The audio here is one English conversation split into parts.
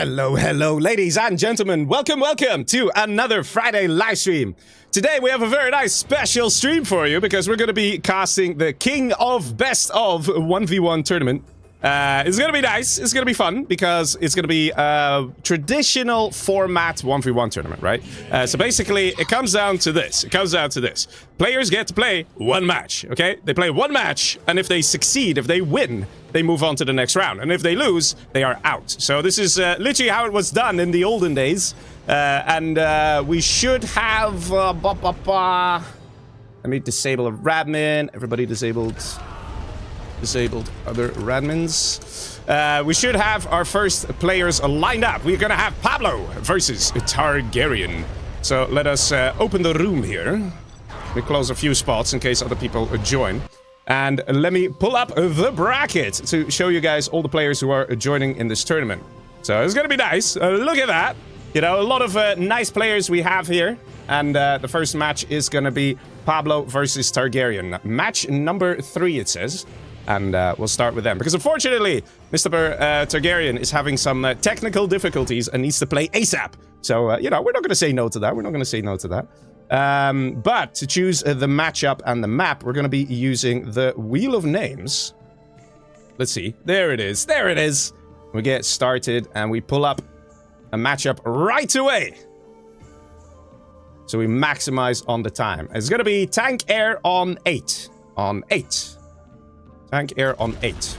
Hello, ladies and gentlemen. Welcome to another Friday live stream. Today we have a very nice special stream for you because we're going to be casting the King of Best of 1v1 Tournament. It's going to be nice. It's going to be fun because it's going to be a traditional format 1v1 tournament, right? So basically, it comes down to this. Players get to play one match, okay? They play one match, and if they succeed, if they win, they move on to the next round. And if they lose, they are out. So this is literally how it was done in the olden days. We should have... Let me disable a Radmin. Everybody disabled other Radmins. We should have our first players lined up. We're gonna have Pablo versus Targaryen. So let us open the room here. We close a few spots in case other people join. And let me pull up the bracket to show you guys all the players who are joining in this tournament. So it's gonna be nice. Look at that. You know, a lot of nice players we have here. And the first match is gonna be Pablo versus Targaryen. Match number 3, it says. And we'll start with them. Because unfortunately, Mr. Targaryen is having some technical difficulties and needs to play ASAP. So, you know, we're not going to say no to that. But to choose the matchup and the map, we're going to be using the Wheel of Names. Let's see. There it is. We get started and we pull up a matchup right away. So we maximize on the time. It's going to be Tank Air on 8. Tank Air on 8.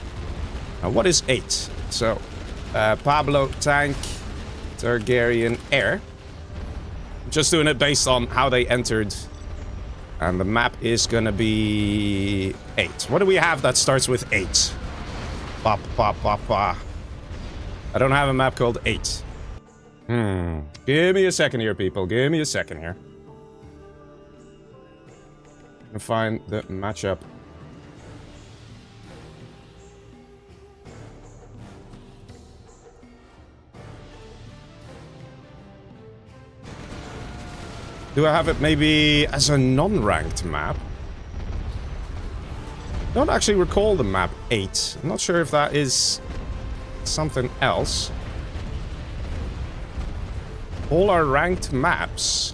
Now, what is 8? So, Pablo, Tank, Targaryen, Air. Just doing it based on how they entered. And the map is gonna be 8. What do we have that starts with 8? I don't have a map called 8. Give me a second here, people. Give me a second here. And find the matchup. Do I have it maybe as a non-ranked map? I don't actually recall the map 8. I'm not sure if that is something else. All our ranked maps.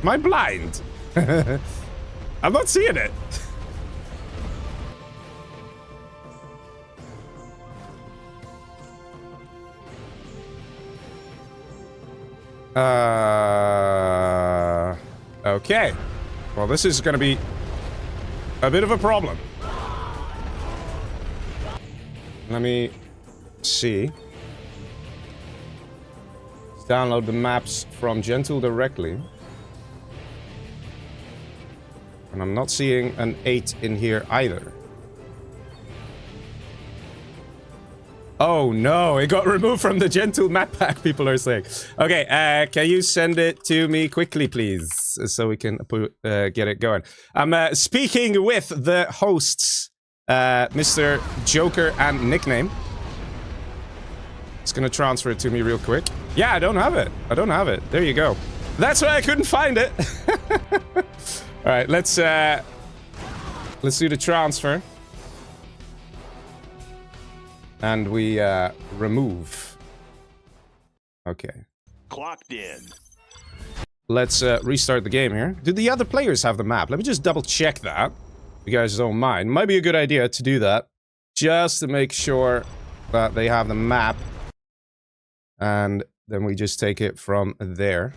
Am I blind? I'm not seeing it. Okay. Well, this is gonna be a bit of a problem. Let me see. Let's download the maps from Gentle directly. And I'm not seeing an 8 in here either. Oh no, it got removed from the Gentle map pack, people are saying. Okay, can you send it to me quickly, please? So we can get it going. I'm speaking with the hosts, Mr. Joker and Nickname. It's gonna transfer it to me real quick. Yeah, I don't have it. There you go. That's why I couldn't find it. Alright, let's do the transfer. And we remove. Okay. Clocked in. Let's restart the game here. Do the other players have the map? Let me just double check that. If you guys don't mind. Might be a good idea to do that. Just to make sure that they have the map. And then we just take it from there.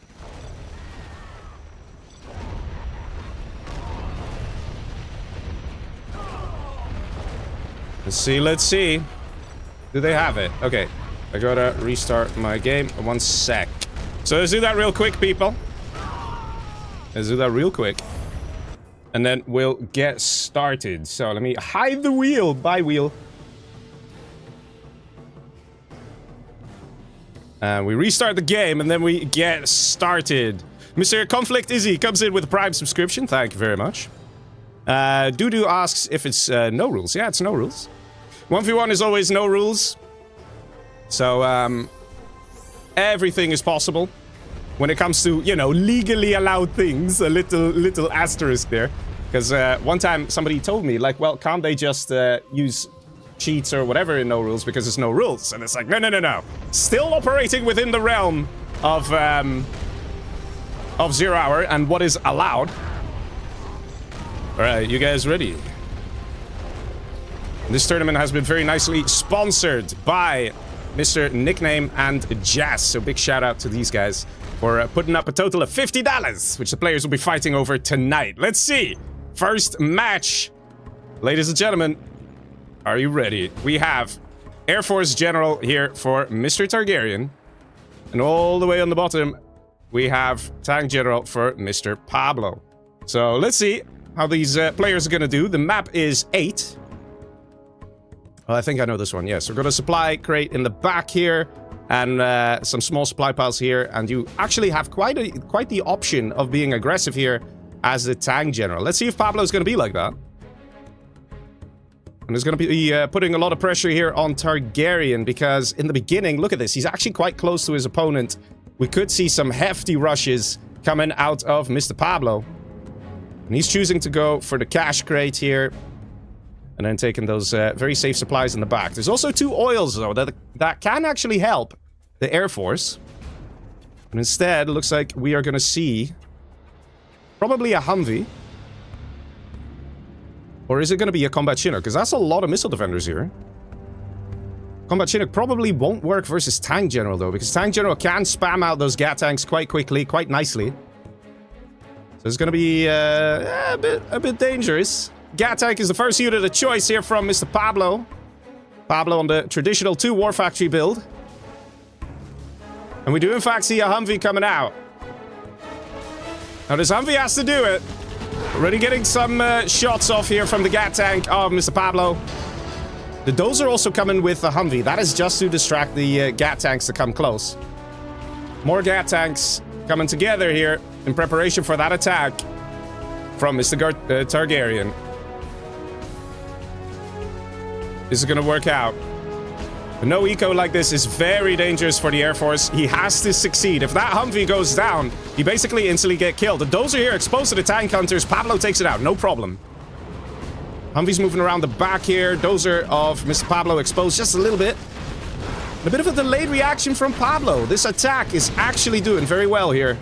Let's see. Do they have it? Okay. I gotta restart my game. 1 sec. So let's do that real quick, people. Let's do that real quick. And then we'll get started. So let me hide the wheel. Bye, wheel. And we restart the game and then we get started. Mr. Conflict Izzy comes in with a Prime subscription. Thank you very much. Doodoo asks if it's no rules. Yeah, it's no rules. 1v1 is always no rules. So, everything is possible. When it comes to, you know, legally allowed things, a little asterisk there. Because one time somebody told me, like, well, can't they just use cheats or whatever in no rules because there's no rules. And it's like, no, no, no, no. Still operating within the realm of 0 hour and what is allowed. All right, you guys ready? This tournament has been very nicely sponsored by Mr. Nickname and Jazz. So big shout out to these guys for putting up a total of $50, which the players will be fighting over tonight. Let's see. First match. Ladies and gentlemen, are you ready? We have Air Force General here for Mr. Targaryen. And all the way on the bottom, we have Tank General for Mr. Pablo. So let's see how these players are going to do. The map is 8. Well, I think I know this one. Yes, we've got a supply crate in the back here. And some small supply piles here. And you actually have quite the option of being aggressive here as the Tank General. Let's see if Pablo's going to be like that. And there's going to be putting a lot of pressure here on Targaryen because in the beginning, look at this. He's actually quite close to his opponent. We could see some hefty rushes coming out of Mr. Pablo. And he's choosing to go for the cash crate here. And then taking those very safe supplies in the back. There's also 2 oils, though, that can actually help the Air Force. And instead, it looks like we are going to see probably a Humvee. Or is it going to be a Combat Chinook? Because that's a lot of missile defenders here. Combat Chinook probably won't work versus Tank General, though. Because Tank General can spam out those Gat tanks quite quickly, quite nicely. So it's going to be a bit dangerous. Gat tank is the first unit of choice here from Mr. Pablo. Pablo on the traditional 2 War Factory build. And we do in fact see a Humvee coming out. Now this Humvee has to do it. Already getting some shots off here from the Gat tank of Mr. Pablo. The Dozer also coming with the Humvee. That is just to distract the Gat tanks to come close. More Gat tanks coming together here in preparation for that attack from Mr. Targaryen. This is going to work out. A no eco like this is very dangerous for the Air Force. He has to succeed. If that Humvee goes down, he basically instantly get killed. The Dozer here exposed to the tank hunters. Pablo takes it out. No problem. Humvee's moving around the back here. Dozer of Mr. Pablo exposed just a little bit. And a bit of a delayed reaction from Pablo. This attack is actually doing very well here.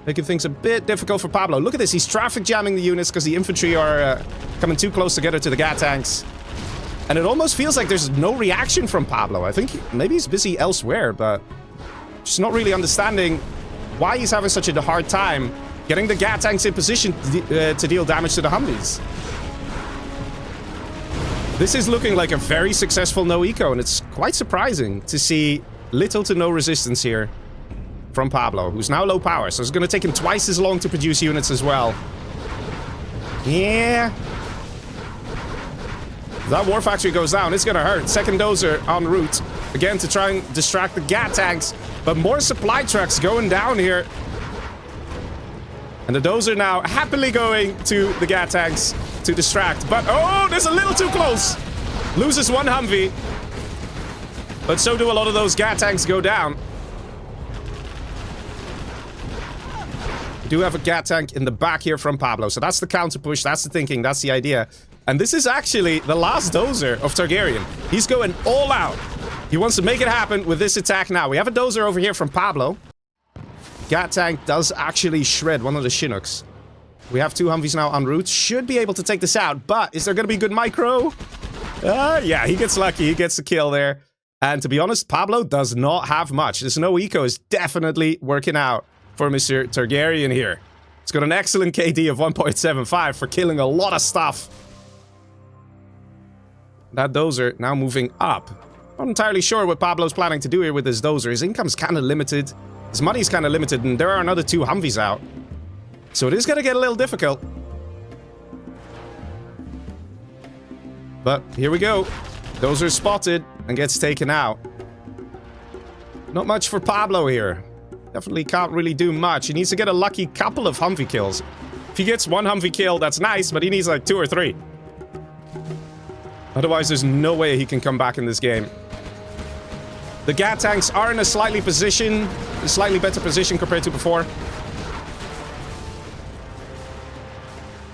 Making things a bit difficult for Pablo. Look at this. He's traffic jamming the units because the infantry are coming too close together to the Gat tanks. And it almost feels like there's no reaction from Pablo. I think maybe he's busy elsewhere, but just not really understanding why he's having such a hard time getting the Gat tanks in position to deal damage to the Humvees. This is looking like a very successful no-eco, and it's quite surprising to see little to no resistance here from Pablo, who's now low power, so it's going to take him twice as long to produce units as well. Yeah. If that War Factory goes down, it's going to hurt. Second Dozer en route. Again, to try and distract the Gat tanks. But more supply trucks going down here. And the Dozer now happily going to the Gat tanks to distract. But, oh, there's a little too close. Loses 1 Humvee. But so do a lot of those Gat tanks go down. We do have a Gat tank in the back here from Pablo. So that's the counter push. That's the thinking. That's the idea. And this is actually the last Dozer of Targaryen. He's going all out. He wants to make it happen with this attack now. We have a Dozer over here from Pablo. Gat tank does actually shred one of the Chinooks. We have 2 Humvees now en route. Should be able to take this out. But is there going to be good micro? Yeah, he gets lucky. He gets the kill there. And to be honest, Pablo does not have much. This no eco is definitely working out for Mr. Targaryen here. He's got an excellent KD of 1.75 for killing a lot of stuff. That Dozer now moving up. Not entirely sure what Pablo's planning to do here with this Dozer. His income's kind of limited. His money's kind of limited, and there are another 2 Humvees out. So it is going to get a little difficult. But here we go. Dozer spotted and gets taken out. Not much for Pablo here. Definitely can't really do much. He needs to get a lucky couple of Humvee kills. If he gets 1 Humvee kill, that's nice, but he needs like 2 or 3. Otherwise, there's no way he can come back in this game. The Gat tanks are in a slightly better position compared to before.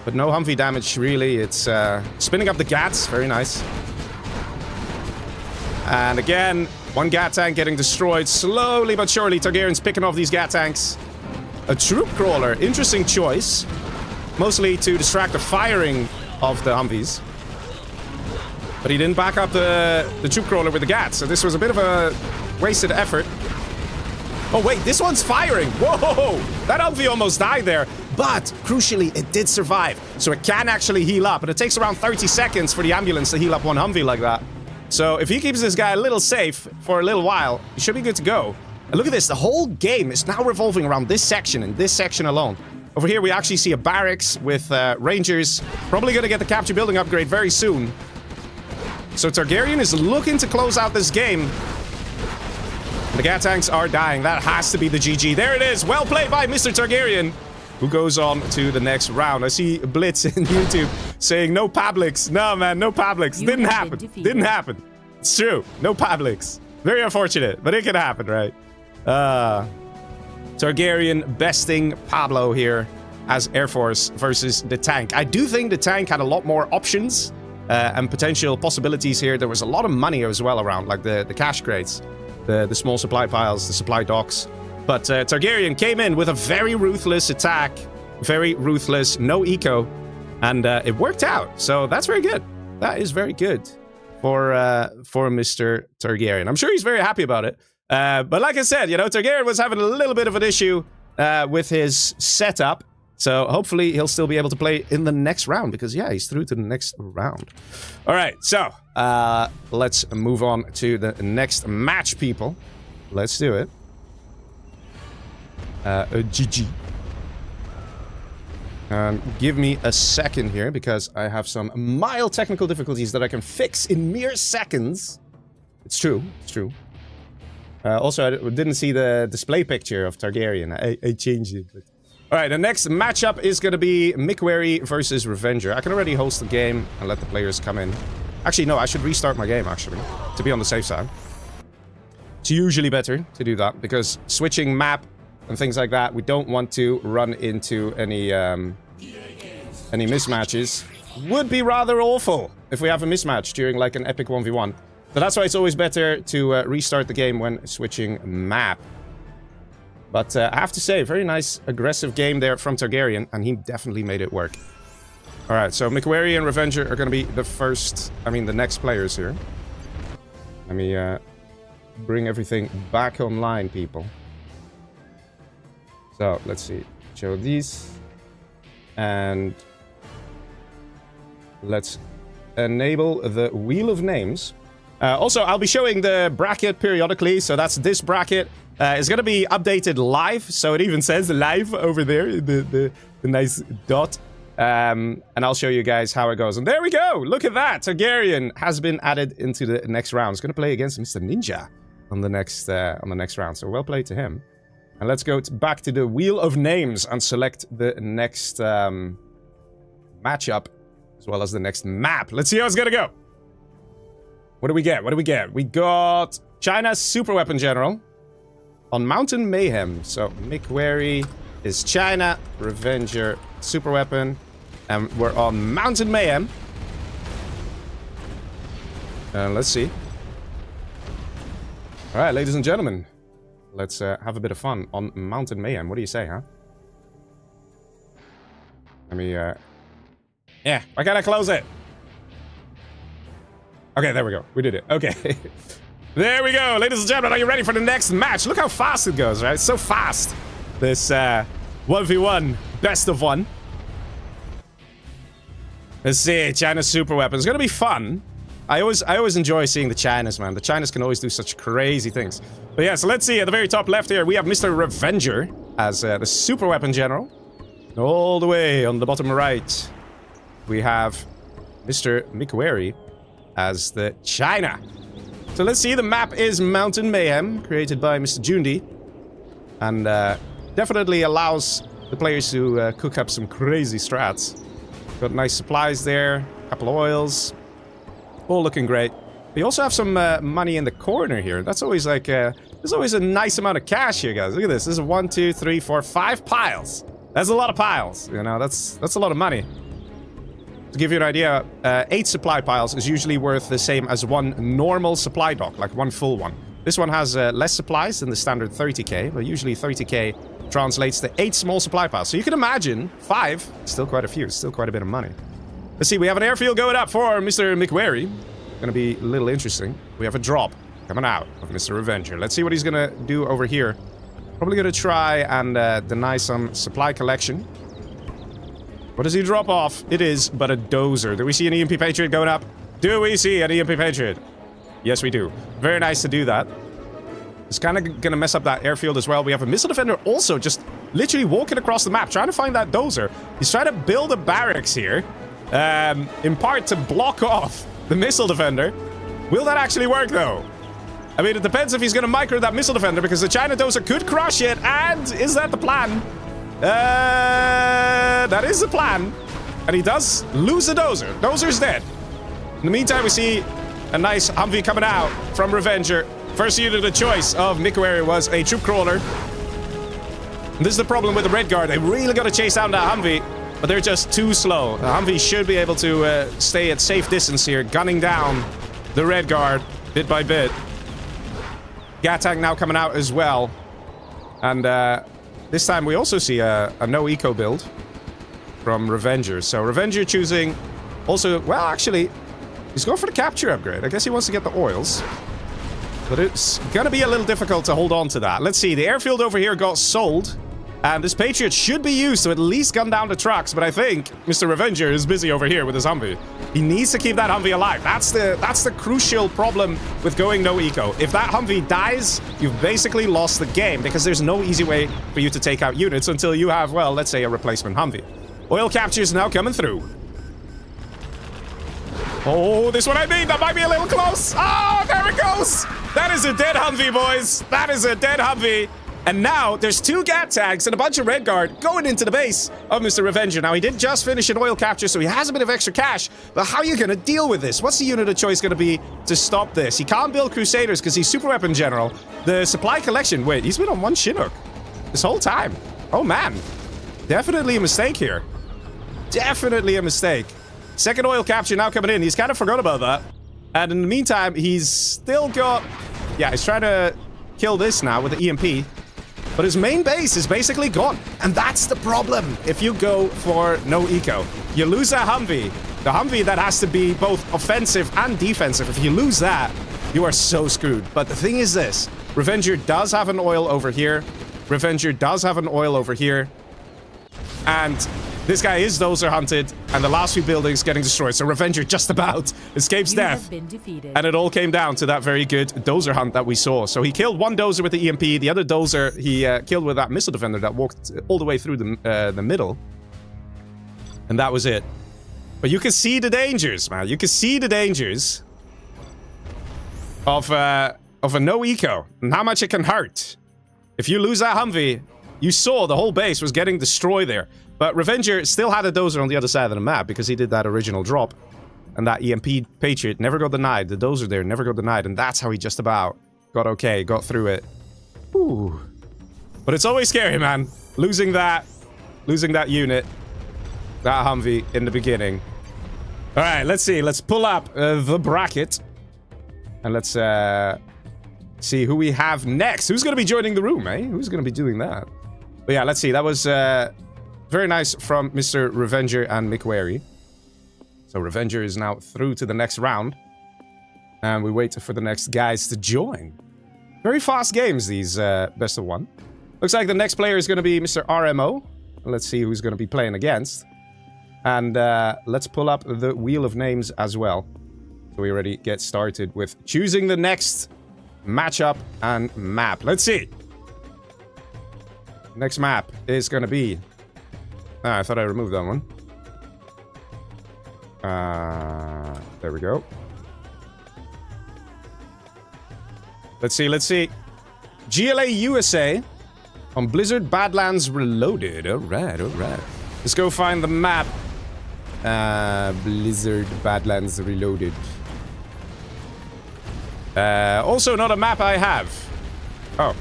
But no Humvee damage, really. It's spinning up the Gats. Very nice. And again, one Gat tank getting destroyed. Slowly but surely, Targaryen's picking off these Gat tanks. A troop crawler. Interesting choice. Mostly to distract the firing of the Humvees. But he didn't back up the troop crawler with the Gats. So this was a bit of a wasted effort. Oh, wait. This one's firing. Whoa! That Humvee almost died there. But, crucially, it did survive. So it can actually heal up. And it takes around 30 seconds for the ambulance to heal up one Humvee like that. So if he keeps this guy a little safe for a little while, he should be good to go. And look at this. The whole game is now revolving around this section and this section alone. Over here, we actually see a barracks with Rangers. Probably going to get the capture building upgrade very soon. So Targaryen is looking to close out this game. The Gat tanks are dying. That has to be the GG. There it is. Well played by Mr. Targaryen, who goes on to the next round. I see Blitz in YouTube saying no Pablix. No, man, no Pablix. Didn't happen. Didn't happen. It's true. No Pablix. Very unfortunate, but it can happen, right? Targaryen besting Pablo here as Air Force versus the tank. I do think the tank had a lot more options and potential possibilities here. There was a lot of money as well around, like the cash crates, the small supply piles, the supply docks. But Targaryen came in with a very ruthless attack, very ruthless, no eco, and it worked out. So that's very good. That is very good for Mr. Targaryen. I'm sure he's very happy about it. But like I said, you know, Targaryen was having a little bit of an issue with his setup. So hopefully he'll still be able to play in the next round because, yeah, he's through to the next round. All right, so let's move on to the next match, people. Let's do it. GG. Give me a second here because I have some mild technical difficulties that I can fix in mere seconds. It's true. It's true. Also, I didn't see the display picture of Targaryen. I changed it. But... All right, the next matchup is going to be Mikweri versus Revenger. I can already host the game and let the players come in. Actually, no, I should restart my game, actually, to be on the safe side. It's usually better to do that because switching map and things like that, we don't want to run into any mismatches. Would be rather awful if we have a mismatch during like an epic 1v1. So that's why it's always better to restart the game when switching map. But I have to say, very nice aggressive game there from Targaryen, and he definitely made it work. All right, so Mikweri and Revenger are going to be the next players here. Let me bring everything back online, people. So, let's see. Show these. And let's enable the Wheel of Names. Also, I'll be showing the bracket periodically. So that's this bracket. It's going to be updated live. So it even says live over there. The nice dot. And I'll show you guys how it goes. And there we go. Look at that. Targaryen has been added into the next round. It's going to play against Mr. Ninja on the next round. So well played to him. And let's go back to the Wheel of Names and select the next matchup, as well as the next map. Let's see how it's gonna go. What do we get? What do we get? We got China's Super Weapon General on Mountain Mayhem. So Mikweri is China, Revenger, Super Weapon, and we're on Mountain Mayhem. Let's see. All right, ladies and gentlemen. Let's have a bit of fun on Mountain Mayhem. What do you say, huh? Let me, yeah, why can't I close it? Okay, there we go. We did it. Okay. There we go. Ladies and gentlemen, are you ready for the next match? Look how fast it goes, right? It's so fast. This 1v1 best of one. Let's see. China's Super Weapon. It's going to be fun. I always enjoy seeing the Chinas, man. The Chinas can always do such crazy things. But yeah, so let's see. At the very top left here, we have Mr. Revenger as the Super Weapon General. All the way on the bottom right, we have Mr. Mikweri as the China. So let's see. The map is Mountain Mayhem, created by Mr. Jundi. And definitely allows the players to cook up some crazy strats. Got nice supplies there, a couple of oils. All looking great. We also have some money in the corner here. That's always like, there's always a nice amount of cash here, guys. Look at this. This is 1, 2, 3, 4, 5 piles. That's a lot of piles. You know, that's a lot of money. To give you an idea, 8 supply piles is usually worth the same as 1 normal supply dock, like 1 full one. This one has less supplies than the standard 30k, but usually 30k translates to 8 small supply piles. So you can imagine 5, still quite a few, still quite a bit of money. Let's see, we have an airfield going up for Mr. McWary. Gonna be a little interesting. We have a drop coming out of Mr. Revenger. Let's see what he's gonna do over here. Probably gonna try and deny some supply collection. What does he drop off? It is but a dozer. Do we see an EMP Patriot going up? Do we see an EMP Patriot? Yes, we do. Very nice to do that. It's kind of gonna mess up that airfield as well. We have a missile defender also just literally walking across the map, trying to find that dozer. He's trying to build a barracks here, in part to block off the missile defender. Will that actually work, though? I mean, it depends if he's gonna micro that missile defender, because the China dozer could crush it, and is that the plan? That is the plan. And he does lose the dozer. Dozer's dead. In the meantime, we see a nice Humvee coming out from Revenger. First unit of choice of McWary was a troop crawler. And this is the problem with the Red Guard. They really got to chase down that Humvee, but they're just too slow. The Humvee should be able to stay at safe distance here, gunning down the Red Guard bit by bit. Gat tank now coming out as well. And this time we also see a no eco build from Revenger. So Revenger choosing also, well, actually, he's going for the capture upgrade. I guess he wants to get the oils. But it's gonna be a little difficult to hold on to that. Let's see, the airfield over here got sold. And this Patriot should be used to at least gun down the trucks. But I think Mr. Revenger is busy over here with his Humvee. He needs to keep that Humvee alive. That's the crucial problem with going no eco. If that Humvee dies, you've basically lost the game, because there's no easy way for you to take out units until you have, well, let's say a replacement Humvee. Oil capture is now coming through. Oh, this one I mean, that might be a little close. Oh, there it goes. That is a dead Humvee, boys. That is a dead Humvee. And now there's 2 Gat tags and a bunch of Red Guard going into the base of Mr. Revenger. Now, he did just finish an oil capture, so he has a bit of extra cash. But how are you going to deal with this? What's the unit of choice going to be to stop this? He can't build Crusaders because he's super weapon general. The supply collection, wait, he's been on 1 Chinook this whole time. Oh, man. Definitely a mistake here. Definitely a mistake. Second oil capture now coming in. He's kind of forgot about that. And in the meantime, he's still got... Yeah, he's trying to kill this now with the EMP. But his main base is basically gone. And that's the problem if you go for no eco. You lose that Humvee. The Humvee that has to be both offensive and defensive. If you lose that, you are so screwed. But the thing is this. Revenger does have an oil over here. Revenger does have an oil over here. And this guy is dozer hunted, and the last few buildings getting destroyed. So Revenger just about escapes death. And it all came down to that very good dozer hunt that we saw. So he killed 1 dozer with the EMP. The other dozer he killed with that missile defender that walked all the way through the middle. And that was it. But you can see the dangers, man. You can see the dangers of a no eco and how much it can hurt. If you lose that Humvee, you saw the whole base was getting destroyed there. But Revenger still had a dozer on the other side of the map because he did that original drop. And that EMP Patriot never got denied. The dozer there never got denied. And that's how he just about got okay, got through it. Ooh. But it's always scary, man. Losing that unit. That Humvee in the beginning. Alright, let's see. Let's pull up the bracket. And let's see who we have next. Who's going to be joining the room, eh? Who's going to be doing that? But yeah, let's see. That was... very nice from Mr. Revenger and McWary. So Revenger is now through to the next round. And we wait for the next guys to join. Very fast games, these best of 1. Looks like the next player is going to be Mr. RMO. Let's see who's going to be playing against. And let's pull up the wheel of names as well. So we already get started with choosing the next matchup and map. Let's see. Next map is going to be... I thought I removed that one. There we go. Let's see. GLA USA on Blizzard Badlands Reloaded. Alright. Let's go find the map. Blizzard Badlands Reloaded. Also not a map I have. Oh.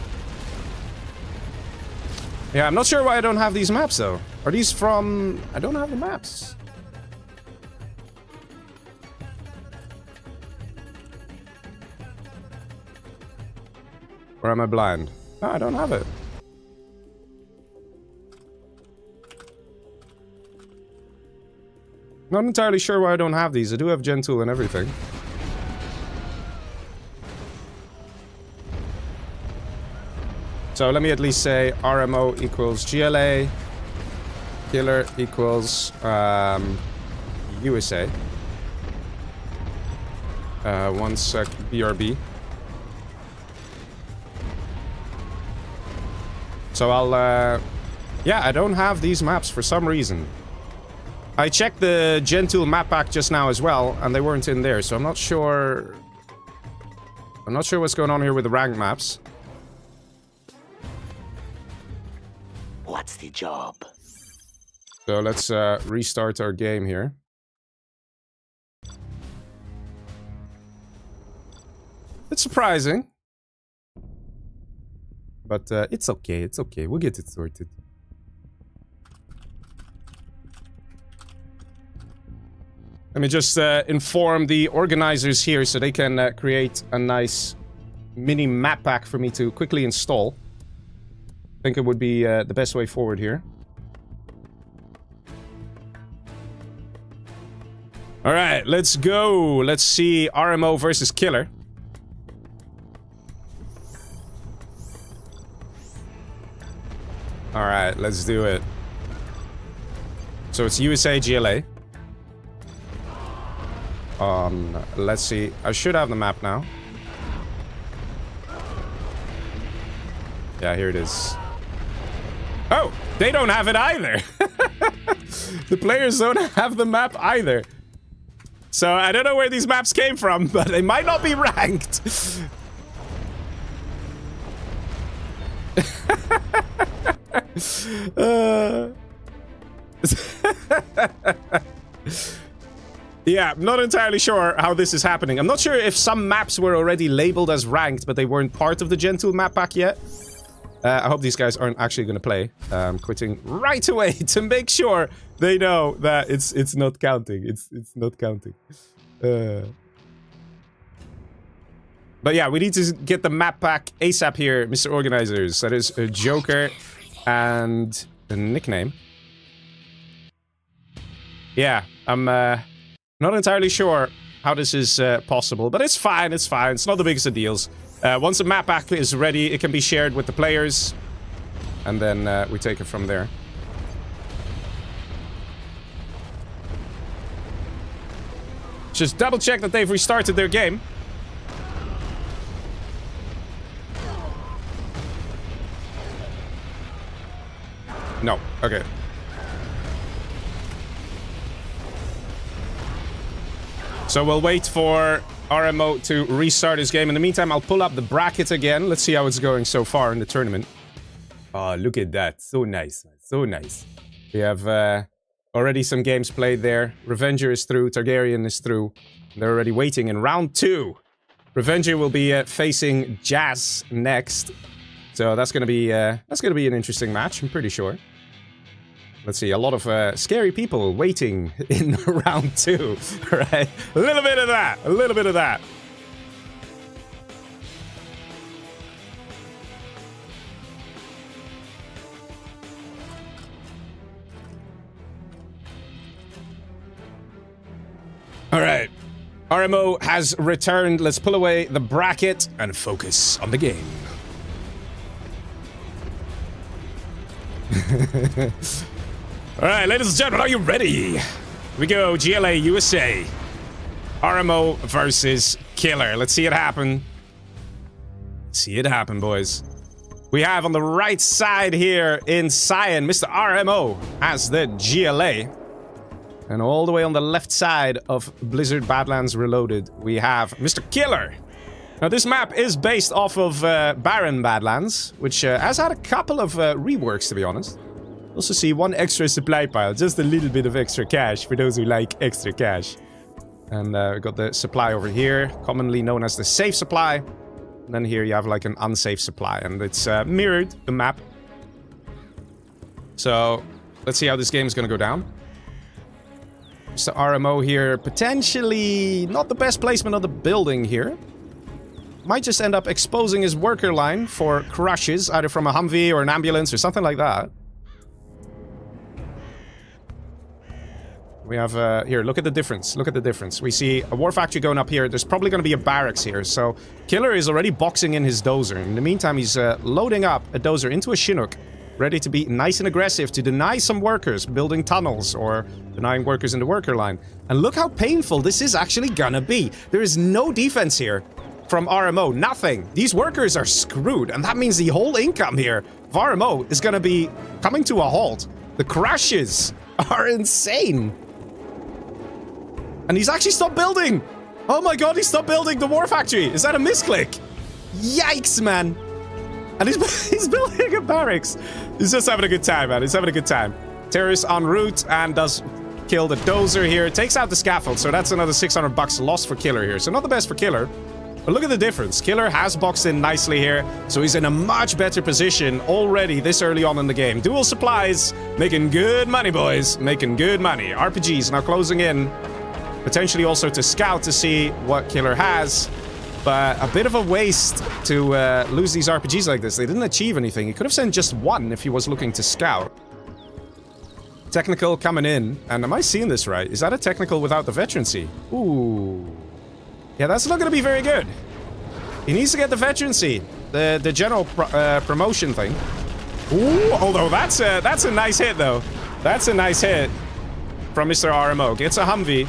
Yeah, I'm not sure why I don't have these maps, though. Are these from... I don't have the maps. Or am I blind? No, I don't have it. Not entirely sure why I don't have these. I do have Gen Tool and everything. So let me at least say RMO equals GLA. Killer equals USA. One sec, BRB. So I'll, yeah, I don't have these maps for some reason. I checked the Gen Tool map pack just now as well, and they weren't in there, so I'm not sure... I'm not sure what's going on here with the ranked maps. What's the job? So let's restart our game here. It's surprising. But it's okay, it's okay. We'll get it sorted. Let me just inform the organizers here so they can create a nice mini map pack for me to quickly install. I think it would be the best way forward here. Alright, let's go. Let's see RMO versus Killer. Alright, let's do it. So it's USA GLA. Let's see. I should have the map now. Yeah, here it is. Oh, they don't have it either. The players don't have the map either. So I don't know where these maps came from, but they might not be ranked. Yeah, I'm not entirely sure how this is happening. I'm not sure if some maps were already labeled as ranked, but they weren't part of the Gen Tool map pack yet. I hope these guys aren't actually going to play. I'm quitting right away to make sure they know that it's not counting. It's not counting. But yeah, we need to get the map pack ASAP here, Mr. Organizers. That is a Joker and a nickname. Yeah, I'm not entirely sure how this is possible, but it's fine, it's fine. It's not the biggest of deals. Once the map pack is ready, it can be shared with the players. And then we take it from there. Just double check that they've restarted their game. No, okay. So we'll wait for RMO to restart his game. In the meantime, I'll pull up the bracket again. Let's see how it's going so far in the tournament. Oh, look at that. So nice, man. So nice. We have already some games played there. Revenger is through. Targaryen is through. They're already waiting in round 2. Revenger will be facing Jazz next. So that's gonna be an interesting match, I'm pretty sure. Let's see, a lot of scary people waiting in round 2. Right? A little bit of that. A little bit of that. All right. RMO has returned. Let's pull away the bracket and focus on the game. All right, ladies and gentlemen, are you ready? Here we go, GLA USA. RMO versus Killer. Let's see it happen. See it happen, boys. We have on the right side here in Cyan, Mr. RMO as the GLA. And all the way on the left side of Blizzard Badlands Reloaded, we have Mr. Killer. Now, this map is based off of Baron Badlands, which has had a couple of reworks, to be honest. Also see one extra supply pile, just a little bit of extra cash for those who like extra cash. And we got the supply over here, commonly known as the safe supply. And then here you have like an unsafe supply, and it's mirrored the map. So let's see how this game is going to go down. Mr. RMO here, potentially not the best placement of the building here. might just end up exposing his worker line for crushes, either from a Humvee or an ambulance or something like that. We have, here, look at the difference. Look at the difference. We see a war factory going up here. There's probably going to be a barracks here. So, Killer is already boxing in his dozer. In the meantime, he's loading up a dozer into a Chinook, ready to be nice and aggressive to deny some workers building tunnels or denying workers in the worker line. And look how painful this is actually gonna be. There is no defense here from RMO. Nothing. These workers are screwed. And that means the whole income here of RMO is gonna be coming to a halt. The crashes are insane. And he's actually stopped building! Oh my god, he stopped building the war factory! Is that a misclick? Yikes, man! And he's building a barracks! He's just having a good time, man. He's having a good time. Terrorist en route and does kill the dozer here. Takes out the scaffold, so that's another 600 bucks lost for Killer here. So not the best for Killer. But look at the difference. Killer has boxed in nicely here, so he's in a much better position already this early on in the game. Dual supplies, making good money, boys. Making good money. RPGs now closing in. Potentially also to scout to see what Killer has. But a bit of a waste to lose these RPGs like this. They didn't achieve anything. He could have sent just one if he was looking to scout. Technical coming in. And am I seeing this right? Is that a technical without the veterancy? Ooh. Yeah, that's not going to be very good. He needs to get the veterancy. The general promotion thing. Ooh, although that's a nice hit, though. That's a nice hit from Mr. RMO. Gets a Humvee.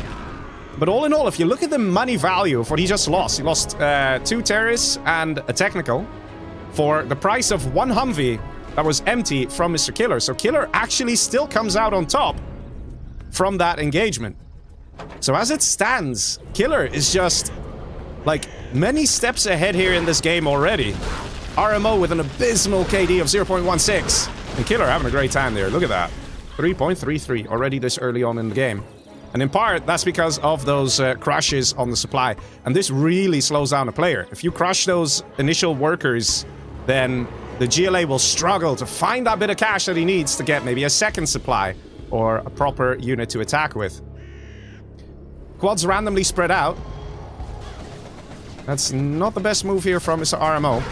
But all in all, if you look at the money value of what he just lost, he lost 2 terrorists and a technical for the price of 1 Humvee that was empty from Mr. Killer. So Killer actually still comes out on top from that engagement. So as it stands, Killer is just like many steps ahead here in this game already. RMO with an abysmal KD of 0.16. And Killer having a great time there. Look at that. 3.33 already this early on in the game. And in part, that's because of those crashes on the supply. And this really slows down a player. If you crush those initial workers, then the GLA will struggle to find that bit of cash that he needs to get maybe a second supply or a proper unit to attack with. Quads randomly spread out. That's not the best move here from Mr. RMO.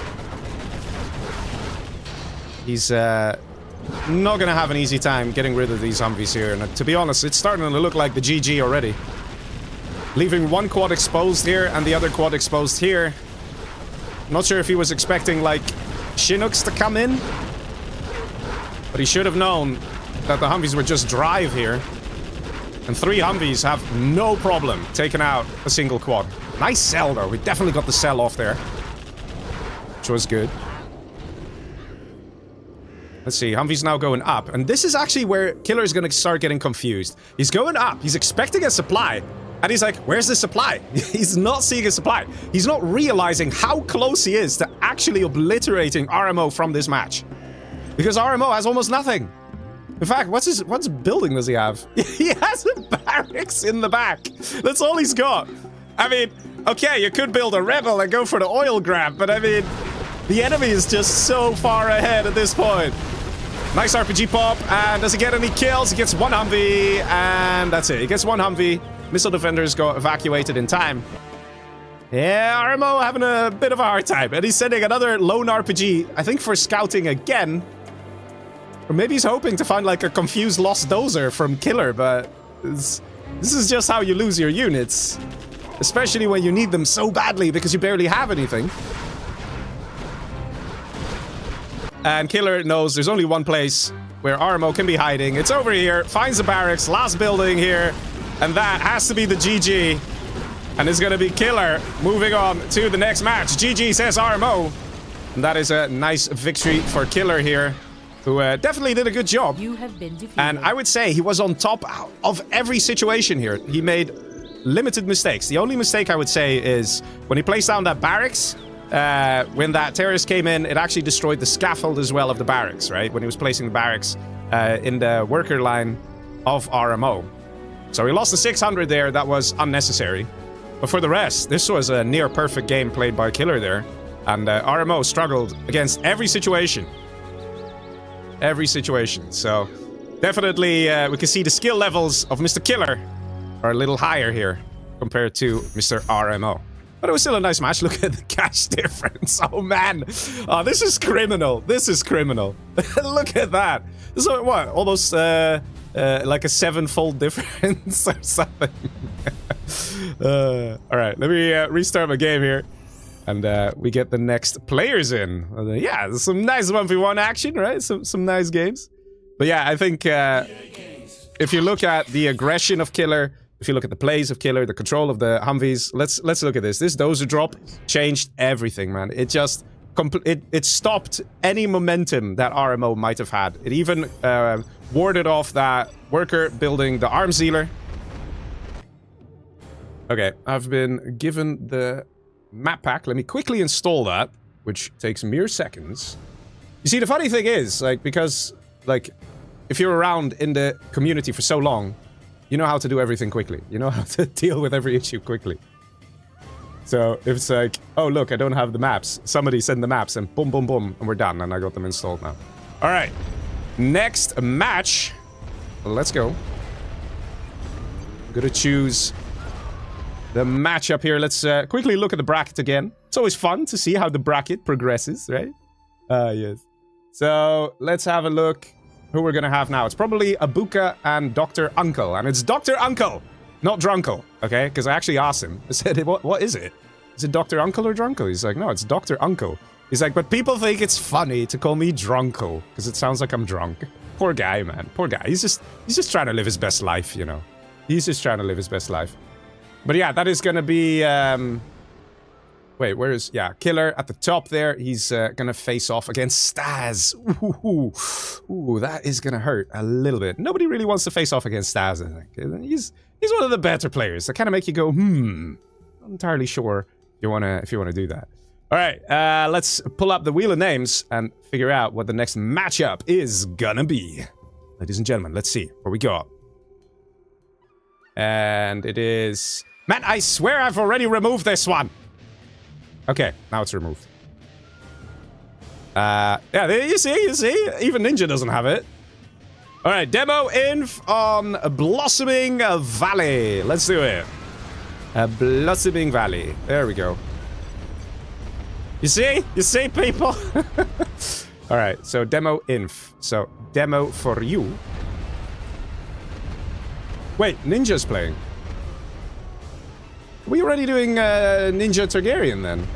He's not gonna have an easy time getting rid of these Humvees here, and to be honest, it's starting to look like the GG already. Leaving one quad exposed here and the other quad exposed here. Not sure if he was expecting, like, Chinooks to come in, but he should have known that the Humvees would just drive here. And 3 Humvees have no problem taking out a single quad. Nice sell, though. We definitely got the sell off there, which was good. Let's see, Humvee's now going up. And this is actually where Killer is going to start getting confused. He's going up. He's expecting a supply. And he's like, where's the supply? He's not seeing a supply. He's not realizing how close he is to actually obliterating RMO from this match. Because RMO has almost nothing. In fact, what's building does he have? He has a barracks in the back. That's all he's got. I mean, okay, you could build a rebel and go for the oil grab, but I mean, the enemy is just so far ahead at this point. Nice RPG pop, and does he get any kills? He gets 1 Humvee, and that's it. He gets 1 Humvee. Missile defenders got evacuated in time. Yeah, RMO having a bit of a hard time, and he's sending another lone RPG, I think for scouting again. Or maybe he's hoping to find like a confused lost dozer from Killer, but this is just how you lose your units. Especially when you need them so badly because you barely have anything. And Killer knows there's only one place where RMO can be hiding. It's over here. Finds the barracks. Last building here. And that has to be the GG. And it's going to be Killer moving on to the next match. GG says RMO. And that is a nice victory for Killer here, who definitely did a good job. You have been defeated. And I would say he was on top of every situation here. He made limited mistakes. The only mistake I would say is when he placed down that barracks. When that terrorist came in, it actually destroyed the scaffold as well of the barracks, right? When he was placing the barracks in the worker line of RMO. So he lost the 600 there. That was unnecessary. But for the rest, this was a near perfect game played by Killer there. And RMO struggled against every situation. Every situation. So definitely we can see the skill levels of Mr. Killer are a little higher here compared to Mr. RMO. But it was still a nice match. Look at the cash difference. Oh, man. Oh, this is criminal. This is criminal. Look at that. This is what? Almost like a 7-fold difference or something. All right, let me restart my game here. And we get the next players in. Yeah, there's some nice 1v1 action, right? Some nice games. But yeah, I think if you look at the aggression of Killer, if you look at the plays of Killer, the control of the Humvees, let's look at this. This dozer drop changed everything, man. It just it stopped any momentum that RMO might have had. It even warded off that worker building the arms dealer. Okay, I've been given the map pack. Let me quickly install that, which takes mere seconds. You see, the funny thing is, like, because, like, if you're around in the community for so long, you know how to do everything quickly. You know how to deal with every issue quickly. So if it's like, oh, look, I don't have the maps. Somebody send the maps and boom, boom, boom, and we're done. And I got them installed now. All right. Next match. Let's go. I'm gonna choose the matchup here. Let's quickly look at the bracket again. It's always fun to see how the bracket progresses, right? Yes. So let's have a look who we're gonna have now. It's probably Abuka and Dr. Uncle. And it's Dr. Uncle, not Drunkle, okay? Because I actually asked him. I said, what is it? Is it Dr. Uncle or Drunkle? He's like, no, it's Dr. Uncle. He's like, but people think it's funny to call me Drunkle because it sounds like I'm drunk. Poor guy, man. Poor guy. He's just trying to live his best life, you know. He's just trying to live his best life. But yeah, that is gonna be, wait, where is... Yeah, Killer at the top there. He's gonna face off against Staz. Ooh, that is gonna hurt a little bit. Nobody really wants to face off against Staz, I think. He's one of the better players. That kind of make you go, Not entirely sure if you wanna do that. All right, let's pull up the wheel of names and figure out what the next matchup is gonna be. Ladies and gentlemen, let's see what we got. And it is... Man, I swear I've already removed this one. Okay, now it's removed. Yeah, you see? Even Ninja doesn't have it. All right, demo inf on Blossoming Valley. Let's do it. Blossoming Valley. There we go. You see? You see, people? All right, so demo inf. So, demo for you. Wait, Ninja's playing. Are we already doing Ninja Targaryen then?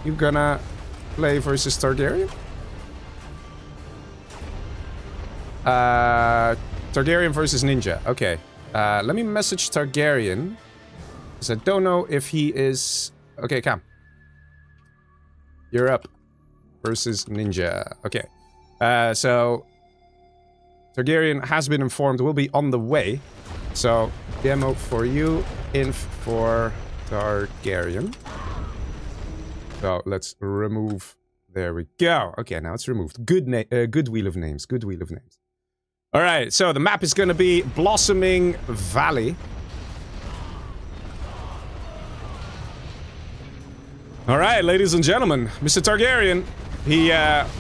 You gonna play versus Targaryen? Targaryen versus Ninja. Okay. Let me message Targaryen. Because I don't know if he is... Okay, Cam. You're up. Versus Ninja. Okay. So... Targaryen has been informed. Will be on the way. So, demo for you. Inf for Targaryen. So, let's remove... There we go. Okay, now it's removed. Good wheel of names. Good wheel of names. Alright, so the map is going to be Blossoming Valley. Alright, ladies and gentlemen. Mr. Targaryen, he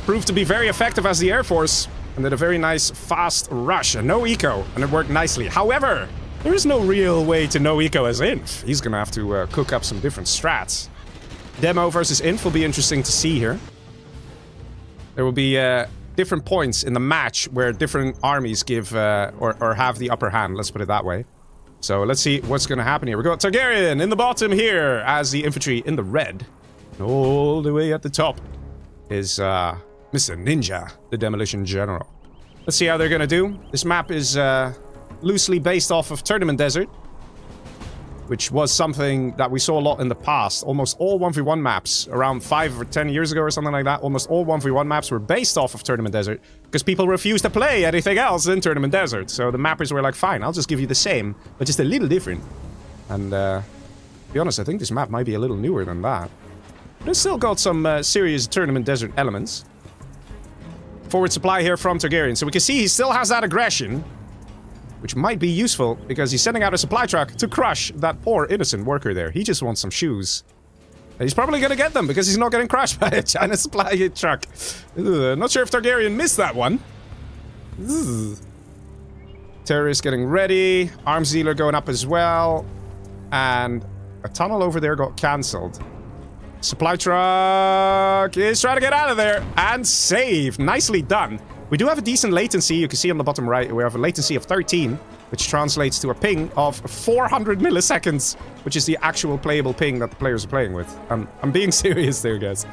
proved to be very effective as the Air Force. And did a very nice fast rush. No eco, and it worked nicely. However, there is no real way to no eco as Inf. He's gonna have to cook up some different strats. Demo versus Inf will be interesting to see here. There will be different points in the match where different armies give or have the upper hand. Let's put it that way. So let's see what's gonna happen here. We got Targaryen in the bottom here as the infantry in the red. And all the way at the top is Mr. Ninja, the Demolition General. Let's see how they're gonna do. This map is loosely based off of Tournament Desert, which was something that we saw a lot in the past. Almost all 1v1 maps, around 5 or 10 years ago or something like that, almost all 1v1 maps were based off of Tournament Desert, because people refused to play anything else in Tournament Desert. So the mappers were like, fine, I'll just give you the same, but just a little different. And to be honest, I think this map might be a little newer than that. But it's still got some serious Tournament Desert elements. Forward supply here from Targaryen. So we can see he still has that aggression, which might be useful because he's sending out a supply truck to crush that poor innocent worker there. He just wants some shoes. And he's probably gonna get them because he's not getting crushed by a China supply truck. Not sure if Targaryen missed that one. Terrorist getting ready. Arms dealer going up as well. And A tunnel over there got cancelled. Supply truck is trying to get out of there and save. Nicely done. We do have a decent latency. You can see on the bottom right, we have a latency of 13, which translates to a ping of 400 milliseconds, which is the actual playable ping that the players are playing with. I'm being serious there, guys.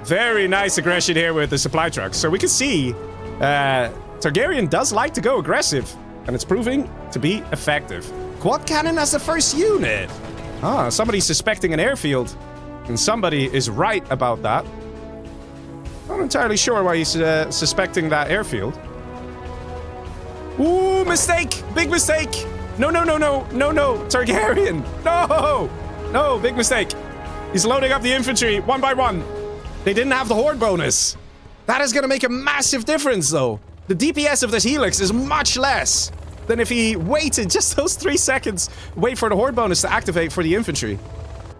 Very nice aggression here with the supply truck. So we can see Targaryen does like to go aggressive, and it's proving to be effective. Quad cannon as the first unit. Ah, somebody's suspecting an airfield, and somebody is right about that. Not entirely sure why he's suspecting that airfield. Ooh, mistake! Big mistake! No, no, no, no, no, no! Targaryen! No! No, big mistake. He's loading up the infantry one by one. They didn't have the horde bonus. That is going to make a massive difference, though. The DPS of this Helix is much less than if he waited just those 3 seconds, wait for the horde bonus to activate for the infantry.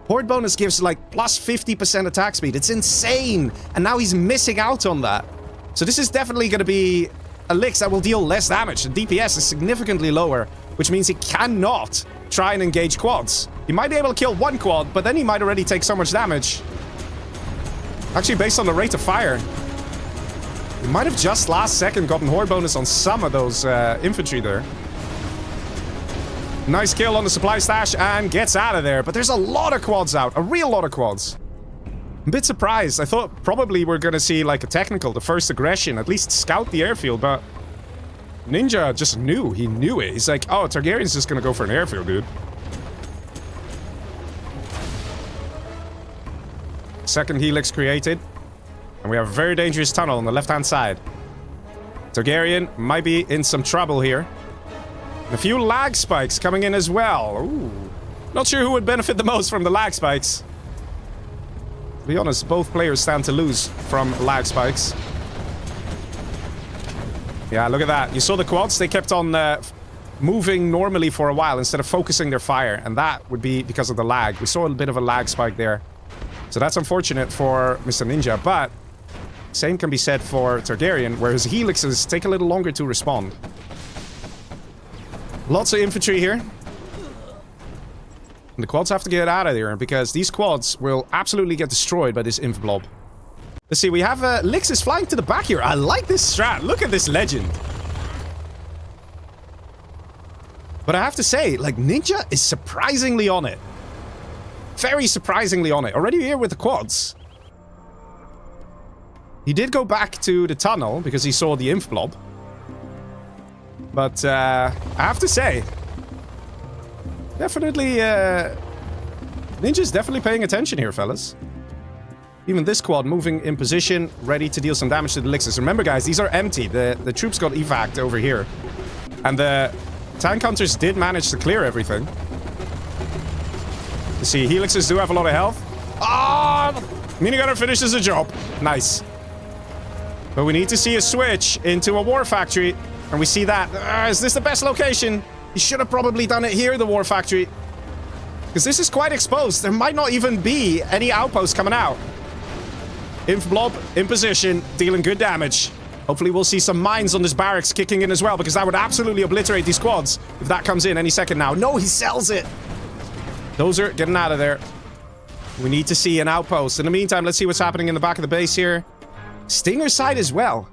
Horde bonus gives like plus 50% attack speed. It's insane. And now he's missing out on that. So this is definitely going to be a Lix that will deal less damage. The DPS is significantly lower, which means he cannot try and engage quads. He might be able to kill one quad, but then he might already take so much damage. Actually, based on the rate of fire, he might have just last second gotten horde bonus on some of those infantry there. Nice kill on the supply stash and gets out of there. But there's a lot of quads out. A real lot of quads. I'm a bit surprised. I thought probably we're going to see like a technical, the first aggression, at least scout the airfield. But Ninja just knew. He knew it. He's like, oh, Targaryen's just going to go for an airfield, dude. Second Helix created. And we have a very dangerous tunnel on the left-hand side. Targaryen might be in some trouble here. A few lag spikes coming in as well. Ooh. Not sure who would benefit the most from the lag spikes. To be honest, both players stand to lose from lag spikes. Yeah, look at that. You saw the quads? They kept on moving normally for a while instead of focusing their fire. And that would be because of the lag. We saw a bit of a lag spike there. So that's unfortunate for Mr. Ninja. But same can be said for Targaryen, where his helixes take a little longer to respond. Lots of infantry here. And the quads have to get out of there, because these quads will absolutely get destroyed by this inf blob. Let's see, we have Lixes flying to the back here. I like this strat. Look at this legend. But I have to say, like, Ninja is surprisingly on it. Very surprisingly on it. Already here with the quads. He did go back to the tunnel because he saw the inf blob. But I have to say, definitely, Ninja's definitely paying attention here, fellas. Even this quad moving in position, ready to deal some damage to the Lixes. Remember, guys, these are empty. The troops got evac'd over here. And the tank hunters did manage to clear everything. You see, Helixes do have a lot of health. Ah! Minigunner finishes the job. Nice. But we need to see a switch into a war factory. And we see that. Is this the best location? He should have probably done it here, the war factory. Because this is quite exposed. There might not even be any outposts coming out. Inf blob in position, dealing good damage. Hopefully we'll see some mines on this barracks kicking in as well, because that would absolutely obliterate these quads if that comes in any second now. No, he sells it. Those are getting out of there. We need to see an outpost. In the meantime, let's see what's happening in the back of the base here. Stinger side as well.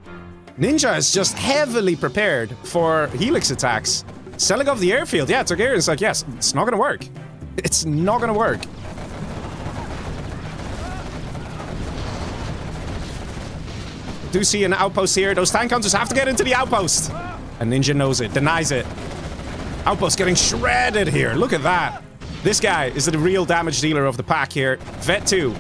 Ninja is just heavily prepared for Helix attacks. Selling off the airfield. Yeah, Targaryen's like, yes, it's not gonna work. It's not gonna work. Do see an outpost here. Those tank hunters have to get into the outpost. And Ninja knows it, denies it. Outpost getting shredded here. Look at that. This guy is the real damage dealer of the pack here. Vet 2.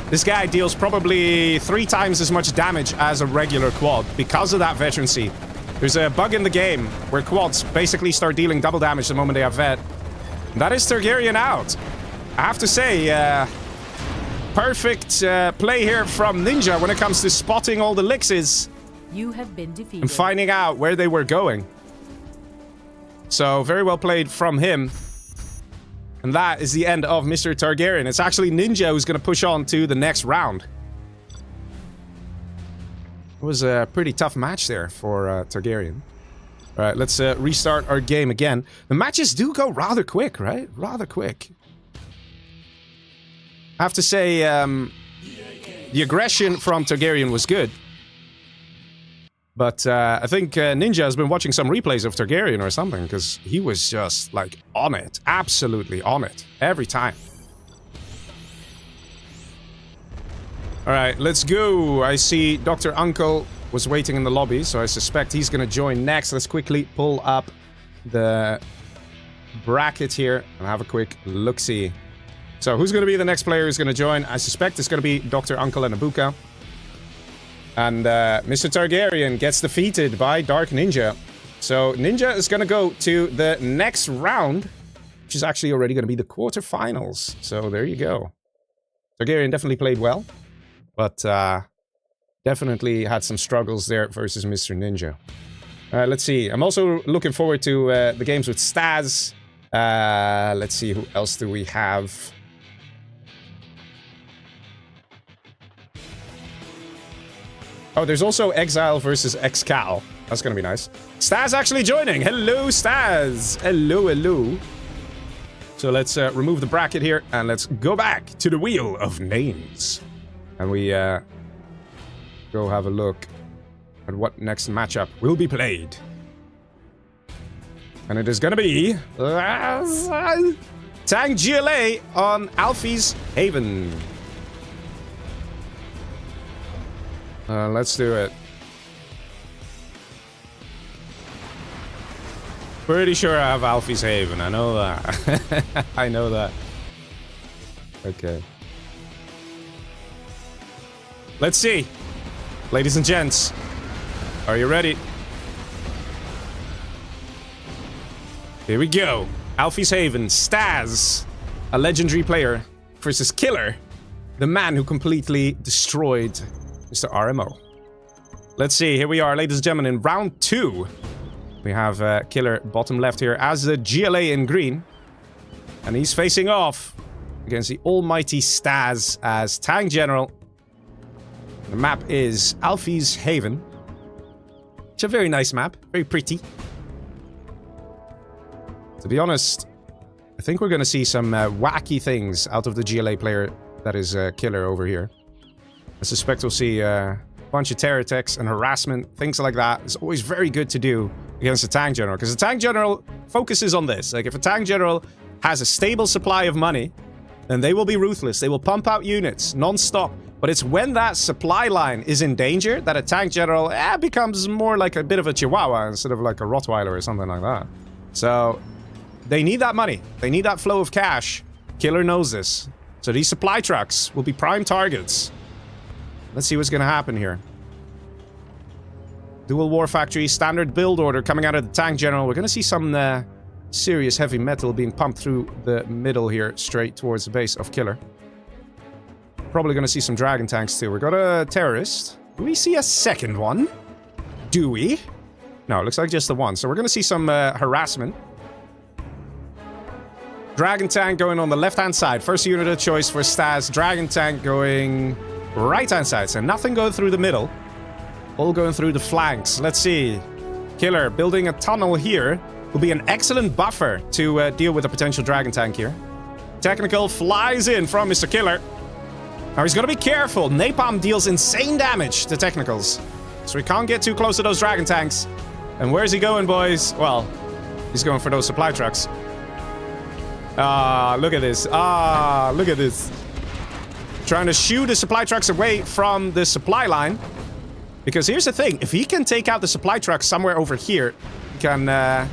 This guy deals probably 3 times as much damage as a regular quad because of that veterancy. There's a bug in the game where quads basically start dealing double damage the moment they have vet. And that is Targaryen out. I have to say, perfect play here from Ninja when it comes to spotting all the Lixes. You have been defeated. And finding out where they were going. So, very well played from him. And that is the end of Mr. Targaryen. It's actually Ninja who's going to push on to the next round. It was a pretty tough match there for Targaryen. Alright, let's restart our game again. The matches do go rather quick, right? Rather quick. I have to say, the aggression from Targaryen was good. But I think Ninja has been watching some replays of Targaryen or something, because he was just, like, on it. Absolutely on it. Every time. Alright, let's go. I see Dr. Uncle was waiting in the lobby, so I suspect he's going to join next. Let's quickly pull up the bracket here and have a quick look-see. So, who's going to be the next player who's going to join? I suspect it's going to be Dr. Uncle and Abuka. And Mr. Targaryen gets defeated by Dark Ninja. So, Ninja is going to go to the next round, which is actually already going to be the quarterfinals. So, there you go. Targaryen definitely played well, but definitely had some struggles there versus Mr. Ninja. Let's see. I'm also looking forward to the games with Staz. Let's see, who else do we have? Oh, there's also Exile versus Excal. That's gonna be nice. Staz actually joining. Hello, Staz. Hello, hello. So let's remove the bracket here and let's go back to the wheel of names. And we go have a look at what next matchup will be played. And it is gonna be Tang GLA on Alfie's Haven. Let's do it. Pretty sure I have Alfie's Haven. I know that. I know that. Okay. Let's see. Ladies and gents. Are you ready? Here we go. Alfie's Haven. Staz. A legendary player. Versus Killer. The man who completely destroyed Mr. RMO. Let's see, here we are, ladies and gentlemen, in round 2. We have Killer bottom left here as the GLA in green. And he's facing off against the almighty Staz as Tang General. The map is Alfie's Haven. It's a very nice map, very pretty. To be honest, I think we're going to see some wacky things out of the GLA player that is Killer over here. I suspect we'll see a bunch of terror attacks and harassment, things like that. It's always very good to do against a Tank General, because the Tank General focuses on this. Like, if a Tank General has a stable supply of money, then they will be ruthless. They will pump out units non-stop. But it's when that supply line is in danger that a Tank General becomes more like a bit of a Chihuahua instead of like a Rottweiler or something like that. So, they need that money. They need that flow of cash. Killer knows this. So these supply trucks will be prime targets. Let's see what's going to happen here. Dual War Factory, standard build order coming out of the Tank General. We're going to see some serious heavy metal being pumped through the middle here, straight towards the base of Killer. Probably going to see some Dragon Tanks too. We got a Terrorist. Do we see a second one? Do we? No, it looks like just the one. So we're going to see some harassment. Dragon Tank going on the left-hand side. First unit of choice for Staz. Dragon Tank going right-hand side. So nothing going through the middle. All going through the flanks. Let's see. Killer building a tunnel here will be an excellent buffer to deal with a potential Dragon Tank here. Technical flies in from Mr. Killer. Now he's got to be careful. Napalm deals insane damage to Technicals. So he can't get too close to those Dragon Tanks. And where's he going, boys? Well, he's going for those supply trucks. Ah, look at this. Ah, look at this. Trying to shoo the supply trucks away from the supply line. Because here's the thing. If he can take out the supply trucks somewhere over here, he can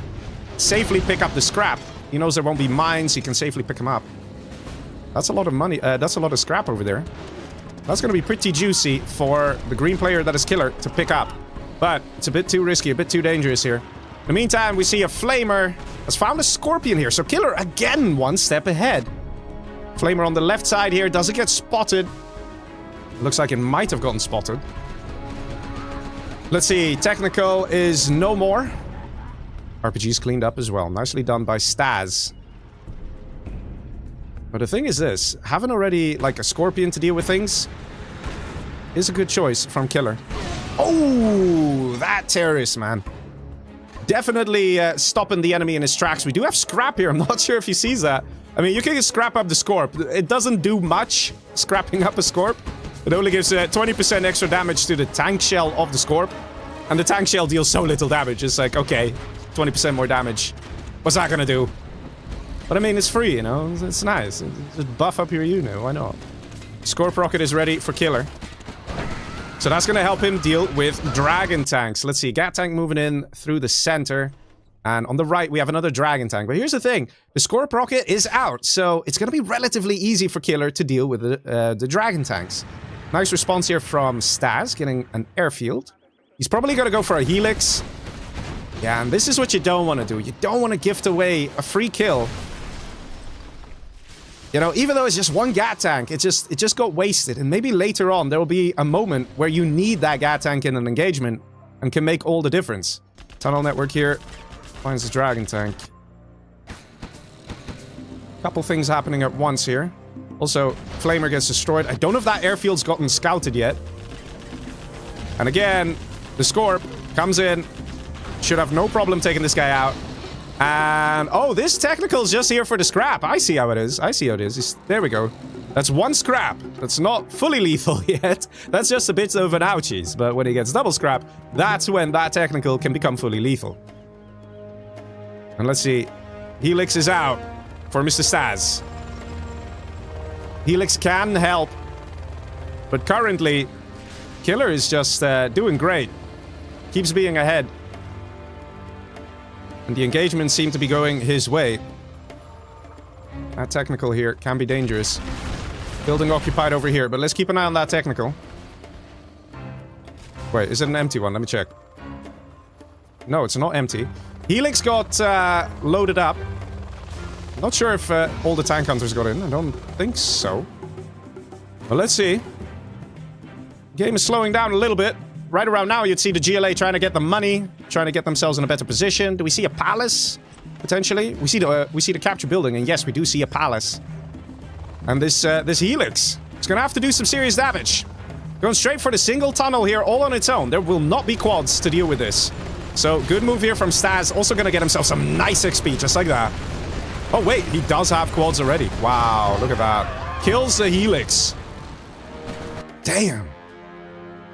safely pick up the scrap. He knows there won't be mines. He can safely pick them up. That's a lot of money. That's a lot of scrap over there. That's going to be pretty juicy for the green player that is Killer to pick up. But it's a bit too risky, a bit too dangerous here. In the meantime, we see a Flamer has found a Scorpion here. So Killer, again, one step ahead. Flamer on the left side here doesn't get spotted. Looks like it might have gotten spotted. Let's see. Technical is no more. RPG's cleaned up as well. Nicely done by Staz. But the thing is this. Having already, like, a Scorpion to deal with things is a good choice from Killer. Oh, that Terrorist, man. Definitely stopping the enemy in his tracks. We do have scrap here. I'm not sure if he sees that. I mean, you can scrap up the Scorp. It doesn't do much, scrapping up a Scorp. It only gives 20% extra damage to the tank shell of the Scorp. And the tank shell deals so little damage. It's like, okay, 20% more damage. What's that gonna do? But I mean, it's free, you know? It's nice. Just buff up your unit, why not? Scorp rocket is ready for Killer. So that's gonna help him deal with dragon tanks. Let's see, Gat tank moving in through the center. And on the right, we have another dragon tank. But here's the thing. The Scorp rocket is out. So it's going to be relatively easy for Killer to deal with the dragon tanks. Nice response here from Stas, getting an airfield. He's probably going to go for a Helix. Yeah, and this is what you don't want to do. You don't want to gift away a free kill. You know, even though it's just one Gat tank, it just got wasted. And maybe later on, there will be a moment where you need that Gat tank in an engagement and can make all the difference. Tunnel network here. Finds the dragon tank. Couple things happening at once here. Also, Flamer gets destroyed. I don't know if that airfield's gotten scouted yet. And again, the Scorp comes in. Should have no problem taking this guy out. And, oh, this technical's just here for the scrap. I see how it is. I see how it is. There we go. That's one scrap. That's not fully lethal yet. That's just a bit of an ouchies. But when he gets double scrap, that's when that technical can become fully lethal. And let's see. Helix is out for Mr. Stas. Helix can help. But currently, Killer is just doing great. Keeps being ahead. And the engagements seem to be going his way. That technical here can be dangerous. Building occupied over here, but let's keep an eye on that technical. Wait, is it an empty one? Let me check. No, it's not empty. Helix got loaded up. Not sure if all the tank hunters got in. I don't think so. Well, let's see. Game is slowing down a little bit. Right around now, you'd see the GLA trying to get the money, trying to get themselves in a better position. Do we see a palace? Potentially. We see the capture building, and yes, we do see a palace. And this Helix is gonna have to do some serious damage. Going straight for the single tunnel here, all on its own. There will not be quads to deal with this. So, good move here from Stas. Also gonna get himself some nice XP, just like that. Oh, wait, he does have quads already. Wow, look at that. Kills the Helix. Damn.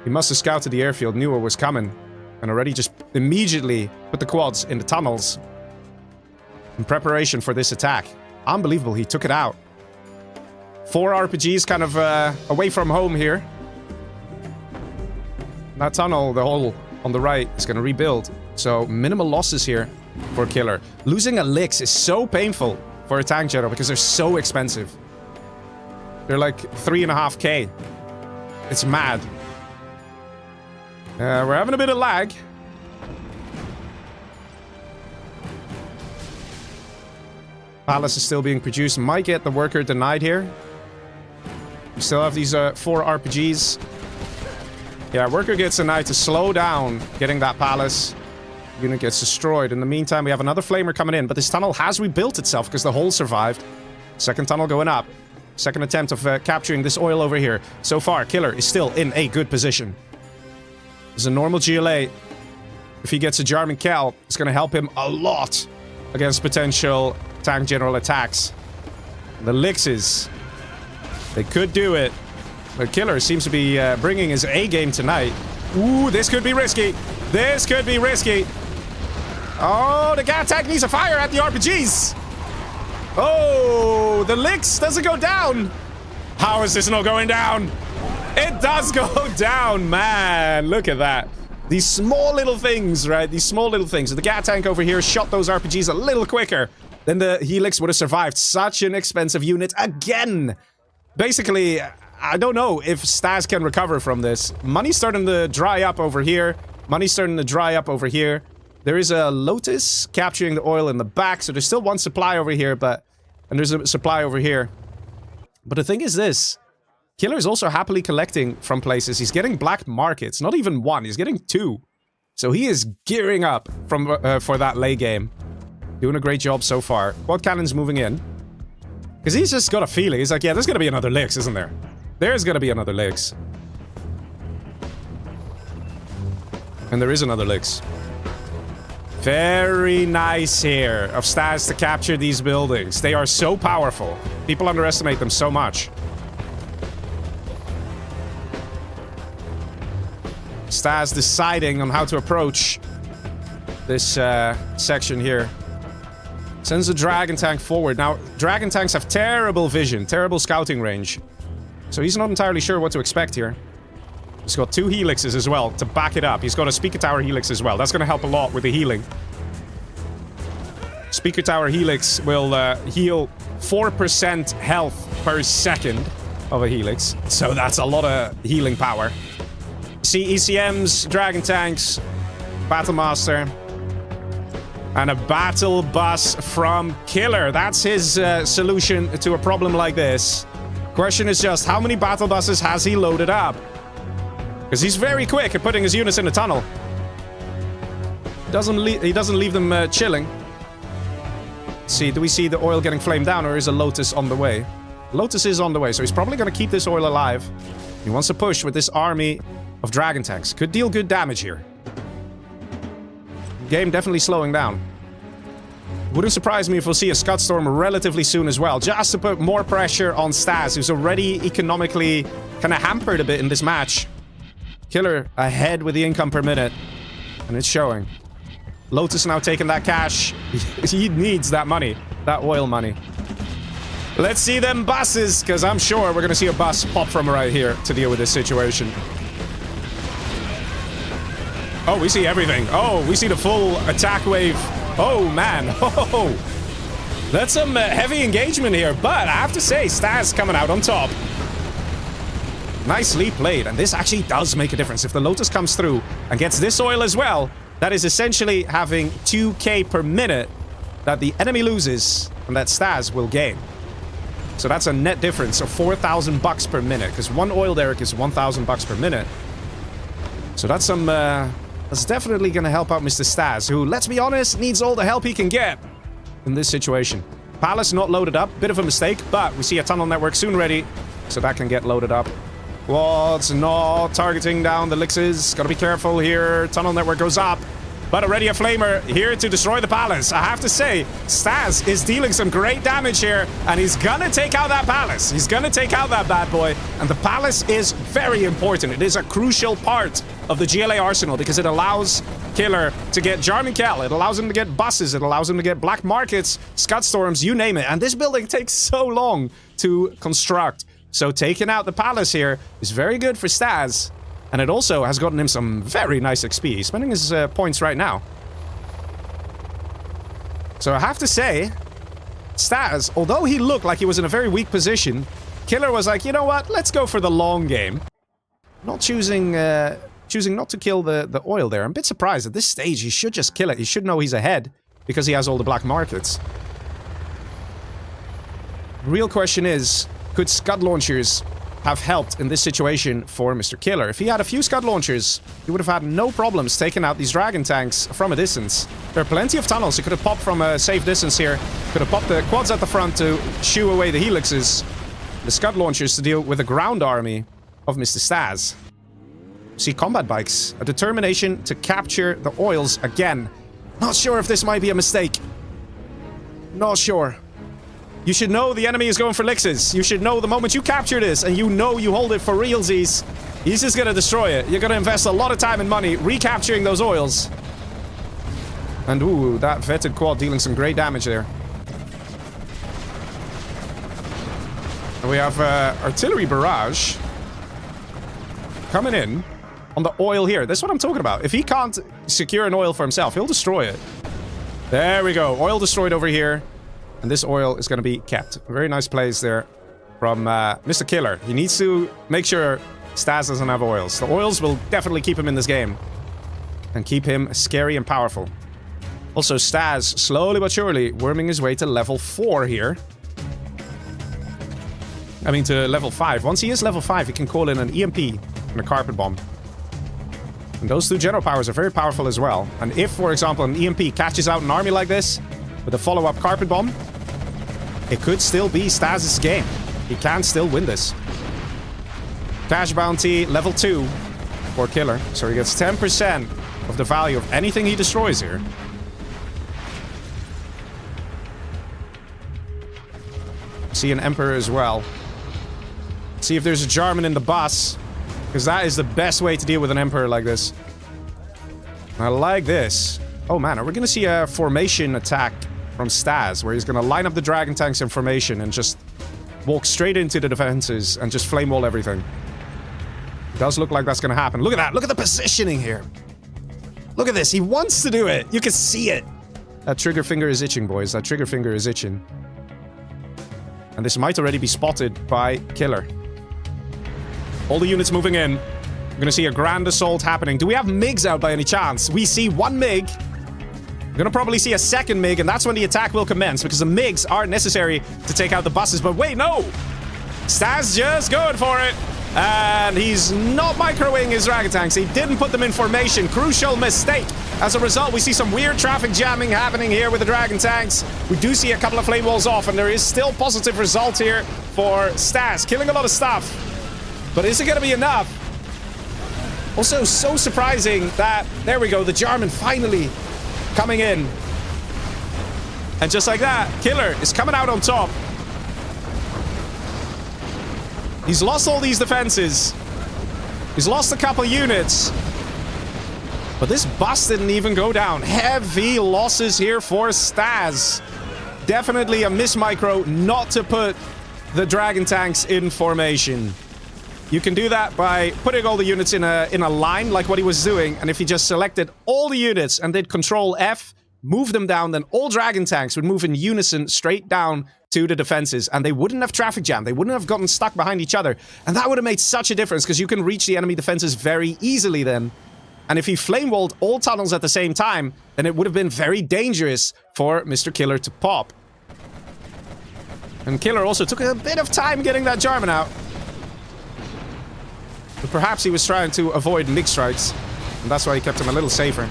He must have scouted the airfield, knew what was coming, and already just immediately put the quads in the tunnels in preparation for this attack. Unbelievable, he took it out. 4 RPGs kind of away from home here. That tunnel, the hole on the right, is going to rebuild. So, minimal losses here for Killer. Losing a Lix is so painful for a tank general because they're so expensive. They're like 3.5k. It's mad. We're having a bit of lag. Palace is still being produced. Might get the worker denied here. We still have these 4 RPGs. Yeah, worker gets denied to slow down getting that palace. Unit gets destroyed. In the meantime, we have another flamer coming in, but this tunnel has rebuilt itself because the hole survived. Second tunnel going up. Second attempt of capturing this oil over here. So far, Killer is still in a good position. There's a normal GLA. If he gets a Jarman Cal, it's going to help him a lot against potential tank general attacks. The Lixes, they could do it. But Killer seems to be bringing his A game tonight. Ooh, this could be risky. This could be risky. Oh, the Gat tank needs a fire at the RPGs. Oh, the Lix doesn't go down. How is this not going down? It does go down, man. Look at that. These small little things, right? These small little things. So the Gat tank over here shot those RPGs a little quicker. Then the Helix would have survived. Such an expensive unit again. Basically, I don't know if Stas can recover from this. Money's starting to dry up over here. Money's starting to dry up over here. There is a Lotus capturing the oil in the back. So there's still one supply over here, and there's a supply over here. But the thing is this. Killer is also happily collecting from places. He's getting black markets. Not even 1. He's getting 2. So he is gearing up for that late game. Doing a great job so far. Quad cannon's moving in. Because he's just got a feeling. He's like, yeah, there's going to be another Lix, isn't there? There's going to be another Lix. And there is another Lix. Very nice here of Stas to capture these buildings. They are so powerful. People underestimate them so much. Stas deciding on how to approach this section here. Sends a dragon tank forward. Now, dragon tanks have terrible vision, terrible scouting range. So he's not entirely sure what to expect here. He's got 2 helixes as well to back it up. He's got a speaker tower helix as well. That's going to help a lot with the healing. Speaker tower helix will heal 4% health per second of a helix. So that's a lot of healing power. See ECMs, dragon tanks, battlemaster, and a battle bus from Killer. That's his solution to a problem like this. Question is just, how many battle buses has he loaded up? Because he's very quick at putting his units in the tunnel. He doesn't leave them chilling. Let's see, do we see the oil getting flamed down, or is a Lotus on the way? Lotus is on the way, so he's probably going to keep this oil alive. He wants to push with this army of dragon tanks. Could deal good damage here. Game definitely slowing down. Wouldn't surprise me if we'll see a Scud Storm relatively soon as well, just to put more pressure on Stas, who's already economically kind of hampered a bit in this match. Killer ahead with the income per minute, and it's showing. Lotus now taking that cash. He needs that money, that oil money. Let's see them buses, because I'm sure we're going to see a bus pop from right here to deal with this situation. Oh, we see everything. Oh, we see the full attack wave. Oh, man. Oh, that's some heavy engagement here. But I have to say, Stas coming out on top. Nicely played. And this actually does make a difference. If the Lotus comes through and gets this oil as well, that is essentially having 2k per minute that the enemy loses and that Stas will gain. So that's a net difference of 4,000 bucks per minute, because one oil derrick is 1,000 bucks per minute. So that's some... that's definitely going to help out Mr. Stas, who, let's be honest, needs all the help he can get in this situation. Palace not loaded up. Bit of a mistake, but we see a tunnel network soon ready, so that can get loaded up. Quads not targeting down the elixirs. Gotta be careful here. Tunnel network goes up, but already a flamer here to destroy the palace. I have to say, Stas is dealing some great damage here, and he's gonna take out that palace. He's gonna take out that bad boy, and the palace is very important. It is a crucial part of the GLA arsenal because it allows Killer to get Jarminkel. It allows him to get buses. It allows him to get black markets, Scud Storms, you name it. And this building takes so long to construct. So taking out the palace here is very good for Stas. And it also has gotten him some very nice XP. He's spending his points right now. So I have to say, Stas, although he looked like he was in a very weak position, Killer was like, you know what? Let's go for the long game. Not choosing not to kill the oil there. I'm a bit surprised. At this stage, he should just kill it. He should know he's ahead because he has all the black markets. The real question is, could Scud launchers have helped in this situation for Mr. Killer? If he had a few Scud launchers, he would have had no problems taking out these dragon tanks from a distance. There are plenty of tunnels. He could have popped from a safe distance here. Could have popped the quads at the front to shoo away the helixes. The Scud launchers to deal with the ground army of Mr. Stas. See combat bikes. A determination to capture the oils again. Not sure if this might be a mistake. Not sure. You should know the enemy is going for elixirs. You should know the moment you capture this and you know you hold it for realsies. He's just gonna destroy it. You're gonna invest a lot of time and money recapturing those oils. And ooh, that vetted quad dealing some great damage there. And we have artillery barrage coming in on the oil here. That's what I'm talking about. If he can't secure an oil for himself, he'll destroy it. There we go. Oil destroyed over here. And this oil is going to be kept. Very nice plays there from Mr. Killer. He needs to make sure Stas doesn't have oils. The oils will definitely keep him in this game. And keep him scary and powerful. Also, Stas, slowly but surely, worming his way to level 4 here. I mean, to level 5. Once he is level 5, he can call in an EMP and a carpet bomb. And those two general powers are very powerful as well. And if, for example, an EMP catches out an army like this, with a follow-up carpet bomb, it could still be Stas' game. He can still win this. Cash bounty, level 2 for Killer. So he gets 10% of the value of anything he destroys here. see an Emperor as well. See if there's a Jarman in the bus, because that is the best way to deal with an Emperor like this. I like this. Oh man, are we gonna see a formation attack from Stas, where he's gonna line up the Dragon Tanks in formation and just walk straight into the defenses and just flame wall everything? It does look like that's gonna happen. Look at that! Look at the positioning here! Look at this! He wants to do it! You can see it! That trigger finger is itching, boys. That trigger finger is itching. And this might already be spotted by Killer. All the units moving in. We're gonna see a grand assault happening. Do we have MiGs out by any chance? We see one MiG. We're gonna probably see a second MiG, and that's when the attack will commence, because the MiGs are necessary to take out the buses. But wait, no! Stas just going for it. And he's not microing his Dragon Tanks. He didn't put them in formation. Crucial mistake. As a result, we see some weird traffic jamming happening here with the Dragon Tanks. We do see a couple of flame walls off, and there is still positive result here for Stas. Killing a lot of stuff. But is it going to be enough? Also, so surprising that, there we go, the Jarman finally coming in. And just like that, Killer is coming out on top. He's lost all these defenses. He's lost a couple units. But this bus didn't even go down. Heavy losses here for Stas. Definitely a mismicro not to put the Dragon Tanks in formation. You can do that by putting all the units in a line like what he was doing. And if he just selected all the units and did Control F, move them down, then all Dragon Tanks would move in unison straight down to the defenses, and they wouldn't have traffic jam. They wouldn't have gotten stuck behind each other. And that would have made such a difference, because you can reach the enemy defenses very easily then. And if he flame-walled all tunnels at the same time, then it would have been very dangerous for Mr. Killer to pop. And Killer also took a bit of time getting that Jarman out. But perhaps he was trying to avoid MiG strikes, and that's why he kept him a little safer.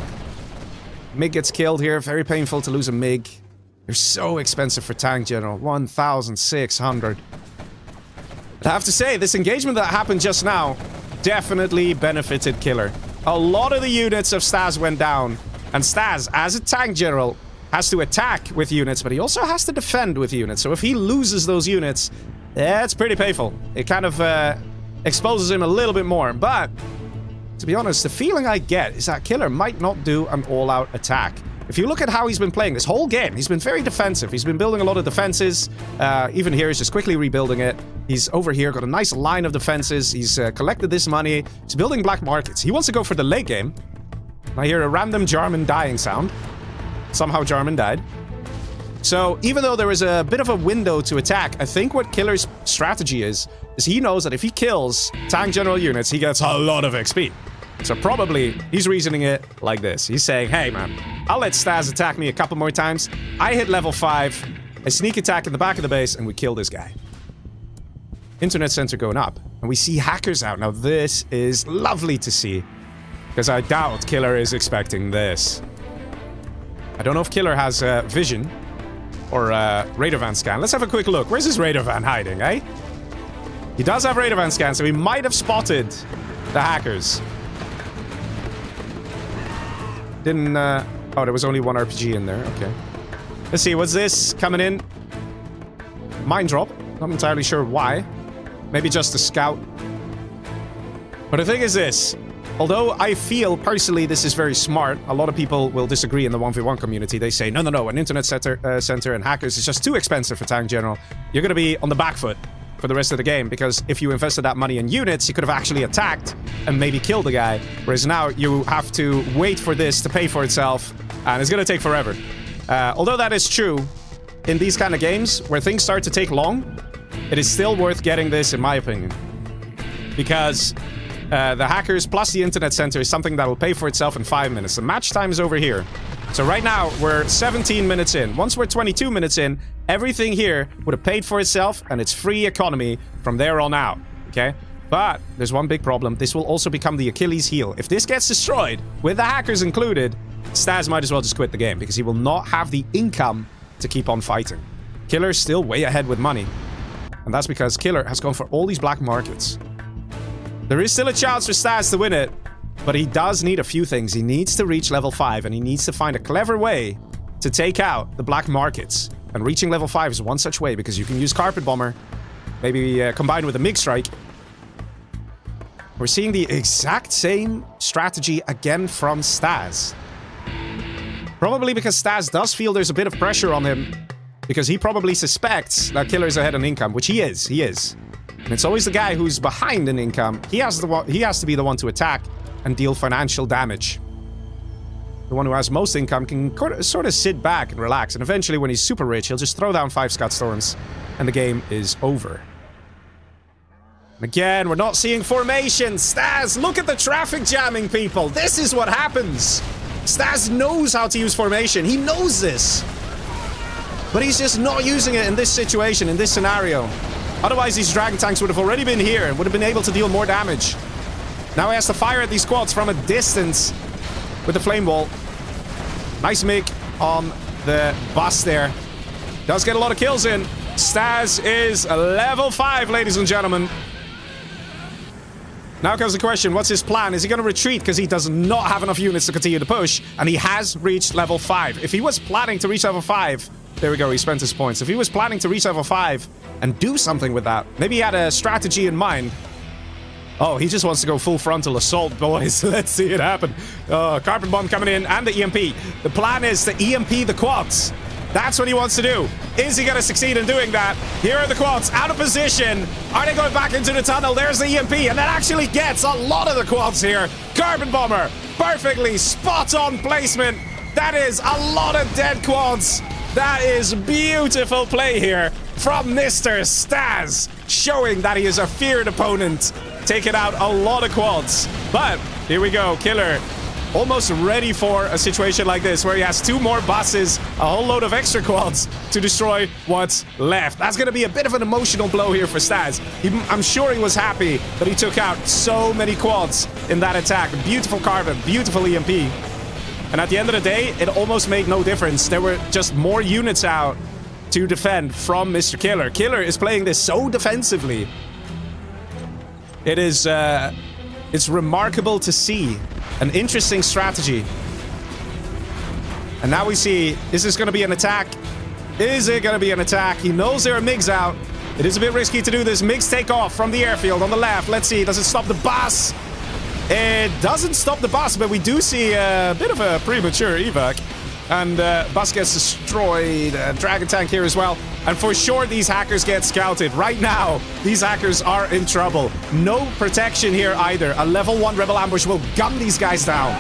MiG gets killed here. Very painful to lose a MiG. They're so expensive for Tank General. 1,600. But I have to say, this engagement that happened just now definitely benefited Killer. A lot of the units of Stas went down. And Stas, as a Tank General, has to attack with units, but he also has to defend with units. So if he loses those units, that's pretty painful. It kind of exposes him a little bit more. But, to be honest, the feeling I get is that Killer might not do an all-out attack. If you look at how he's been playing this whole game, he's been very defensive. He's been building a lot of defenses. Even here, he's just quickly rebuilding it. He's over here, got a nice line of defenses. He's collected this money. He's building black markets. He wants to go for the late game. I hear a random Jarman dying sound. Somehow Jarman died. So even though there is a bit of a window to attack, I think what Killer's strategy is he knows that if he kills Tank General units, he gets a lot of XP. So probably he's reasoning it like this. He's saying, hey man, I'll let Stas attack me a couple more times. I hit level 5, a sneak attack in the back of the base, and we kill this guy. Internet center going up. And we see hackers out. Now this is lovely to see, because I doubt Killer is expecting this. I don't know if Killer has vision or radar van scan. Let's have a quick look. Where's his radar van hiding, eh? He does have radar van scan, so he might have spotted the hackers. Didn't, oh, there was only one RPG in there. Okay. Let's see, what's this coming in? Mine drop. Not entirely sure why. Maybe just a scout. But the thing is this. Although I feel, personally, this is very smart, a lot of people will disagree in the 1v1 community. They say, no, an internet center and hackers is just too expensive for Tank General. You're going to be on the back foot for the rest of the game, because if you invested that money in units, you could have actually attacked and maybe killed the guy, whereas now you have to wait for this to pay for itself, and it's going to take forever. Although that is true, in these kind of games, where things start to take long, it is still worth getting this, in my opinion. Because the hackers plus the internet center is something that will pay for itself in 5 minutes. The match time is over here. So right now, we're 17 minutes in. Once we're 22 minutes in, everything here would have paid for itself, and it's free economy from there on out, okay? But there's one big problem. This will also become the Achilles heel. If this gets destroyed, with the hackers included, Stas might as well just quit the game, because he will not have the income to keep on fighting. Killer's still way ahead with money. And that's because Killer has gone for all these black markets. There is still a chance for Stas to win it, but he does need a few things. He needs to reach level 5, and he needs to find a clever way to take out the black markets. And reaching level 5 is one such way, because you can use Carpet Bomber. Maybe combined with a Mig Strike. We're seeing the exact same strategy again from Staz. Probably because Staz does feel there's a bit of pressure on him. Because he probably suspects that Killer is ahead in income, which he is. He is. And it's always the guy who's behind in income. He has to be the one to attack and deal financial damage. The one who has most income can sort of sit back and relax. And eventually, when he's super rich, he'll just throw down 5 Scott Storms. And the game is over. And again, we're not seeing formation. Staz, look at the traffic jamming, people. This is what happens. Staz knows how to use formation. He knows this. But he's just not using it in this situation, in this scenario. Otherwise, these Dragon Tanks would have already been here and would have been able to deal more damage. Now he has to fire at these quads from a distance with the Flame Wall. Nice MiG on the bus there. Does get a lot of kills in. Staz is level 5, ladies and gentlemen. Now comes the question, what's his plan? Is he going to retreat because he does not have enough units to continue to push? And he has reached level 5. If he was planning to reach level 5... There we go, he spent his points. If he was planning to reach level 5 and do something with that, maybe he had a strategy in mind. Oh, he just wants to go full frontal assault, boys. Let's see it happen. Carpet Bomb coming in and the EMP. The plan is to EMP the quads. That's what he wants to do. Is he going to succeed in doing that? Here are the quads out of position. Are they going back into the tunnel? There's the EMP, and that actually gets a lot of the quads here. Carpet Bomber, perfectly spot-on placement. That is a lot of dead quads. That is beautiful play here from Mr. Staz, showing that he is a feared opponent, taking out a lot of quads. But here we go, Killer almost ready for a situation like this, where he has 2 more buses, a whole load of extra quads to destroy what's left. That's going to be a bit of an emotional blow here for Staz. I'm sure he was happy that he took out so many quads in that attack. Beautiful carbon, beautiful EMP. And at the end of the day, it almost made no difference. There were just more units out to defend from Mr. Killer. Killer is playing this so defensively. It is, it's remarkable to see. An interesting strategy. And now we see, is this going to be an attack? Is it going to be an attack? He knows there are MiGs out. It is a bit risky to do this. MiGs take off from the airfield on the left. Let's see, does it stop the bus? It doesn't stop the bus, but we do see a bit of a premature evac. And bus gets destroyed. Dragon tank here as well. And for sure, these hackers get scouted. Right now, these hackers are in trouble. No protection here either. A level 1 rebel ambush will gun these guys down.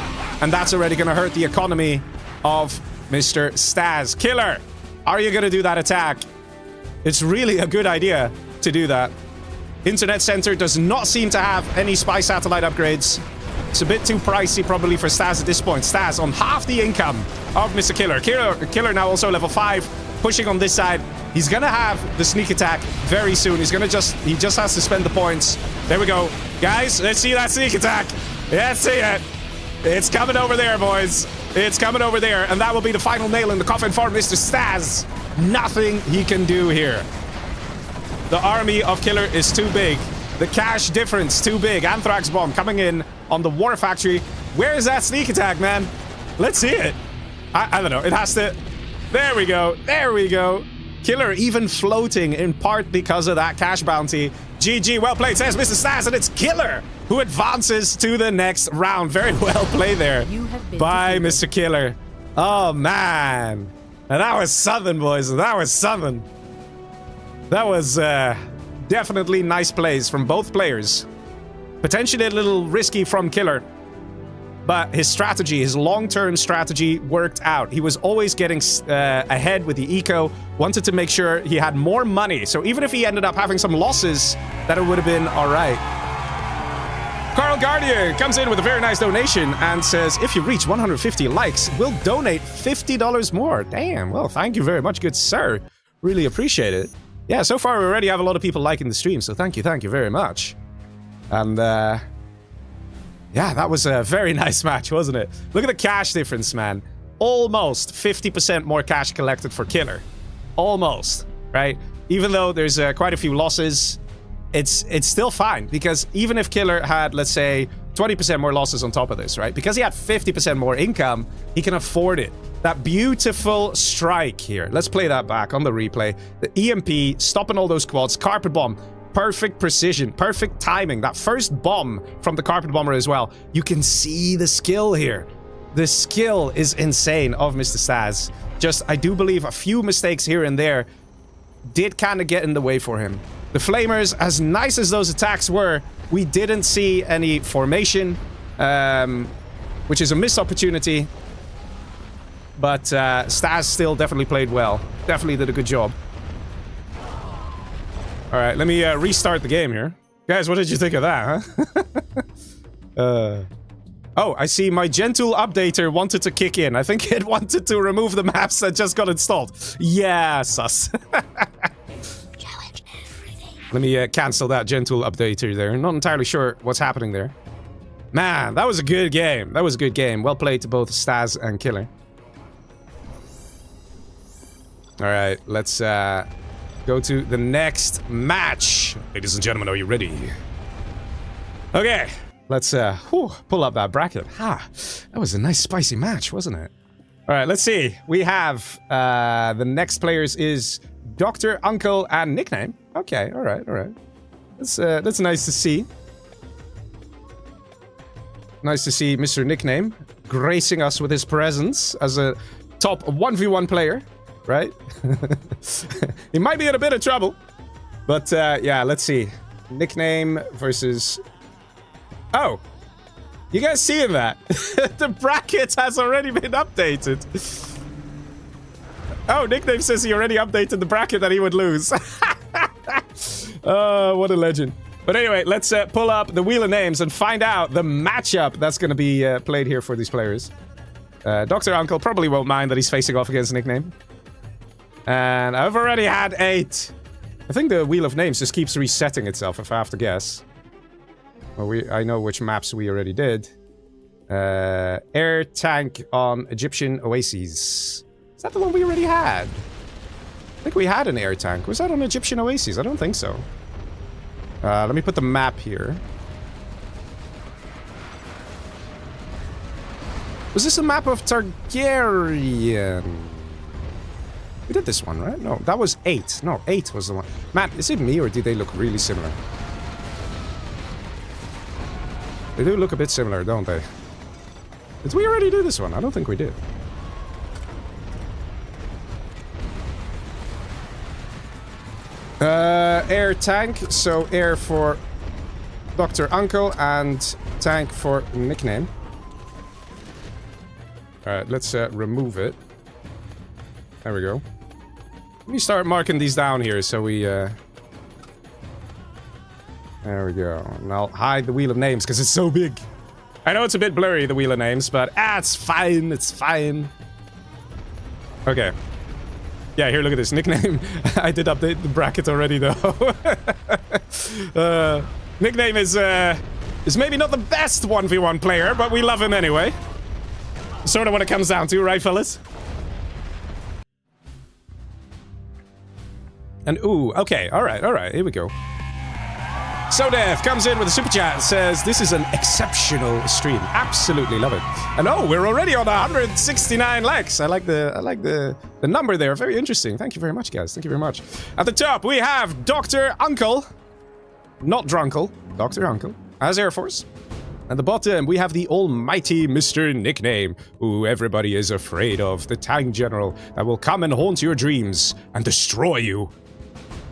And that's already going to hurt the economy of Mr. Staz. Killer, are you going to do that attack? It's really a good idea to do that. Internet Center does not seem to have any spy satellite upgrades. It's a bit too pricey probably for Staz at this point. Staz on half the income of Mr. Killer. Killer now also level 5, pushing on this side. He's gonna have the sneak attack very soon. He just has to spend the points. There we go. Guys, let's see that sneak attack. Let's see it. It's coming over there, boys. It's coming over there. And that will be the final nail in the coffin for Mr. Staz. Nothing he can do here. The army of Killer is too big. The cash difference too big. Anthrax bomb coming in on the war factory. Where is that sneak attack, man? Let's see it. I don't know. It has to... There we go. There we go. Killer even floating in part because of that cash bounty. GG, well played, says Mr. Staz, and it's Killer who advances to the next round. Very well played there by Mr. Killer. Oh, man. And that was something, boys. That was something. That was definitely nice plays from both players. Potentially a little risky from Killer. But his strategy, his long-term strategy worked out. He was always getting ahead with the eco, wanted to make sure he had more money. So even if he ended up having some losses, that it would have been all right. Carl Gardier comes in with a very nice donation and says, if you reach 150 likes, we'll donate $50 more. Damn, well, thank you very much, good sir. Really appreciate it. Yeah, so far we already have a lot of people liking the stream, so thank you very much. And, yeah, that was a very nice match, wasn't it? Look at the cash difference, man. Almost 50% more cash collected for Killer. Almost, right? Even though there's quite a few losses, it's still fine. Because even if Killer had, let's say, 20% more losses on top of this, right? Because he had 50% more income, he can afford it. That beautiful strike here. Let's play that back on the replay. The EMP, stopping all those quads. Carpet bomb. Perfect precision. Perfect timing. That first bomb from the carpet bomber as well. You can see the skill here. The skill is insane of Mr. Staz. Just, I do believe a few mistakes here and there did kind of get in the way for him. The Flamers, as nice as those attacks were, we didn't see any formation, which is a missed opportunity. But Staz still definitely played well. Definitely did a good job. Alright, let me restart the game here. Guys, what did you think of that, huh? Oh, I see my gentle updater wanted to kick in. I think it wanted to remove the maps that just got installed. Yeah, sus. Let me cancel that gentle updater there. Not entirely sure what's happening there. Man, that was a good game. That was a good game. Well played to both Staz and Killer. Alright, let's go to the next match. Ladies and gentlemen, are you ready? Okay, let's pull up that bracket. That was a nice spicy match, wasn't it? Alright, let's see. We have the next players is Dr. Uncle and Nickname. Okay, alright. That's nice to see. Nice to see Mr. Nickname gracing us with his presence as a top 1v1 player, right? He might be in a bit of trouble. But yeah, let's see. Nickname versus... Oh! You guys seeing that? The bracket has already been updated. Oh, Nickname says he already updated the bracket that he would lose. Oh, what a legend. But anyway, let's pull up the Wheel of Names and find out the matchup that's going to be played here for these players. Dr. Uncle probably won't mind that he's facing off against Nickname. And I've already had 8. I think the Wheel of Names just keeps resetting itself, if I have to guess. Well, I know which maps we already did. Air tank on Egyptian Oasis. Is that the one we already had? I think we had an air tank. Was that on Egyptian Oasis? I don't think so. Let me put the map here. Was this a map of Targaryen? We did this one, right? No, that was 8. No, 8 was the one. Man, is it me or do they look really similar? They do look a bit similar, don't they? Did we already do this one? I don't think we did. Air tank, so air for Dr. Uncle and tank for Nickname. Alright, let's remove it. There we go. Let me start marking these down here so we... There we go. And I'll hide the Wheel of Names because it's so big. I know it's a bit blurry, the Wheel of Names, but it's fine, it's fine. Okay. Yeah, here, look at this. Nickname. I did update the bracket already, though. Nickname is maybe not the best 1v1 player, but we love him anyway. Sort of what it comes down to, right, fellas? And, ooh, okay, alright, here we go. SoDev comes in with a super chat and says, this is an exceptional stream. Absolutely love it. And oh, we're already on 169 likes. I like the number there. Very interesting. Thank you very much, guys. Thank you very much. At the top, we have Dr. Uncle. Not Drunkle. Dr. Uncle. As Air Force. At the bottom, we have the almighty Mr. Nickname, who everybody is afraid of. The tank general that will come and haunt your dreams and destroy you.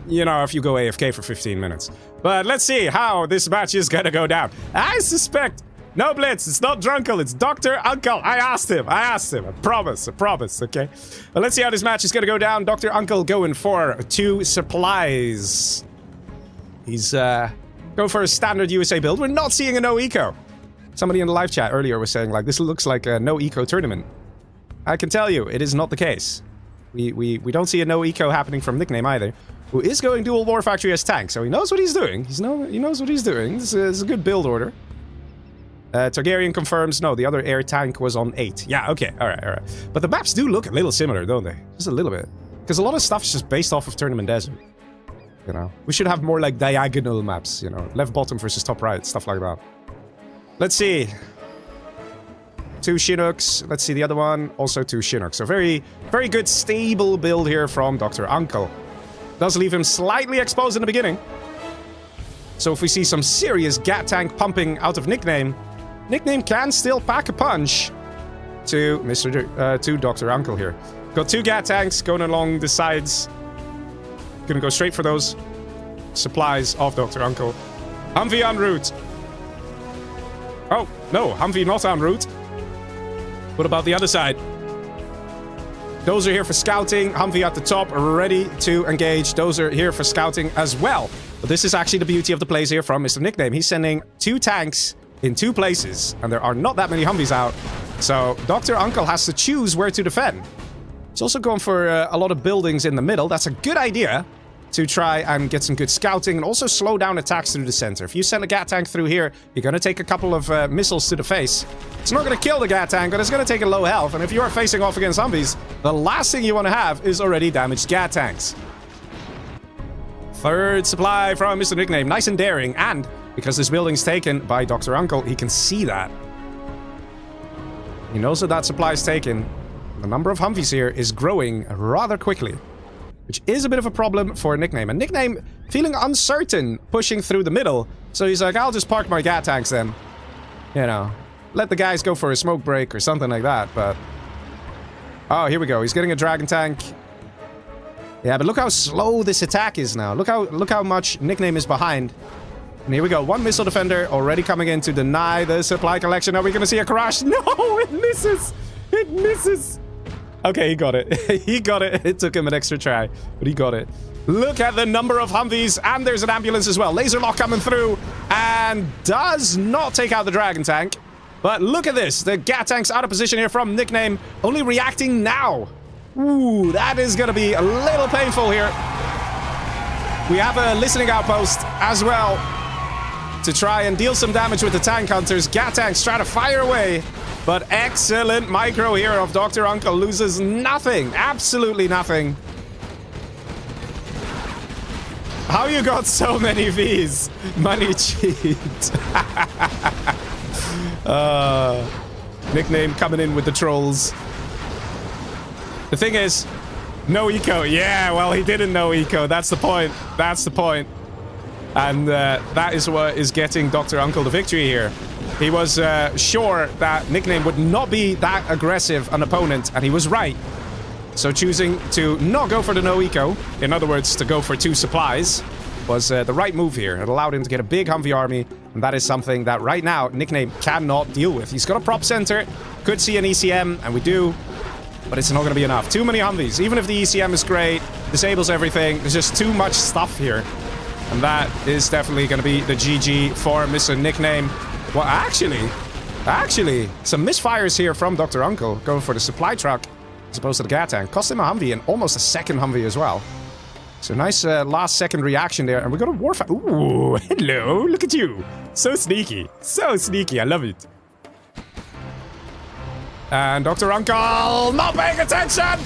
You know, if you go AFK for 15 minutes. But let's see how this match is gonna go down. I suspect... No, Blitz, it's not Drunkle, it's Dr. Uncle. I asked him. I promise, okay? But let's see how this match is gonna go down. Dr. Uncle going for 2 supplies. He's going for a standard USA build. We're not seeing a no-eco. Somebody in the live chat earlier was saying, like, this looks like a no-eco tournament. I can tell you, it is not the case. We don't see a no-eco happening from Nickname either. Who is going dual war factory as tank, so he knows what he's doing. He knows what he's doing. This is a good build order. Targaryen confirms, no, the other air tank was on 8. Yeah, okay, alright. But the maps do look a little similar, don't they? Just a little bit. Because a lot of stuff's just based off of Tournament Desert. You know? We should have more, like, diagonal maps, you know? Left bottom versus top right, stuff like that. Let's see. 2 Chinooks. Let's see the other one. Also 2 Chinooks. So very, very good stable build here from Dr. Uncle. Does leave him slightly exposed in the beginning. So if we see some serious Gat Tank pumping out of Nickname, Nickname can still pack a punch to to Dr. Uncle here. Got 2 Gat Tanks going along the sides. Gonna go straight for those supplies of Dr. Uncle. Humvee en route. Oh, no, Humvee not en route. What about the other side? Those are here for scouting. Humvee at the top, ready to engage. Those are here for scouting as well. But this is actually the beauty of the plays here from Mr. Nickname. He's sending 2 tanks in 2 places, and there are not that many Humvees out. So Dr. Uncle has to choose where to defend. He's also going for a lot of buildings in the middle. That's a good idea to try and get some good scouting and also slow down attacks through the center. If you send a Gat Tank through here, you're going to take a couple of missiles to the face. It's not going to kill the Gat Tank, but it's going to take a low health. And if you are facing off against Humvees, the last thing you want to have is already damaged Gat Tanks. 3rd supply from Mr. Nickname. Nice and daring. And because this building's taken by Dr. Uncle, he can see that. He knows that that supply is taken. The number of Humvees here is growing rather quickly, which is a bit of a problem for Nickname. And Nickname feeling uncertain pushing through the middle. So he's like, I'll just park my Gat Tanks then. You know, let the guys go for a smoke break or something like that. But oh, here we go. He's getting a Dragon Tank. Yeah, but look how slow this attack is now. Look how much Nickname is behind. And here we go. 1 missile defender already coming in to deny the supply collection. Are we going to see a crash? No, it misses. It misses. Okay, he got it. He got it. It took him an extra try, but he got it. Look at the number of Humvees, and there's an ambulance as well. Laser lock coming through, and does not take out the Dragon Tank. But look at this. The Gat Tank's out of position here from Nickname, only reacting now. Ooh, that is going to be a little painful here. We have a listening outpost as well to try and deal some damage with the tank hunters. Gat Tanks try to fire away, but excellent micro here of Dr. Uncle. Loses nothing, absolutely nothing. How you got so many Vs? Money cheat. Nickname coming in with the trolls. The thing is, no eco. Yeah, well, he didn't know eco. That's the point. That's the point. And that is what is getting Dr. Uncle the victory here. He was sure that Nickname would not be that aggressive an opponent, and he was right. So choosing to not go for the no eco, in other words, to go for 2 supplies, was the right move here. It allowed him to get a big Humvee army, and that is something that right now Nickname cannot deal with. He's got a prop center, could see an ECM, and we do, but it's not going to be enough. Too many Humvees. Even if the ECM is great, disables everything, there's just too much stuff here. And that is definitely going to be the GG for Mr. Nickname. Well, actually, some misfires here from Dr. Uncle, going for the supply truck as opposed to the Gat Tank. Cost him a Humvee and almost a second Humvee as well. So nice last second reaction there. And we got a Warfire. Ooh, hello, look at you. So sneaky. So sneaky, I love it. And Dr. Uncle not paying attention!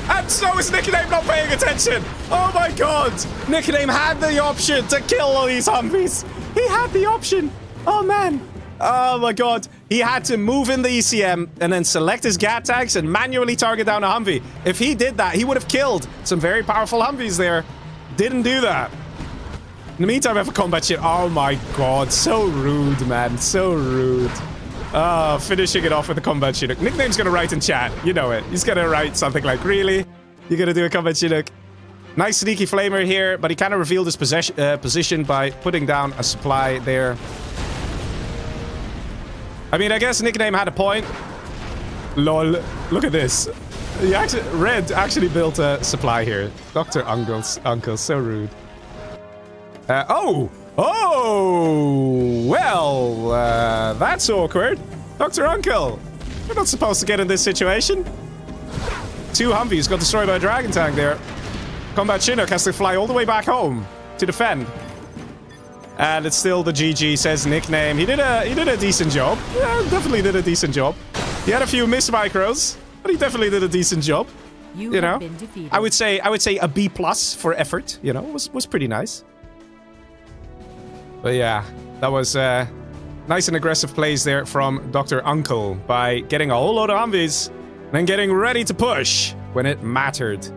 And so is Nickname not paying attention! Oh my god! Nickname had the option to kill all these Humvees! He had the option! Oh man! Oh my god! He had to move in the ECM and then select his Gat Tanks and manually target down a Humvee. If he did that, he would have killed some very powerful Humvees there. Didn't do that. In the meantime, I have a combat ship. Oh my god, so rude, man. So rude. Finishing it off with a combat Chinook. Nickname's gonna write in chat. You know it. He's gonna write something like, really? You're gonna do a combat Chinook? Nice sneaky flamer here, but he kind of revealed his position by putting down a supply there. I mean, I guess Nickname had a point. Lol. Look at this. Red actually built a supply here. Dr. Uncle, so rude. Oh, well, that's awkward. Dr. Uncle, you're not supposed to get in this situation. 2 Humvees got destroyed by a Dragon Tank there. Combat Chinook has to fly all the way back home to defend. And it's still the GG, says Nickname. He did a decent job. Yeah, definitely did a decent job. He had a few miss micros, but he definitely did a decent job. You know, been defeated. I would say a B+ for effort. You know, was pretty nice. But yeah, that was Nice and aggressive plays there from Dr. Uncle by getting a whole load of Humvees and then getting ready to push when it mattered.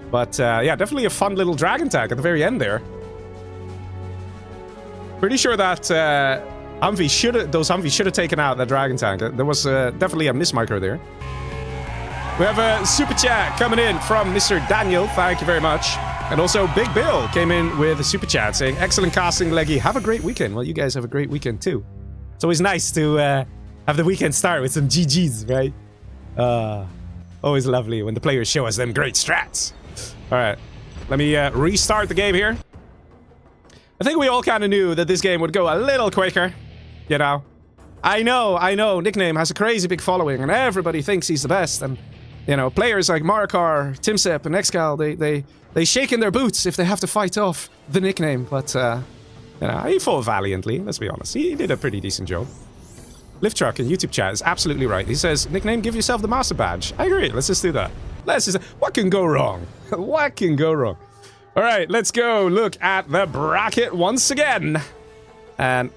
But yeah, definitely a fun little dragon tag at the very end there. Pretty sure that those Humvees should have taken out that dragon tank. There was definitely a mismicro there. We have a super chat coming in from Mr. Daniel. Thank you very much. And also Big Bill came in with a super chat saying, excellent casting, Leggy. Have a great weekend. Well, you guys have a great weekend too. It's always nice to have the weekend start with some GGs, right? Always lovely when the players show us them great strats. All right, let me restart the game here. I think we all kind of knew that this game would go a little quicker, you know. I know, Nickname has a crazy big following and everybody thinks he's the best. And, you know, players like Marikar, Timsep, and Excal, they shake in their boots if they have to fight off the Nickname. But, you know, he fought valiantly, let's be honest. He did a pretty decent job. Lift Truck in YouTube chat is absolutely right. He says, Nickname, give yourself the Master Badge. I agree, let's just do that. What can go wrong? What can go wrong? All right, let's go look at the bracket once again. And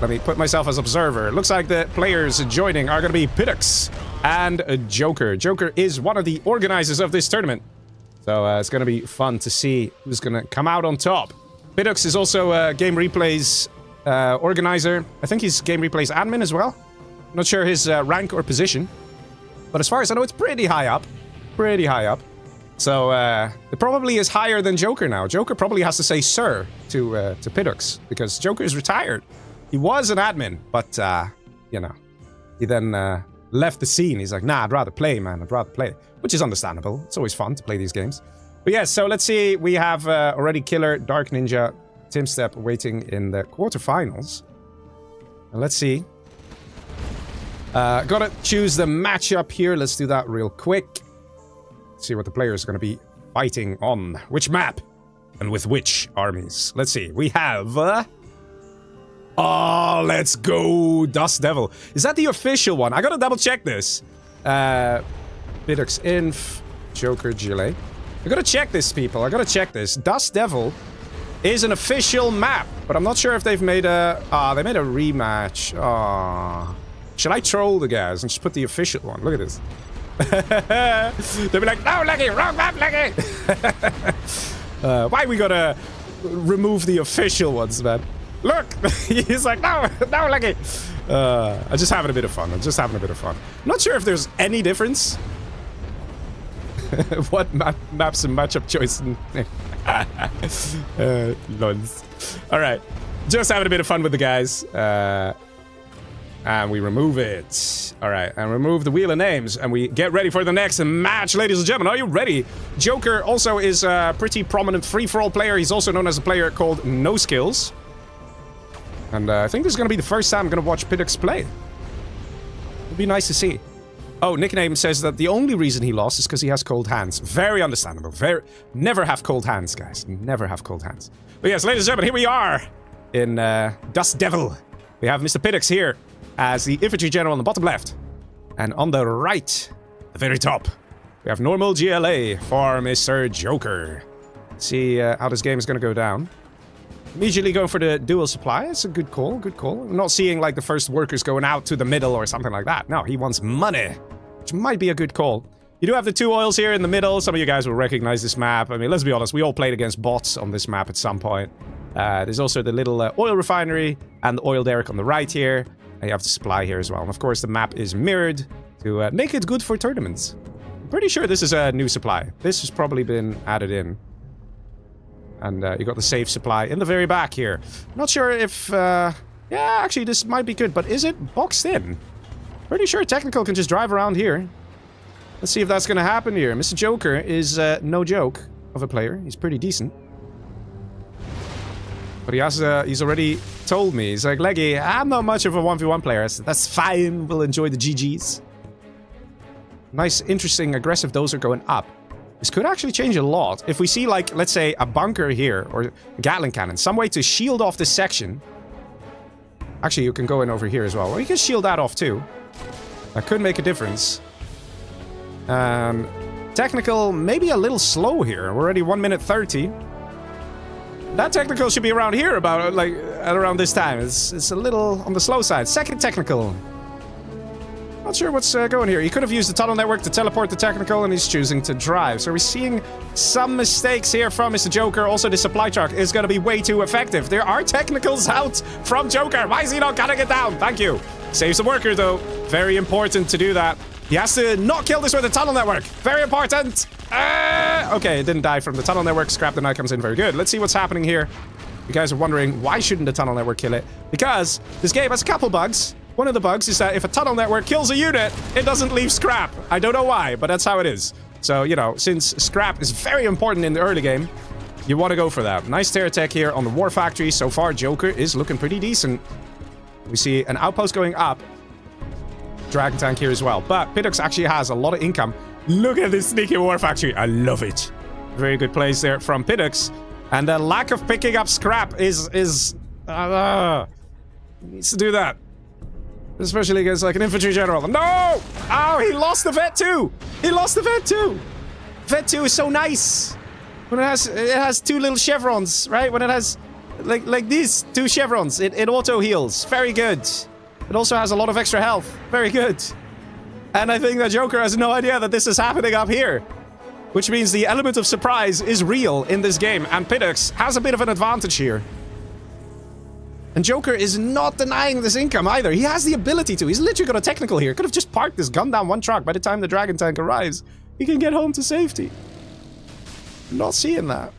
let me put myself as observer. It looks like the players joining are going to be Pidux and Joker. Joker is one of the organizers of this tournament. So it's going to be fun to see who's going to come out on top. Pidux is also Game Replay's organizer. I think he's Game Replay's admin as well. I'm not sure his rank or position. But as far as I know, it's pretty high up. Pretty high up. So, it probably is higher than Joker now. Joker probably has to say sir to Pidux, because Joker is retired. He was an admin, but, you know, he then left the scene. He's like, nah, I'd rather play, man. I'd rather play. Which is understandable. It's always fun to play these games. But yeah, so let's see. We have already Killer, Dark Ninja, Timstep waiting in the quarterfinals. And let's see. Gotta choose the matchup here. Let's do that real quick. See what the players are going to be fighting on. Which map? And with which armies? Let's see. We have... oh, let's go. Dust Devil. Is that the official one? I gotta double check this. Pidux Inf. Joker Gilet. I gotta check this, people. I gotta check this. Dust Devil is an official map. But I'm not sure if they've made a... they made a rematch. Should I troll the guys and just put the official one? Look at this. They'll be like, no, Leggy, wrong map, Leggy! Why we gotta remove the official ones, man? Look! He's like, no, Leggy! I'm just having a bit of fun. I'm not sure if there's any difference. What maps and matchup choice? Lons. Alright. Just having a bit of fun with the guys. And we remove it. Alright, and remove the wheel of names. And we get ready for the next match, ladies and gentlemen. Are you ready? Joker also is a pretty prominent free-for-all player. He's also known as a player called No Skills. And I think this is going to be the first time I'm going to watch Pidux play. It'll be nice to see. Oh, Nickname says that the only reason he lost is because he has cold hands. Very understandable. Never have cold hands, guys. Never have cold hands. But yes, ladies and gentlemen, here we are in Dust Devil. We have Mr. Pidux here as the infantry general on the bottom left. And on the right, the very top, we have normal GLA for Mr. Joker. Let's see how this game is going to go down. Immediately going for the dual supply. It's a good call, good call. I'm not seeing like the first workers going out to the middle or something like that. No, he wants money, which might be a good call. You do have the two oils here in the middle. Some of you guys will recognize this map. I mean, let's be honest, we all played against bots on this map at some point. There's also the little oil refinery and the oil derrick on the right here. And you have the supply here as well. And of course, the map is mirrored to make it good for tournaments. I'm pretty sure this is a new supply. This has probably been added in. And you got the safe supply in the very back here. Not sure if... yeah, actually, this might be good. But is it boxed in? Pretty sure Technical can just drive around here. Let's see if that's going to happen here. Mr. Joker is no joke of a player. He's pretty decent. But he has, he's already told me. He's like, Leggy, I'm not much of a 1v1 player. I said, that's fine. We'll enjoy the GGs. Nice, interesting, aggressive dozer going up. This could actually change a lot. If we see, like, let's say, a bunker here, or a Gatling cannon, some way to shield off this section. Actually, you can go in over here as well. Or you can shield that off, too. That could make a difference. Technical, maybe a little slow here. We're already 1 minute 30. That Technical should be around here about, like, at around this time. It's a little on the slow side. Second technical. Not sure what's going here. He could have used the tunnel network to teleport the technical, and he's choosing to drive. So we're seeing some mistakes here from Mr. Joker. Also, the supply truck is going to be way too effective. There are technicals out from Joker. Why is he not cutting it down? Thank you. Saves the worker, though. Very important to do that. He has to not kill this with the tunnel network. Very important. Okay, it didn't die from the tunnel network. Scrap the knight comes in. Very good. Let's see what's happening here. You guys are wondering, why shouldn't the tunnel network kill it? Because this game has a couple bugs. One of the bugs is that if a tunnel network kills a unit, it doesn't leave scrap. I don't know why, but that's how it is. So, you know, since scrap is very important in the early game, you want to go for that. Nice tear attack here on the war factory. So far, Joker is looking pretty decent. We see an outpost going up. Dragon tank here as well. But Piddox actually has a lot of income. Look at this sneaky war factory. I love it. Very good plays there from Piddox. And the lack of picking up scrap is needs to do that. Especially against, like, an infantry general. No! Oh, he lost the vet too! He lost the vet too! Vet 2 is so nice! When it has two little chevrons, right? When it has, like these two chevrons, it auto-heals. Very good. It also has a lot of extra health. Very good. And I think that Joker has no idea that this is happening up here. Which means the element of surprise is real in this game. And Piddox has a bit of an advantage here. And Joker is not denying this income either. He has the ability to. He's literally got a technical here. Could have just parked this gun down one truck. By the time the Dragon tank arrives, he can get home to safety. Not seeing that.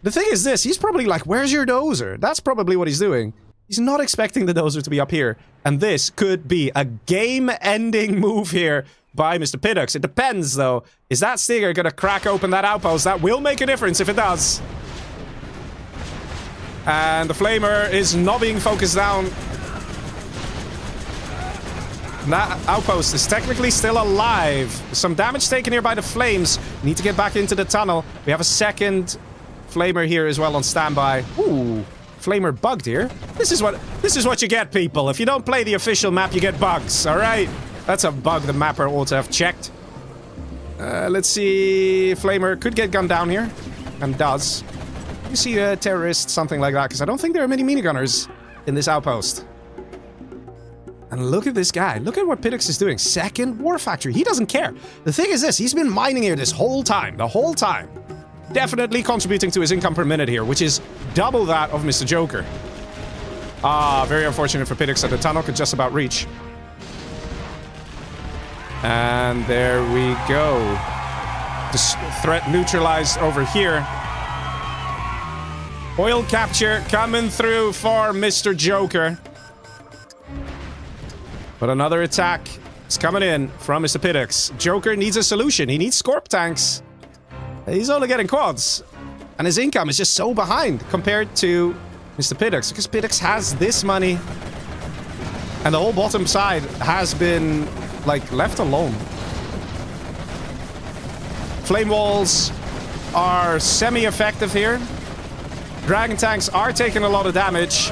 The thing is this. He's probably like, where's your dozer? That's probably what he's doing. He's not expecting the dozer to be up here. And this could be a game-ending move here by Mr. Piddox. It depends, though. Is that Stinger going to crack open that outpost? That will make a difference if it does. And the Flamer is not being focused down. That outpost is technically still alive. Some damage taken here by the flames. Need to get back into the tunnel. We have a second Flamer here as well on standby. Ooh, Flamer bugged here. This is what you get, people. If you don't play the official map, you get bugs, all right? That's a bug the mapper ought to have checked. Let's see. Flamer could get gunned down here. And does. You see a terrorist, something like that, because I don't think there are many minigunners in this outpost. And look at this guy. Look at what Piddox is doing. Second war factory. He doesn't care. The thing is this. He's been mining here this whole time. The whole time. Definitely contributing to his income per minute here, which is double that of Mr. Joker. Ah, very unfortunate for Piddox that the tunnel could just about reach. And there we go. This threat neutralized over here. Oil capture coming through for Mr. Joker. But another attack is coming in from Mr. Piddox. Joker needs a solution. He needs Scorp tanks. He's only getting quads. And his income is just so behind compared to Mr. Piddox. Because Piddox has this money. And the whole bottom side has been, like, left alone. Flame walls are semi-effective here. Dragon tanks are taking a lot of damage.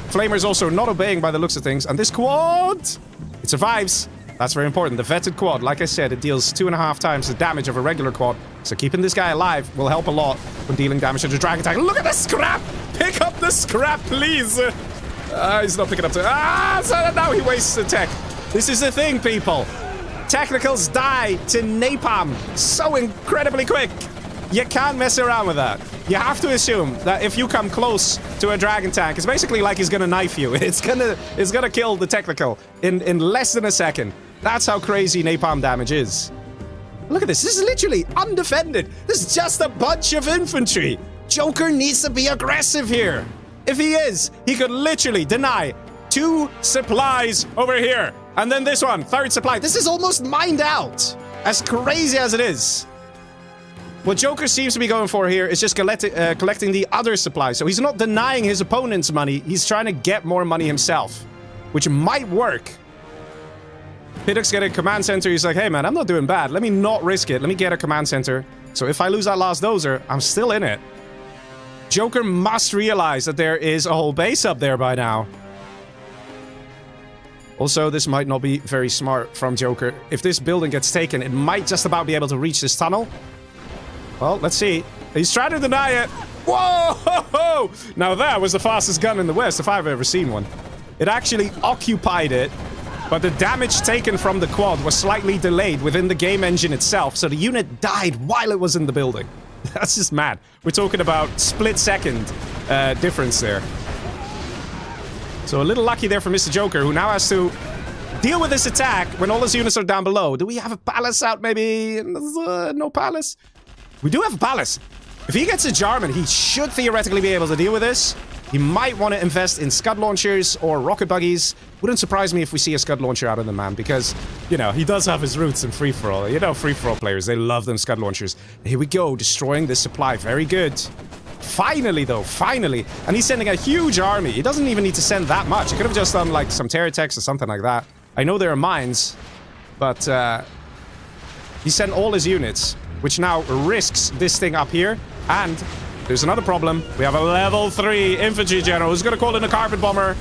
Flamer's also not obeying by the looks of things. And this quad, it survives. That's very important. The vetted quad, like I said, it deals 2.5 times the damage of a regular quad. So keeping this guy alive will help a lot when dealing damage to the dragon tank. Look at the scrap! Pick up the scrap, please! He's not picking up the... so now he wastes the tech. This is the thing, people. Technicals die to napalm so incredibly quick. You can't mess around with that. You have to assume that if you come close to a dragon tank, it's basically like he's gonna knife you. It's gonna kill the technical in less than a second. That's how crazy napalm damage is. Look at this. This is literally undefended. This is just a bunch of infantry. Joker needs to be aggressive here. If he is, he could literally deny 2 supplies over here. And then this one, 3rd supply. This is almost mined out. As crazy as it is. What Joker seems to be going for here is just collecting the other supplies. So he's not denying his opponent's money. He's trying to get more money himself. Which might work. Piddox getting a command center. He's like, hey man, I'm not doing bad. Let me not risk it. Let me get a command center. So if I lose that last dozer, I'm still in it. Joker must realize that there is a whole base up there by now. Also, this might not be very smart from Joker. If this building gets taken, it might just about be able to reach this tunnel. Well, let's see. He's trying to deny it. Whoa! Now that was the fastest gun in the West, if I've ever seen one. It actually occupied it, but the damage taken from the quad was slightly delayed within the game engine itself, so the unit died while it was in the building. That's just mad. We're talking about split-second difference there. So a little lucky there for Mr. Joker, who now has to deal with this attack when all his units are down below. Do we have a palace out, maybe? No palace? We do have a palace. If he gets a Jarman, he should theoretically be able to deal with this. He might want to invest in Scud launchers or rocket buggies. Wouldn't surprise me if we see a Scud launcher out of the man, because, you know, he does have his roots in free-for-all. You know, free-for-all players, they love them Scud launchers. Here we go, destroying this supply. Very good. Finally, though, finally. And he's sending a huge army. He doesn't even need to send that much. He could have just done, like, some terror attacks or something like that. I know there are mines, but he sent all his units, which now risks this thing up here. And there's another problem. We have a level 3 infantry general who's gonna call in a carpet bomber.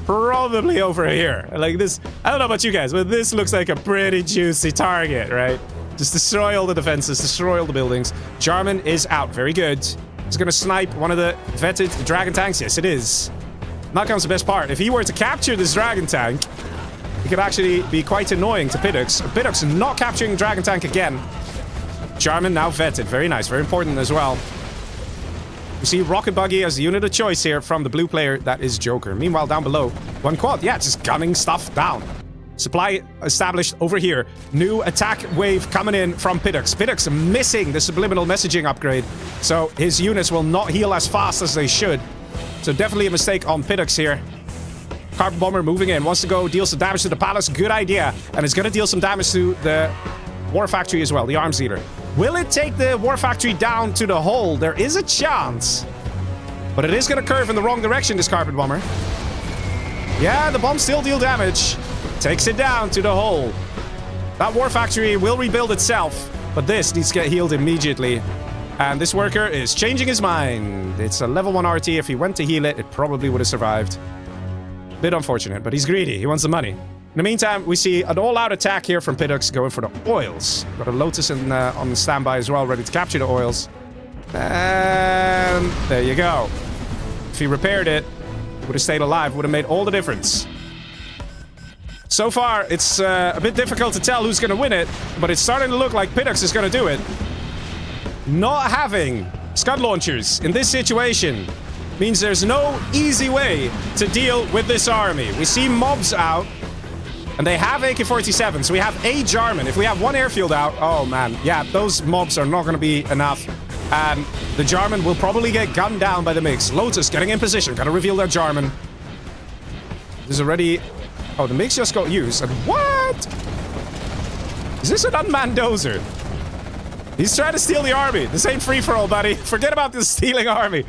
Probably over here. Like this, I don't know about you guys, but this looks like a pretty juicy target, right? Just destroy all the defenses, destroy all the buildings. Jarman is out. Very good. He's gonna snipe one of the vetted dragon tanks. Yes, it is. Now comes the best part. If he were to capture this dragon tank, it could actually be quite annoying to Pidux. Pidux not capturing dragon tank again. Jarman now vetted. Very nice. Very important as well. You see Rocket Buggy as the unit of choice here from the blue player. That is Joker. Meanwhile, down below, one quad. Yeah, just gunning stuff down. Supply established over here. New attack wave coming in from Pidux. Pidux missing the subliminal messaging upgrade. So his units will not heal as fast as they should. So definitely a mistake on Pidux here. Carpet Bomber moving in. Wants to go deal some damage to the palace. Good idea. And it's going to deal some damage to the War Factory as well. The Arms Leader. Will it take the War Factory down to the hole? There is a chance. But it is going to curve in the wrong direction, this Carpet Bomber. Yeah, the bombs still deal damage. Takes it down to the hole. That War Factory will rebuild itself. But this needs to get healed immediately. And this worker is changing his mind. It's a level 1 RT. If he went to heal it, it probably would have survived. Bit unfortunate, but he's greedy. He wants the money. In the meantime, we see an all-out attack here from Pidux going for the oils. Got a Lotus on standby as well, ready to capture the oils. And there you go. If he repaired it, would have stayed alive, would have made all the difference. So far, it's a bit difficult to tell who's going to win it, but it's starting to look like Pidux is going to do it. Not having Scud launchers in this situation means there's no easy way to deal with this army. We see mobs out. And they have AK-47, so we have a Jarman. If we have one airfield out, oh man, yeah, those mobs are not going to be enough. And the Jarman will probably get gunned down by the MiGs. Lotus getting in position, gotta reveal their Jarman. There's already... Oh, the MiGs just got used. And what? Is this an unmanned dozer? He's trying to steal the army. This ain't free-for-all, buddy. Forget about this stealing army.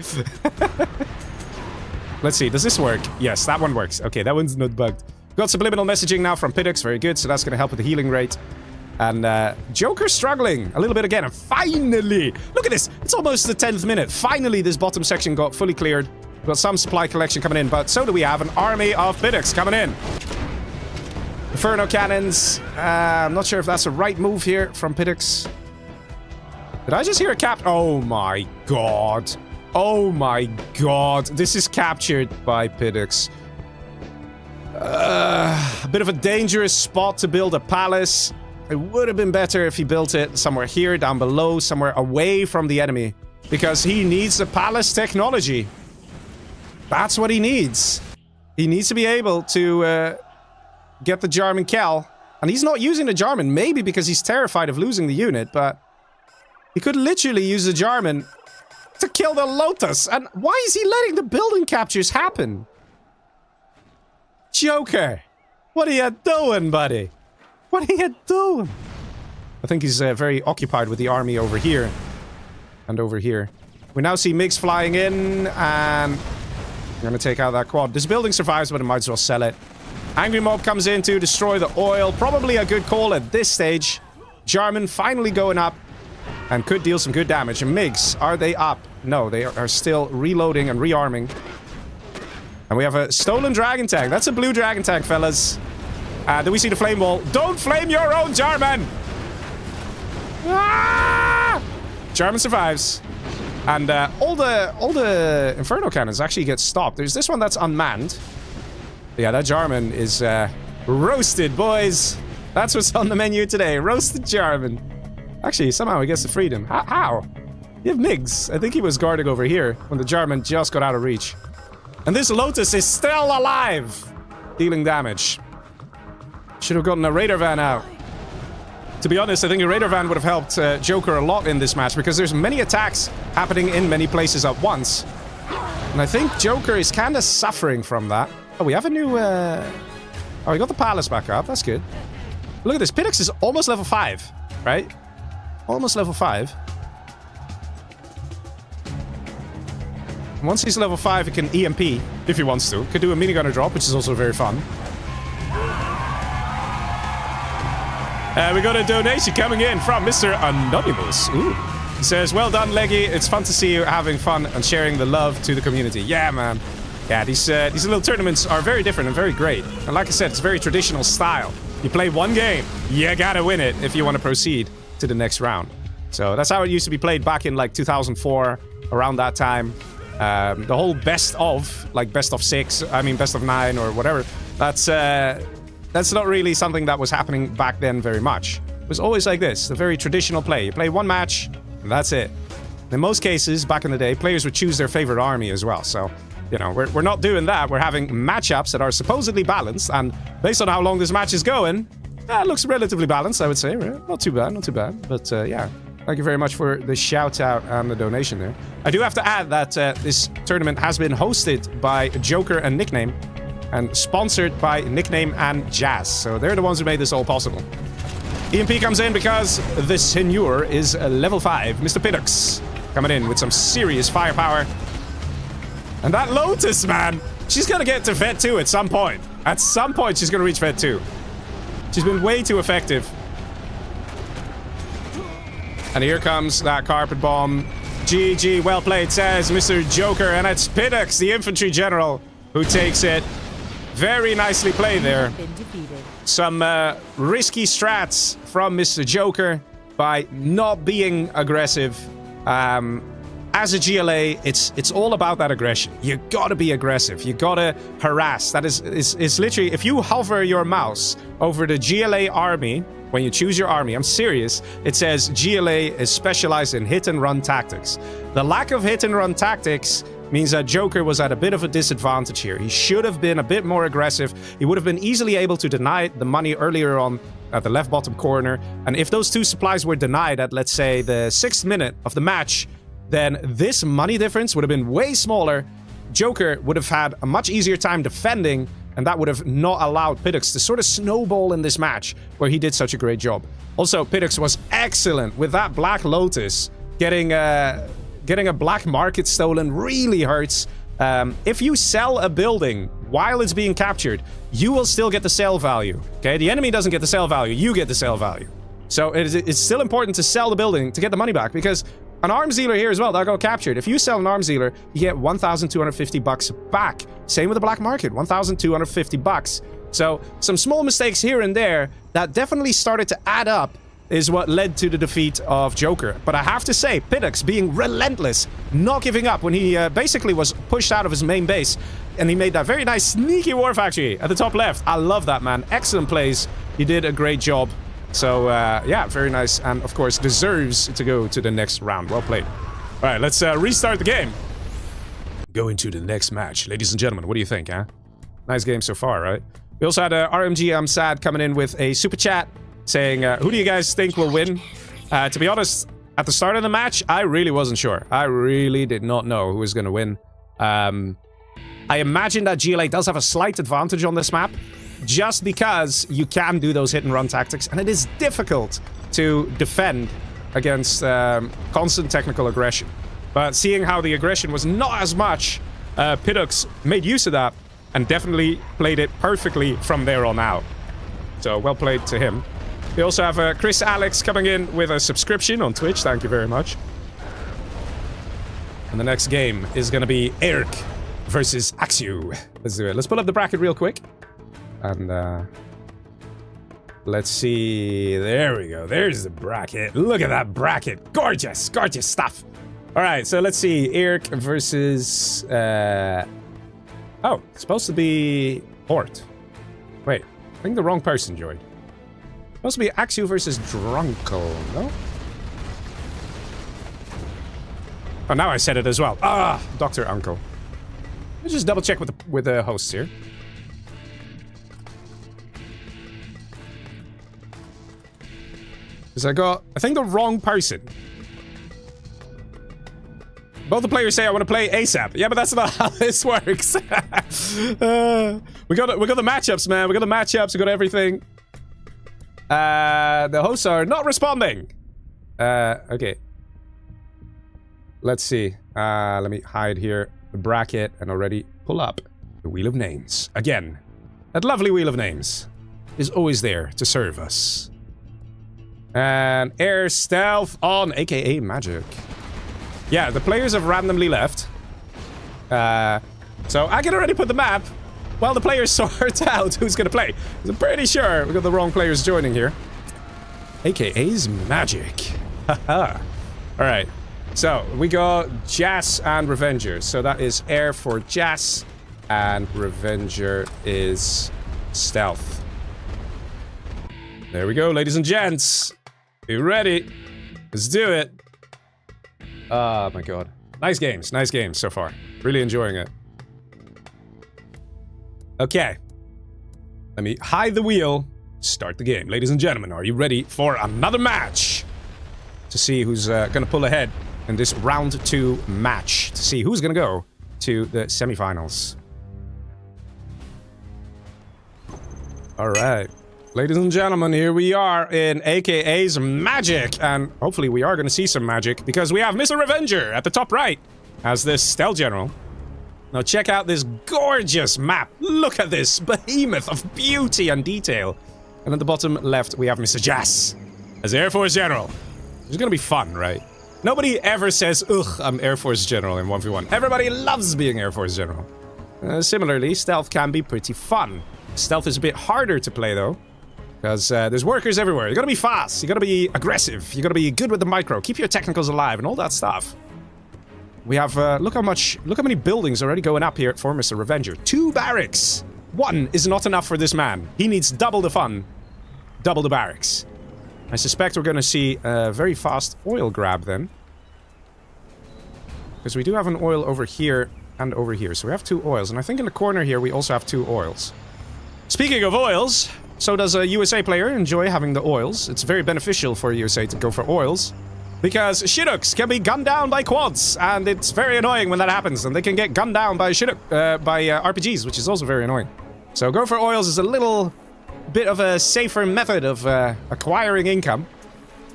Let's see, does this work? Yes, that one works. Okay, that one's not bugged. Got subliminal messaging now from Pidux. Very good. So that's going to help with the healing rate. And Joker struggling a little bit again. And finally, look at this. It's almost the 10th minute. Finally, this bottom section got fully cleared. We've got some supply collection coming in. But so do we have an army of Pidux coming in. Inferno cannons. I'm not sure if that's the right move here from Pidux. Did I just hear a cap? Oh my god. Oh my god. This is captured by Pidux. A bit of a dangerous spot to build a palace. It would have been better if he built it somewhere here, down below, somewhere away from the enemy. Because he needs the palace technology. That's what he needs. He needs to be able to get the Jarman Kel. And he's not using the Jarman, maybe because he's terrified of losing the unit, but he could literally use the Jarman to kill the Lotus. And why is he letting the building captures happen? Joker, what are you doing, buddy? What are you doing? I think he's very occupied with the army over here. And over here. We now see MiGs flying in, and we're going to take out that quad. This building survives, but it might as well sell it. Angry Mob comes in to destroy the oil. Probably a good call at this stage. Jarman finally going up, and could deal some good damage. And MiGs, are they up? No, they are still reloading and rearming. And we have a stolen dragon tank. That's a blue dragon tank, fellas. Do we see the flame wall? Don't flame your own Jarman! Ah! Jarman survives. And all the Inferno cannons actually get stopped. There's this one that's unmanned. Yeah, that Jarman is roasted, boys. That's what's on the menu today. Roasted Jarman. Actually, somehow he gets the freedom. How? You have Migs. I think he was guarding over here when the Jarman just got out of reach. And this Lotus is still alive, dealing damage. Should have gotten a Raider Van out. To be honest, I think a Raider Van would have helped Joker a lot in this match because there's many attacks happening in many places at once. And I think Joker is kind of suffering from that. Oh, we have a new... Oh, we got the Palace back up. That's good. Look at this. Piddox is almost level 5, right? Almost level 5. Once he's level 5, he can EMP if he wants to. Could do a minigunner drop, which is also very fun. We got a donation coming in from Mr. Anonymous. Ooh. He says, well done, Leggy. It's fun to see you having fun and sharing the love to the community. Yeah, man. Yeah, these little tournaments are very different and very great. And like I said, it's very traditional style. You play one game, you gotta win it if you want to proceed to the next round. So that's how it used to be played back in like 2004, around that time. The whole best of 6, I mean best of 9 or whatever, that's not really something that was happening back then very much. It was always like this, a very traditional play. You play one match, and that's it. In most cases, back in the day, players would choose their favorite army as well. So, you know, we're not doing that. We're having matchups that are supposedly balanced, and based on how long this match is going, it looks relatively balanced, I would say. Right? Not too bad, not too bad. But yeah, thank you very much for the shout-out and the donation there. I do have to add that this tournament has been hosted by Joker and Nickname, and sponsored by Nickname and Jazz. So they're the ones who made this all possible. EMP comes in because the Seigneur is level 5. Mr. Piddox coming in with some serious firepower. And that Lotus, man, she's gonna get to Vet 2 at some point. At some point, she's gonna reach Vet 2. She's been way too effective. And here comes that carpet bomb. GG, well played, says Mr. Joker. And it's Piddox, the infantry general, who takes it. Very nicely played there. Some risky strats from Mr. Joker by not being aggressive. As a GLA, it's all about that aggression. You gotta be aggressive. You gotta harass. That is literally, if you hover your mouse over the GLA army, when you choose your army, I'm serious, it says GLA is specialized in hit and run tactics. The lack of hit and run tactics means that Joker was at a bit of a disadvantage here. He should have been a bit more aggressive. He would have been easily able to deny the money earlier on at the left bottom corner. And if those 2 supplies were denied at, let's say, the 6th minute of the match, then this money difference would have been way smaller. Joker would have had a much easier time defending, and that would have not allowed Piddox to sort of snowball in this match, where he did such a great job. Also, Piddox was excellent with that Black Lotus. Getting a black market stolen really hurts. If you sell a building while it's being captured, you will still get the sale value. Okay, the enemy doesn't get the sale value, you get the sale value. So it's still important to sell the building to get the money back, because an arms dealer here as well that got captured. If you sell an arms dealer, you get 1,250 bucks back. Same with the black market, 1,250 bucks. So some small mistakes here and there that definitely started to add up is what led to the defeat of Joker. But I have to say, Piddox being relentless, not giving up when he basically was pushed out of his main base, and he made that very nice sneaky war factory at the top left. I love that, man. Excellent plays. He did a great job. So, yeah, very nice, and of course deserves to go to the next round. Well played. All right, let's restart the game. Go into the next match. Ladies and gentlemen, what do you think, huh? Nice game so far, right? We also had RMG I'm Sad coming in with a super chat saying, who do you guys think will win? To be honest, at the start of the match, I really wasn't sure. I really did not know who was going to win. I imagine that GLA does have a slight advantage on this map, just because you can do those hit and run tactics, and it is difficult to defend against constant technical aggression. But seeing how the aggression was not as much, Piddox made use of that and definitely played it perfectly from there on out. So well played to him. We also have Chris Alex coming in with a subscription on Twitch. Thank you very much. And the next game is going to be Eric versus Axu. Let's do it. Let's pull up the bracket real quick. And let's see. There we go. There's the bracket. Look at that bracket. Gorgeous. Gorgeous stuff. All right, so let's see. Eric versus... Oh, it's supposed to be Hort. Wait, I think the wrong person joined. Supposed to be Axu versus Drunko, no? Oh, now I said it as well. Ah, Dr. Uncle. Let's just double check with the hosts here. Because I think the wrong person. Both the players say I want to play ASAP. Yeah, but that's not how this works. We got the matchups, man. We got the matchups. We got everything. The hosts are not responding. Okay. Let's see. Let me hide here the bracket and already pull up the Wheel of Names. Again, that lovely Wheel of Names is always there to serve us. And air stealth on, aka magic. Yeah, the players have randomly left. So I can already put the map while the players sort out who's gonna play. I'm pretty sure we got the wrong players joining here. AKA's magic. Haha. Alright. So we got Jas and Revenger. So that is air for Jas, and Revenger is stealth. There we go, ladies and gents. Be ready. Let's do it. Oh my god. Nice games so far. Really enjoying it. Okay. Let me hide the wheel. Start the game. Ladies and gentlemen, are you ready for another match? To see who's gonna pull ahead in this round 2 match. To see who's gonna go to the semifinals. Alright. Ladies and gentlemen, here we are in AKA's Magic, and hopefully we are going to see some magic, because we have Mr. Revenger at the top right as this Stealth General. Now check out this gorgeous map. Look at this behemoth of beauty and detail. And at the bottom left, we have Mr. Jas as Air Force General. It's going to be fun, right? Nobody ever says, ugh, I'm Air Force General in 1v1. Everybody loves being Air Force General. Similarly, stealth can be pretty fun. Stealth is a bit harder to play, though. Because there's workers everywhere. You gotta be fast. You gotta be aggressive. You gotta be good with the micro. Keep your technicals alive and all that stuff. We have, look how many buildings already going up here for Mr. Revenger. 2 barracks. 1 is not enough for this man. He needs double the fun. Double the barracks. I suspect we're gonna see a very fast oil grab then. Because we do have an oil over here and over here. So we have 2 oils. And I think in the corner here we also have 2 oils. Speaking of oils... So does a USA player enjoy having the oils. It's very beneficial for USA to go for oils. Because Shinnooks can be gunned down by quads. And it's very annoying when that happens. And they can get gunned down by RPGs, which is also very annoying. So go for oils is a little bit of a safer method of acquiring income.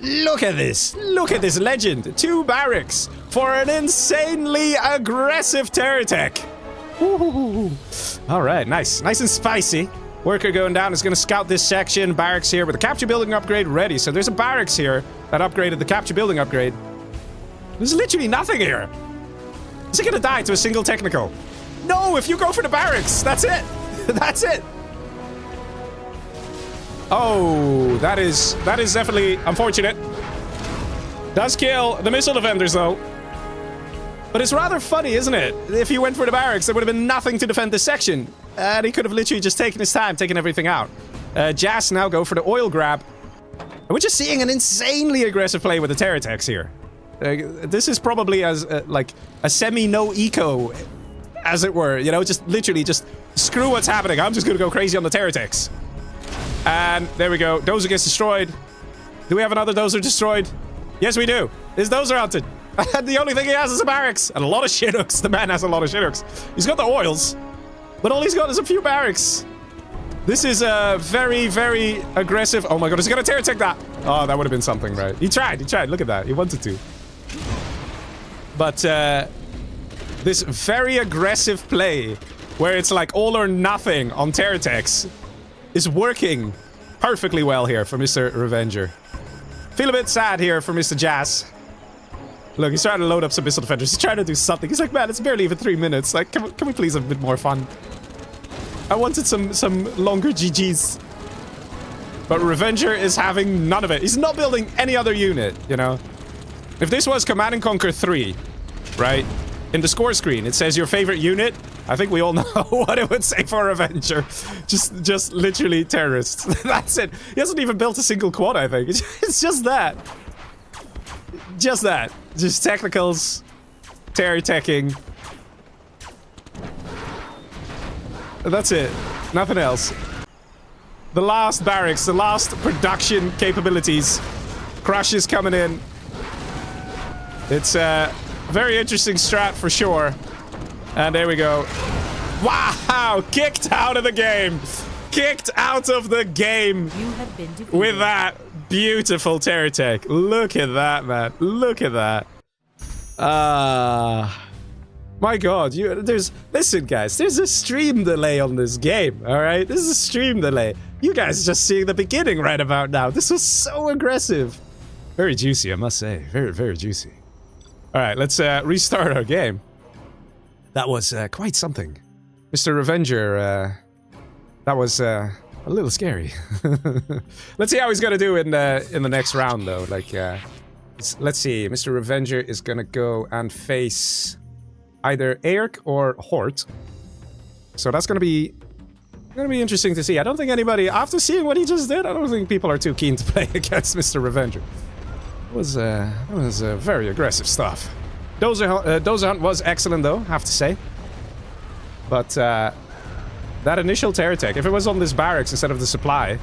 Look at this. Look at this legend. 2 barracks for an insanely aggressive terror tech. Alright, nice. Nice and spicy. Worker going down is going to scout this section. Barracks here with the capture building upgrade ready. So there's a barracks here that upgraded the capture building upgrade. There's literally nothing here. Is it going to die to a single technical? No, if you go for the barracks, that's it. That's it. Oh, that is definitely unfortunate. Does kill the missile defenders though. But it's rather funny, isn't it? If he went for the barracks, there would have been nothing to defend this section. And he could have literally just taken his time, taken everything out. Jas now go for the oil grab. And we're just seeing an insanely aggressive play with the terror attacks here. This is probably as, like, a semi-no eco, as it were. You know, just literally just screw what's happening. I'm just gonna go crazy on the terror attacks. And there we go. Dozer gets destroyed. Do we have another Dozer destroyed? Yes, we do. This Dozer hunted. And the only thing he has is a barracks. And a lot of Shinnooks. The man has a lot of Shinnooks. He's got the oils. But all he's got is a few barracks. This is a very, very aggressive... Oh my god, is he gonna terror attack that? Oh, that would have been something, right? He tried. Look at that. He wanted to. But, this very aggressive play, where it's like all or nothing on terror attacks, is working perfectly well here for Mr. Revenger. Feel a bit sad here for Mr. Jas. Look, he's trying to load up some missile defenders. He's trying to do something. He's like, man, it's barely even 3 minutes. Like, can we please have a bit more fun? I wanted some longer GGs. But Revenger is having none of it. He's not building any other unit, you know? If this was Command & Conquer 3, right? In the score screen, it says your favorite unit. I think we all know what it would say for Revenger. Just literally terrorists. That's it. He hasn't even built a single quad, I think. It's just that. Just that. Just technicals. Terror-teching. That's it. Nothing else. The last barracks, the last production capabilities. Crush is coming in. It's a very interesting strat for sure. And there we go. Wow! Kicked out of the game! Kicked out of the game! You have been defeated. With that beautiful terror tech. Look at that, man. Look at that. My god, listen guys, there's a stream delay on this game, alright? This is a stream delay. You guys are just seeing the beginning right about now. This was so aggressive. Very juicy, I must say. Very, very juicy. Alright, let's restart our game. That was quite something. Mr. Revenger, that was a little scary. Let's see how he's gonna do in the next round though. Like, let's see, Mr. Revenger is gonna go and face either Aerk or Hort. So that's gonna be interesting to see. I don't think anybody, after seeing what he just did, I don't think people are too keen to play against Mr. Revenger. That was very aggressive stuff. Dozer Hunt was excellent though, have to say. But that initial terror tech, if it was on this barracks instead of the supply,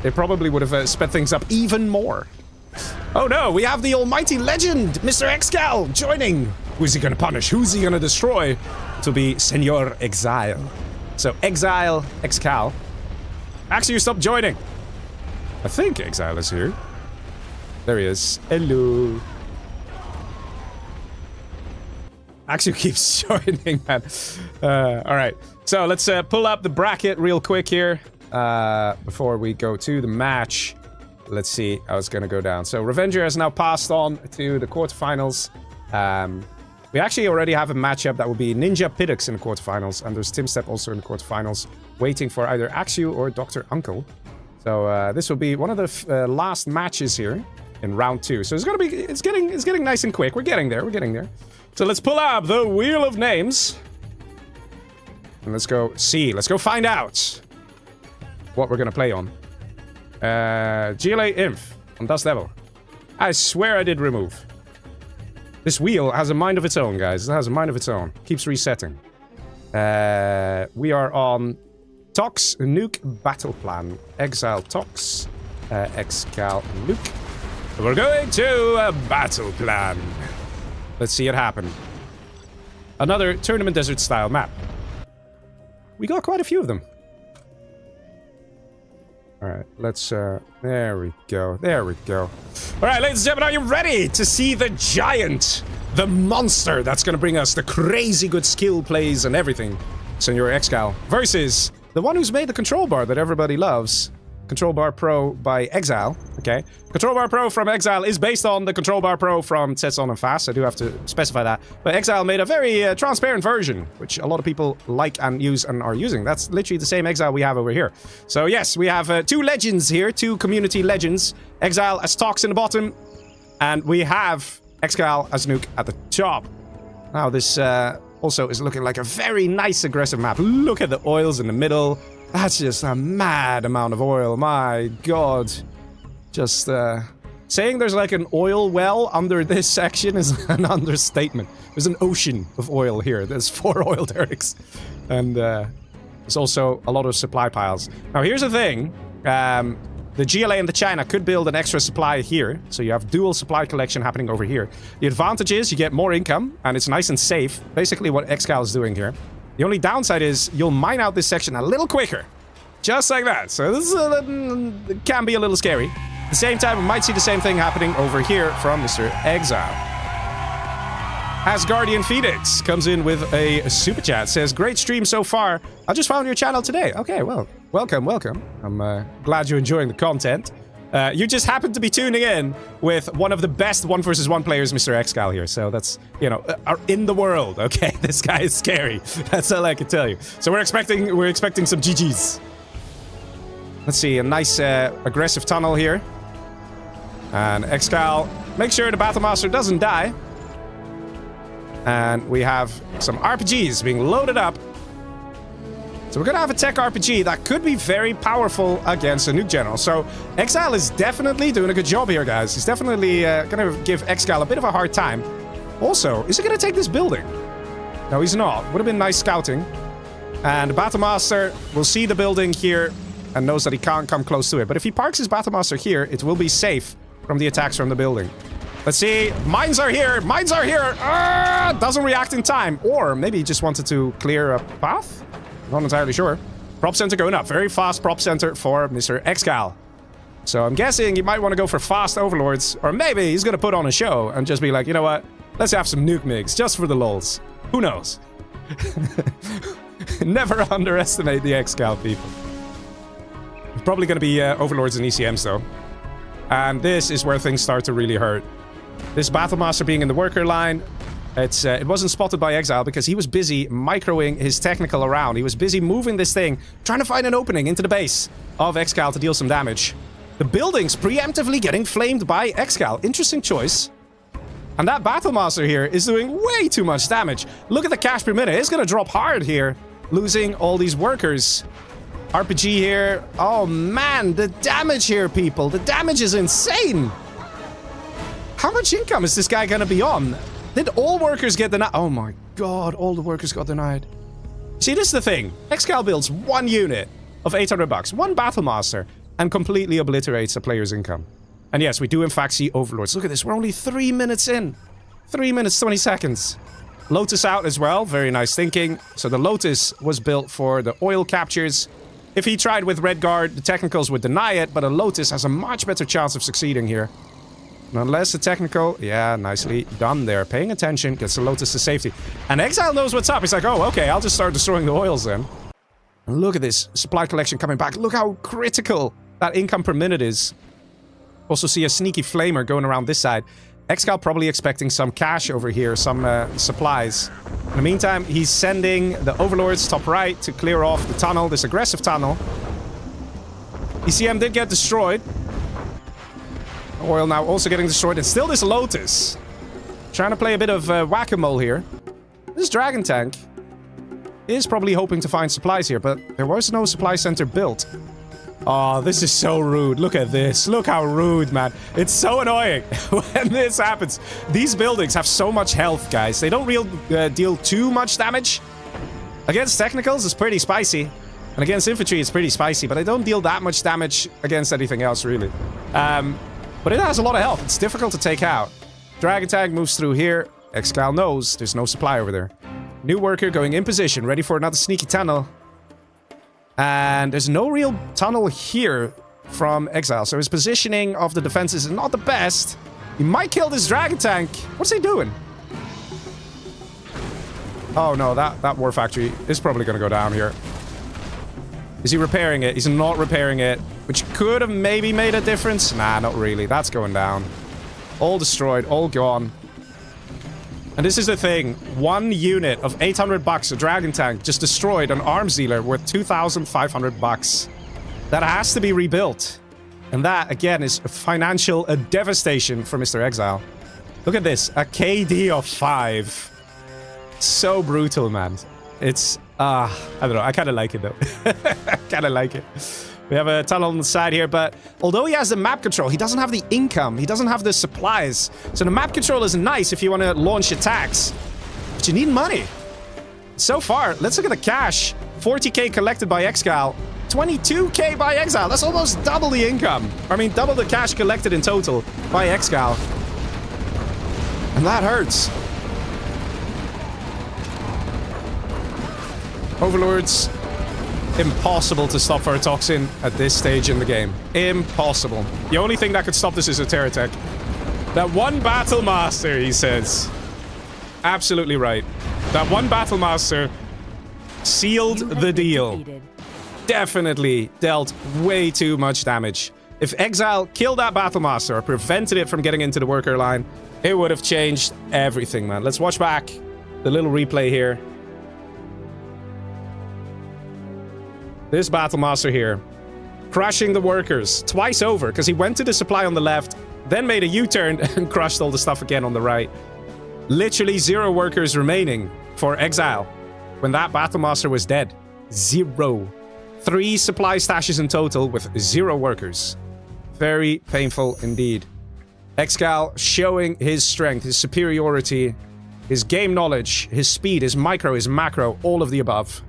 they probably would have sped things up even more. Oh no, we have the almighty legend, Mr. Excal, joining. Who's he gonna punish? Who's he gonna destroy? To be Senor Exile. So Exile, Excal. Actually, you stopped joining. I think Exile is here. There he is. Hello. Actually keeps joining, man. Alright, so let's pull up the bracket real quick here. Before we go to the match. Let's see how it's gonna go down. So Revenger has now passed on to the quarterfinals. We actually already have a matchup that will be Ninja Piddox in the quarterfinals, and there's Tim Step also in the quarterfinals, waiting for either Axu or Dr. Uncle. So this will be one of the last matches here in round 2. So it's getting nice and quick. We're getting there. So let's pull up the Wheel of Names. And let's go see. Let's go find out what we're gonna play on. GLA Inf on Dust Devil. I swear I did remove. This wheel has a mind of its own, guys. It has a mind of its own. Keeps resetting. We are on Tox Nuke Battle Plan. Exile Tox. Excal Nuke. We're going to a battle plan. Let's see it happen. Another Tournament Desert style map. We got quite a few of them. Alright, let's, there we go. Alright, ladies and gentlemen, are you ready to see the giant? The monster that's gonna bring us the crazy good skill plays and everything. Senor Excal versus the one who's made the control bar that everybody loves. Control Bar Pro by Exile, okay? Control Bar Pro from Exile is based on the Control Bar Pro from Tsetson and Fast. I do have to specify that. But Exile made a very transparent version, which a lot of people like and use and are using. That's literally the same Exile we have over here. So yes, we have 2 legends here, 2 community legends. Exile as Tox in the bottom, and we have Excal as Nuke at the top. Now this also is looking like a very nice aggressive map. Look at the oils in the middle. That's just a mad amount of oil, my god. Just, saying there's like an oil well under this section is an understatement. There's an ocean of oil here. There's 4 oil derricks. And, there's also a lot of supply piles. Now, here's the thing. The GLA and the China could build an extra supply here. So you have dual supply collection happening over here. The advantage is you get more income, and it's nice and safe. Basically what Excal is doing here. The only downside is you'll mine out this section a little quicker. Just like that. So this can be a little scary. At the same time, we might see the same thing happening over here from Mr. Exile. Asgardian Phoenix comes in with a super chat. Says, great stream so far. I just found your channel today. Okay, well, welcome. I'm glad you're enjoying the content. You just happened to be tuning in with one of the best 1 versus 1 players, Mr. Excal here. So that's, you know, in the world, okay? This guy is scary. That's all I can tell you. So we're expecting some GGs. Let's see, a nice aggressive tunnel here. And Excal Make sure the Battlemaster doesn't die. And we have some RPGs being loaded up. So we're going to have a tech RPG that could be very powerful against a nuke general. So Exile is definitely doing a good job here, guys. He's definitely going to give Exile a bit of a hard time. Also, is he going to take this building? No, he's not. Would have been nice scouting. And the Battlemaster will see the building here and knows that he can't come close to it. But if he parks his Battlemaster here, it will be safe from the attacks from the building. Let's see. Mines are here. Mines are here. Doesn't react in time. Or maybe he just wanted to clear a path? Not entirely sure. Prop center going up. Very fast prop center for Mr. Excal. So I'm guessing he might want to go for fast overlords. Or maybe he's going to put on a show and just be like, you know what? Let's have some nuke migs just for the lols. Who knows? Never underestimate the Excal people. It's probably going to be overlords and ECMs though. And this is where things start to really hurt. This Battlemaster being in the worker line, it wasn't spotted by Exile because he was busy microing his technical around. He was busy moving this thing, trying to find an opening into the base of Excal to deal some damage. The building's preemptively getting flamed by Excal. Interesting choice. And that Battlemaster here is doing way too much damage. Look at the cash per minute. It's going to drop hard here, losing all these workers. RPG here. Oh man, the damage here, people. The damage is insane. How much income is this guy going to be on? Did all workers get denied? Oh my god, all the workers got denied. See, this is the thing. Excal builds one unit of $800, one Battlemaster, and completely obliterates a player's income. And yes, we do in fact see overlords. Look at this, we're only 3 minutes in. 3 minutes, 20 seconds. Lotus out as well, very nice thinking. So the Lotus was built for the oil captures. If he tried with Red Guard, the technicals would deny it, but a Lotus has a much better chance of succeeding here. Unless the technical, yeah, nicely done there. Paying attention, gets the Lotus to safety. And Exile knows what's up. He's like, oh, okay, I'll just start destroying the oils then. And look at this supply collection coming back. Look how critical that income per minute is. Also see a sneaky flamer going around this side. Exile probably expecting some cash over here, some supplies. In the meantime, he's sending the overlords top right to clear off the tunnel, this aggressive tunnel. ECM did get destroyed. Oil now also getting destroyed, and still this Lotus. Trying to play a bit of whack-a-mole here. This Dragon Tank is probably hoping to find supplies here, but there was no supply center built. Oh, this is so rude. Look at this. Look how rude, man. It's so annoying when this happens. These buildings have so much health, guys. They don't deal too much damage. Against technicals, it's pretty spicy. And against infantry, it's pretty spicy, but they don't deal that much damage against anything else, really. But it has a lot of health. It's difficult to take out. Dragon Tank moves through here. Excal knows there's no supply over there. New worker going in position, ready for another sneaky tunnel. And there's no real tunnel here from Exile. So his positioning of the defenses is not the best. He might kill this Dragon Tank. What's he doing? Oh no, that war factory is probably going to go down here. Is he repairing it? He's not repairing it. Which could have maybe made a difference. Nah, not really. That's going down. All destroyed. All gone. And this is the thing. One unit of $800, a Dragon Tank, just destroyed an arms dealer worth $2,500. That has to be rebuilt. And that, again, is a financial devastation for Mr. Exile. Look at this. A KD of 5. So brutal, man. It's... I don't know. I kind of like it, though. I kind of like it. We have a tunnel on the side here, but although he has the map control, he doesn't have the income. He doesn't have the supplies. So the map control is nice if you want to launch attacks. But you need money. So far, let's look at the cash. 40k collected by Excal. 22k by Exile. That's almost double the income. I mean, double the cash collected in total by Excal. And that hurts. Overlords. Impossible to stop for a Toxin at this stage in the game. Impossible. The only thing that could stop this is a Terra Tech. That one Battlemaster, he says. Absolutely right. That one Battlemaster sealed the deal. Definitely dealt way too much damage. If Exile killed that Battlemaster or prevented it from getting into the worker line, it would have changed everything, man. Let's watch back the little replay here. This Battlemaster here, crushing the workers twice over, because he went to the supply on the left, then made a U-turn and crushed all the stuff again on the right. Literally 0 workers remaining for Exile when that Battlemaster was dead. 0. 3 supply stashes in total with 0 workers. Very painful indeed. Excal showing his strength, his superiority, his game knowledge, his speed, his micro, his macro, all of the above.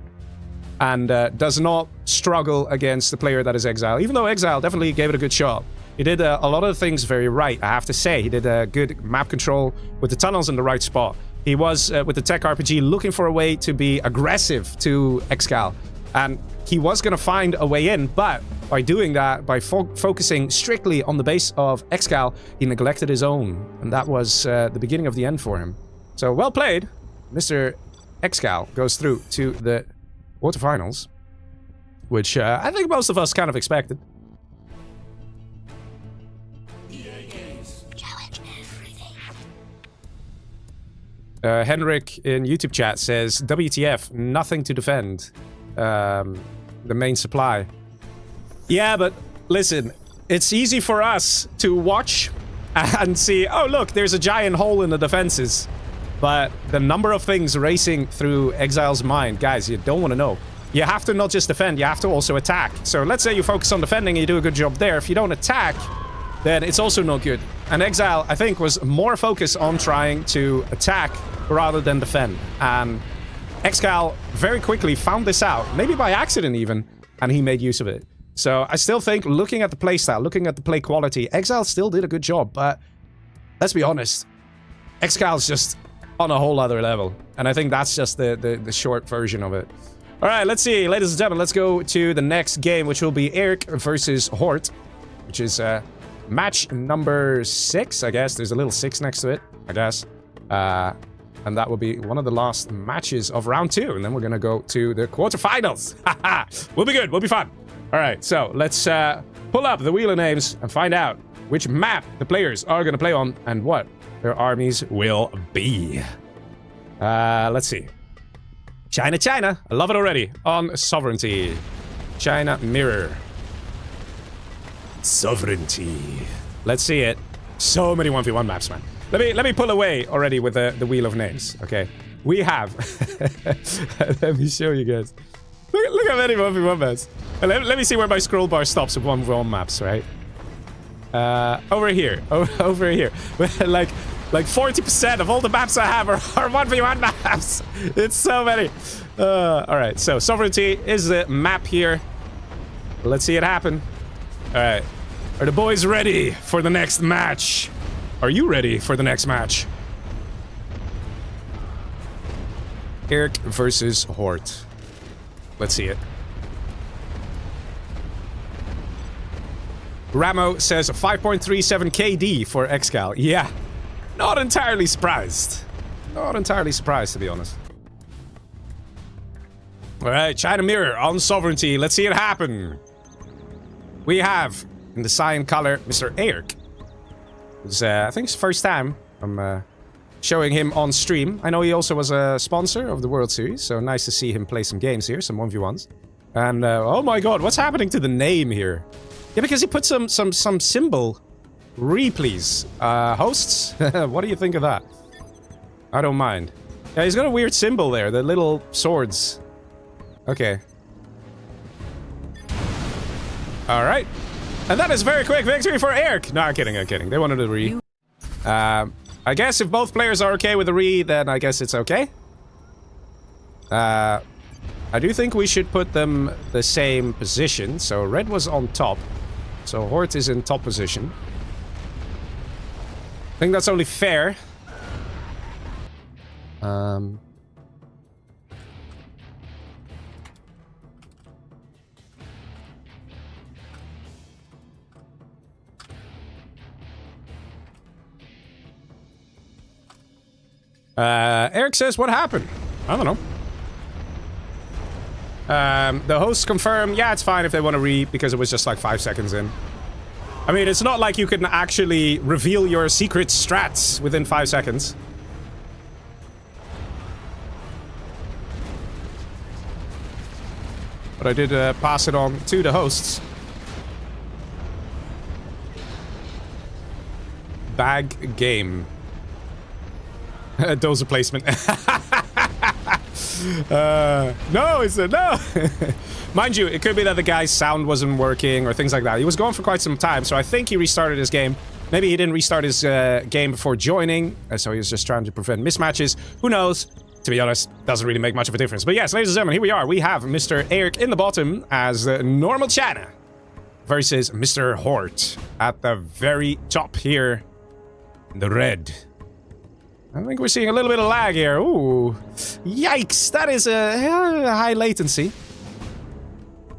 And does not struggle against the player that is Exile, even though Exile definitely gave it a good shot. He did a lot of things very right, I have to say. He did a good map control with the tunnels in the right spot. He was, with the tech RPG, looking for a way to be aggressive to Excal. And he was going to find a way in, but by doing that, by focusing strictly on the base of Excal, he neglected his own. And that was the beginning of the end for him. So, well played. Mr. Excal goes through to the quarterfinals, which I think most of us kind of expected. Henrik in YouTube chat says, WTF, nothing to defend. The main supply. Yeah, but listen, it's easy for us to watch and see, oh look, there's a giant hole in the defenses. But the number of things racing through Exile's mind, guys, you don't want to know. You have to not just defend, you have to also attack. So let's say you focus on defending and you do a good job there. If you don't attack, then it's also not good. And Exile, I think, was more focused on trying to attack rather than defend. And Excal very quickly found this out, maybe by accident even, and he made use of it. So I still think, looking at the playstyle, looking at the play quality, Exile still did a good job, but let's be honest, Excal's just on a whole other level. And I think that's just the short version of it. All right, let's see, ladies and gentlemen, let's go to the next game, which will be Eric versus Hort, which is match number 6, I guess. There's a little 6 next to it, I guess. And that will be one of the last matches of round 2. And then we're going to go to the quarterfinals. We'll be good. We'll be fun. All right, so let's pull up the wheel of names and find out which map the players are going to play on and what their armies will be. Let's see. China, China. I love it already. On Sovereignty. China Mirror. Sovereignty. Let's see it. So many 1v1 maps, man. Let me pull away already with the wheel of names. Okay. We have... Let me show you guys. Look how many 1v1 maps. Let me see where my scroll bar stops with 1v1 maps, right? Over here. Over here. like 40% of all the maps I have are 1v1 maps. It's so many. Alright, so Sovereignty is the map here. Let's see it happen. Alright. Are the boys ready for the next match? Are you ready for the next match? Eric versus Hort. Let's see it. Ramo says 5.37 KD for Excal. Yeah. Not entirely surprised. Not entirely surprised, to be honest. Alright, China Mirror on Sovereignty. Let's see it happen. We have, in the cyan color, Mr. Eric. It's, I think it's the first time I'm showing him on stream. I know he also was a sponsor of the World Series, so nice to see him play some games here, some 1v1s. And, oh my god, what's happening to the name here? Yeah, because he put some symbol. Please. Hosts? What do you think of that? I don't mind. Yeah, he's got a weird symbol there, the little swords. Okay. Alright. And that is very quick victory for Eric. No, I'm kidding, I'm kidding. They wanted a re. I guess if both players are okay with the re, then I guess it's okay. I do think we should put them the same position. So red was on top. So Hort is in top position. I think that's only fair. Eric says, what happened? I don't know. The hosts confirm, yeah, it's fine if they want to read, because it was just like 5 seconds in. I mean, it's not like you can actually reveal your secret strats within 5 seconds. But I did pass it on to the hosts. bag game. Dozer placement. No, he said no. Mind you, it could be that the guy's sound wasn't working or things like that. He was going for quite some time, so I think he restarted his game. Maybe he didn't restart his game before joining, so he was just trying to prevent mismatches. Who knows? To be honest, doesn't really make much of a difference. But yes, ladies and gentlemen, here we are. We have Mr. Eric in the bottom as normal China versus Mr. Hort at the very top here in the red. I think we're seeing a little bit of lag here. Ooh. Yikes. That is a high latency.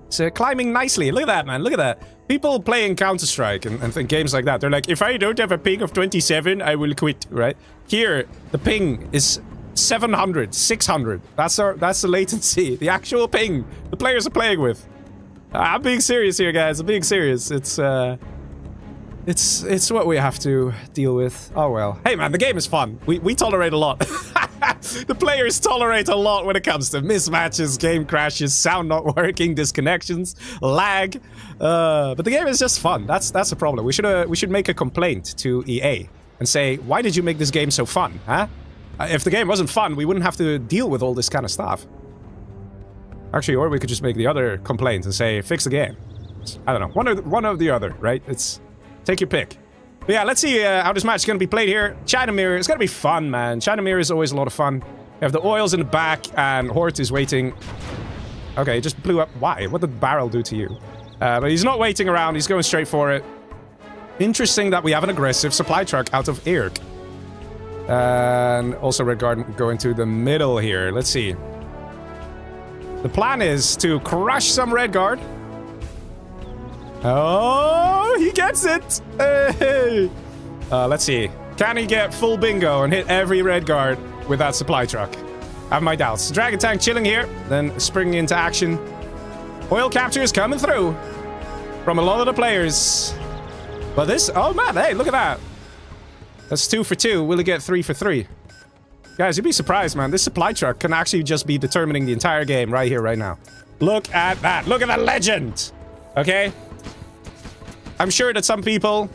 It's climbing nicely. Look at that, man. Look at that. People playing Counter-Strike and games like that, they're like, if I don't have a ping of 27, I will quit, right? Here, the ping is 700, 600. That's the latency. The actual ping the players are playing with. I'm being serious here, guys. I'm being serious. It's what we have to deal with. Oh well. Hey man, the game is fun. We tolerate a lot. The players tolerate a lot when it comes to mismatches, game crashes, sound not working, disconnections, lag. But the game is just fun. That's the problem. We should make a complaint to EA and say, why did you make this game so fun, huh? If the game wasn't fun, we wouldn't have to deal with all this kind of stuff. Actually, or we could just make the other complaint and say, fix the game. I don't know. One or the other, right? It's take your pick. But yeah, let's see how this match is going to be played here. China Mirror, it's going to be fun, man. China Mirror is always a lot of fun. We have the oils in the back, and Hort is waiting. Okay, he just blew up. Why? What did the barrel do to you? But he's not waiting around. He's going straight for it. Interesting that we have an aggressive supply truck out of Irk. And also Red Guard going to the middle here. Let's see. The plan is to crush some Red Guard. Oh, he gets it! Hey. Let's see. Can he get full bingo and hit every Red Guard with that supply truck? I have my doubts. Dragon Tank chilling here, then springing into action. Oil capture is coming through from a lot of the players. But this... Oh man, hey, look at that. That's 2 for 2. Will he get 3 for 3? Guys, you'd be surprised, man. This supply truck can actually just be determining the entire game right here, right now. Look at that. Look at the legend. Okay? I'm sure that some people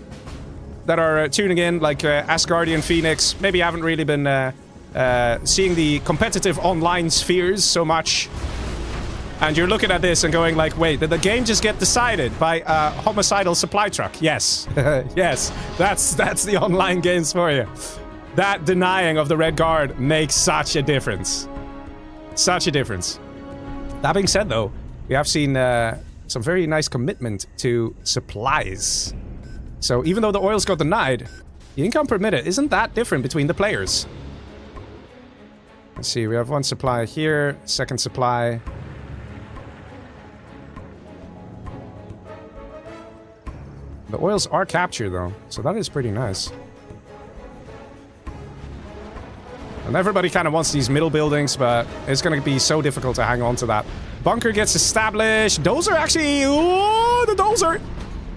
that are tuning in, like Asgardian Phoenix, maybe haven't really been seeing the competitive online spheres so much. And you're looking at this and going like, wait, did the game just get decided by a homicidal supply truck? Yes. Yes. That's the online games for you. That denying of the Red Guard makes such a difference. Such a difference. That being said, though, we have seen some very nice commitment to supplies. So even though the oils got denied, the income per minute isn't that different between the players. Let's see, we have one supply here, second supply. The oils are captured, though, so that is pretty nice. And everybody kind of wants these middle buildings, but it's going to be so difficult to hang on to that. Bunker gets established. Dozer actually... Oh, the Dozer!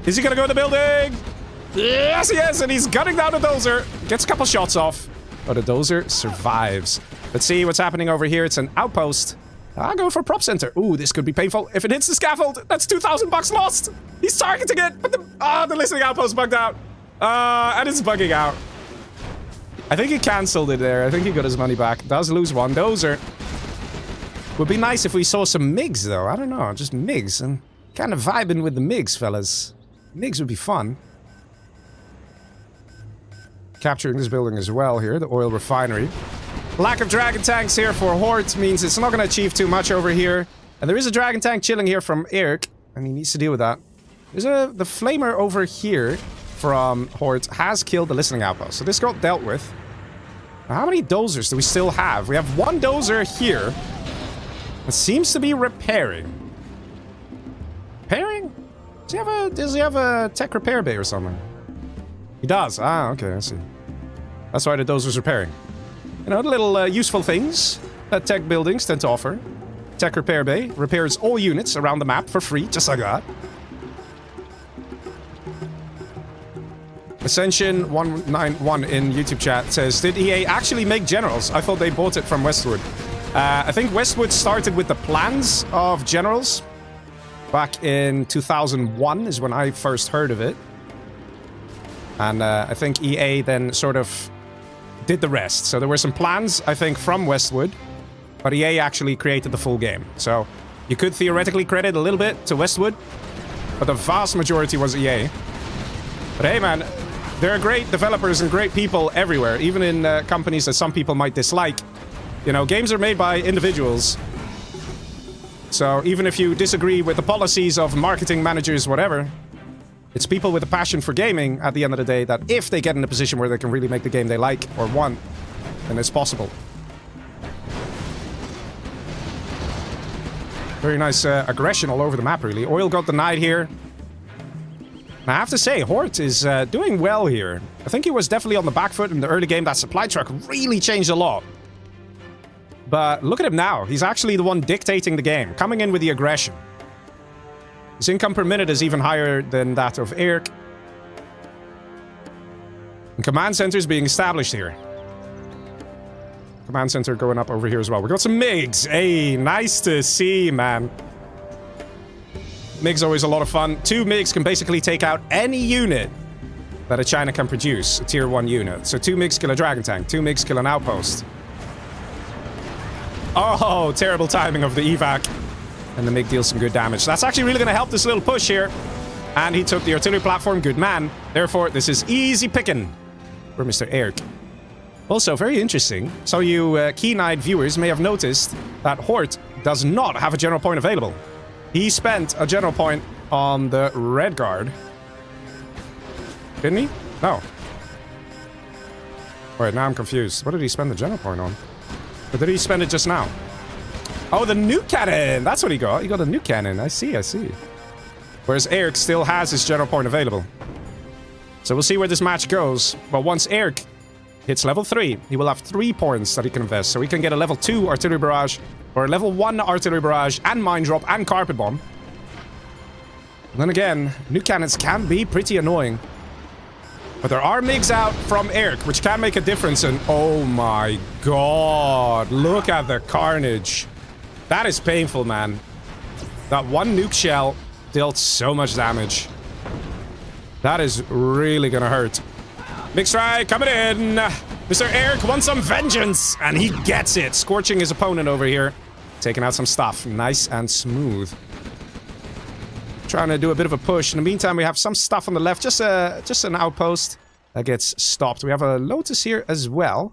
Is he going to go to the building? Yes, he is, and he's gunning down the Dozer. Gets a couple shots off. But the Dozer survives. Let's see what's happening over here. It's an outpost. I'll go for prop center. Ooh, this could be painful. If it hits the scaffold, that's 2,000 bucks lost. He's targeting it, but the listening outpost bugged out. And it's bugging out. I think he cancelled it there. I think he got his money back. Does lose one. Dozer. Would be nice if we saw some MiGs, though. I don't know. Just MiGs. I'm kind of vibing with the MiGs, fellas. MiGs would be fun. Capturing this building as well here. The oil refinery. Lack of dragon tanks here for Hort means it's not going to achieve too much over here. And there is a dragon tank chilling here from Irk. And he needs to deal with that. There's the flamer over here from Hort has killed the listening outpost. So this got dealt with. Now, how many dozers do we still have? We have one dozer here. It seems to be repairing. Repairing? Does he have a tech repair bay or something? He does. Ah, okay, I see. That's why the dozer's repairing. You know, the little useful things that tech buildings tend to offer. Tech repair bay repairs all units around the map for free, just like that. Ascension 191 in YouTube chat says, did EA actually make generals? I thought they bought it from Westwood. I think Westwood started with the plans of generals. Back in 2001 is when I first heard of it. And I think EA then sort of did the rest. So there were some plans, I think, from Westwood, but EA actually created the full game. So you could theoretically credit a little bit to Westwood, but the vast majority was EA. But hey, man, there are great developers and great people everywhere, even in companies that some people might dislike. You know, games are made by individuals. So even if you disagree with the policies of marketing managers, whatever, it's people with a passion for gaming at the end of the day that if they get in a position where they can really make the game they like or want, then it's possible. Very nice aggression all over the map, really. Oil got denied here. I have to say, Hort is doing well here. I think he was definitely on the back foot in the early game. That supply truck really changed a lot. But look at him now. He's actually the one dictating the game, coming in with the aggression. His income per minute is even higher than that of Eric. And command center is being established here. Command center going up over here as well. We got some MiGs. Hey, nice to see, man. MiG's always a lot of fun. 2 MiGs can basically take out any unit that a China can produce, a tier 1 unit. So 2 MiGs kill a dragon tank, 2 MiGs kill an outpost. Oh, terrible timing of the evac. And the MiG deals some good damage. That's actually really going to help this little push here. And he took the artillery platform. Good man. Therefore, this is easy picking for Mr. Eric. Also, very interesting. So you keen-eyed viewers may have noticed that Hort does not have a general point available. He spent a general point on the red guard. Didn't he? No. Wait, now I'm confused. What did he spend the general point on? Or did he spend it just now? Oh, the nuke cannon! That's what he got. He got a nuke cannon. I see, I see. Whereas Eric still has his general point available. So we'll see where this match goes. But once Eric hits level 3, he will have 3 points that he can invest. So he can get a level 2 artillery barrage, or a level 1 artillery barrage, and mine drop, and carpet bomb. And then again, nuke cannons can be pretty annoying. But there are MiGs out from Eric, which can make a difference. And oh my god, look at the carnage. That is painful, man. That one nuke shell dealt so much damage. That is really gonna hurt. Big strike coming in. Mr. Eric wants some vengeance, and he gets it. Scorching his opponent over here. Taking out some stuff. Nice and smooth. Trying to do a bit of a push. In the meantime, we have some stuff on the left. Just an outpost that gets stopped. We have a Lotus here as well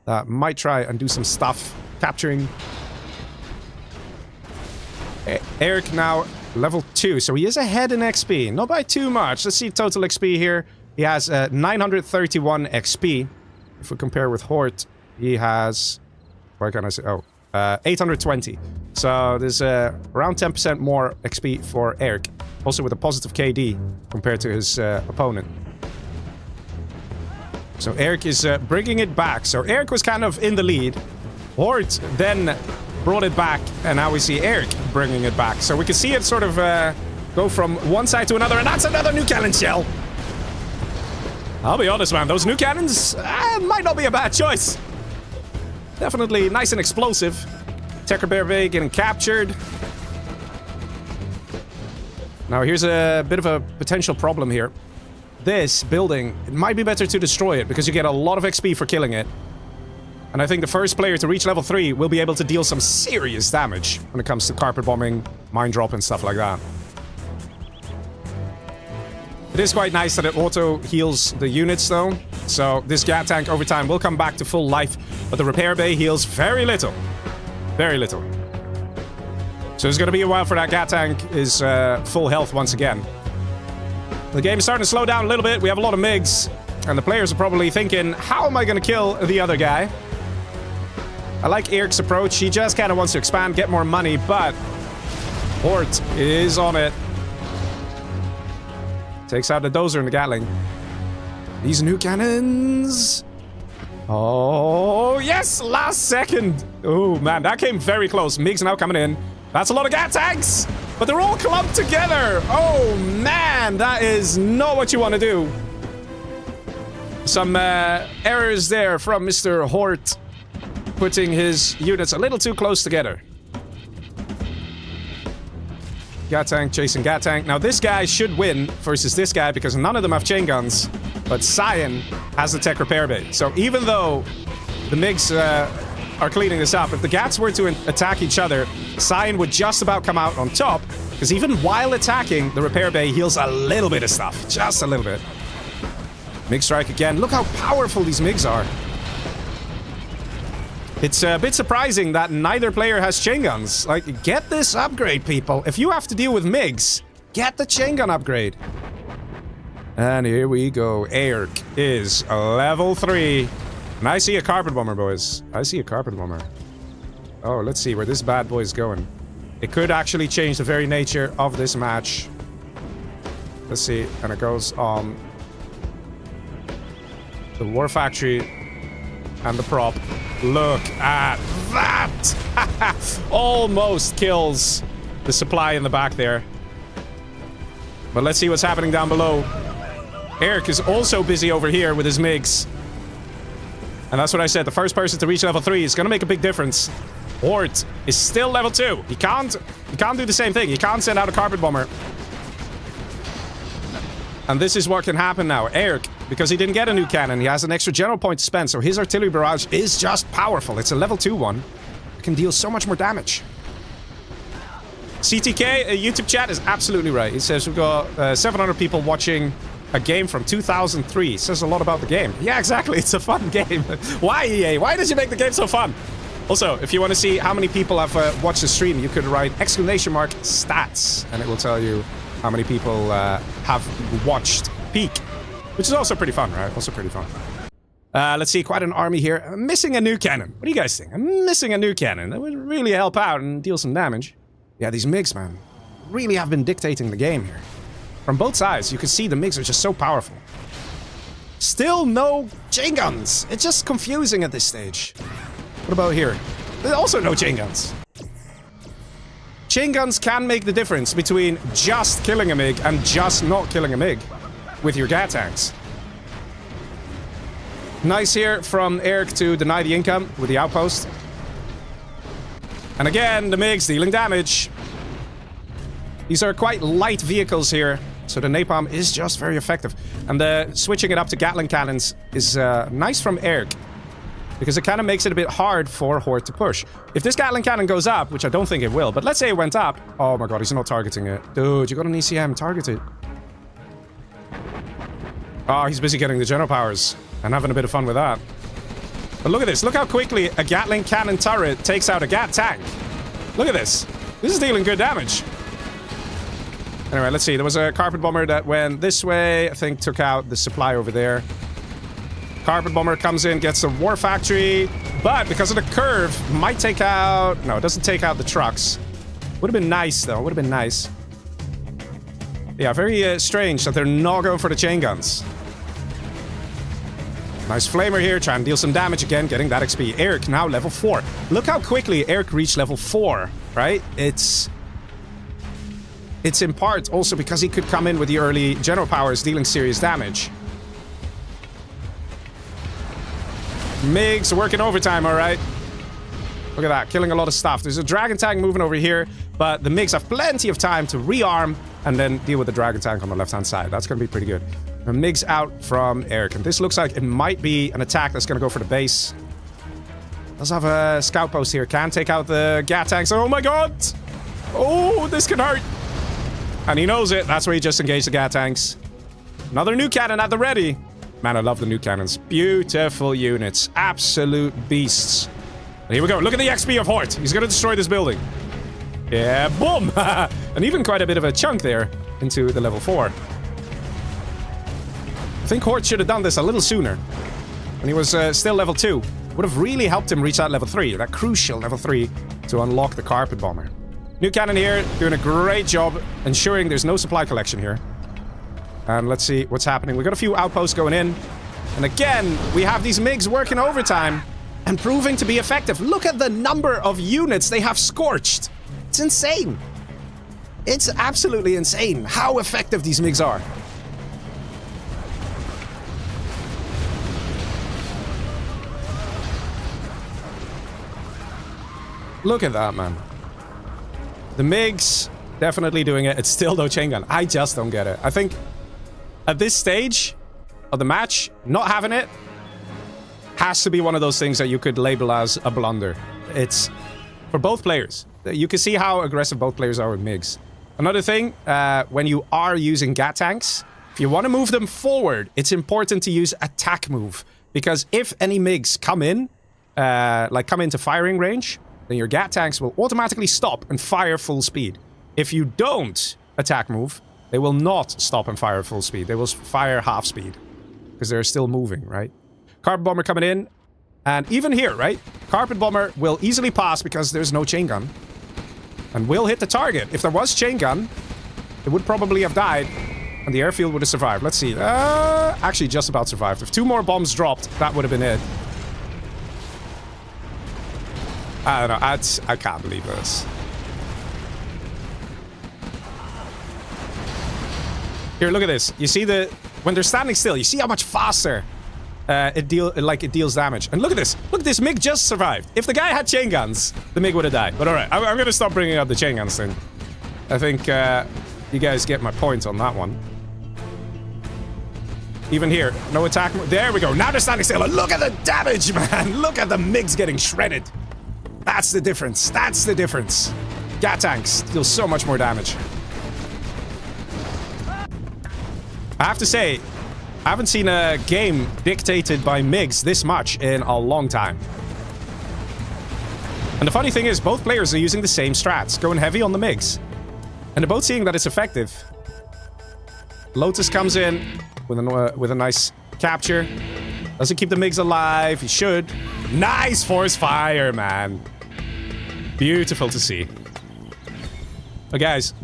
that might try and do some stuff. Capturing Eric now level 2. So he is ahead in XP. Not by too much. Let's see total XP here. He has 931 XP. If we compare with Hort, he has... What can I say? Oh, 820. So there's around 10% more XP for Eric. Also with a positive KD compared to his opponent. So Eric is bringing it back. So Eric was kind of in the lead. Hort then brought it back. And now we see Eric bringing it back. So we can see it sort of go from one side to another. And that's another nuke cannon shell. I'll be honest, man. Those nuke cannons might not be a bad choice. Definitely nice and explosive. Tecker Bear Bay getting captured. Now, here's a bit of a potential problem here. This building, it might be better to destroy it because you get a lot of XP for killing it. And I think the first player to reach level 3 will be able to deal some serious damage when it comes to carpet bombing, mine drop, and stuff like that. It is quite nice that it auto-heals the units, though. So this Gat tank over time will come back to full life, but the repair bay heals very little. Very little. So it's going to be a while for that Gat tank is full health once again. The game is starting to slow down a little bit. We have a lot of MiGs, and the players are probably thinking, how am I going to kill the other guy? I like Eric's approach. He just kind of wants to expand, get more money, but Hort is on it. Takes out the dozer and the Gatling. These new cannons. Oh, yes! Last second. Oh, man, that came very close. MiGs now coming in. That's a lot of Gat tanks, but they're all clumped together. Oh, man, that is not what you want to do. Some errors there from Mr. Hort, putting his units a little too close together. Gat tank chasing Gat tank. Now, this guy should win versus this guy because none of them have chain guns. but Cyan has the tech repair bay. So even though the MiGs are cleaning this up, if the Gats were to attack each other, Cyan would just about come out on top, because even while attacking, the repair bay heals a little bit of stuff. Just a little bit. MiG strike again. Look how powerful these MiGs are. It's a bit surprising that neither player has chain guns. Like, get this upgrade, people. If you have to deal with MiGs, get the chain gun upgrade. And here we go. Airk is level 3. And I see a carpet bomber, boys. I see a carpet bomber. Oh, let's see where this bad boy is going. It could actually change the very nature of this match. Let's see. And it goes on the War Factory and the prop. Look at that! Almost kills the supply in the back there. But let's see what's happening down below. Eric is also busy over here with his MiGs. And that's what I said. The first person to reach level 3 is going to make a big difference. Hort is still level 2. He can't do the same thing. He can't send out a carpet bomber. And this is what can happen now. Eric, because he didn't get a new cannon, he has an extra general point to spend, so his artillery barrage is just powerful. It's a level 2 one. It can deal so much more damage. CTK, YouTube chat is absolutely right. He says we've got 700 people watching a game from 2003. Says a lot about the game. Yeah, exactly. It's a fun game. Why, EA? Why did you make the game so fun? Also, if you want to see how many people have watched the stream, you could write !stats, and it will tell you how many people have watched peak, which is also pretty fun, right? Also pretty fun. Let's see, quite an army here. I'm missing a new cannon. What do you guys think? I'm missing a new cannon. That would really help out and deal some damage. Yeah, these MiGs, man, really have been dictating the game here. From both sides, you can see the MiGs are just so powerful. Still no chain guns. It's just confusing at this stage. What about here? There's also no chain guns. Chain guns can make the difference between just killing a MiG and just not killing a MiG with your GAT tanks. Nice here from Eric to deny the income with the outpost. And again, the MiGs dealing damage. These are quite light vehicles here, so the napalm is just very effective. And switching it up to Gatling cannons is nice from Eric, because it kind of makes it a bit hard for Horde to push. If this Gatling cannon goes up, which I don't think it will, but let's say it went up. Oh my god, he's not targeting it. Dude, you got an ECM, target it. Oh, he's busy getting the general powers and having a bit of fun with that. But look at this. Look how quickly a Gatling cannon turret takes out a Gat tank. Look at this. This is dealing good damage. Anyway, let's see. There was a carpet bomber that went this way. I think took out the supply over there. Carpet bomber comes in, gets a war factory, but because of the curve, might take out... No, it doesn't take out the trucks. Would have been nice, though. Would have been nice. Yeah, very strange that they're not going for the chain guns. Nice flamer here, trying to deal some damage again, getting that XP. Eric now level 4. Look how quickly Eric reached level 4, right? It's in part also because he could come in with the early general powers dealing serious damage. MiGs working overtime, alright. Look at that, killing a lot of stuff. There's a dragon tank moving over here, but the MiGs have plenty of time to rearm and then deal with the dragon tank on the left-hand side. That's going to be pretty good. The MiGs out from Eric, and this looks like it might be an attack that's going to go for the base. Does have a scout post here. Can take out the Gat tanks. Oh my god! Oh, this can hurt. And he knows it. That's where he just engaged the Gat tanks. Another new cannon at the ready. Man, I love the new cannons. Beautiful units. Absolute beasts. And here we go. Look at the XP of Hort. He's going to destroy this building. Yeah, boom! And even quite a bit of a chunk there into the level 4. I think Hort should have done this a little sooner. When he was still level 2. Would have really helped him reach that level 3. That crucial level 3 to unlock the carpet bomber. New cannon here, doing a great job ensuring there's no supply collection here. And let's see what's happening. We got a few outposts going in. And again, we have these MiGs working overtime and proving to be effective. Look at the number of units they have scorched. It's insane. It's absolutely insane how effective these MiGs are. Look at that, man. The MiGs definitely doing it. It's still no chain gun. I just don't get it. I think at this stage, of the match, not having it, has to be one of those things that you could label as a blunder. It's for both players. You can see how aggressive both players are with MiGs. Another thing, when you are using GAT tanks, if you want to move them forward, it's important to use attack move. Because if any MiGs come in, come into firing range, then your GAT tanks will automatically stop and fire full speed. If you don't attack move, they will not stop and fire full speed. They will fire half speed. Because they're still moving, right? Carpet Bomber coming in. And even here, right? Carpet Bomber will easily pass because there's no chain gun. And will hit the target. If there was chain gun, it would probably have died. And the airfield would have survived. Let's see. Actually, just about survived. If 2 more bombs dropped, that would have been it. I don't know. I can't believe this. Here, look at this. You see when they're standing still, you see how much faster it deals damage. And look at this. Look, this MiG just survived. If the guy had chain guns, the MiG would have died. But alright, I'm gonna stop bringing up the chain guns thing. I think you guys get my point on that one. Even here, no attack. There we go. Now they're standing still. And look at the damage, man. Look at the MiGs getting shredded. That's the difference. That's the difference. GAT tanks deal so much more damage. I have to say, I haven't seen a game dictated by MiGs this much in a long time. And the funny thing is, both players are using the same strats, going heavy on the MiGs. And they're both seeing that it's effective. Lotus comes in with a nice capture. Doesn't keep the MiGs alive. He should. Nice force fire, man. Beautiful to see. But guys,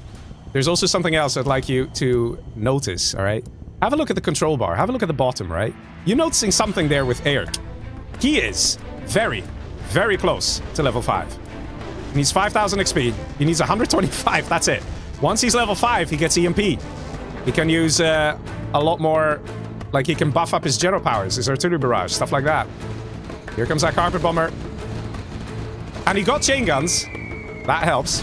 there's also something else I'd like you to notice, all right? Have a look at the control bar. Have a look at the bottom, right? You're noticing something there with Eric. He is very, very close to level 5. He needs 5,000 XP. He needs 125. That's it. Once he's level 5, he gets EMP. He can use a lot more... Like, he can buff up his general powers, his artillery barrage, stuff like that. Here comes that carpet bomber. And he got chain guns. That helps.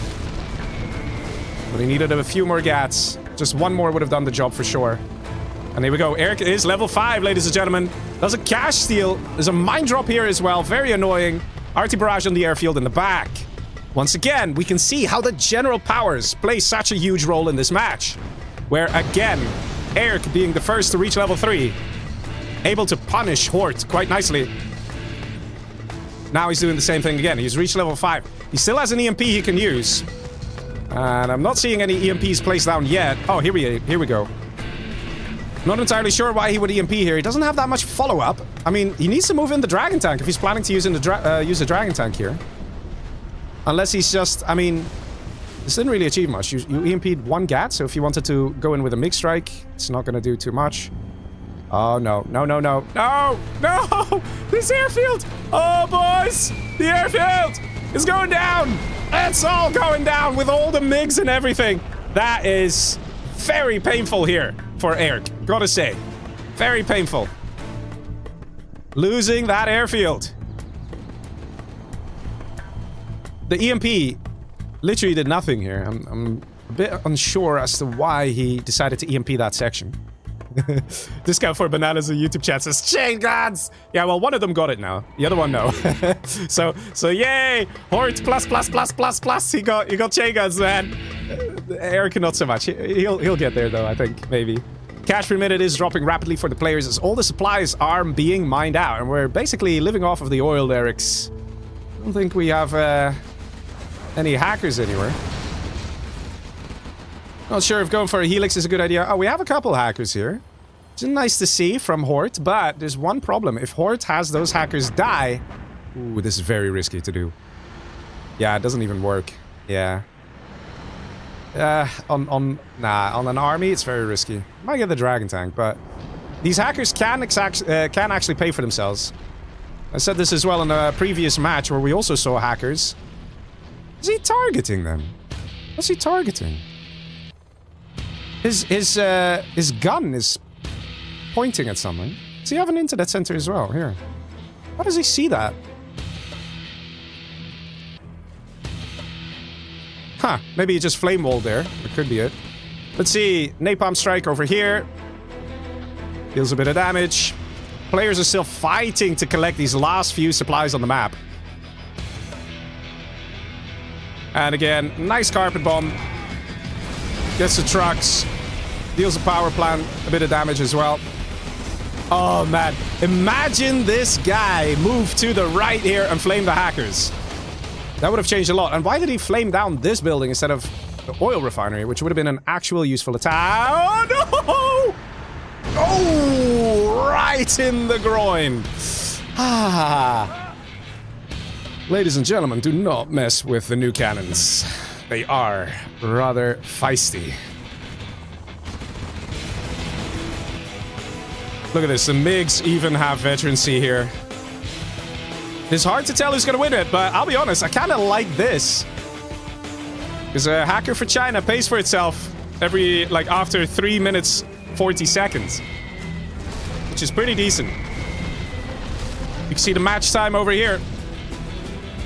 But he needed a few more GATs. Just one more would have done the job for sure. And here we go. Eric is level 5, ladies and gentlemen. Does a cash steal. There's a mine drop here as well. Very annoying. RT barrage on the airfield in the back. Once again, we can see how the general powers play such a huge role in this match. Where, again, Eric being the first to reach level 3. Able to punish Hort quite nicely. Now he's doing the same thing again. He's reached level 5. He still has an EMP he can use. And I'm not seeing any EMPs placed down yet. Oh, here we go. Not entirely sure why he would EMP here. He doesn't have that much follow-up. I mean, he needs to move in the Dragon Tank if he's planning to use the Dragon Tank here. Unless he's just... I mean, this didn't really achieve much. You EMP'd 1 GAT, so if you wanted to go in with a MiG strike, it's not going to do too much. Oh, no. No, no, no. No! No! This airfield! Oh, boys! The airfield is going down! It's all going down with all the MiGs and everything. That is very painful here for Eric. Gotta say. Very painful. Losing that airfield. The EMP literally did nothing here. I'm a bit unsure as to why he decided to EMP that section. Discount for bananas in YouTube chat says chain guns. Yeah, well, one of them got it now. The other one, no. so yay! Hort plus. He got chain guns, man. Eric not so much. He'll get there though. I think maybe. Cash per minute is dropping rapidly for the players as all the supplies are being mined out, and we're basically living off of the oil derricks. I don't think we have any hackers anywhere. Not sure if going for a helix is a good idea. Oh, we have a couple hackers here. It's nice to see from Hort, but there's one problem. If Hort has those hackers die... Ooh, this is very risky to do. Yeah, it doesn't even work. Yeah. On an army, it's very risky. Might get the Dragon Tank, but... These hackers can actually pay for themselves. I said this as well in a previous match where we also saw hackers. Is he targeting them? What's he targeting? His gun is pointing at someone. Does he have an internet center as well? Here. How does he see that? Huh. Maybe he just flame walled there. That could be it. Let's see. Napalm strike over here. Deals a bit of damage. Players are still fighting to collect these last few supplies on the map. And again, nice carpet bomb. Gets the trucks. Deals a power plant. A bit of damage as well. Oh, man. Imagine this guy move to the right here and flame the hackers. That would have changed a lot. And why did he flame down this building instead of the oil refinery, which would have been an actual useful attack? Oh, no! Oh, right in the groin. Ah. Ladies and gentlemen, do not mess with the new cannons. They are rather feisty. Look at this. The MiGs even have veterancy here. It's hard to tell who's going to win it, but I'll be honest, I kind of like this. Because a hacker for China pays for itself every, like, after 3 minutes, 40 seconds. Which is pretty decent. You can see the match time over here.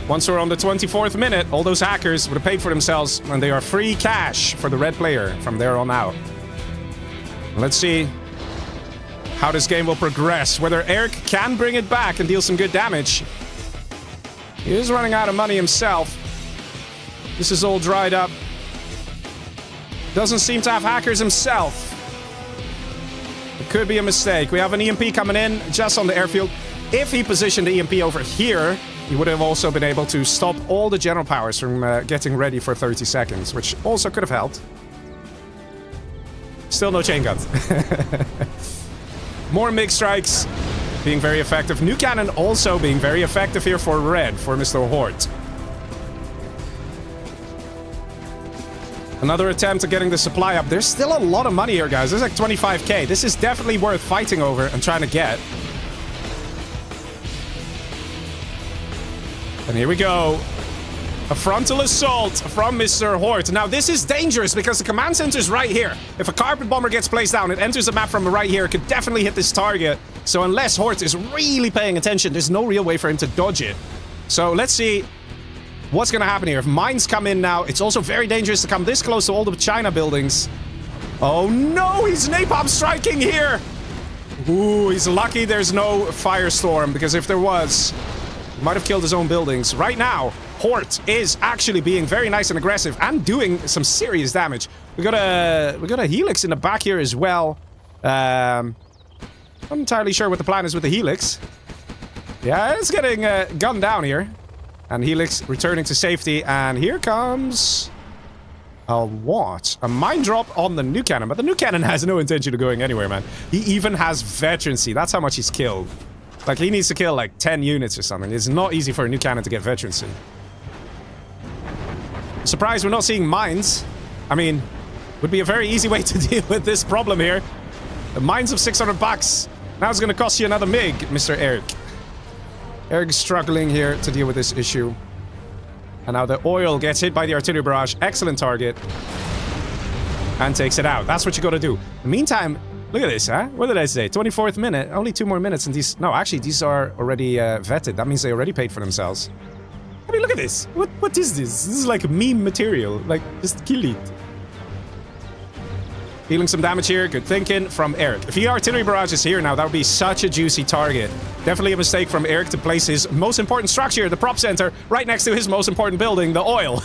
Once we're on the 24th minute, all those hackers would have paid for themselves, and they are free cash for the red player from there on out. Let's see how this game will progress. Whether Eric can bring it back and deal some good damage. He is running out of money himself. This is all dried up. Doesn't seem to have hackers himself. It could be a mistake. We have an EMP coming in just on the airfield. If he positioned the EMP over here, he would have also been able to stop all the general powers from getting ready for 30 seconds, which also could have helped. Still no chain guns. More MiG strikes being very effective. New cannon also being very effective here for red, for Mr. Hort. Another attempt at getting the supply up. There's still a lot of money here, guys. There's like 25k. This is definitely worth fighting over and trying to get. And here we go. A frontal assault from Mr. Hort. Now, this is dangerous because the command center is right here. If a carpet bomber gets placed down, it enters the map from right here. It could definitely hit this target. So unless Hort is really paying attention, there's no real way for him to dodge it. So let's see what's going to happen here. If mines come in now, it's also very dangerous to come this close to all the China buildings. Oh no, he's napalm striking here. Ooh, he's lucky there's no firestorm, because if there was, he might have killed his own buildings. Right now, Hort is actually being very nice and aggressive and doing some serious damage. We got a Helix in the back here as well. I'm not entirely sure what the plan is with the Helix. Yeah, it's getting gunned down here. And Helix returning to safety. And here comes a what? A mine drop on the new cannon. But the new cannon has no intention of going anywhere, man. He even has veterancy. That's how much he's killed. Like, he needs to kill like 10 units or something. It's not easy for a new cannon to get veterancy. Surprised we're not seeing mines. I mean, would be a very easy way to deal with this problem here. The mines of 600 bucks. Now it's going to cost you another MiG, Mr. Eric. Eric's struggling here to deal with this issue. And now the oil gets hit by the artillery barrage. Excellent target. And takes it out. That's what you got to do. In the meantime, look at this, huh? What did I say? 24th minute. Only 2 more minutes. And these... No, actually, these are already vetted. That means they already paid for themselves. I mean, look at this. What is this? This is like meme material. Like, just kill it. Dealing some damage here. Good thinking from Eric. If the artillery barrage is here now, that would be such a juicy target. Definitely a mistake from Eric to place his most important structure, the prop center, right next to his most important building, the oil.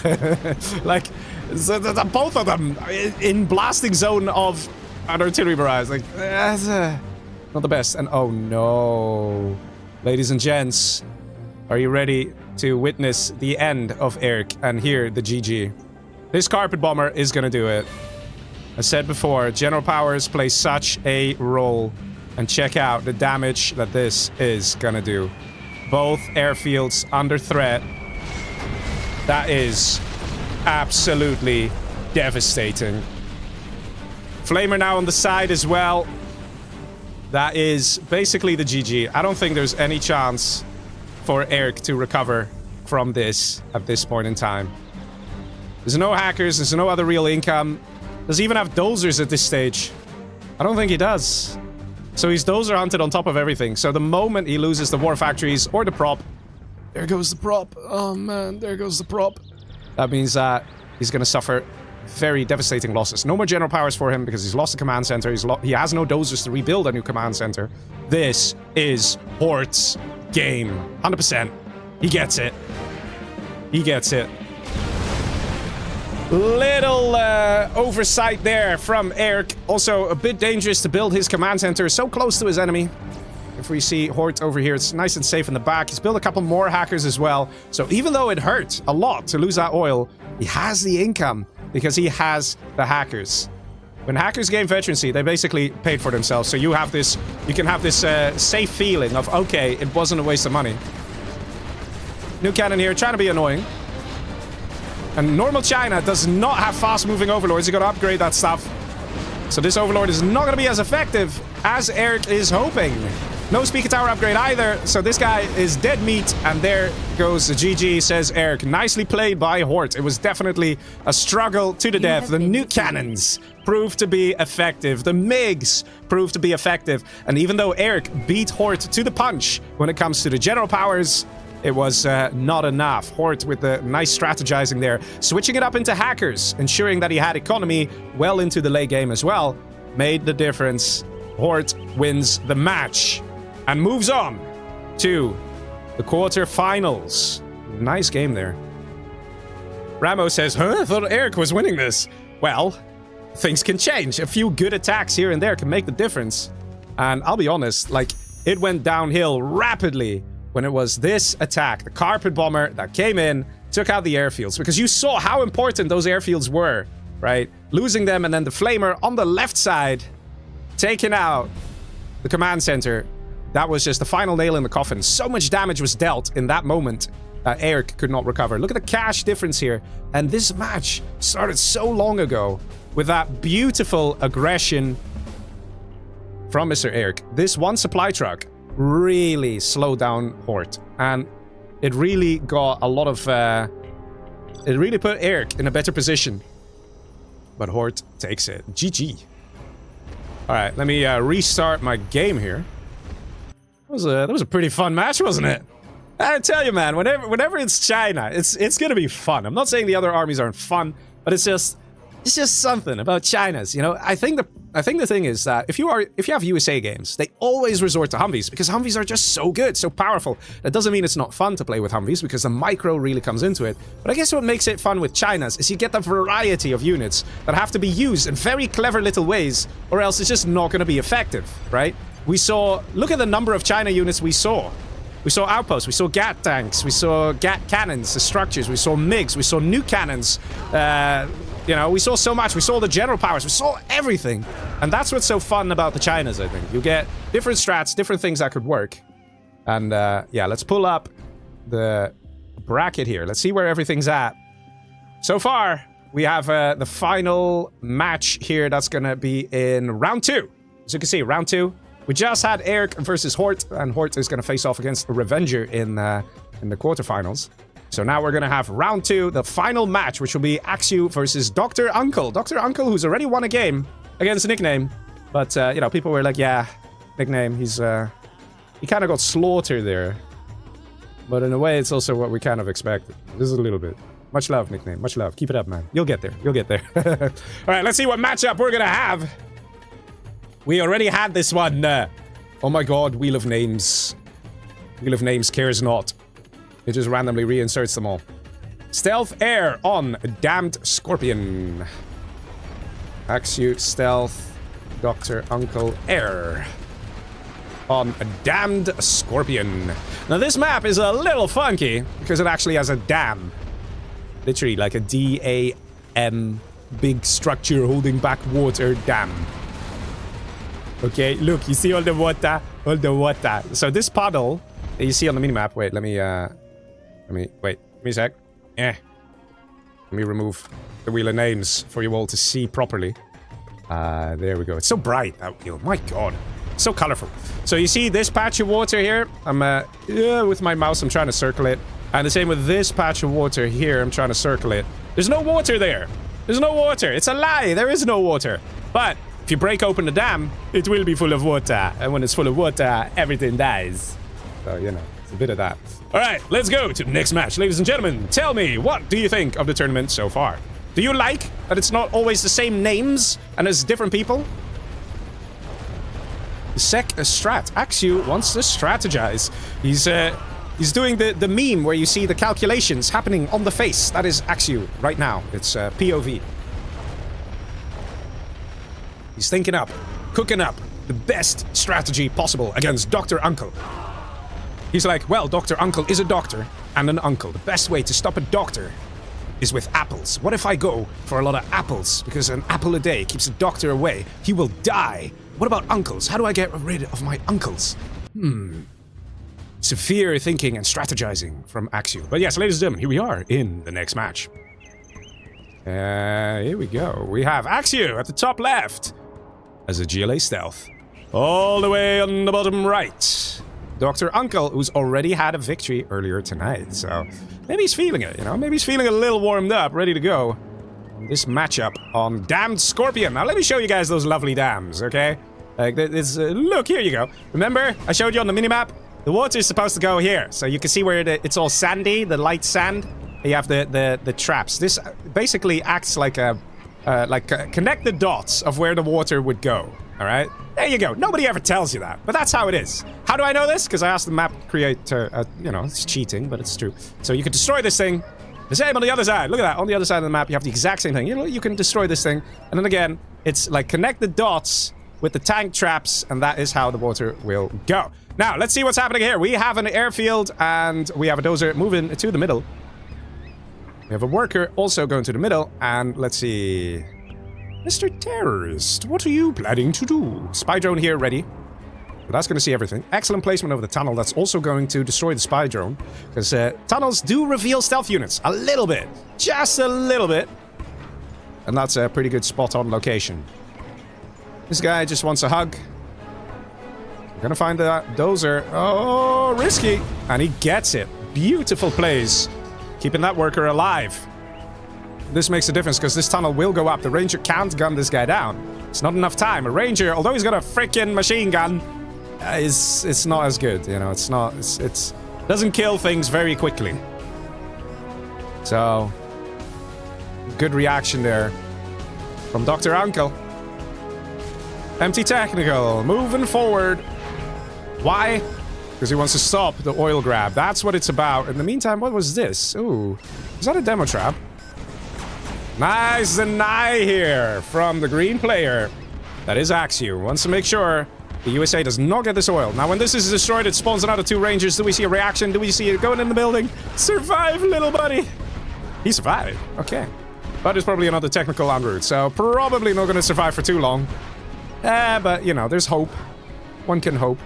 Like, so both of them in blasting zone of an artillery barrage. Like, that's not the best. And oh no. Ladies and gents, are you ready to witness the end of Eric and hear the GG? This carpet bomber is gonna do it. I said before, general powers play such a role. And check out the damage that this is gonna do. Both airfields under threat. That is absolutely devastating. Flamer now on the side as well. That is basically the GG. I don't think there's any chance for Eric to recover from this at this point in time. There's no hackers, there's no other real income. Does he even have dozers at this stage? I don't think he does. So he's dozer hunted on top of everything. So the moment he loses the war factories or the prop... There goes the prop. Oh man, there goes the prop. That means that he's gonna suffer very devastating losses. No more general powers for him because he's lost the command center. He has no dozers to rebuild a new command center. This is Hort's game. 100%. He gets it. He gets it. Little oversight there from Eric. Also, a bit dangerous to build his command center so close to his enemy. If we see Hort over here, it's nice and safe in the back. He's built a couple more hackers as well. So even though it hurt a lot to lose that oil, he has the income because he has the hackers. When hackers gain veterancy, they basically paid for themselves. So you have this, you can have this safe feeling of, okay, it wasn't a waste of money. New cannon here, trying to be annoying. And normal China does not have fast-moving overlords. You gotta upgrade that stuff. So this overlord is not gonna be as effective as Eric is hoping. No speaker tower upgrade either, so this guy is dead meat, and there goes the GG, says Eric. Nicely played by Hort. It was definitely a struggle to the death. The new cannons proved to be effective. The MiGs proved to be effective. And even though Eric beat Hort to the punch when it comes to the general powers, it was not enough. Hort with the nice strategizing there. Switching it up into hackers, ensuring that he had economy well into the late game as well, made the difference. Hort wins the match and moves on to the quarterfinals. Nice game there. Ramos says, huh? I thought Eric was winning this. Well, things can change. A few good attacks here and there can make the difference. And I'll be honest, like, it went downhill rapidly when it was this attack, the carpet bomber that came in, took out the airfields, because you saw how important those airfields were, right? Losing them, and then the flamer on the left side, taking out the command center. That was just the final nail in the coffin. So much damage was dealt in that moment that Eric could not recover. Look at the cash difference here. And this match started so long ago with that beautiful aggression from Mr. Eric. This one supply truck really slowed down Hort, and it really got a lot of it really put Eric in a better position, but Hort takes it. GG. All right, let me restart my game here. That was a pretty fun match, wasn't it? I tell you, man, whenever it's China, it's gonna be fun. I'm not saying the other armies aren't fun, but it's just something about China's, you know. I think the thing is that if you have USA games, they always resort to Humvees because Humvees are just so good, so powerful. That doesn't mean it's not fun to play with Humvees because the micro really comes into it. But I guess what makes it fun with China's is you get the variety of units that have to be used in very clever little ways, or else it's just not going to be effective, right? Look at the number of China units we saw. We saw outposts, we saw GAT tanks, we saw GAT cannons, the structures, we saw MiGs, we saw new cannons, you know, we saw so much. We saw the general powers. We saw everything. And that's what's so fun about the Chinas, I think. You get different strats, different things that could work. And, yeah, let's pull up the bracket here. Let's see where everything's at. So far, we have the final match here. That's going to be in round 2. As you can see, round 2. We just had Eric versus Hort. And Hort is going to face off against a Revenger in the quarterfinals. So now we're going to have round 2, the final match, which will be Axu versus Dr. Uncle. Dr. Uncle, who's already won a game against Nickname. But, you know, people were like, yeah, Nickname, he kind of got slaughtered there. But in a way, it's also what we kind of expected. Just a little bit. Much love, Nickname. Much love. Keep it up, man. You'll get there. You'll get there. All right, let's see what matchup we're going to have. We already had this one. Oh my god, Wheel of Names. Wheel of Names cares not. It just randomly reinserts them all. Stealth Air on Damned Scorpion. Axu Stealth Dr. Uncle Air on a Damned Scorpion. Now this map is a little funky because it actually has a dam. Literally like a D-A-M, big structure holding back water dam. Okay, look, you see all the water? All the water. So this puddle that you see on the minimap, wait, let me wait, give me a sec. Let me remove the Wheel of Names for you all to see properly. There we go. It's so bright, that wheel. My god. So colorful. So you see this patch of water here? I'm, with my mouse, I'm trying to circle it. And the same with this patch of water here, I'm trying to circle it. There's no water there. There's no water. It's a lie. There is no water. But if you break open the dam, it will be full of water. And when it's full of water, everything dies. So, you know, it's a bit of that. All right, let's go to the next match. Ladies and gentlemen, tell me, what do you think of the tournament so far? Do you like That it's not always the same names and it's different people? Sec a strat. Axu wants to strategize. He's doing the meme where you see the calculations happening on the face. That is Axu right now. It's POV. He's thinking up, cooking up the best strategy possible against Dr. Uncle. He's like, well, Dr. Uncle is a doctor and an uncle. The best way to stop a doctor is with apples. What if I go for a lot of apples? Because an apple a day keeps a doctor away. He will die. What about uncles? How do I get rid of my uncles? Severe thinking and strategizing from Axu. But yes, ladies and gentlemen, here we are in the next match. Here we go. We have Axu at the top left as a GLA stealth. All the way on the bottom right, Dr. Uncle, who's already had a victory earlier tonight. So maybe he's feeling it, you know? Maybe he's feeling a little warmed up, ready to go. This matchup on Damned Scorpion. Now let me show you guys those lovely dams, okay? Like this, look, here you go. Remember, I showed you on the minimap? The water is supposed to go here. So you can see where it's all sandy, the light sand. You have the traps. This basically acts like connect the dots of where the water would go. All right, there you go. Nobody ever tells you that, but that's how it is. How do I know this? Because I asked the map creator. You know, it's cheating, but it's true. So you can destroy this thing. The same on the other side. Look at that. On the other side of the map, you have the exact same thing. You know, you can destroy this thing, and then again, it's like connect the dots with the tank traps, and that is how the water will go. Now, let's see what's happening here. We have an airfield, and we have a dozer moving to the middle. We have a worker also going to the middle, and let's see. Mr. Terrorist, what are you planning to do? Spy drone here, ready. But that's going to see everything. Excellent placement over the tunnel. That's also going to destroy the spy drone. Because tunnels do reveal stealth units. A little bit. Just a little bit. And that's a pretty good spot on location. This guy just wants a hug. We're gonna find the dozer. Oh, risky. And he gets it. Beautiful plays. Keeping that worker alive. This makes a difference because this tunnel will go up. The ranger can't gun this guy down. It's not enough time. A ranger, although he's got a freaking machine gun, it's not as good. You know, it's doesn't kill things very quickly. So, good reaction there from Dr. Uncle. Empty technical, moving forward. Why? Because he wants to stop the oil grab. That's what it's about. In the meantime, what was this? Ooh, is that a demo trap? Nice deny here from the green player. That is Axu. Wants to make sure the USA does not get this oil. Now, when this is destroyed, it spawns another two rangers. Do we see a reaction? Do we see it going in the building? Survive, little buddy. He survived. Okay. But it's probably another technical en route, so probably not going to survive for too long. But, you know, there's hope. One can hope.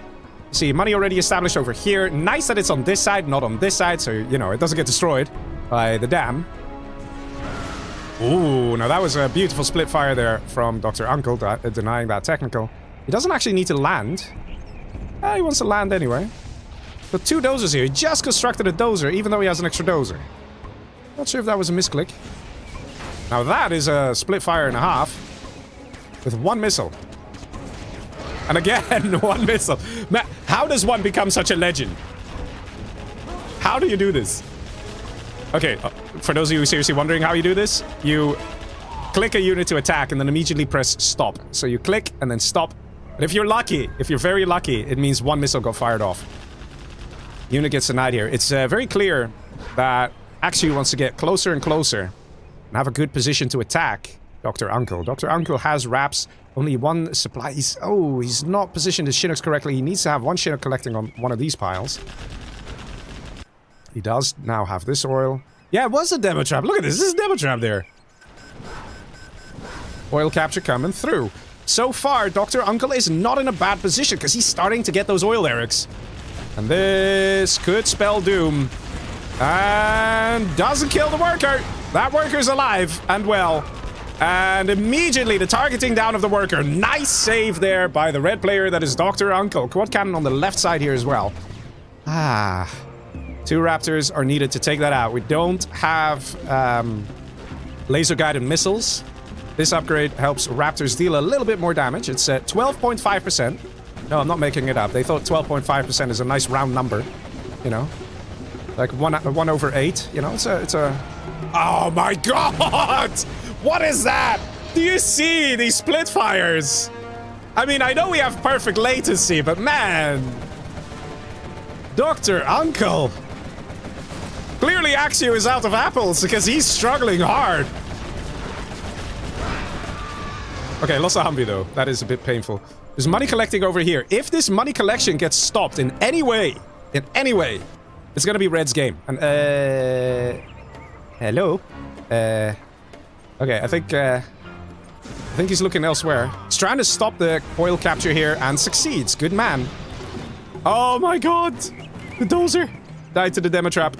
See, money already established over here. Nice that it's on this side, not on this side, so, you know, it doesn't get destroyed by the dam. Ooh, now that was a beautiful split fire there from Dr. Uncle, denying that technical. He doesn't actually need to land. He wants to land anyway. Got two dozers here. He just constructed a dozer, even though he has an extra dozer. Not sure if that was a misclick. Now that is a split fire and a half. With one missile. And again, one missile. Man, how does one become such a legend? How do you do this? Okay, for those of you seriously wondering how you do this, you click a unit to attack and then immediately press stop. So you click and then stop. But if you're lucky, if you're very lucky, it means one missile got fired off. Unit gets denied here. It's very clear that Axu wants to get closer and closer and have a good position to attack Dr. Uncle. Dr. Uncle has wraps, only one supply. He's not positioned his Chinooks correctly. He needs to have one Chinook collecting on one of these piles. He does now have this oil. Yeah, it was a demo trap. Look at this. This is a demo trap there. Oil capture coming through. So far, Dr. Uncle is not in a bad position because he's starting to get those oil Erics. And this could spell doom. And doesn't kill the worker. That worker's alive and well. And immediately the targeting down of the worker. Nice save there by the red player. That is Dr. Uncle. Quad cannon on the left side here as well. Ah... Two Raptors are needed to take that out. We don't have laser-guided missiles. This upgrade helps Raptors deal a little bit more damage. It's at 12.5%. No, I'm not making it up. They thought 12.5% is a nice round number. You know? Like 1 over 8. You know, it's a... Oh my god! What is that? Do you see these split fires? I mean, I know we have perfect latency, but man. Dr. Uncle. Clearly Axio is out of apples because he's struggling hard. Okay, lost a Humvee though. That is a bit painful. There's money collecting over here. If this money collection gets stopped in any way, it's gonna be Red's game. And, hello? Okay, I think he's looking elsewhere. He's trying to stop the oil capture here and succeeds. Good man. Oh my god! The dozer died to the demo trap.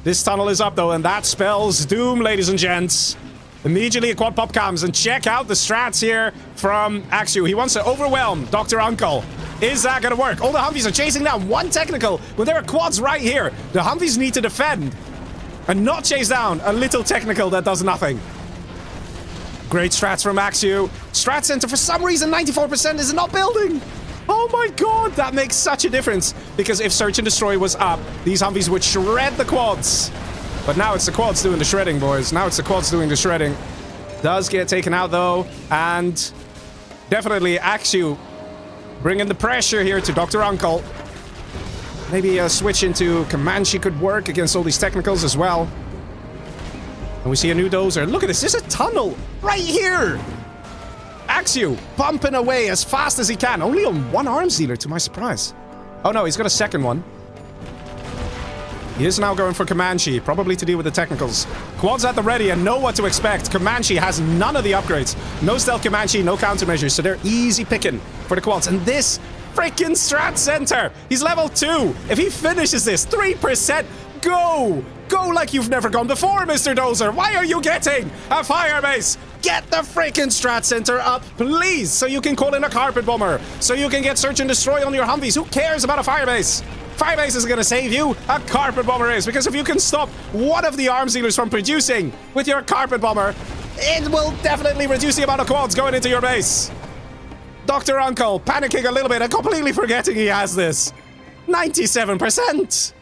This tunnel is up though, and that spells doom, ladies and gents. Immediately a quad pop comes, and check out the strats here from Axio. He wants to overwhelm Dr. Uncle. Is that gonna work? All the Humvees are chasing down one technical when there are quads right here. The Humvees need to defend and not chase down a little technical that does nothing. Great strats from Axio. Strat center, for some reason, 94% is not building. Oh my god, that makes such a difference. Because if Search and Destroy was up, these Humvees would shred the quads. But now it's the quads doing the shredding, boys. Now it's the quads doing the shredding. Does get taken out, though. And definitely Axio bringing the pressure here to Dr. Uncle. Maybe a switch into Comanche could work against all these technicals as well. And we see a new dozer. Look at this. There's a tunnel right here. Axio pumping away as fast as he can. Only on one arms dealer, to my surprise. Oh, no. He's got a second one. He is now going for Comanche, probably to deal with the technicals. Quads at the ready and know what to expect. Comanche has none of the upgrades. No stealth Comanche, no countermeasures, so they're easy picking for the quads. And this freaking strat center, he's level 2. If he finishes this, 3%, go! Go like you've never gone before, Mr. Dozer. Why are you getting a firebase? Get the freaking strat center up, please, so you can call in a carpet bomber, so you can get search and destroy on your Humvees. Who cares about a firebase? Firebase is gonna save you. A carpet bomber is, because if you can stop one of the arms dealers from producing with your carpet bomber, it will definitely reduce the amount of quads going into your base. Dr. Uncle panicking a little bit and completely forgetting he has this. 97%.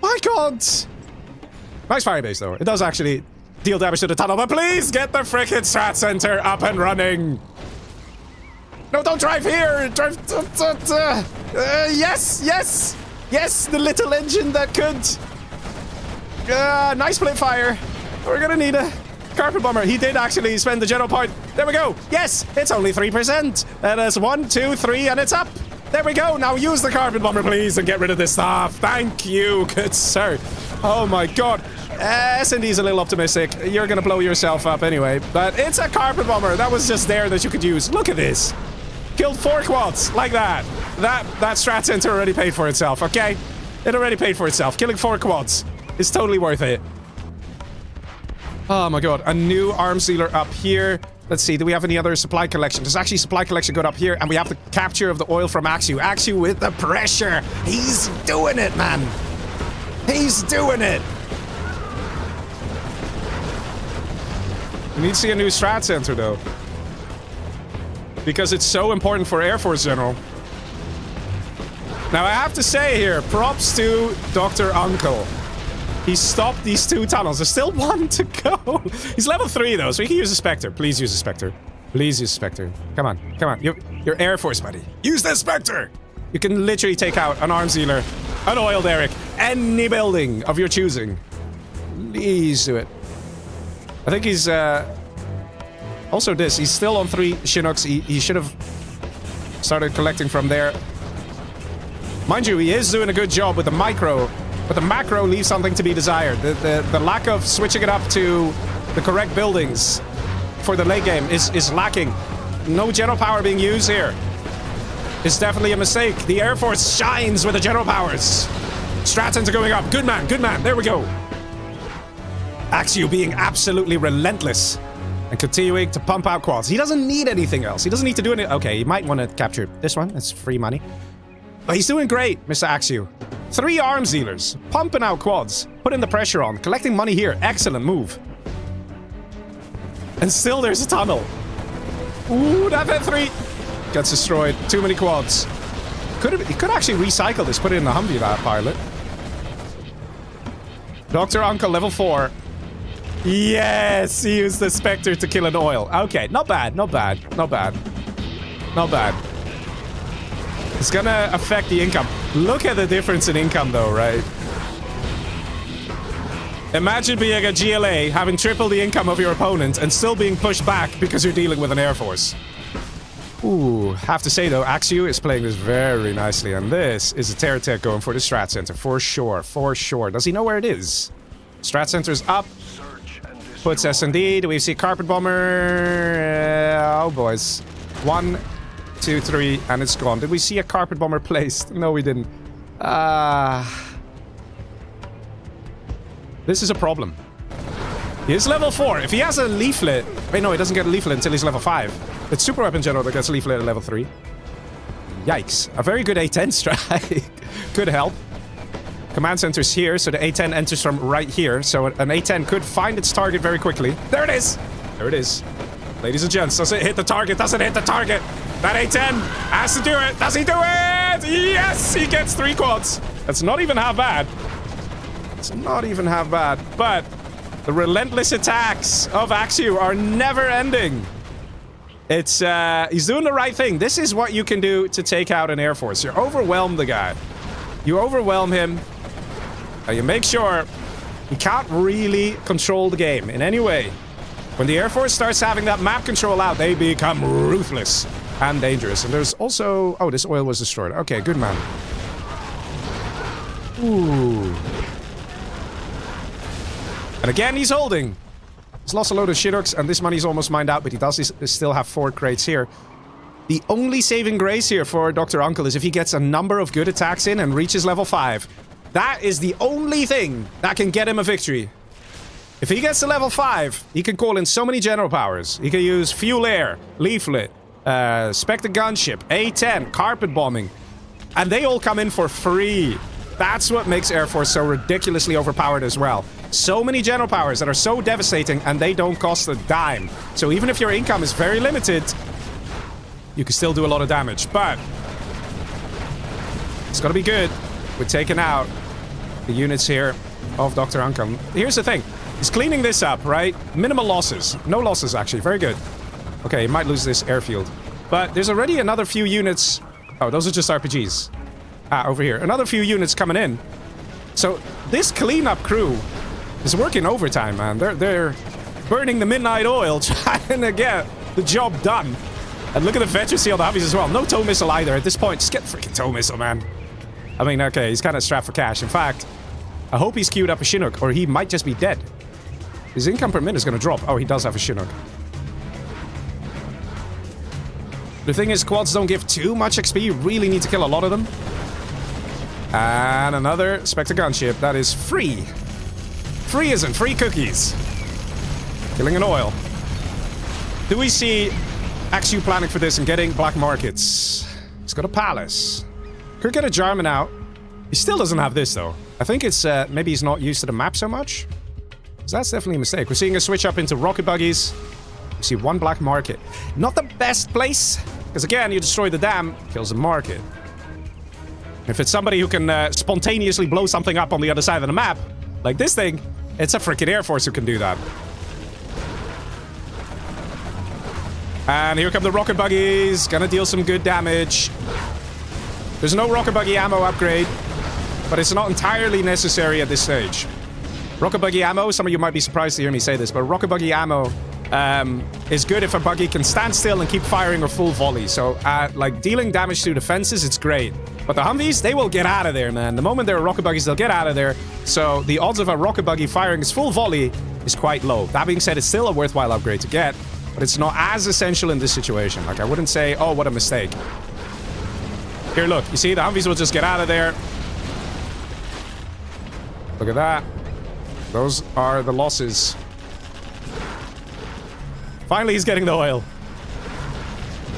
My god. Nice firebase though. It does actually deal damage to the tunnel, but please get the frickin' strat center up and running. No, don't drive here. Drive. Yes, yes. Yes, the little engine that could. Nice split fire. We're gonna need a carpet bomber. He did actually spend the general part. There we go. Yes, it's only 3%. That is 1, 2, 3, and it's up. There we go. Now use the carpet bomber, please, and get rid of this stuff. Thank you, good sir. Oh my god. S&D's a little optimistic. You're gonna blow yourself up anyway. But it's a carpet bomber. That was just there that you could use. Look at this. Killed 4 quads like that. That strat center already paid for itself, okay? It already paid for itself. Killing 4 quads is totally worth it. Oh my god. A new arms dealer up here. Let's see. Do we have any other supply collection? There's actually supply collection good up here. And we have the capture of the oil from Axio. Axio with the pressure. He's doing it, man. He's doing it. We need to see a new strat center, though. Because it's so important for Air Force General. Now, I have to say here, props to Dr. Uncle. He stopped these 2 tunnels. There's still 1 to go. He's level 3, though, so he can use a Spectre. Please use a Spectre. Please use a Spectre. Come on, come on. You're Air Force, buddy. Use the Spectre! You can literally take out an arms dealer, an oil derrick, any building of your choosing. Please do it. I think he's, also this, he's still on 3 Chinooks. He should have started collecting from there. Mind you, he is doing a good job with the micro, but the macro leaves something to be desired. The lack of switching it up to the correct buildings for the late game is lacking. No general power being used here. It's definitely a mistake. The Air Force shines with the general powers. Stratons are going up. Good man, good man. There we go. Axio being absolutely relentless and continuing to pump out quads. He doesn't need anything else. He doesn't need to do anything. Okay, he might want to capture this one. It's free money. But he's doing great, Mr. Axio. 3 arms dealers, pumping out quads, putting the pressure on, collecting money here. Excellent move. And still there's a tunnel. Ooh, that F3 gets destroyed. Too many quads. He could actually recycle this, put it in the Humvee pilot. Dr. Uncle, level 4. Yes, he used the Spectre to kill an oil. Okay, not bad, not bad, not bad. Not bad. It's gonna affect the income. Look at the difference in income though, right? Imagine being a GLA, having triple the income of your opponent, and still being pushed back because you're dealing with an Air Force. Ooh, have to say though, Axu is playing this very nicely, and this is a Terror Tech going for the Strat Center, for sure, for sure. Does he know where it is? Strat Center's up. Puts S&D. Do we see Carpet Bomber? Oh, boys. 1, 2, 3, and it's gone. Did we see a Carpet Bomber placed? No, we didn't. This is a problem. He is level 4. If he has a leaflet... Wait, no, he doesn't get a leaflet until he's level 5. It's Super Weapon General that gets a leaflet at level 3. Yikes. A very good A10 strike. Could help. Command center's here, so the A10 enters from right here. So an A10 could find its target very quickly. There it is! There it is. Ladies and gents, does it hit the target? Does it hit the target? That A10 has to do it! Does he do it? Yes! He gets 3 quads. That's not even half bad. It's not even half bad. But the relentless attacks of Axu are never ending. It's, he's doing the right thing. This is what you can do to take out an Air Force. You overwhelm the guy. You overwhelm him. You make sure he can't really control the game in any way. When the Air Force starts having that map control out, they become ruthless and dangerous. And there's also... Oh, this oil was destroyed. Okay, good man. Ooh. And again, he's holding. He's lost a load of Shidooks, and this money's almost mined out, but he does still have 4 crates here. The only saving grace here for Dr. Uncle is if he gets a number of good attacks in and reaches level 5. That is the only thing that can get him a victory. If he gets to level 5, he can call in so many general powers. He can use Fuel Air, Leaflet, Spectre Gunship, A10, Carpet Bombing. And they all come in for free. That's what makes Air Force so ridiculously overpowered as well. So many general powers that are so devastating and they don't cost a dime. So even if your income is very limited, you can still do a lot of damage. But it's gonna be good. We're taking out the units here of Dr. Uncle. Here's the thing. He's cleaning this up, right? Minimal losses. No losses, actually. Very good. Okay, he might lose this airfield. But there's already another few units... Oh, those are just RPGs. Ah, over here. Another few units coming in. So, this cleanup crew is working overtime, man. They're burning the midnight oil trying to get the job done. And look at the veterancy on the Humvees as well. No tow missile either at this point. Just get the freaking tow missile, man. I mean, okay, he's kind of strapped for cash. In fact, I hope he's queued up a Chinook, or he might just be dead. His income per minute is going to drop. Oh, he does have a Chinook. The thing is, quads don't give too much XP. You really need to kill a lot of them. And another Spectre Gunship that is free. Free isn't free cookies. Killing an oil. Do we see Axu planning for this and getting black markets? He's got a palace. Could get a Jarman out. He still doesn't have this, though. I think it's, maybe he's not used to the map so much. So that's definitely a mistake. We're seeing a switch up into rocket buggies. We see 1 black market. Not the best place, because again, you destroy the dam, kills the market. If it's somebody who can spontaneously blow something up on the other side of the map, like this thing, it's a freaking Air Force who can do that. And here come the rocket buggies. Gonna deal some good damage. There's no rocket buggy ammo upgrade, but it's not entirely necessary at this stage. Rocket buggy ammo, some of you might be surprised to hear me say this, but rocket buggy ammo is good if a buggy can stand still and keep firing a full volley. So, like, dealing damage to defenses, it's great. But the Humvees, they will get out of there, man. The moment there are rocket buggies, they'll get out of there. So, the odds of a rocket buggy firing its full volley is quite low. That being said, it's still a worthwhile upgrade to get, but it's not as essential in this situation. Like, I wouldn't say, oh, what a mistake. Here, look. You see, the Humvees will just get out of there. Look at that. Those are the losses. Finally, he's getting the oil.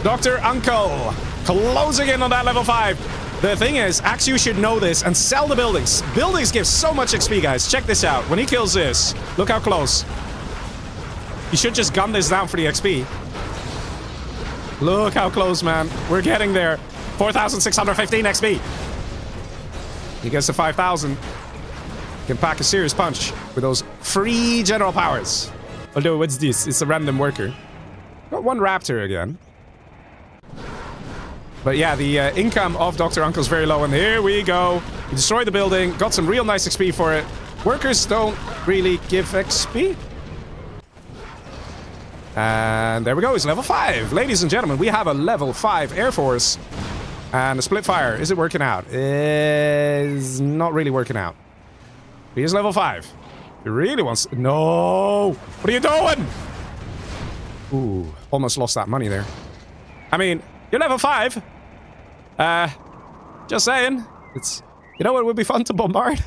Dr. Uncle closing in on that level 5. The thing is, Axu should know this and sell the buildings. Buildings give so much XP, guys. Check this out. When he kills this, look how close. He should just gun this down for the XP. Look how close, man. We're getting there. 4,615 XP. He gets to 5,000. can pack a serious punch with those free general powers. Although, what's this? It's a random worker. Got one raptor again. But yeah, the income of Dr. Uncle's very low, and here we go. We destroyed the building, got some real nice XP for it. Workers don't really give XP. And there we go, it's level 5. Ladies and gentlemen, we have a level 5 Air Force. And a split fire. Is it working out? Is not really working out. He is level 5. He really wants... No! What are you doing? Ooh, almost lost that money there. I mean, you're level 5. Just saying. It's... You know what would be fun to bombard?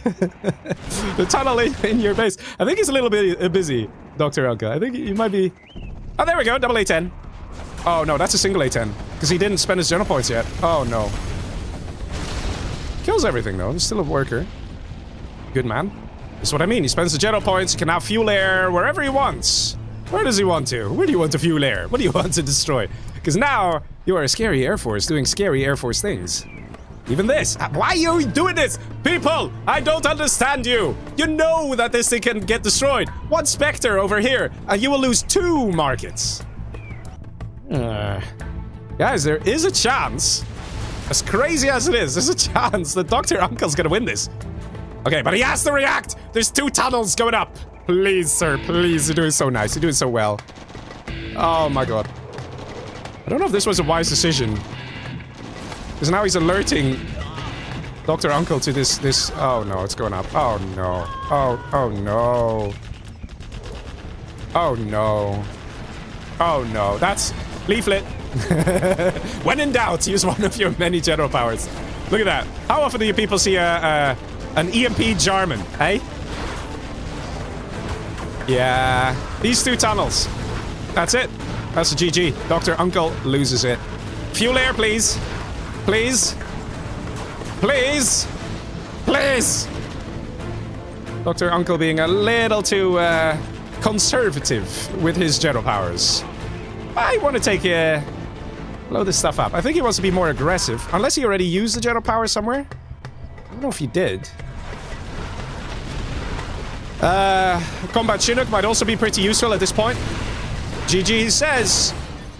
The tunnel in your base. I think he's a little bit busy, Dr. Uncle. I think he might be... Oh, there we go. Double A10. Oh, no. That's a single A10. Because he didn't spend his general points yet. Oh, no. Kills everything, though. He's still a worker. Good man. That's what I mean. He spends the general points. He can now fuel air wherever he wants. Where does he want to? Where do you want to fuel air? What do you want to destroy? Because now you are a scary Air Force doing scary Air Force things. Even this. Why are you doing this? People, I don't understand you. You know that this thing can get destroyed. One Spectre over here, and you will lose 2 markets. Guys, there is a chance, as crazy as it is, there's a chance that Dr. Uncle's gonna win this. Okay, but he has to react. There's 2 tunnels going up. Please, sir, please. You're doing so nice. You're doing so well. Oh, my God. I don't know if this was a wise decision. Because now he's alerting Dr. Uncle to this... Oh, no, it's going up. Oh, no. Oh, no. Oh, no. Oh, no. That's... Leaflet. When in doubt, use one of your many general powers. Look at that. How often do you people see an EMP Jarman, eh? Yeah. These 2 tunnels. That's it. That's a GG. Dr. Uncle loses it. Fuel air, please. Please. Please. Please. Dr. Uncle being a little too conservative with his general powers. I want to take blow this stuff up. I think he wants to be more aggressive. Unless he already used the general power somewhere. I don't know if he did. Combat Chinook might also be pretty useful at this point. GG says...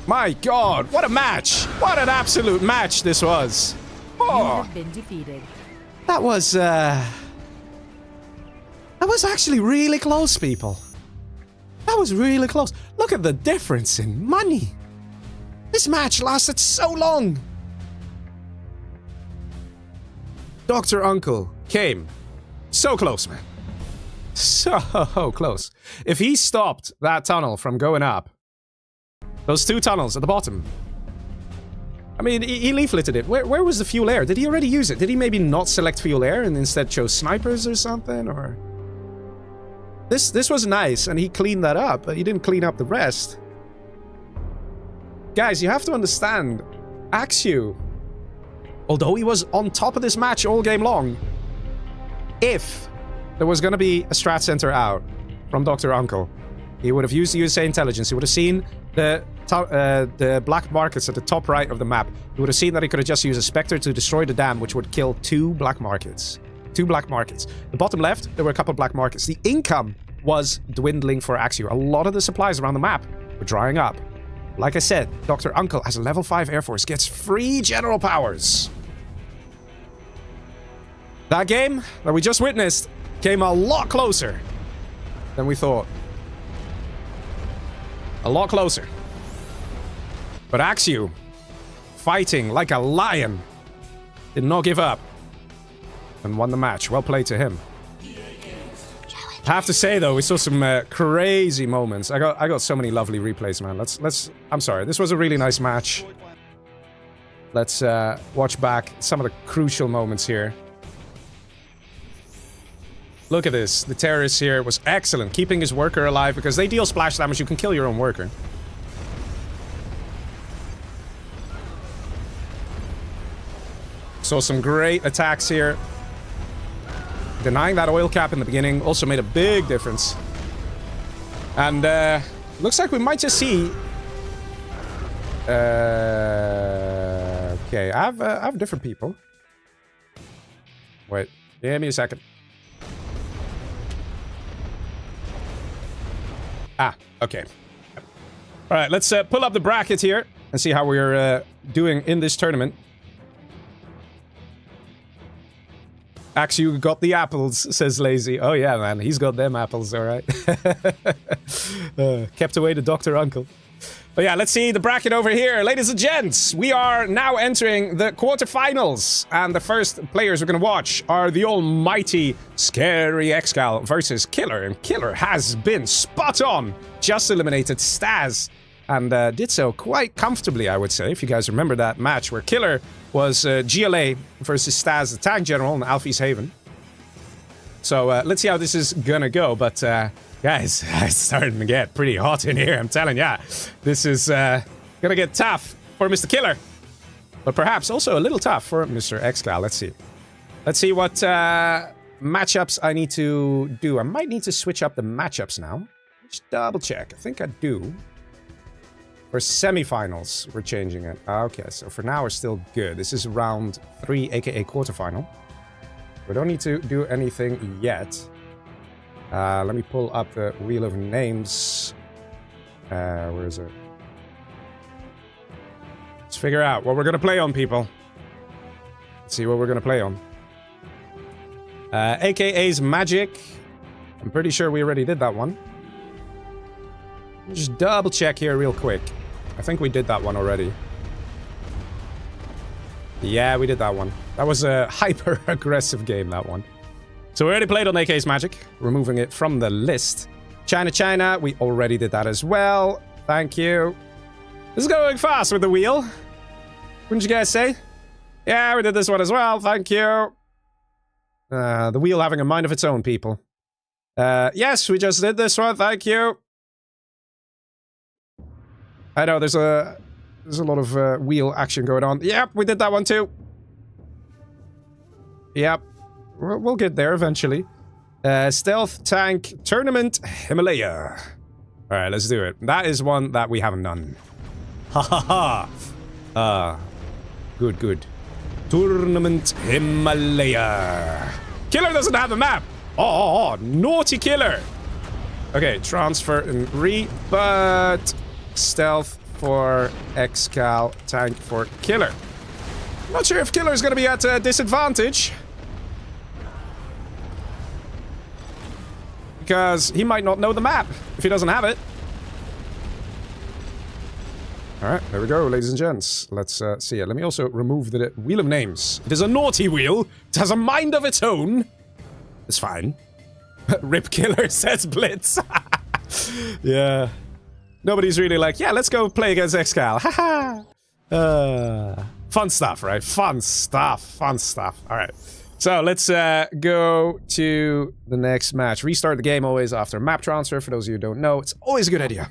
My God, what a match! What an absolute match this was! Oh, you have been defeated. That was actually really close, people. That was really close. Look at the difference in money. This match lasted so long. Dr. Uncle came so close, man. So close. If he stopped that tunnel from going up, those 2 tunnels at the bottom. I mean, he leafleted it. Where was the fuel air? Did he already use it? Did he maybe not select fuel air and instead chose snipers or something? Or this was nice, and he cleaned that up, but he didn't clean up the rest. Guys, you have to understand, Axew, although he was on top of this match all game long, if there was going to be a strat center out from Dr. Uncle, he would have used the USA intelligence. He would have seen the black markets at the top right of the map. He would have seen that he could have just used a Spectre to destroy the dam, which would kill 2 black markets. 2 black markets. The bottom left, there were a couple of black markets. The income was dwindling for Axew. A lot of the supplies around the map were drying up. Like I said, Dr. Uncle, as a level 5 Air Force, gets free general powers. That game that we just witnessed came a lot closer than we thought. A lot closer. But Axew, fighting like a lion, did not give up and won the match. Well played to him. I have to say though, we saw some crazy moments. I got so many lovely replays, man. Let's I'm sorry. This was a really nice match. Let's watch back some of the crucial moments here. Look at this. The terrorist here was excellent, keeping his worker alive because they deal splash damage. You can kill your own worker. Saw some great attacks here. Denying that oil cap in the beginning also made a big difference. And looks like we might just see... okay, I have different people. Wait, give me a second. Ah, okay. All right, let's pull up the bracket here and see how we're doing in this tournament. Axe, you got the apples, says Lazy. Oh yeah, man, he's got them apples, all right. Kept away the Dr. Uncle. But yeah, let's see the bracket over here. Ladies and gents, we are now entering the quarterfinals. And the first players we're going to watch are the almighty Scary Excal versus Killer. And Killer has been spot on. Just eliminated Staz. And did so quite comfortably, I would say. If you guys remember that match where Killer was GLA versus Staz, the tank general in Alfie's Haven. So let's see how this is going to go. But... guys, it's starting to get pretty hot in here, I'm telling ya. This is gonna get tough for Mr. Killer. But perhaps also a little tough for Mr. Excal. Let's see. Let's see what matchups I need to do. I might need to switch up the matchups now. Just double check. I think I do. For semifinals, we're changing it. Okay, so for now we're still good. This is round 3, aka quarterfinal. We don't need to do anything yet. Let me pull up the Wheel of Names. Where is it? Let's figure out what we're gonna play on, people. Let's see what we're gonna play on. AKA's Magic. I'm pretty sure we already did that one. Just double check here real quick. I think we did that one already. Yeah, we did that one. That was a hyper-aggressive game, that one. So we already played on AK's Magic, removing it from the list. China, we already did that as well. Thank you. This is going fast with the wheel. Wouldn't you guys say? Yeah, we did this one as well. Thank you. The wheel having a mind of its own, people. Yes, we just did this one. Thank you. I know there's a lot of wheel action going on. Yep, we did that one too. Yep. We'll get there eventually. Stealth Tank Tournament Himalaya. Alright, let's do it. That is one that we haven't done. Ha ha ha. Good. Tournament Himalaya. Killer doesn't have the map. Oh, naughty Killer. Okay, transfer and but stealth for Excal, tank for Killer. Not sure if Killer is going to be at a disadvantage. Because he might not know the map if he doesn't have it. Alright, there we go, ladies and gents. Let's see it. Let me also remove the Wheel of Names. It is a naughty wheel. It has a mind of its own. It's fine. Rip Killer, says Blitz. Yeah. Nobody's really like, yeah, let's go play against Excal. Haha. Fun stuff, right? Fun stuff. Alright. So let's go to the next match. Restart the game always after map transfer. For those of you who don't know, it's always a good idea.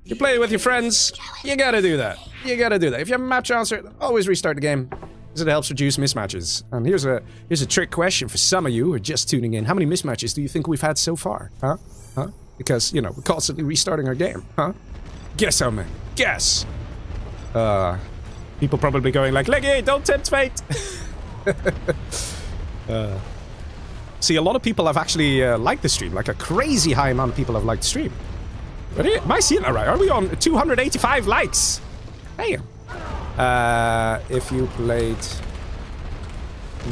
You play with your friends, you gotta do that. If you have a map transfer, always restart the game, because it helps reduce mismatches. And here's a trick question for some of you who are just tuning in. How many mismatches do you think we've had so far? Huh? Because, you know, we're constantly restarting our game. Huh? Guess how many? Guess! People probably going like, Leggy, don't tempt fate! See, a lot of people have actually liked the stream. Like a crazy high amount of people have liked the stream. But am I seeing that right? Are we on 285 likes? Hey. If you played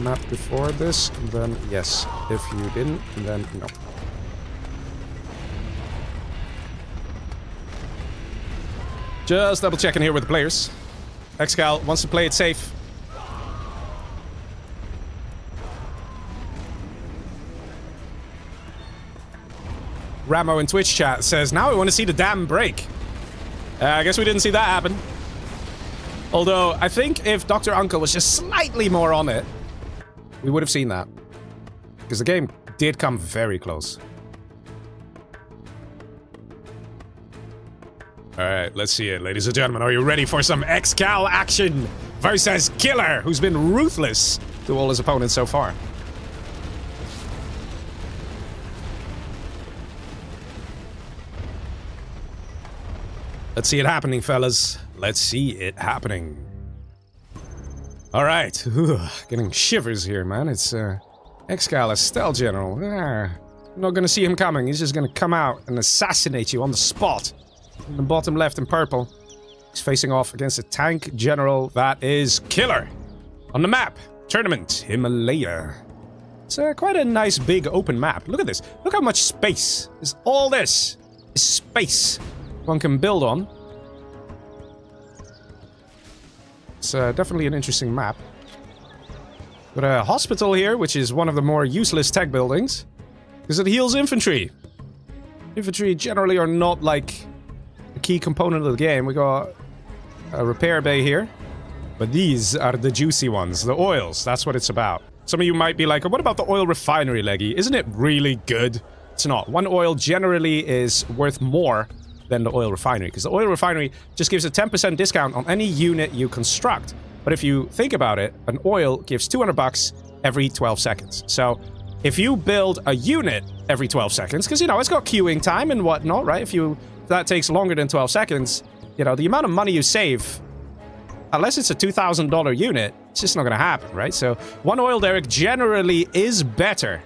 map before this, then yes. If you didn't, then no. Just double checking here with the players. Excal wants to play it safe. Ramo in Twitch chat says, now I want to see the dam break. I guess we didn't see that happen. Although, I think if Dr. Uncle was just slightly more on it, we would have seen that. Because the game did come very close. Alright, let's see it, ladies and gentlemen. Are you ready for some Excal action versus Killer, who's been ruthless to all his opponents so far? Let's see it happening, fellas. Let's see it happening. Alright. Getting shivers here, man. It's Excal, a stealth general. You're not gonna see him coming. He's just gonna come out and assassinate you on the spot. In the bottom left in purple. He's facing off against a tank general that is Killer. On the map, Tournament, Himalaya. It's quite a nice big open map. Look at this. Look how much space. Is all this is space one can build on. It's definitely an interesting map. Got a hospital here, which is one of the more useless tech buildings. Because it heals infantry. Infantry generally are not like a key component of the game. We got a repair bay here. But these are the juicy ones. The oils. That's what it's about. Some of you might be like, what about the oil refinery, Leggy? Isn't it really good? It's not. One oil generally is worth more than the oil refinery. Because the oil refinery just gives a 10% discount on any unit you construct. But if you think about it, an oil gives 200 bucks every 12 seconds. So if you build a unit every 12 seconds, because, you know, it's got queuing time and whatnot, right? If that takes longer than 12 seconds, you know, the amount of money you save, unless it's a $2,000 unit, it's just not going to happen, right? So one oil derrick generally is better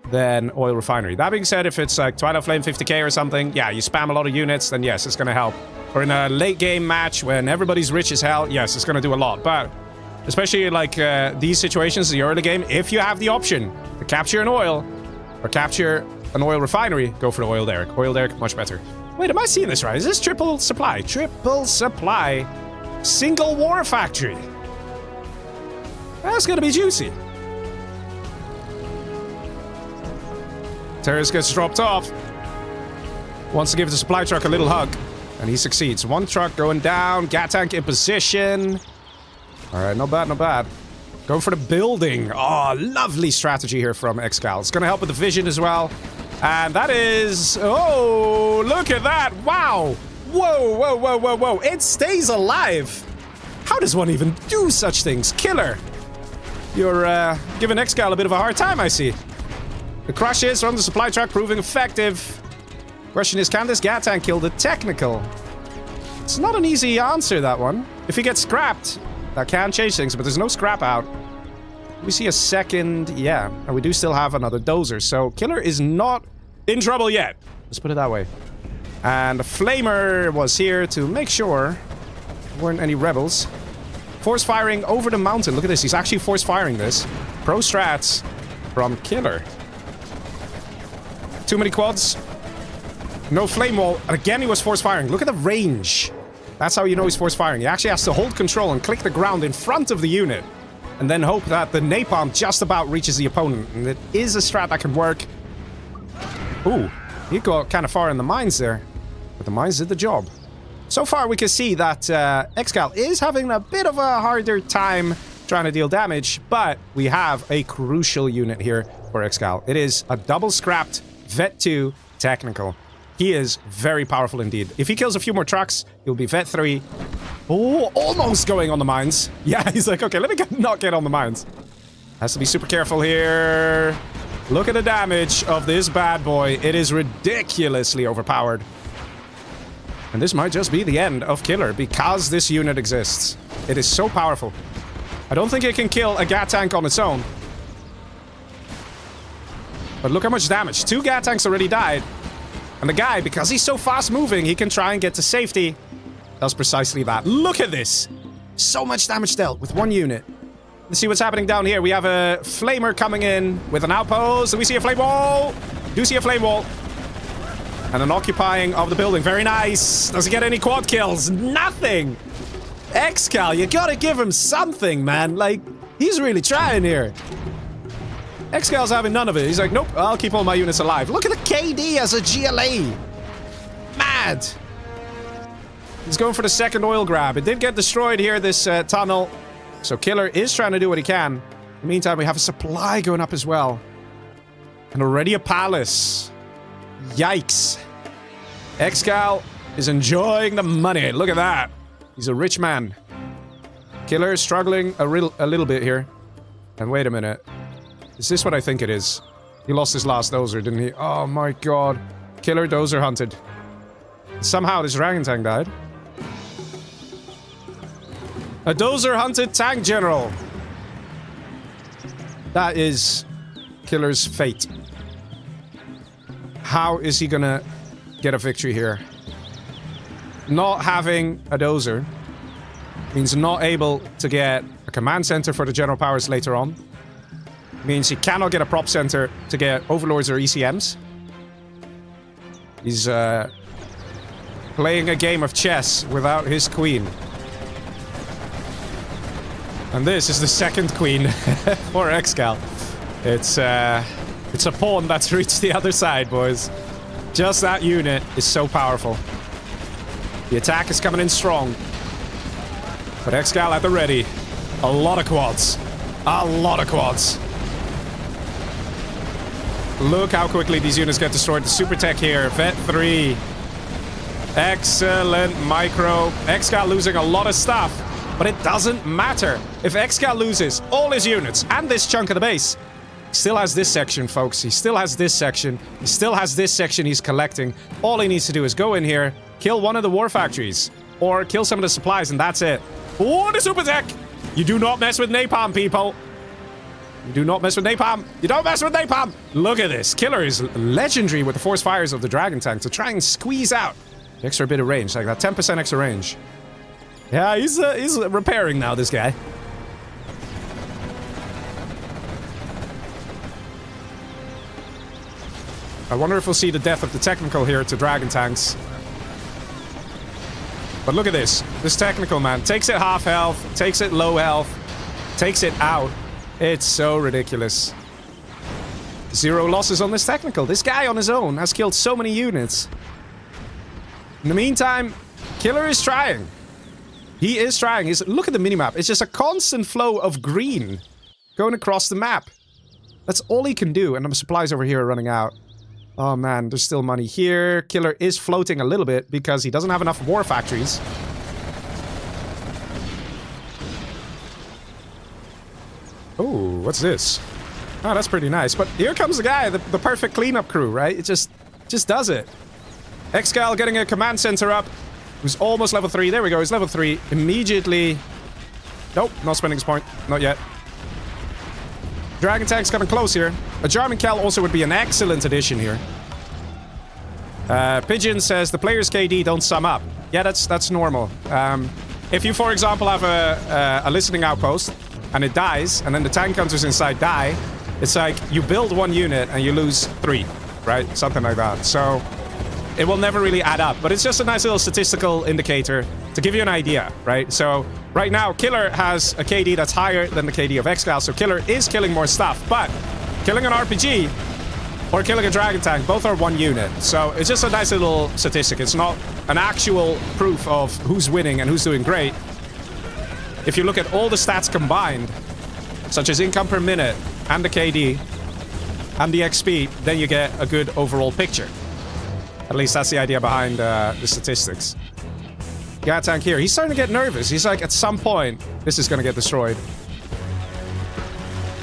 than oil refinery. That being said, if it's like Twilight Flame 50k or something, yeah, you spam a lot of units, then yes, it's going to help. Or in a late game match when everybody's rich as hell, yes, it's going to do a lot. But especially like these situations, the early game, if you have the option to capture an oil or capture an oil refinery, go for the oil derrick. Oil derrick, much better. Wait, am I seeing this right? Is this triple supply? Triple supply. Single war factory. That's gonna be juicy. Terrace gets dropped off. Wants to give the supply truck a little hug. And he succeeds. One truck going down. Gat tank in position. Alright, not bad, not bad. Going for the building. Oh, lovely strategy here from Excal. It's gonna help with the vision as well. And that is... Oh, look at that. Wow. Whoa, whoa, whoa, whoa, whoa. It stays alive. How does one even do such things? Killer. You're giving Excal a bit of a hard time, I see. The crushes from the supply truck proving effective. Question is, can this gas tank kill the technical? It's not an easy answer, that one. If he gets scrapped, that can change things, but there's no scrap out. We see a second, yeah, and we do still have another dozer, so Killer is not in trouble yet. Let's put it that way. And the Flamer was here to make sure there weren't any rebels. Force firing over the mountain. Look at this, he's actually force firing this. Pro strats from Killer. Too many quads. No flame wall. And again, he was force firing. Look at the range. That's how you know he's force firing. He actually has to hold control and click the ground in front of the unit. And then hope that the napalm just about reaches the opponent. And it is a strat that can work. Ooh, he got kind of far in the mines there. But the mines did the job. So far, we can see that Excal is having a bit of a harder time trying to deal damage. But we have a crucial unit here for Excal. It is a double scrapped Vet 2 technical. He is very powerful indeed. If he kills a few more trucks, he'll be Vet 3. Oh, almost going on the mines. Yeah, he's like, okay, let me not get on the mines. Has to be super careful here. Look at the damage of this bad boy. It is ridiculously overpowered. And this might just be the end of Killer because this unit exists. It is so powerful. I don't think it can kill a Gat tank on its own. But look how much damage. 2 Gat tanks already died. And the guy, because he's so fast moving, he can try and get to safety. Does precisely that. Look at this. So much damage dealt with one unit. Let's see what's happening down here. We have a Flamer coming in with an outpost. Do we see a flame wall? Do see a flame wall. And an occupying of the building. Very nice. Does he get any quad kills? Nothing. Excal, you gotta give him something, man. Like, he's really trying here. Excal's having none of it. He's like, nope, I'll keep all my units alive. Look at the KD as a GLA. Mad. He's going for the second oil grab. It did get destroyed here, this tunnel. So Killer is trying to do what he can. In the meantime, we have a supply going up as well. And already a palace. Yikes. Excal is enjoying the money. Look at that. He's a rich man. Killer is struggling a little bit here. And wait a minute. Is this what I think it is? He lost his last dozer, didn't he? Oh my god. Killer dozer hunted. Somehow this dragon tank died. A dozer hunted tank general. That is Killer's fate. how is he gonna get a victory here? Not having a dozer means not able to get a command center for the general powers later on. Means he cannot get a prop center to get overlords or ECMs. He's playing a game of chess without his queen. And this is the second queen for Excal. It's a pawn that's reached the other side, boys. Just that unit is so powerful. The attack is coming in strong. But Excal at the ready. A lot of quads. A lot of quads. Look how quickly these units get destroyed. The super tech here. Vet 3. Excellent micro. Excal losing a lot of stuff. But it doesn't matter. If Excal loses all his units and this chunk of the base, he still has this section, folks. He still has this section. He still has this section he's collecting. All he needs to do is go in here, kill one of the war factories, or kill some of the supplies, and that's it. Oh, the super tech! You do not mess with napalm, people. You do not mess with napalm. You don't mess with napalm. Look at this. Killer is legendary with the force fires of the dragon tank to try and squeeze out the extra bit of range, like that 10% extra range. Yeah, he's repairing now, this guy. I wonder if we'll see the death of the technical here to dragon tanks. But look at this. This technical, man, takes it half health, takes it low health, takes it out. It's so ridiculous. 0 losses on this technical. This guy on his own has killed so many units. In the meantime, Killer is trying. He is trying. Look at the minimap. It's just a constant flow of green going across the map. That's all he can do. And the supplies over here are running out. Oh man, there's still money here. Killer is floating a little bit because he doesn't have enough war factories. Oh, what's this? Oh, that's pretty nice. But here comes the guy, the perfect cleanup crew, right? It just does it. Excal getting a command center up. Who's almost level 3. There we go, he's level 3. Immediately. Nope, not spending his point. Not yet. Dragon tank's coming close here. A Jarman Kel also would be an excellent addition here. Pigeon says the player's KD don't sum up. Yeah, that's normal. If you, for example, have a listening outpost and it dies, and then the tank hunters inside die, it's like you build 1 unit and you lose 3, right? Something like that. So it will never really add up, but it's just a nice little statistical indicator to give you an idea, right? So right now, Killer has a KD that's higher than the KD of Excal, so Killer is killing more stuff, but killing an RPG or killing a dragon tank, both are 1 unit. So it's just a nice little statistic. It's not an actual proof of who's winning and who's doing great. If you look at all the stats combined, such as income per minute and the KD and the XP, then you get a good overall picture. At least that's the idea behind the statistics. Yeah, tank here. He's starting to get nervous. He's like, at some point, this is going to get destroyed.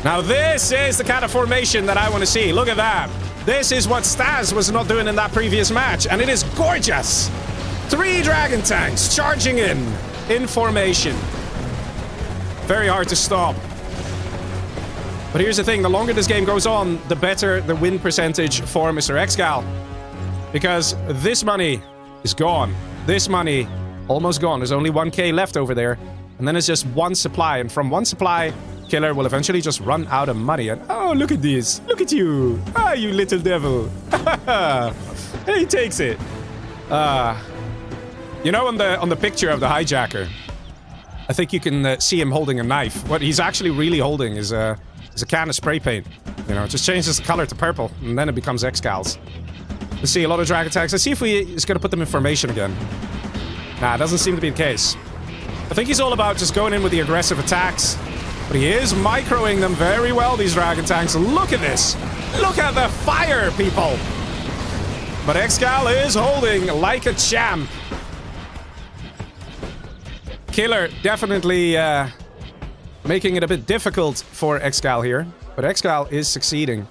Now, this is the kind of formation that I want to see. Look at that. This is what Stas was not doing in that previous match, and it is gorgeous. 3 dragon tanks charging in formation. Very hard to stop. But here's the thing. The longer this game goes on, the better the win percentage for Mr. Excal. Because this money is gone. This money almost gone. There's only 1k left over there. And then it's just 1 supply. And from 1 supply, Killer will eventually just run out of money. And oh, look at this. Look at you. Ah, you little devil. He takes it. You know, on the picture of the hijacker, I think you can see him holding a knife. What he's actually really holding is a can of spray paint. You know, it just changes the color to purple. And then it becomes Excal's. Let's see, a lot of dragon tanks. Let's see if he's going to put them in formation again. Nah, it doesn't seem to be the case. I think he's all about just going in with the aggressive attacks. But he is microing them very well, these dragon tanks. Look at this. Look at the fire, people. But Excal is holding like a champ. Killer definitely making it a bit difficult for Excal here. But Excal is succeeding.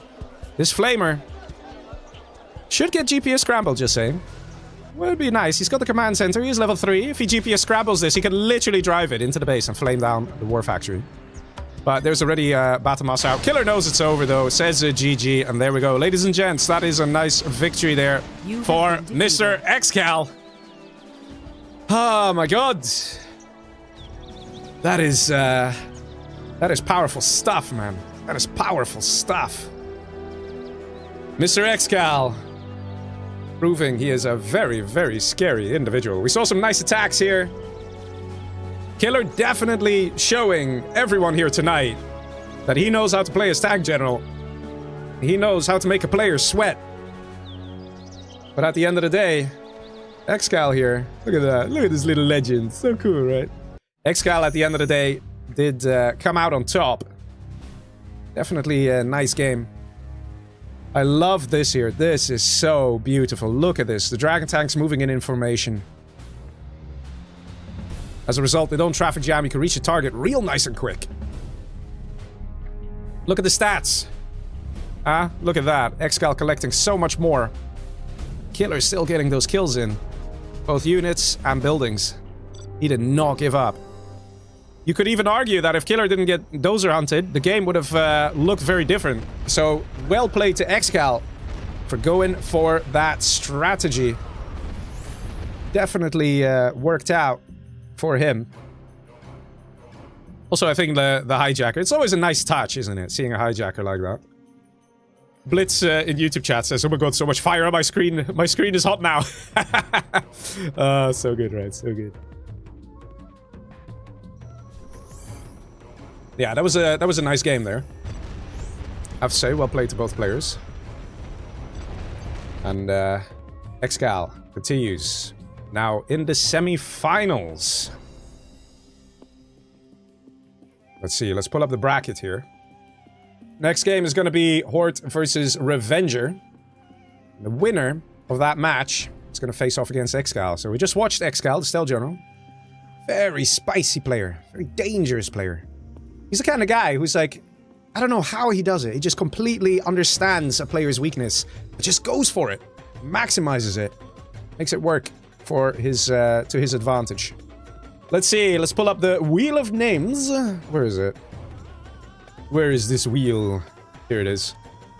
This Flamer should get GPS scramble, just saying. Would be nice. He's got the command center. He's level 3. If he GPS scrambles this, he can literally drive it into the base and flame down the war factory. But there's already Battle Mass out. Killer knows it's over, though. Says GG, and there we go. Ladies and gents, that is a nice victory there for Mr. Excal. Oh, my God. That is powerful stuff, man. That is powerful stuff. Mr. Excal. Proving he is a very, very scary individual. We saw some nice attacks here. Killer definitely showing everyone here tonight that he knows how to play as tank general. He knows how to make a player sweat. But at the end of the day, Excal here, look at that. Look at this little legend. So cool, right? Excal at the end of the day did come out on top. Definitely a nice game. I love this here. This is so beautiful. Look at this. The dragon tanks moving in formation. As a result, they don't traffic jam. You can reach the target real nice and quick. Look at the stats. Look at that. Excal collecting so much more. Killer still getting those kills in. Both units and buildings. He did not give up. You could even argue that if Killer didn't get dozer hunted, the game would have looked very different. So, well played to Excal for going for that strategy. Definitely worked out for him. Also, I think the hijacker, it's always a nice touch, isn't it? Seeing a hijacker like that. Blitz in YouTube chat says, oh my god, so much fire on my screen. My screen is hot now. So good, right? So good. Yeah, that was a nice game there. I have to say, well played to both players. And Excal continues. Now in the semi-finals. Let's see, let's pull up the bracket here. Next game is going to be Horde versus Revenger. The winner of that match is going to face off against Excal. So we just watched Excal, the Stealth General. Very spicy player. Very dangerous player. He's the kind of guy who's like, I don't know how he does it. He just completely understands a player's weakness. But just goes for it. Maximizes it. Makes it work for his to his advantage. Let's see. Let's pull up the Wheel of Names. Where is it? Where is this wheel? Here it is.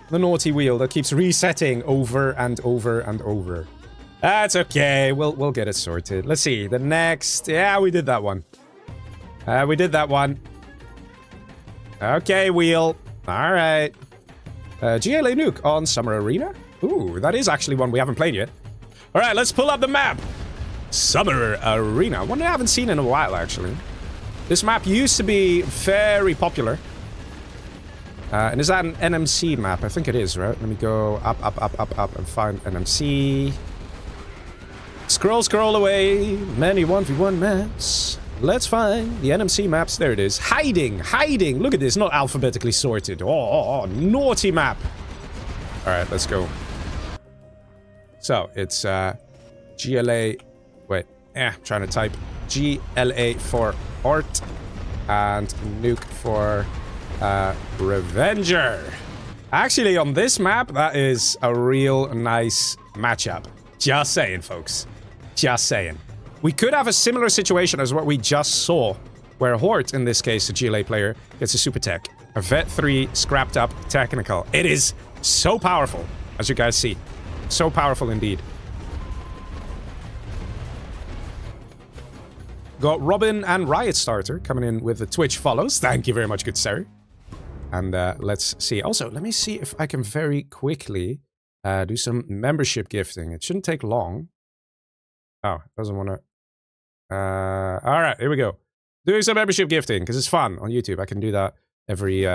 The naughty wheel that keeps resetting over and over and over. That's okay. We'll get it sorted. Let's see. The next... Yeah, we did that one. We did that one. Okay, wheel. Alright. GLA Nuke on Summer Arena? Ooh, that is actually one we haven't played yet. Alright, let's pull up the map. Summer Arena. One I haven't seen in a while, actually. This map used to be very popular. And is that an NMC map? I think it is, right? Let me go up, up, up, up, up and find NMC. Scroll away. Many 1v1 maps. Let's find the NMC maps. There it is. Hiding. Look at this. Not alphabetically sorted. Oh, naughty map. Alright, let's go. So, it's GLA... Wait. Trying to type. GLA for Art. And Nuke for... Revenger. Actually, on this map, that is a real nice matchup. Just saying, folks. Just saying. We could have a similar situation as what we just saw, where Horde, in this case, the GLA player, gets a super tech. A Vet 3 scrapped up technical. It is so powerful, as you guys see. So powerful indeed. Got Robin and Riot Starter coming in with the Twitch follows. Thank you very much, good sir. And let's see. Also, let me see if I can very quickly do some membership gifting. It shouldn't take long. Oh, it doesn't want to... Alright, here we go. Doing some membership gifting, because it's fun on YouTube. I can do that every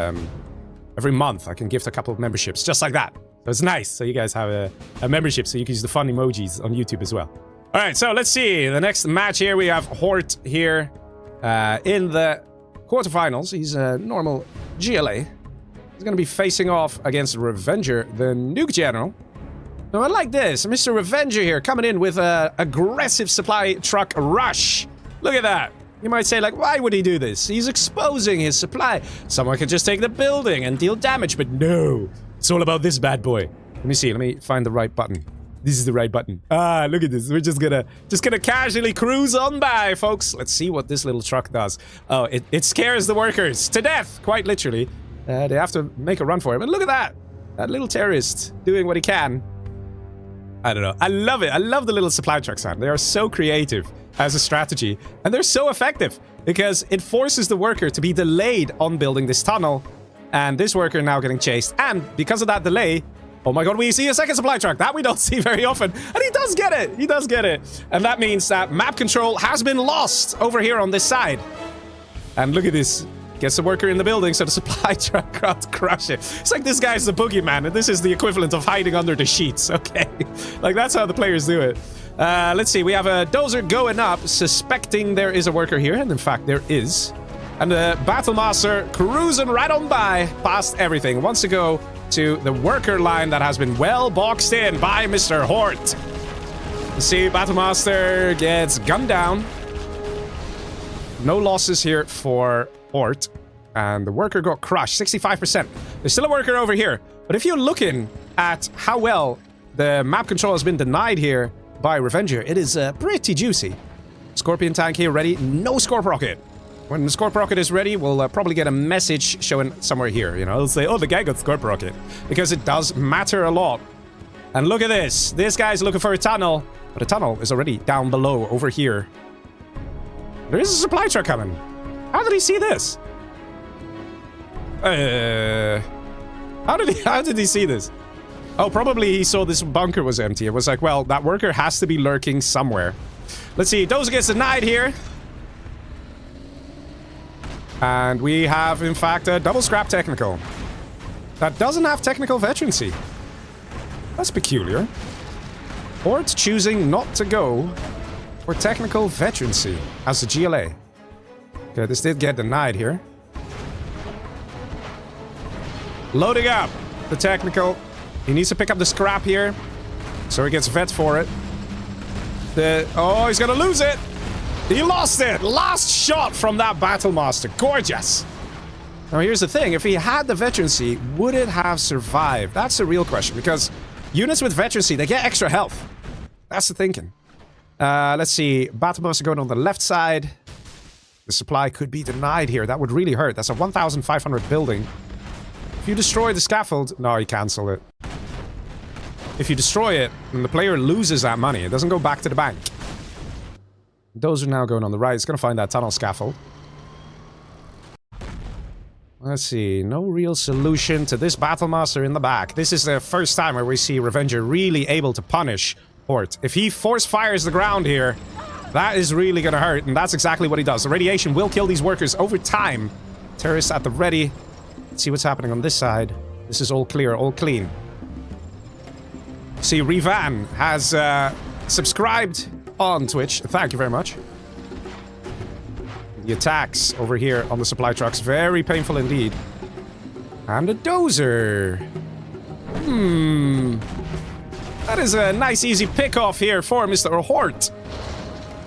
month. I can gift a couple of memberships, just like that. So it's nice. So you guys have a membership, so you can use the fun emojis on YouTube as well. Alright, so let's see. The next match here, we have Horde here in the quarterfinals. He's a normal GLA. He's going to be facing off against Revenger, the Nuke General. Now, I like this. Mr. Revenger here coming in with an aggressive supply truck rush. Look at that. You might say, like, why would he do this? He's exposing his supply. Someone could just take the building and deal damage, but no. It's all about this bad boy. Let me see. Let me find the right button. This is the right button. Ah, look at this. We're just gonna casually cruise on by, folks. Let's see what this little truck does. Oh, it scares the workers to death, quite literally. They have to make a run for it. But look at that. That little terrorist doing what he can. I don't know. I love it. I love the little supply trucks, man. They are so creative as a strategy. And they're so effective because it forces the worker to be delayed on building this tunnel. And this worker now getting chased. And because of that delay, oh my god, we see a second supply truck. That we don't see very often. And he does get it. He does get it. And that means that map control has been lost over here on this side. And look at this. Gets the worker in the building so the supply truck can't crush it. It's like this guy's the boogeyman, and this is the equivalent of hiding under the sheets, okay? Like, that's how the players do it. Let's see. We have a dozer going up, suspecting there is a worker here, and in fact, there is. And the Battlemaster cruising right on by, past everything. Wants to go to the worker line that has been well boxed in by Mr. Hort. Let's see, Battlemaster gets gunned down. No losses here for Hort. And the worker got crushed, 65%. There's still a worker over here. But if you're looking at how well the map control has been denied here by Revenger, it is pretty juicy. Scorpion tank here ready. No Scorp Rocket. When the Scorp Rocket is ready, we'll probably get a message showing somewhere here. You know, it'll say, oh, the guy got Scorp Rocket. Because it does matter a lot. And look at this. This guy's looking for a tunnel. But a tunnel is already down below over here. There is a supply truck coming. How did he see this? How did he see this? Oh, probably he saw this bunker was empty. It was like, well, that worker has to be lurking somewhere. Let's see. Dozer gets denied here. And we have, in fact, a double scrap technical. That doesn't have technical veterancy. That's peculiar. Or it's choosing not to go for technical veterancy as a GLA. Okay, this did get denied here. Loading up the technical. He needs to pick up the scrap here. So he gets vet for it. Oh, he's gonna lose it. He lost it. Last shot from that Battlemaster. Gorgeous. Now here's the thing. If he had the veterancy, would it have survived? That's the real question. Because units with veterancy, they get extra health. That's the thinking. Let's see. Battlemaster going on the left side. The supply could be denied here. That would really hurt. That's a 1,500 building. If you destroy the scaffold... No, you cancel it. If you destroy it, then the player loses that money. It doesn't go back to the bank. Those are now going on the right. It's going to find that tunnel scaffold. Let's see. No real solution to this Battlemaster in the back. This is the first time where we see Revenger really able to punish Hort. If he force fires the ground here, that is really going to hurt. And that's exactly what he does. The radiation will kill these workers over time. Terrorists at the ready. Let's see what's happening on this side. This is all clear, all clean. See, Revan has subscribed on Twitch. Thank you very much. The attacks over here on the supply trucks, very painful indeed. And a dozer. That is a nice easy pick-off here for Mr. Hort.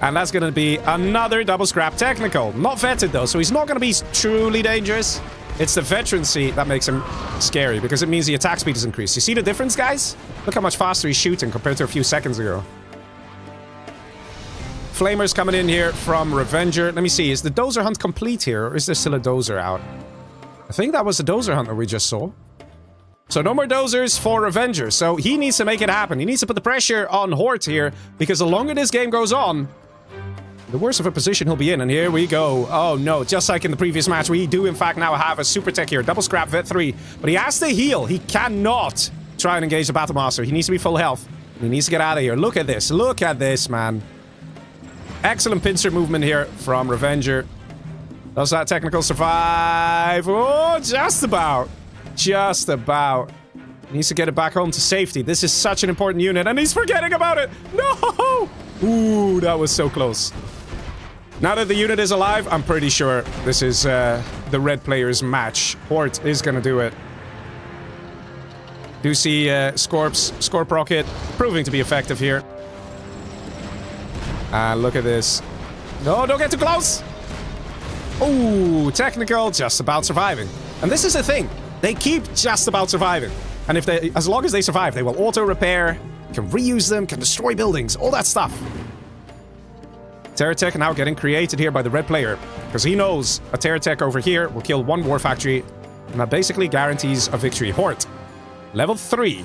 And that's going to be another double scrap technical. Not vetted though, so he's not going to be truly dangerous. It's the veterancy that makes him scary, because it means the attack speed is increased. You see the difference, guys? Look how much faster he's shooting compared to a few seconds ago. Flamers coming in here from Revenger. Let me see, is the dozer hunt complete here, or is there still a dozer out? I think that was the dozer hunt that we just saw. So no more dozers for Revenger. So he needs to make it happen. He needs to put the pressure on Hort here, because the longer this game goes on, the worse of a position he'll be in. And here we go. Oh no, just like in the previous match, we do in fact now have a super tech here. Double scrap, vet 3. But he has to heal. He cannot try and engage the Battlemaster. He needs to be full health. He needs to get out of here. Look at this. Look at this, man. Excellent pincer movement here from Revenger. Does that technical survive? Oh, just about. Just about. He needs to get it back home to safety. This is such an important unit, and he's forgetting about it. No! Ooh, that was so close. Now that the unit is alive, I'm pretty sure this is the red player's match. Hort is gonna do it. Do see Scorp Rocket proving to be effective here. And look at this. No, don't get too close! Ooh, technical, just about surviving. And this is the thing. They keep just about surviving. And if they, as long as they survive, they will auto-repair, can reuse them, can destroy buildings, all that stuff. Terratech now getting created here by the red player, because he knows a Terratech over here will kill one war factory, and that basically guarantees a victory. Hort, level 3.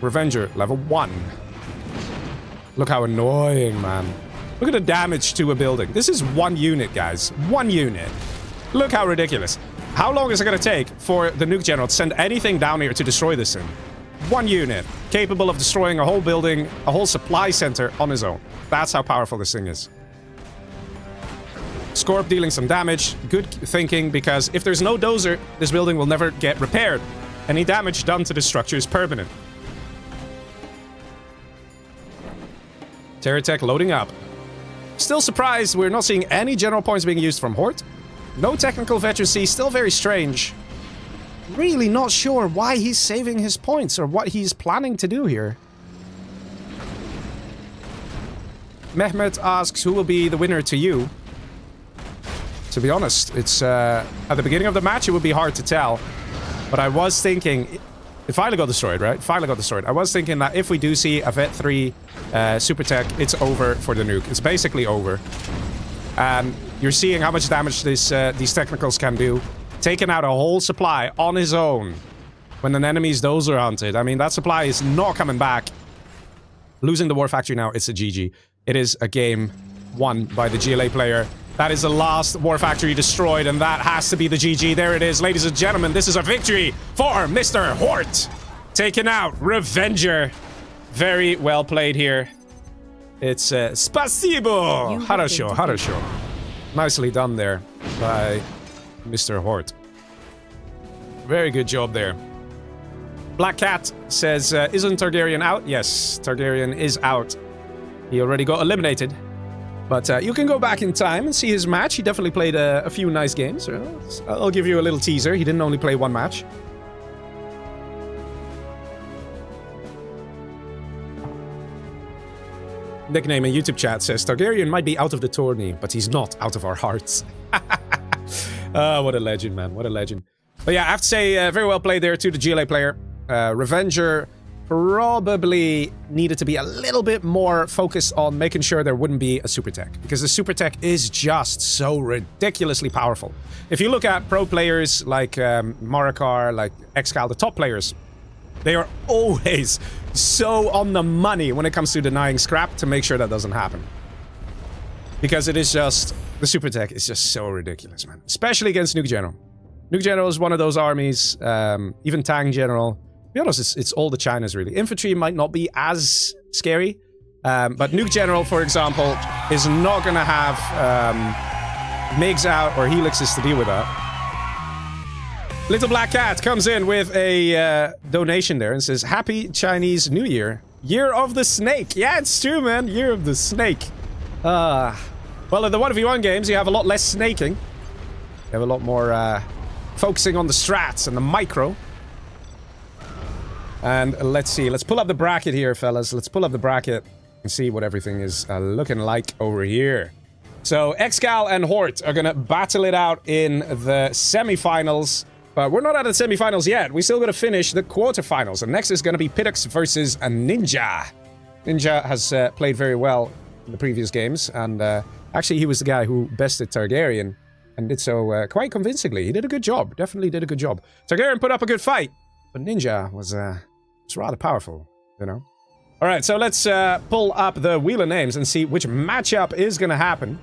Revenger, level 1. Look how annoying, man. Look at the damage to a building. This is 1 unit, guys. 1 unit. Look how ridiculous. How long is it going to take for the nuke general to send anything down here to destroy this thing? 1 unit, capable of destroying a whole building, a whole supply center on his own. That's how powerful this thing is. Scorp dealing some damage. Good thinking, because if there's no dozer, this building will never get repaired. Any damage done to the structure is permanent. Terratech loading up. Still surprised we're not seeing any general points being used from Hort. No technical veterancy, still very strange. Really not sure why he's saving his points or what he's planning to do here. Mehmet asks, who will be the winner to you? To be honest, it's at the beginning of the match, it would be hard to tell. But I was thinking, it finally got destroyed, right? Finally got destroyed. I was thinking that if we do see a Vet 3 Super Tech, it's over for the nuke. It's basically over. And you're seeing how much damage these technicals can do. Taking out a whole supply on his own when an enemy's dozer hunted. I mean, that supply is not coming back. Losing the war factory now, it's a GG. It is a game won by the GLA player. That is the last war factory destroyed, and that has to be the GG. There it is, ladies and gentlemen. This is a victory for Mr. Hort. Taking out Revenger. Very well played here. It's Spasibo. Хорошо, хорошо. Nicely done there by Mr. Hort. Very good job there. Black Cat says, isn't Targaryen out? Yes, Targaryen is out. He already got eliminated. But you can go back in time and see his match. He definitely played a few nice games. I'll give you a little teaser. He didn't only play 1 match. Nickname in YouTube chat says, Targaryen might be out of the tourney, but he's not out of our hearts. What a legend, man. What a legend. But yeah, I have to say, very well played there to the GLA player. Revenger probably needed to be a little bit more focused on making sure there wouldn't be a super tech, because the super tech is just so ridiculously powerful. If you look at pro players like Marikar, like Excal, the top players, they are always so on the money when it comes to denying scrap to make sure that doesn't happen. Because it is just, the super tech is just so ridiculous, man. Especially against Nuke General. Nuke General is one of those armies, even Tang General. To be honest, it's all the Chinas, really. Infantry might not be as scary, but Nuke General, for example, is not going to have MiGs out or Helixes to deal with that. Little Black Cat comes in with a donation there and says, Happy Chinese New Year. Year of the Snake. Yeah, it's true, man. Year of the Snake. Well, in the 1v1 games, you have a lot less snaking. You have a lot more focusing on the strats and the micro. And let's see. Let's pull up the bracket here, fellas. Let's pull up the bracket and see what everything is looking like over here. So, Excal and Hort are going to battle it out in the semifinals. But we're not at the semifinals yet. We still got to finish the quarterfinals. And next is going to be Pitax versus a Ninja. Ninja has played very well in the previous games. And actually, he was the guy who bested Targaryen. And did so quite convincingly. He did a good job. Definitely did a good job. Targaryen put up a good fight. But Ninja was rather powerful, you know. All right, so let's pull up the Wheel of Names and see which matchup is going to happen.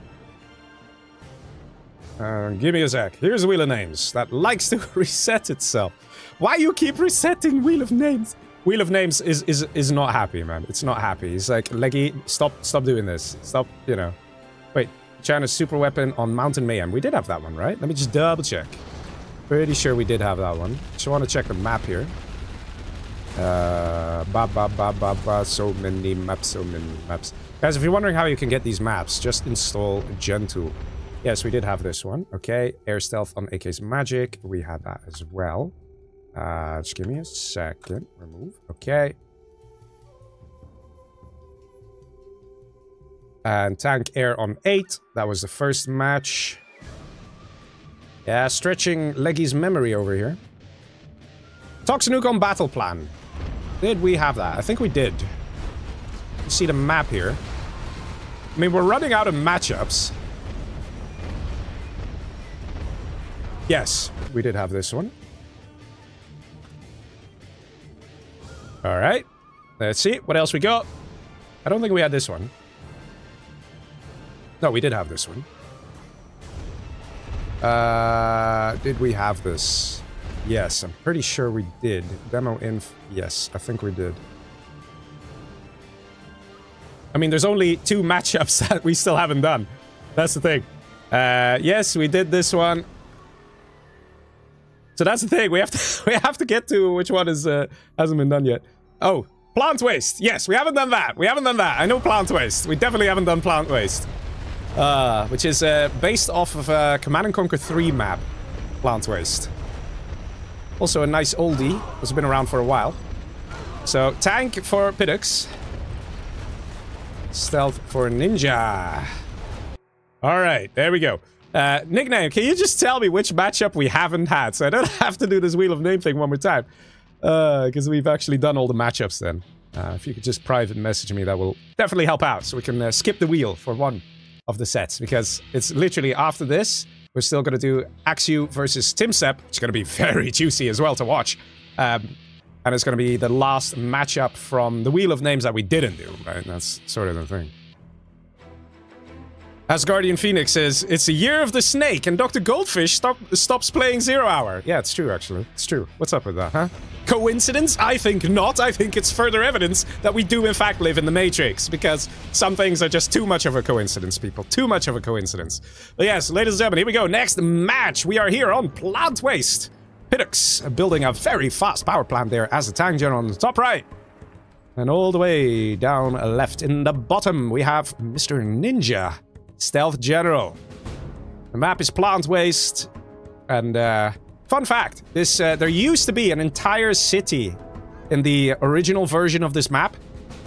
Give me a sec. Here's the Wheel of Names that likes to reset itself. Why you keep resetting Wheel of Names? Wheel of Names is not happy, man. It's not happy. It's like, Leggy, stop doing this. Stop, you know. Wait, China's super weapon on Mountain Mayhem. We did have that one, right? Let me just double check. Pretty sure we did have that one. Just want to check the map here. So many maps, so many maps. Guys, if you're wondering how you can get these maps, just install Gentoo. Yes, we did have this one. Okay, air stealth on AK's magic. We had that as well. Just give me a second. Remove. Okay. And tank air on 8. That was the first match. Yeah, stretching Leggy's memory over here. Toxinukon battle plan. Did we have that? I think we did. see the map here. I mean, we're running out of matchups. Yes, we did have this one. All right. Let's see what else we got. I don't think we had this one. No, we did have this one. Did we have this? Yes, I'm pretty sure we did. Demo inf. Yes, I think we did. I mean, there's only 2 matchups that we still haven't done. That's the thing. Yes, we did this one. So that's the thing. We have to get to which one is hasn't been done yet. Oh, plant waste. Yes, we haven't done that. We haven't done that. I know plant waste. We definitely haven't done plant waste. Which is based off of Command & Conquer 3 map. Plant waste. Also a nice oldie. It's been around for a while. So tank for Pidux. Stealth for Ninja. All right, there we go. Nickname, can you just tell me which matchup we haven't had? So I don't have to do this Wheel of Name thing one more time. Because we've actually done all the matchups then. If you could just private message me, that will definitely help out. So we can skip the wheel for one of the sets. Because it's literally after this, we're still going to do Axu versus Timsep. Which is going to be very juicy as well to watch. And it's going to be the last matchup from the Wheel of Names that we didn't do. Right? That's sort of the thing. Asgardian Phoenix says, it's a year of the snake and Dr. Goldfish stops playing 0 Hour. Yeah, it's true, actually. It's true. What's up with that, huh? Coincidence? I think not. I think it's further evidence that we do, in fact, live in the Matrix. Because some things are just too much of a coincidence, people. Too much of a coincidence. But yes, ladies and gentlemen, here we go. Next match. We are here on Plant Waste. Pidux building a very fast power plant there as a tank general on the top right. And all the way down left in the bottom, we have Mr. Ninja. Stealth General. The map is Plant Waste. And fun fact, this there used to be an entire city in the original version of this map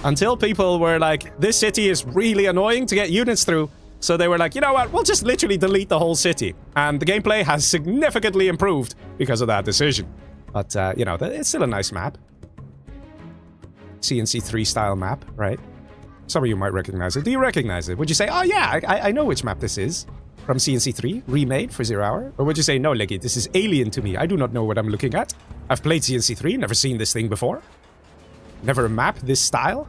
until people were like, this city is really annoying to get units through. So they were like, you know what, we'll just literally delete the whole city. And the gameplay has significantly improved because of that decision. But, you know, it's still a nice map. CNC3 style map, right? Some of you might recognize it. Do you recognize it? Would you say, oh yeah, I know which map this is? From CNC3, remade for 0 Hour? Or would you say, no, Leggy, this is alien to me. I do not know what I'm looking at. I've played CNC3, never seen this thing before. Never a map this style.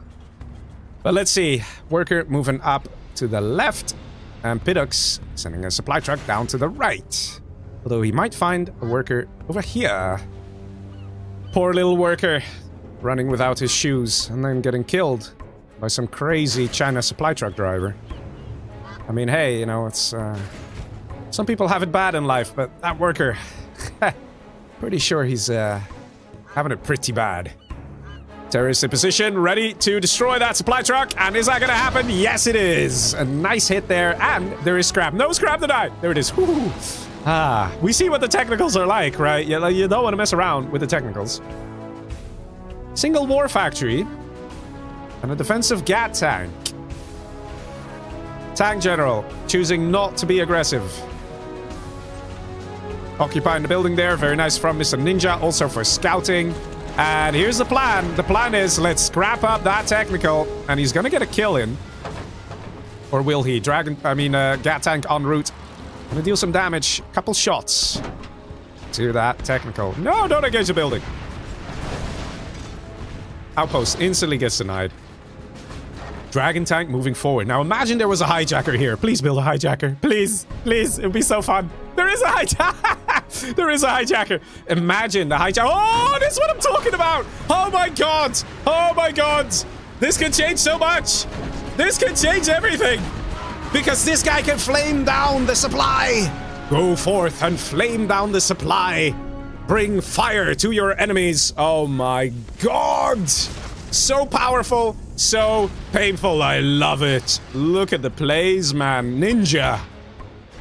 But let's see. Worker moving up to the left. And Pidux sending a supply truck down to the right. Although he might find a worker over here. Poor little worker. Running without his shoes and then getting killed by some crazy China supply truck driver. I mean, hey, you know, it's, some people have it bad in life, but that worker, pretty sure he's, having it pretty bad. Terrorist in position, ready to destroy that supply truck, and is that gonna happen? Yes, it is! A nice hit there, and there is scrap. No scrap denied! There it is. Woo. Ah, we see what the technicals are like, right? You don't want to mess around with the technicals. Single war factory. And a defensive GAT tank. Tank general, choosing not to be aggressive. Occupying the building there, very nice from Mr. Ninja, also for scouting. And here's the plan. The plan is, let's scrap up that technical, and he's gonna get a kill in. Or will he? GAT tank en route. Gonna deal some damage, couple shots to that technical. No, don't engage the building. Outpost instantly gets denied. Dragon tank moving forward. Now imagine there was a hijacker here. Please build a hijacker. Please, please. It would be so fun. There is a hijacker. There is a hijacker. Imagine the hijacker. Oh, this is what I'm talking about. Oh my god. Oh my god. This can change so much. This can change everything. Because this guy can flame down the supply. Go forth and flame down the supply. Bring fire to your enemies. Oh my god. So powerful. So painful. I love it. Look at the plays, man. Ninja.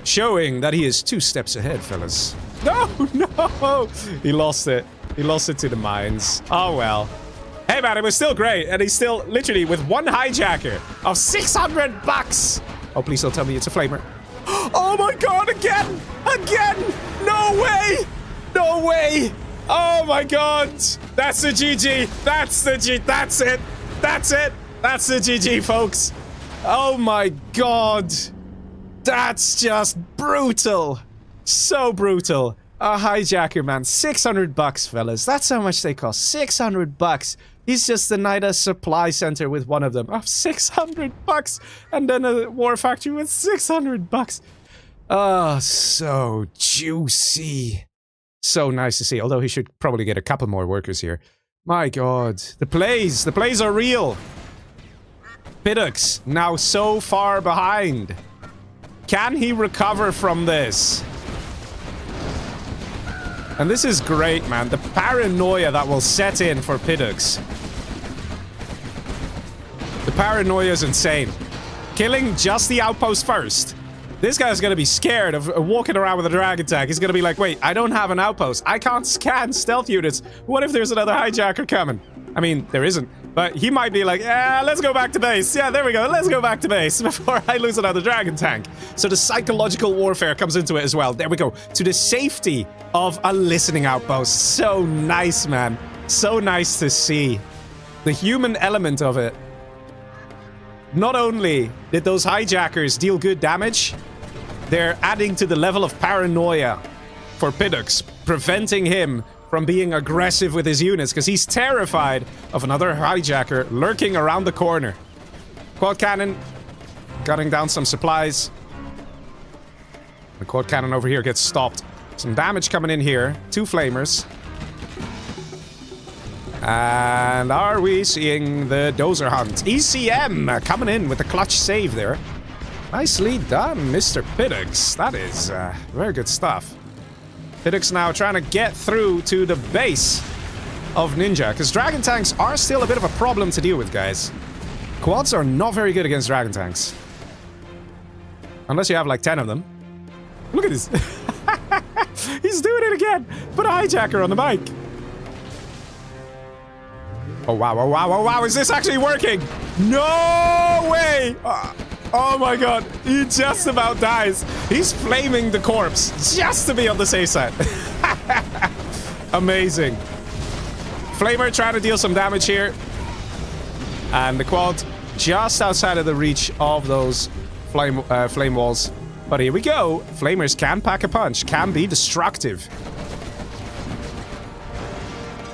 Showing that he is 2 steps ahead, fellas. No, no. He lost it. He lost it to the mines. Oh, well. Hey, man, it was still great. And he's still literally with 1 hijacker of $600. Oh, please don't tell me it's a flamer. Oh, my God. Again. Again. No way. No way. Oh, my God. That's the GG. That's the G. That's it. That's it. That's the GG, folks. Oh my god. That's just brutal. So brutal. A hijacker, man. 600 bucks, fellas. That's how much they cost. 600 bucks. He's just denied a supply center with one of them. Oh, 600 bucks. And then a war factory with 600 bucks. Oh, so juicy. So nice to see. Although he should probably get a couple more workers here. My god. The plays are real. Piddox, now so far behind. Can he recover from this? And this is great, man. The paranoia that will set in for Piddox. The paranoia is insane. Killing just the outpost first. This guy's gonna be scared of walking around with a dragon tank. He's gonna be like, wait, I don't have an outpost. I can't scan stealth units. What if there's another hijacker coming? I mean, there isn't. But he might be like, yeah, let's go back to base. Yeah, there we go. Let's go back to base before I lose another dragon tank. So the psychological warfare comes into it as well. There we go. To the safety of a listening outpost. So nice, man. So nice to see. The human element of it. Not only did those hijackers deal good damage, they're adding to the level of paranoia for Piddox, preventing him from being aggressive with his units, because he's terrified of another hijacker lurking around the corner. Quad cannon, cutting down some supplies. The quad cannon over here gets stopped. Some damage coming in here. 2 flamers. And are we seeing the dozer hunt? ECM coming in with the clutch save there. Nicely done, Mr. Piddox. That is very good stuff. Piddox now trying to get through to the base of Ninja, because dragon tanks are still a bit of a problem to deal with, guys. Quads are not very good against dragon tanks. Unless you have like 10 of them. Look at this. He's doing it again. Put a hijacker on the bike. Oh wow, oh wow, oh wow, is this actually working? No way! Oh my god, he just about dies. He's flaming the corpse just to be on the safe side. Amazing. Flamer trying to deal some damage here. And the quad just outside of the reach of those flame walls. But here we go. Flamers can pack a punch, can be destructive.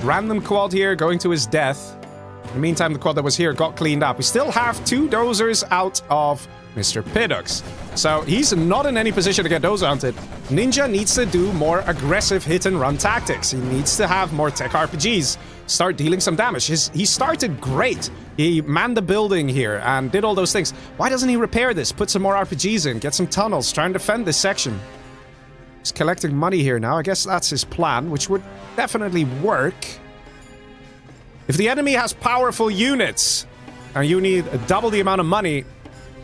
Random quad here going to his death. In the meantime, the quad that was here got cleaned up. We still have 2 dozers out of Mr. Piddox. So he's not in any position to get dozer hunted. Ninja needs to do more aggressive hit-and-run tactics. He needs to have more tech RPGs. Start dealing some damage. He started great. He manned the building here and did all those things. Why doesn't he repair this? Put some more RPGs in. Get some tunnels. Try and defend this section. He's collecting money here now. I guess that's his plan, which would definitely work. If the enemy has powerful units, and you need double the amount of money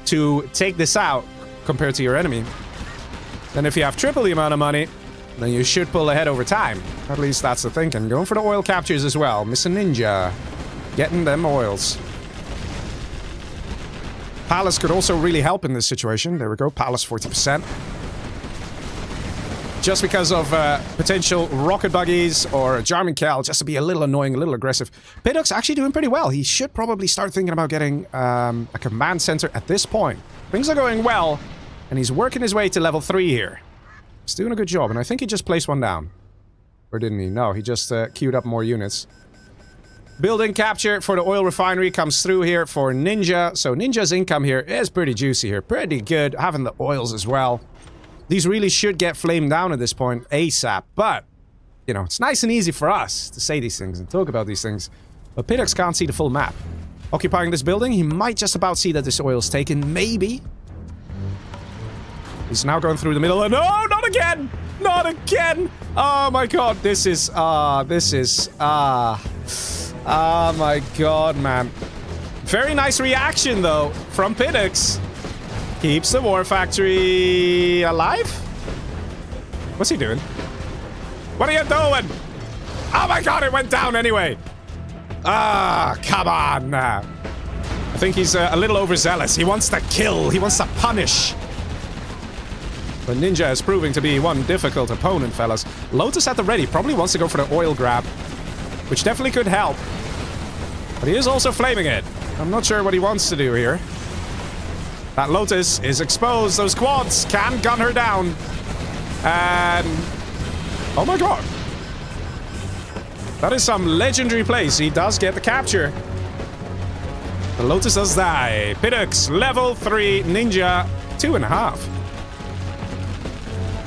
to take this out compared to your enemy, then if you have triple the amount of money, then you should pull ahead over time. At least that's the thinking. Going for the oil captures as well. Mr. Ninja. Getting them oils. Palace could also really help in this situation. There we go. Palace 40%. Just because of potential rocket buggies or Jarman Cal, just to be a little annoying, a little aggressive. Piddox actually doing pretty well. He should probably start thinking about getting a command center at this point. Things are going well, and he's working his way to level 3 here. He's doing a good job, and I think he just placed one down. Or didn't he? No, he just queued up more units. Building capture for the oil refinery comes through here for Ninja. So Ninja's income here is pretty juicy here. Pretty good, having the oils as well. These really should get flamed down at this point ASAP, but, you know, it's nice and easy for us to say these things and talk about these things. But Piddox can't see the full map. Occupying this building, he might just about see that this oil's taken, maybe. He's now going through the middle, and no, not again! Not again! Oh my god, this is, oh my god, man. Very nice reaction, though, from Piddox. Keeps the war factory alive? What's he doing? What are you doing? Oh my god, it went down anyway. Ah, come on. I think he's a little overzealous. He wants to kill. He wants to punish. But Ninja is proving to be one difficult opponent, fellas. Lotus at the ready. Probably wants to go for the oil grab, which definitely could help. But he is also flaming it. I'm not sure what he wants to do here. That Lotus is exposed. Those quads can gun her down. And... oh my god. That is some legendary place. He does get the capture. The Lotus does die. Pidux, level 3, Ninja, 2.5.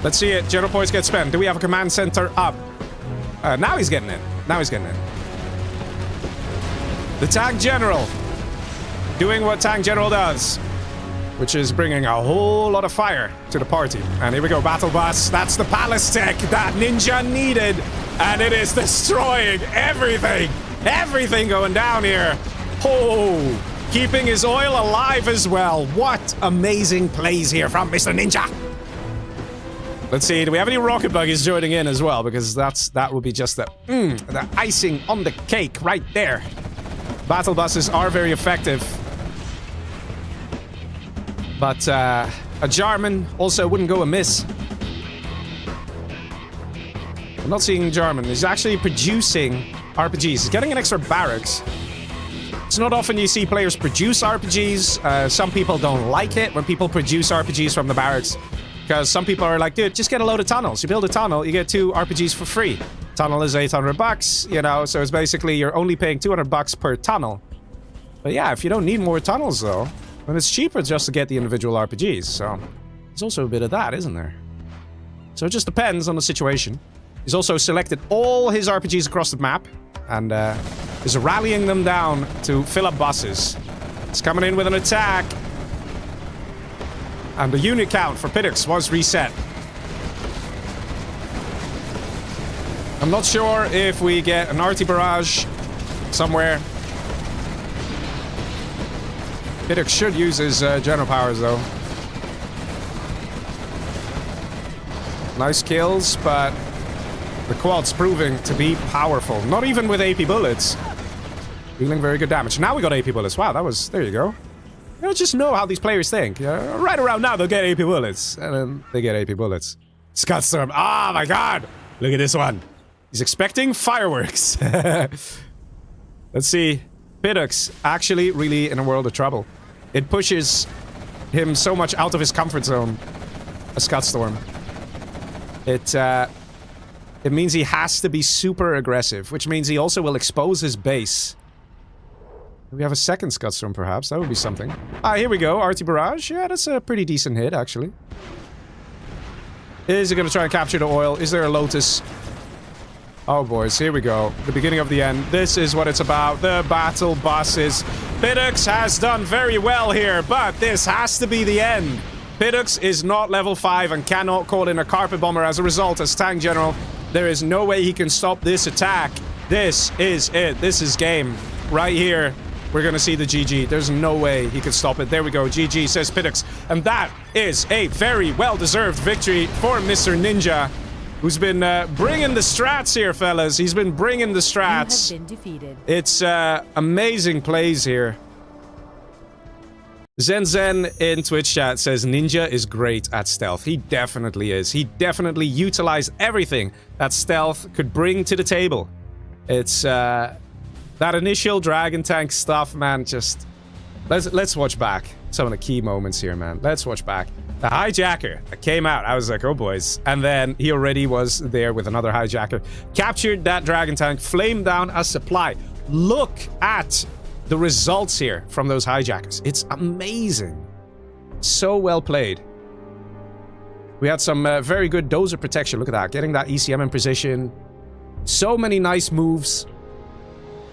Let's see it. General points get spent. Do we have a command center up? Now he's getting it. Now he's getting it. The Tank General. Doing what Tank General does. Which is bringing a whole lot of fire to the party. And here we go, Battle Bus. That's the Palace Tech that Ninja needed. And it is destroying everything. Everything going down here. Oh, keeping his oil alive as well. What amazing plays here from Mr. Ninja. Let's see, do we have any rocket buggies joining in as well? Because that would be just the icing on the cake right there. Battle buses are very effective. But a Jarman also wouldn't go amiss. I'm not seeing Jarman. He's actually producing RPGs. He's getting an extra barracks. It's not often you see players produce RPGs. Some people don't like it when people produce RPGs from the barracks. Because some people are like, dude, just get a load of tunnels. You build a tunnel, you get 2 RPGs for free. Tunnel is 800 bucks, you know, so it's basically you're only paying 200 bucks per tunnel. But yeah, if you don't need more tunnels though, then it's cheaper just to get the individual RPGs. So there's also a bit of that, isn't there? So it just depends on the situation. He's also selected all his RPGs across the map and is rallying them down to fill up buses. It's coming in with an attack. And the unit count for Pidux was reset. I'm not sure if we get an RT barrage somewhere. Pidux should use his general powers though. Nice kills, but the quad's proving to be powerful. Not even with AP bullets. Dealing very good damage. Now we got AP bullets. Wow, that was... there you go. You just know how these players think. Right around now, they'll get AP bullets. And then they get AP bullets. Scudstorm. Oh my god! Look at this one. He's expecting fireworks. Let's see. Pidux actually really in a world of trouble. It pushes him so much out of his comfort zone. A Scudstorm. It means he has to be super aggressive, which means he also will expose his base. We have a second Scudstorm, perhaps. That would be something. Ah, here we go. RT Barrage. Yeah, that's a pretty decent hit, actually. Is he going to try and capture the oil? Is there a Lotus? Oh, boys. Here we go. The beginning of the end. This is what it's about. The battle buses. Pidux has done very well here, but this has to be the end. Pidux is not level 5 and cannot call in a Carpet Bomber as a result as Tank General. There is no way he can stop this attack. This is it. This is game. Right here. We're gonna see the GG. There's no way he could stop it. There we go. GG, says Pidux. And that is a very well-deserved victory for Mr. Ninja, who's been bringing the strats here, fellas. He's been bringing the strats. You have been defeated. It's amazing plays here. Zen in Twitch chat says Ninja is great at stealth. He definitely is. He definitely utilized everything that stealth could bring to the table. It's that initial Dragon Tank stuff, man, just... Let's watch back some of the key moments here, man. Let's watch back. The hijacker that came out, I was like, oh boys. And then he already was there with another hijacker. Captured that Dragon Tank, flamed down a supply. Look at the results here from those hijackers. It's amazing. So well played. We had some very good dozer protection. Look at that. Getting that ECM in position. So many nice moves.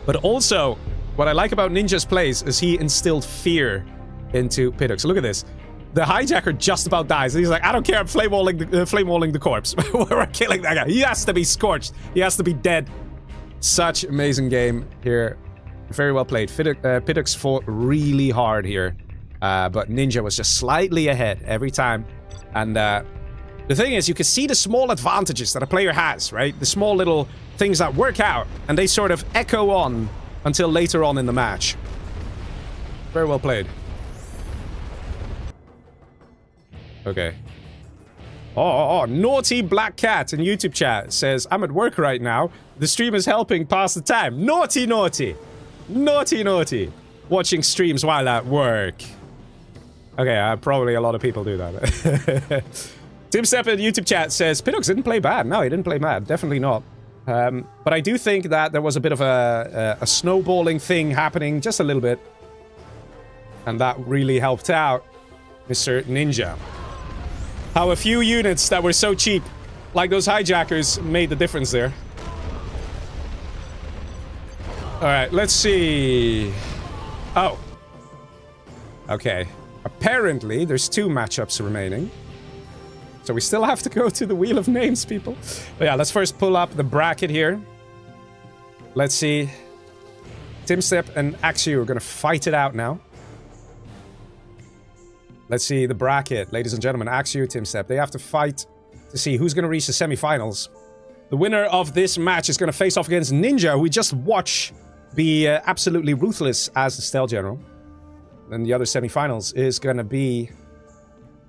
But also, what I like about Ninja's plays is he instilled fear into Pidux. Look at this. The hijacker just about dies. He's like, I don't care, I'm flame walling the corpse. We're killing that guy. He has to be scorched. He has to be dead. Such amazing game here. Very well played. Pidux fought really hard here. But Ninja was just slightly ahead every time. And the thing is, you can see the small advantages that a player has, right? The small little things that work out, and they sort of echo on until later on in the match. Very well played. Okay. Oh, naughty black cat in YouTube chat says, I'm at work right now. The stream is helping pass the time. Naughty, naughty. Naughty, naughty. watching streams while at work. Okay, probably a lot of people do that. Tim Step in YouTube chat says, Pinox didn't play bad. No, he didn't play bad. Definitely not. But I do think that there was a bit of a snowballing thing happening, just a little bit. And that really helped out Mr. Ninja. How a few units that were so cheap, like those hijackers, made the difference there. Alright, let's see. Oh. Okay. Apparently, there's 2 matchups remaining. So we still have to go to the Wheel of Names, people. But yeah, let's first pull up the bracket here. Let's see. Tim Step and Axio are gonna fight it out now. Let's see the bracket, ladies and gentlemen. Axio, Tim Step, they have to fight to see who's gonna reach the semifinals. The winner of this match is gonna face off against Ninja, who we just watched be absolutely ruthless as the Stealth General. And the other semifinals is gonna be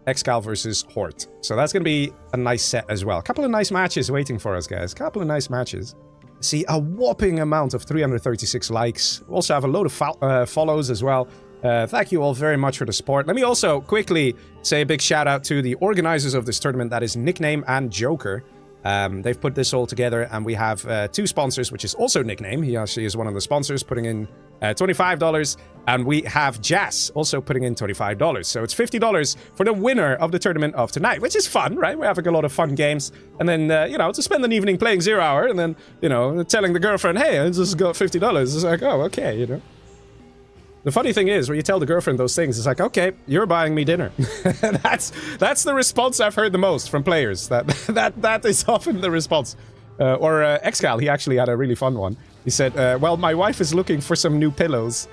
Excal versus Hort. So that's going to be a nice set as well. A couple of nice matches waiting for us, guys. A couple of nice matches. See, a whopping amount of 336 likes. We also have a load of follows as well. Thank you all very much for the support. Let me also quickly say a big shout out to the organizers of this tournament. That is Nickname and Joker. They've put this all together, and we have 2 sponsors, which is also Nickname. He actually is one of the sponsors, putting in $25, and we have Jazz also putting in $25. So it's $50 for the winner of the tournament of tonight, which is fun, right? We're having a lot of fun games, and then, you know, to spend an evening playing 0 Hour, and then, you know, telling the girlfriend, hey, I just got $50. It's like, oh, okay, you know. The funny thing is, when you tell the girlfriend those things, it's like, okay, you're buying me dinner. That's the response I've heard the most from players. That is often the response. Or Excal, he actually had a really fun one. He said, well, my wife is looking for some new pillows.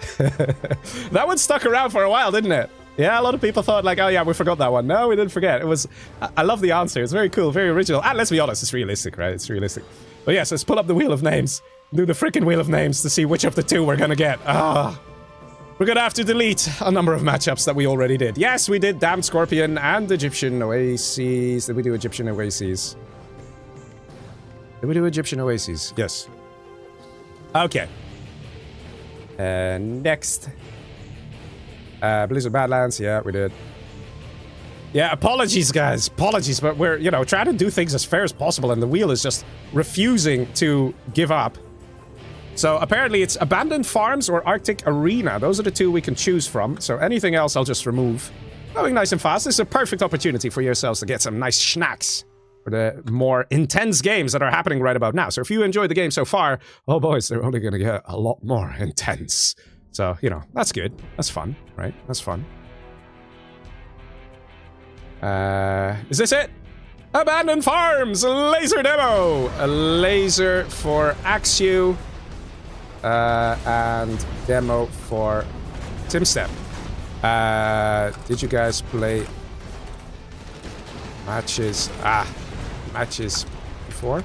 That one stuck around for a while, didn't it? Yeah, a lot of people thought like, oh yeah, we forgot that one. No, we didn't forget. It was, I love the answer. It's very cool, very original. And let's be honest, it's realistic, right? It's realistic. But yes, let's pull up the Wheel of Names. Do the freaking Wheel of Names to see which of the 2 we're gonna get. We're gonna have to delete a number of matchups that we already did. Yes, we did Damned Scorpion and Egyptian Oasis. Did we do Egyptian Oasis? Did we do Egyptian Oasis? Yes. Okay. Next. Blizzard Badlands. Yeah, we did. Yeah, apologies, guys. Apologies, but we're, you know, trying to do things as fair as possible, and the wheel is just refusing to give up. So apparently it's Abandoned Farms or Arctic Arena. Those are the 2 we can choose from. So anything else I'll just remove. Going nice and fast. This is a perfect opportunity for yourselves to get some nice snacks for the more intense games that are happening right about now. So if you enjoyed the game so far, oh boys, they're only going to get a lot more intense. So, you know, that's good. That's fun, right? That's fun. Is this it? Abandoned Farms! Laser demo! A laser for Axio. And demo for Tim Step. Did you guys play matches? Matches before?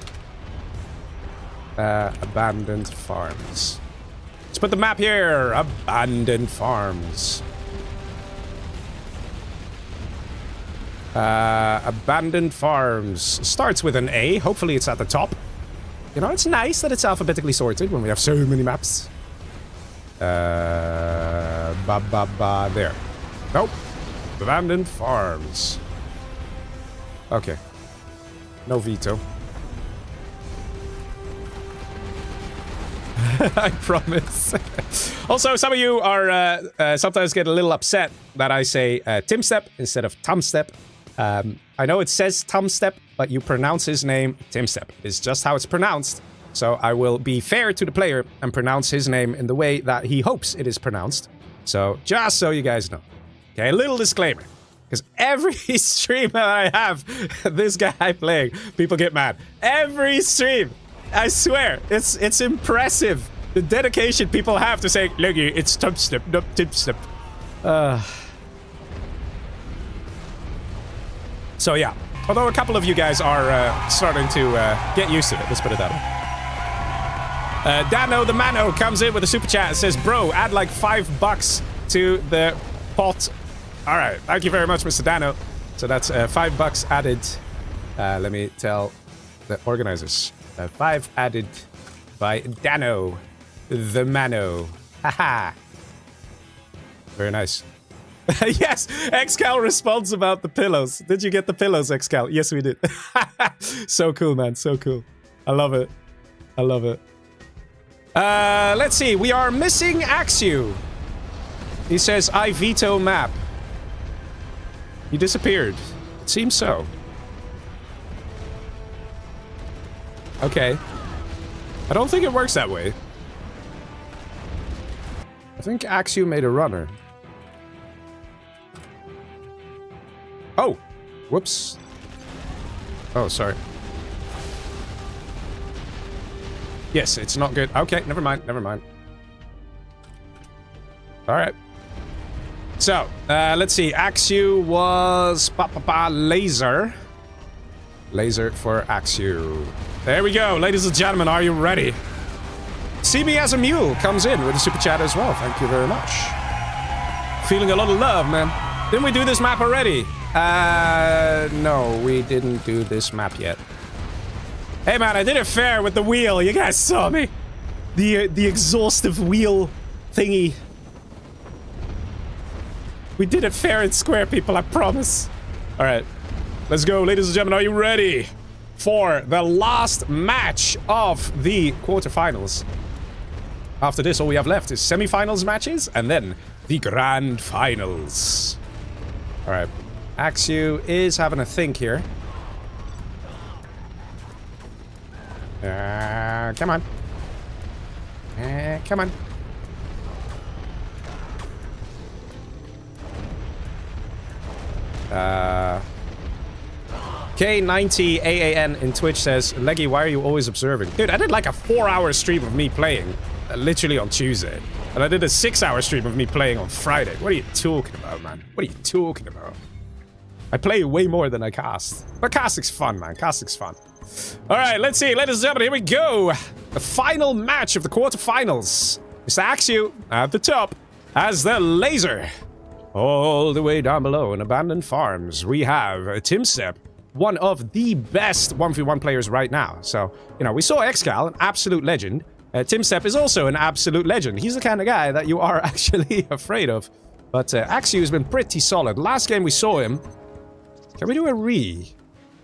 Abandoned Farms. Let's put the map here. Abandoned Farms. Abandoned Farms. Starts with an A. Hopefully it's at the top. You know, it's nice that it's alphabetically sorted when we have so many maps. There. Nope. Abandoned Farms. Okay. No veto. I promise. Also, some of you are sometimes get a little upset that I say Tim Step instead of Tom Step. I know it says Tom Step, but you pronounce his name Tim Step. It's just how it's pronounced. So I will be fair to the player and pronounce his name in the way that he hopes it is pronounced. So just so you guys know. Okay, a little disclaimer. Because every stream that I have this guy playing, people get mad. Every stream. I swear, it's impressive. The dedication people have to say, look, it's Tom Step, not Tim Step. So yeah, although a couple of you guys are starting to get used to it, let's put it that way. Dano the Mano comes in with a super chat and says, bro, add like $5 to the pot. All right, thank you very much, Mr. Dano. So that's $5 added. Let me tell the organizers. 5 added by Dano the Mano. Haha. Very nice. Yes, Xcal responds about the pillows. Did you get the pillows, Xcal? Yes, we did. So cool, man. So cool. I love it. I love it. Let's see. We are missing Axu. He says, I veto map. He disappeared. It seems so. Okay. I don't think it works that way. I think Axu made a runner. Oh! Whoops. Oh, sorry. Yes, it's not good. Okay, never mind, never mind. Alright. So, let's see. Axu was... laser. Laser for Axu. There we go, ladies and gentlemen, are you ready? See Me As a Mule comes in with a super chat as well. Thank you very much. Feeling a lot of love, man. Didn't we do this map already? No, we didn't do this map yet. Hey, man, I did it fair with the wheel. You guys saw me. The exhaustive wheel thingy. We did it fair and square, people, I promise. All right, let's go, ladies and gentlemen. Are you ready for the last match of the quarterfinals? After this, all we have left is semifinals matches and then the grand finals. All right, Axu is having a think here. Come on. Come on. K90AAN in Twitch says, Leggy, why are you always observing? Dude, I did like a 4-hour stream of me playing, literally on Tuesday. And I did a 6-hour stream of me playing on Friday. What are you talking about, man? What are you talking about? I play way more than I cast. But casting's fun, man. Casting's fun. Alright, let's see. Ladies and gentlemen, here we go. The final match of the quarterfinals. Mr. Axu at the top as the laser. All the way down below in Abandoned Farms, we have Timstep, one of the best 1v1 players right now. So, you know, we saw Xcal, an absolute legend. Timstep is also an absolute legend. He's the kind of guy that you are actually afraid of. But Axu has been pretty solid. Last game we saw him. Can we do a re?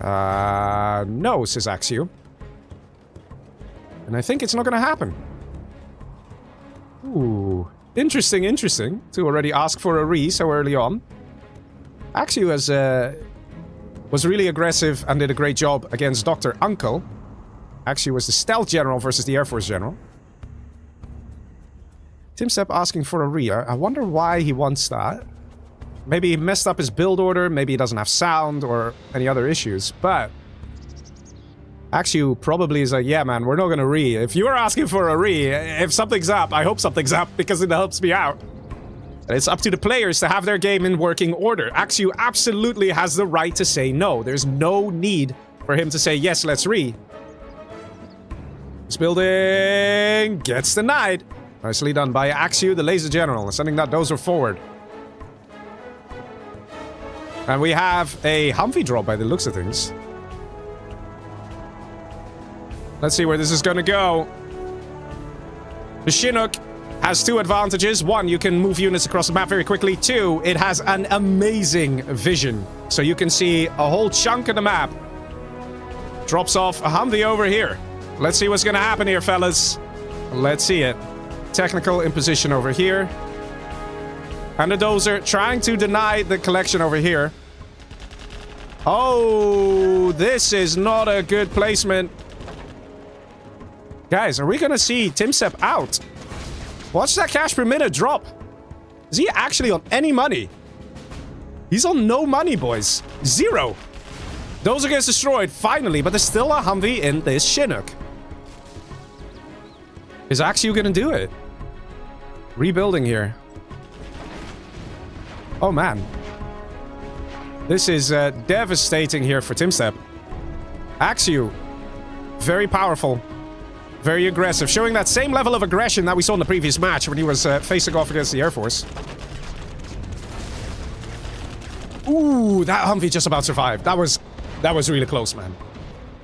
No, says Axu. And I think it's not going to happen. Ooh. Interesting, interesting. To already ask for a re so early on. Axu was really aggressive and did a great job against Dr. Uncle. Axu was the stealth general versus the Air Force general. Timstep asking for a re. I wonder why he wants that. Maybe he messed up his build order, maybe he doesn't have sound or any other issues, but Axu probably is like, yeah, man, we're not gonna re. If you're asking for a re, if something's up, I hope something's up because it helps me out. And it's up to the players to have their game in working order. Axu absolutely has the right to say no. There's no need for him to say, yes, let's re. This building gets denied. Nicely done by Axu, the laser general, sending that dozer forward. And we have a Humvee drop by the looks of things. Let's see where this is gonna go. The Chinook has two advantages. One, you can move units across the map very quickly. Two, it has an amazing vision. So you can see a whole chunk of the map. Drops off a Humvee over here. Let's see what's gonna happen here, fellas. Let's see it. Technical in position over here. And the dozer trying to deny the collection over here. Oh, this is not a good placement. Guys, are we gonna see Timstep out? Watch that cash per minute drop. Is he actually on any money? He's on no money, boys. Zero. Dozer gets destroyed, finally, but there's still a Humvee in this Chinook. Is Axu gonna do it? Rebuilding here. Oh, man. This is devastating here for Timstep. Axu. Very powerful. Very aggressive. Showing that same level of aggression that we saw in the previous match when he was facing off against the Air Force. Ooh, that Humvee just about survived. That was really close, man.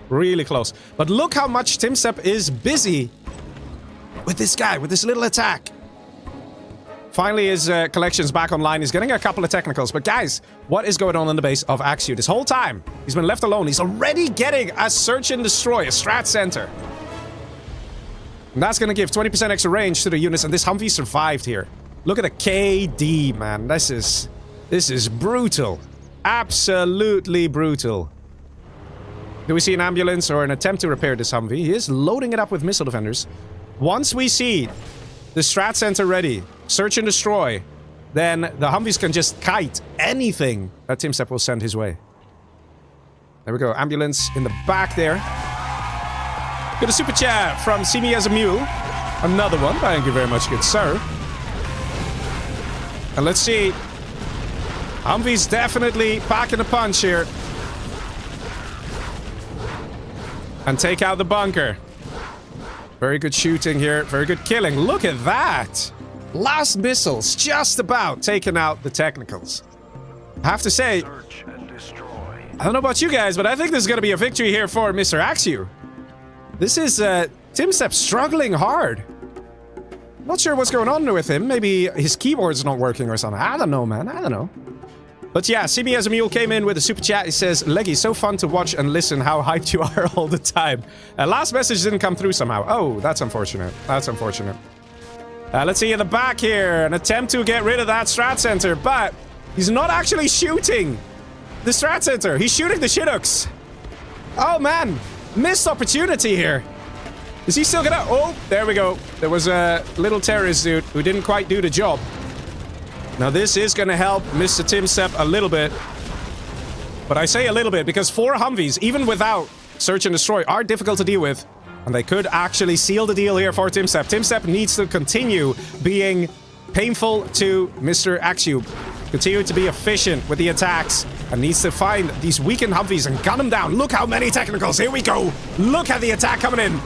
Really close. But look how much Timstep is busy with this guy, with this little attack. Finally, his collection's back online. He's getting a couple of technicals. But guys, what is going on in the base of Axew? This whole time, he's been left alone. He's already getting a search and destroy, a strat center. And that's going to give 20% extra range to the units. And this Humvee survived here. Look at the KD, man. This is brutal. Absolutely brutal. Do we see an ambulance or an attempt to repair this Humvee? He is loading it up with missile defenders. Once we see the strat center ready, search and destroy, then the Humvees can just kite anything that TimStep will send his way. There we go. Ambulance in the back there. Got a super chat from See Me As a Mule. Another one. Thank you very much, good sir. And let's see. Humvee's definitely packing a punch here. And take out the bunker. Very good shooting here. Very good killing. Look at that. Last missiles just about taking out the technicals. I have to say, Search and destroy. I don't know about you guys, but I think this is going to be a victory here for Mr. Axew. This is TimStep struggling hard. Not sure what's going on with him. Maybe his keyboard's not working or something. I don't know, man. I don't know. But yeah, See Me As a Mule came in with a super chat. He says, Leggy, so fun to watch and listen how hyped you are all the time. Last message didn't come through somehow. Oh, that's unfortunate. That's unfortunate. Let's see in the back here. An attempt to get rid of that strat center, but he's not actually shooting the strat center. He's shooting the Chinooks. Oh, man. Missed opportunity here. Is he still gonna... Oh, there we go. There was a little terrorist dude who didn't quite do the job. Now, this is going to help Mr. TimStep a little bit. But I say a little bit because 4 Humvees, even without search and destroy, are difficult to deal with. And they could actually seal the deal here for TimStep. TimStep needs to continue being painful to Mr. Axew. Continue to be efficient with the attacks. And needs to find these weakened Humvees and gun them down. Look how many technicals. Here we go. Look at the attack coming in.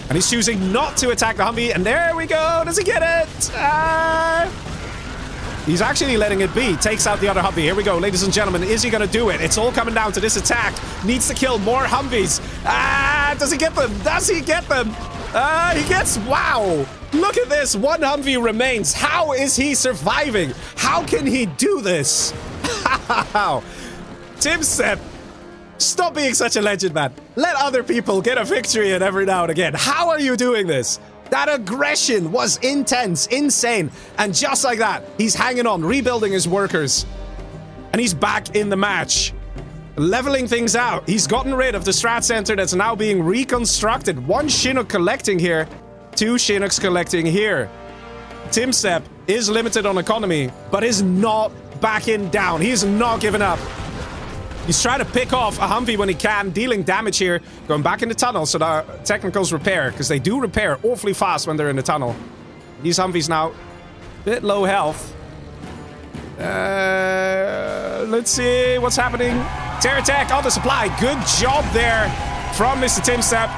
And he's choosing not to attack the Humvee. And there we go. Does he get it? He's actually letting it be. Takes out the other Humvee. Here we go, ladies and gentlemen. Is he going to do it? It's all coming down to this attack. Needs to kill more Humvees. Does he get them? Does he get them? He gets... Wow. Look at this. 1 Humvee remains. How is he surviving? How can he do this? How? TimStep, stop being such a legend, man. Let other people get a victory in every now and again. How are you doing this? That aggression was intense, insane. And just like that, he's hanging on, rebuilding his workers. And he's back in the match. Leveling things out. He's gotten rid of the strat center that's now being reconstructed. 1 Chinook collecting here. 2 Chinooks collecting here. TimStep is limited on economy, but is not backing down. He's not giving up. He's trying to pick off a Humvee when he can, dealing damage here. Going back in the tunnel so the technicals repair, because they do repair awfully fast when they're in the tunnel. These Humvees now, a bit low health. Let's see what's happening. Terror attack on the supply. Good job there from Mr. TimStep.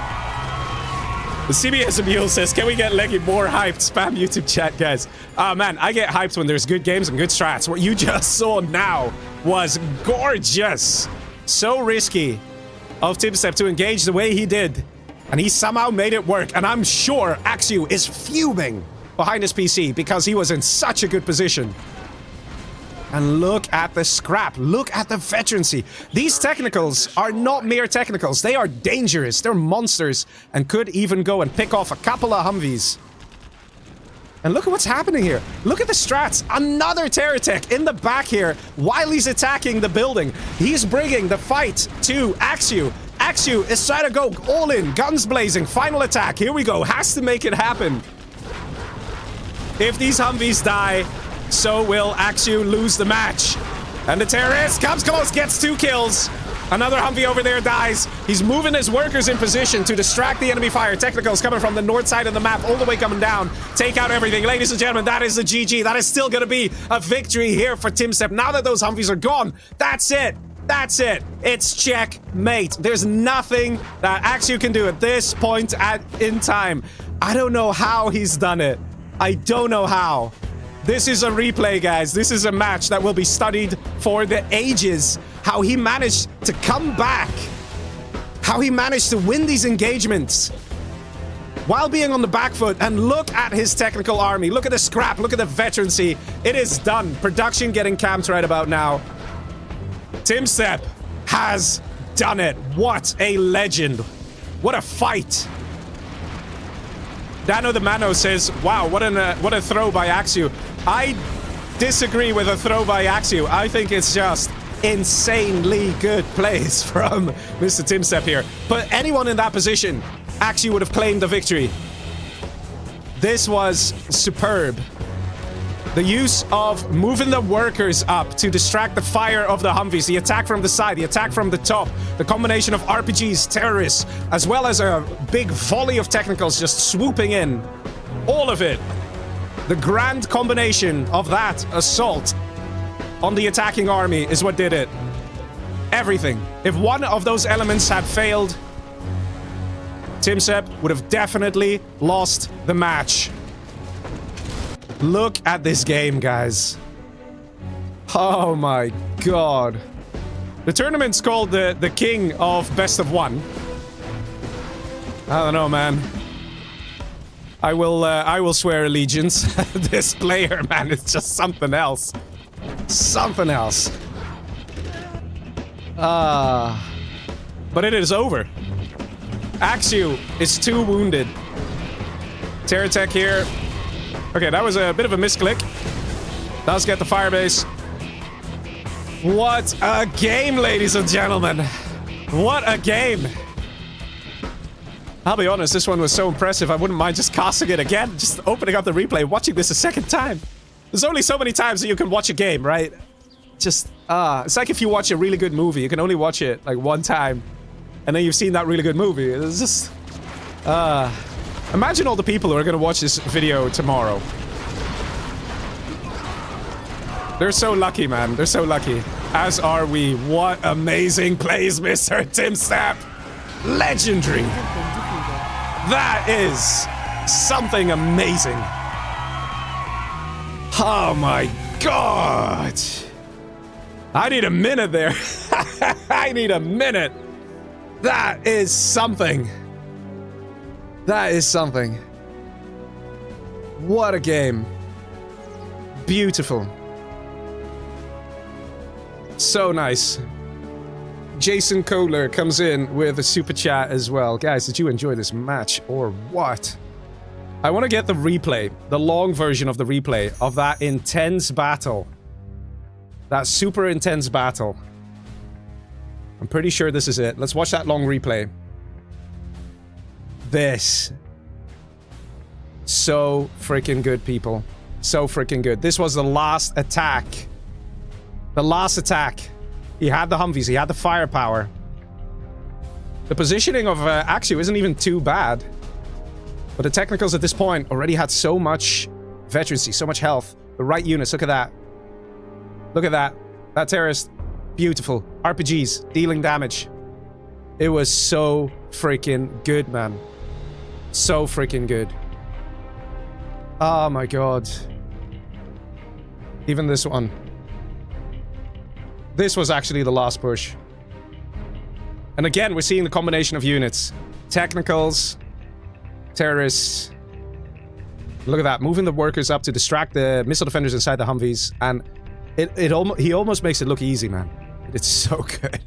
The CBS Mule says, can we get Leggy more hyped? Spam YouTube chat, guys. Oh, man, I get hyped when there's good games and good strats. What you just saw now was gorgeous. So risky of TimStep to engage the way he did. And he somehow made it work. And I'm sure Axew is fuming behind his PC because he was in such a good position. And look at the scrap. Look at the veterancy. These technicals are not mere technicals. They are dangerous. They're monsters. And could even go and pick off a couple of Humvees. And look at what's happening here. Look at the strats. Another terror tech in the back here while he's attacking the building. He's bringing the fight to Axew. Axew is trying to go all in. Guns blazing. Final attack. Here we go. Has to make it happen. If these Humvees die, so will Axew lose the match. And the terrorist comes close, gets 2 kills. Another Humvee over there dies. He's moving his workers in position to distract the enemy fire. Technicals coming from the north side of the map, all the way coming down. Take out everything. Ladies and gentlemen, that is a GG. That is still going to be a victory here for TimStep. Now that those Humvees are gone, that's it. That's it. It's checkmate. There's nothing that Axew can do at this point in time. I don't know how he's done it. I don't know how. This is a replay, guys. This is a match that will be studied for the ages. How he managed to come back. How he managed to win these engagements. while being on the back foot. And look at his technical army. Look at the scrap. Look at the veterancy. It is done. Production getting camped right about now. Timstep has done it. What a legend. What a fight. Dano the Mano says, wow, what a throw by Axu. I disagree with a throw by Axu. I think it's just insanely good plays from Mr. Timstep here. But anyone in that position actually would have claimed the victory. This was superb. The use of moving the workers up to distract the fire of the Humvees, the attack from the side, the attack from the top, the combination of RPGs, terrorists, as well as a big volley of technicals just swooping in. All of it. The grand combination of that assault on the attacking army is what did it. Everything. If one of those elements had failed, Timstep would have definitely lost the match. Look at this game, guys. Oh my god. The tournament's called the King of Best of One. I don't know, man. I will swear allegiance. This player, man, it's just something else. Something else. But it is over. Axu is 2 wounded. Terratech here. Okay, that was a bit of a misclick. Does get the firebase. What a game, ladies and gentlemen. What a game. I'll be honest, this one was so impressive, I wouldn't mind just casting it again. Just opening up the replay, watching this a second time. There's only so many times that you can watch a game, right? Just, it's like if you watch a really good movie, you can only watch it like one time. And then you've seen that really good movie. It's just, imagine all the people who are gonna watch this video tomorrow. They're so lucky, man. They're so lucky. As are we. What amazing plays, Mr. Timstep. Legendary. That is something amazing. Oh my god. I need a minute there. I need a minute. That is something. That is something. What a game. Beautiful. So nice. Jason Kohler comes in with a super chat as well. Guys, did you enjoy this match or what? I want to get the replay, the long version of the replay of that intense battle. That super intense battle. I'm pretty sure this is it. Let's watch that long replay. This. So freaking good, people. So freaking good. This was the last attack. The last attack. He had the Humvees. He had the firepower. The positioning of Axu isn't even too bad. But the technicals at this point already had so much veterancy, so much health. The right units. Look at that. Look at that. That terrorist. Beautiful. RPGs. Dealing damage. It was so freaking good, man. So freaking good. Oh my god. Even this one. This was actually the last push. And again, we're seeing the combination of units. Technicals. Terrorists. Look at that. Moving the workers up to distract the missile defenders inside the Humvees. And he almost makes it look easy, man. It's so good.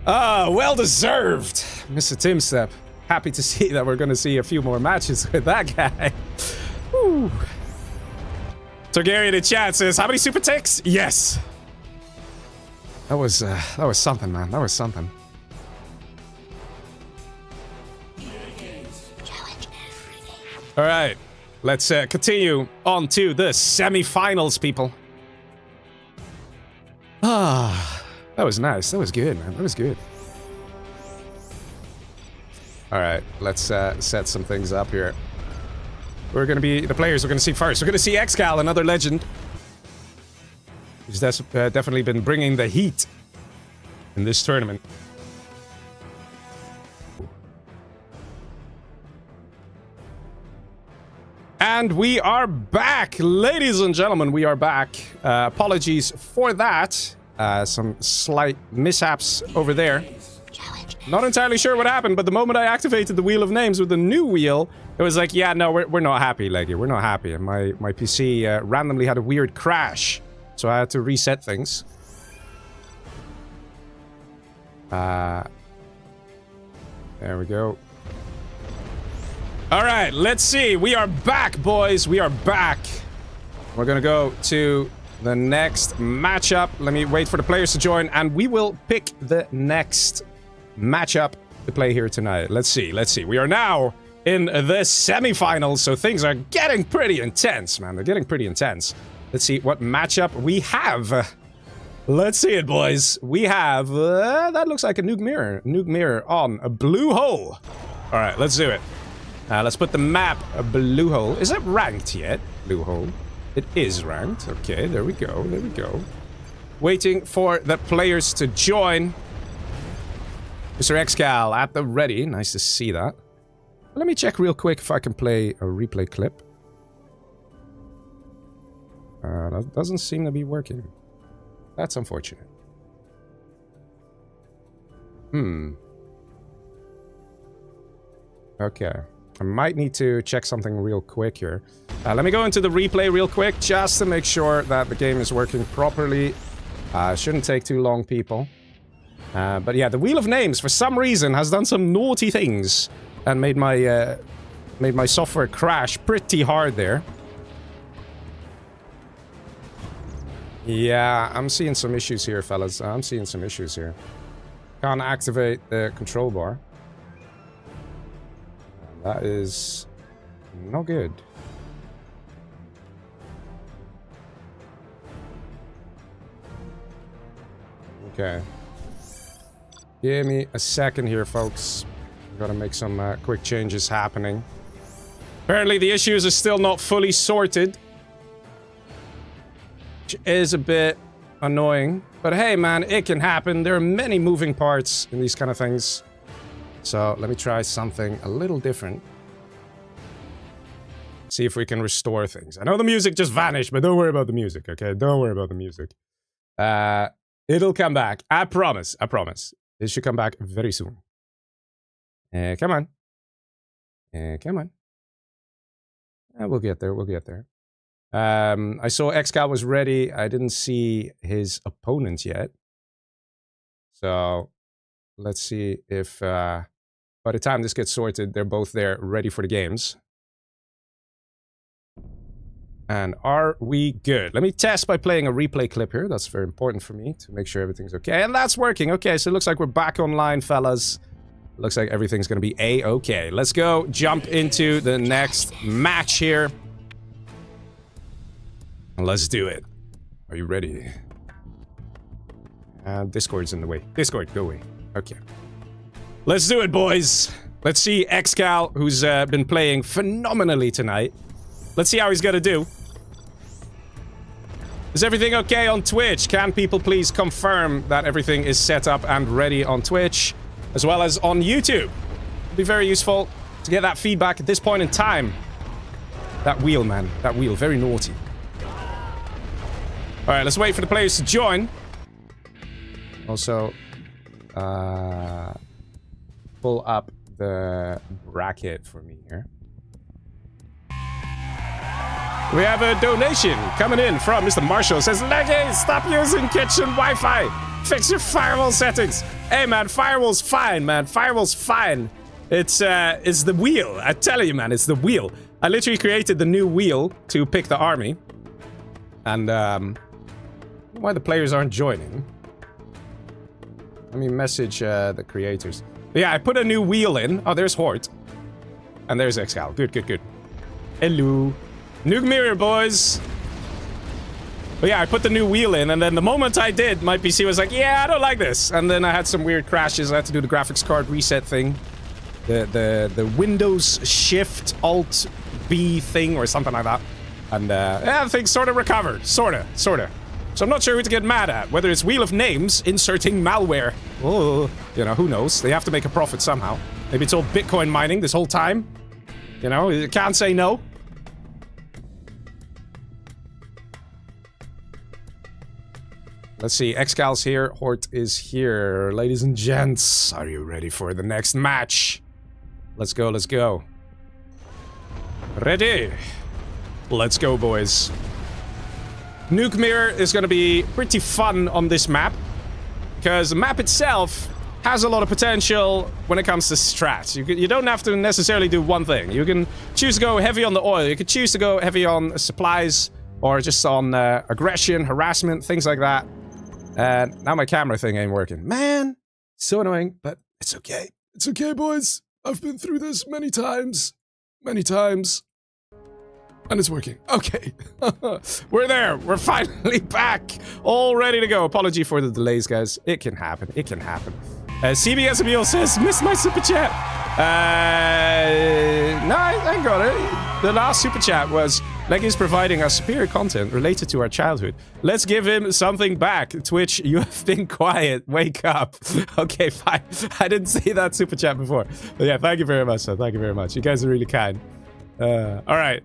Well deserved. Mr. Timstep. Happy to see that we're going to see a few more matches with that guy. Woo. Targaryen in chat says, how many super ticks? Yes. That was something, man. That was something. All right. Let's continue on to the semi-finals, people. Ah, that was nice. That was good, man. That was good. All right. Let's set some things up here. We're going to be... The players we're going to see first. We're going to see Excal, another legend. He's definitely been bringing the heat in this tournament. And we are back, ladies and gentlemen. We are back. Apologies for that. Some slight mishaps over there. Not entirely sure what happened, but the moment I activated the Wheel of Names with the new wheel, it was like, yeah, no, we're not happy, Leggy. We're not happy. And my PC randomly had a weird crash. So I had to reset things. There we go. Alright, let's see. We are back, boys. We are back. We're gonna go to the next matchup. Let me wait for the players to join, and we will pick the next matchup to play here tonight. Let's see. Let's see. We are now in the semifinals, so things are getting pretty intense, man. They're getting pretty intense. Let's see what matchup we have. Let's see it, boys. We have... that looks like a nuke mirror. Nuke mirror on a blue hole. All right, let's do it. Let's put the map a blue hole. Is it ranked yet? Blue hole. It is ranked. Okay, there we go. There we go. Waiting for the players to join. Mr. Xcal at the ready. Nice to see that. Let me check real quick if I can play a replay clip. That doesn't seem to be working. That's unfortunate. Okay. I might need to check something real quick here. Let me go into the replay real quick, just to make sure that the game is working properly. Shouldn't take too long, people. But yeah, the Wheel of Names, for some reason, has done some naughty things. And made my software crash pretty hard there. Yeah, I'm seeing some issues here, fellas. I'm seeing some issues here. Can't activate the control bar. That is not good. Okay. Give me a second here, folks. Gotta make some quick changes happening. Apparently the issues are still not fully sorted. Which is a bit annoying. But hey, man, it can happen. There are many moving parts in these kind of things. So let me try something a little different. See if we can restore things. I know the music just vanished, but don't worry about the music, okay? Don't worry about the music. It'll come back. I promise. I promise. It should come back very soon. Come on. Come on. We'll get there. We'll get there. I saw Xcal was ready. I didn't see his opponents yet. So let's see if by the time this gets sorted, they're both there ready for the games. And are we good? Let me test by playing a replay clip here. That's very important for me to make sure everything's okay. And that's working. Okay, so it looks like we're back online, fellas. Looks like everything's gonna be A-okay. Let's go jump into the next match here. Let's do it. Are you ready? Discord's in the way. Discord, go away. Okay. Let's do it, boys. Let's see Xcal, who's been playing phenomenally tonight. Let's see how he's gonna do. Is everything okay on Twitch? Can people please confirm that everything is set up and ready on Twitch, as well as on YouTube? It'd be very useful to get that feedback at this point in time. That wheel, man. That wheel. Very naughty. Alright, let's wait for the players to join. Also, pull up the bracket for me here. We have a donation coming in from Mr. Marshall. It says, Leggy, stop using kitchen Wi-Fi. Fix your firewall settings. Hey, man, firewall's fine, man. Firewall's fine. It's the wheel. I tell you, man, it's the wheel. I literally created the new wheel to pick the army. And, why the players aren't joining. Let me message the creators. But yeah, I put a new wheel in. Oh, there's Hort. And there's Xcal. Good, good, good. Hello. Nuke mirror, boys. But yeah, I put the new wheel in, and then the moment I did, my PC was like, yeah, I don't like this. And then I had some weird crashes. I had to do the graphics card reset thing. The Windows Shift Alt B thing or something like that. And yeah, things sort of recovered. Sorta. So I'm not sure who to get mad at. Whether it's Wheel of Names inserting malware. Oh, you know, who knows? They have to make a profit somehow. Maybe it's all Bitcoin mining this whole time. You know, you can't say no. Let's see. Excal's here. Hort is here. Ladies and gents, are you ready for the next match? Let's go, let's go. Ready? Let's go, boys. Nuke Mirror is going to be pretty fun on this map, because the map itself has a lot of potential when it comes to strats. You don't have to necessarily do one thing. You can choose to go heavy on the oil. You could choose to go heavy on supplies, or just on aggression, harassment, things like that. And now my camera thing ain't working. Man, so annoying, but it's okay. It's okay, boys. I've been through this many times. Many times. And it's working. Okay. We're there. We're finally back. All ready to go. Apology for the delays, guys. It can happen. It can happen. CBSMO says, missed my super chat. No, I got it. The last super chat was, Leggy's providing us superior content related to our childhood. Let's give him something back. Twitch, you have been quiet. Wake up. Okay, fine. I didn't see that super chat before. But yeah, thank you very much, sir. Thank you very much. You guys are really kind. All right.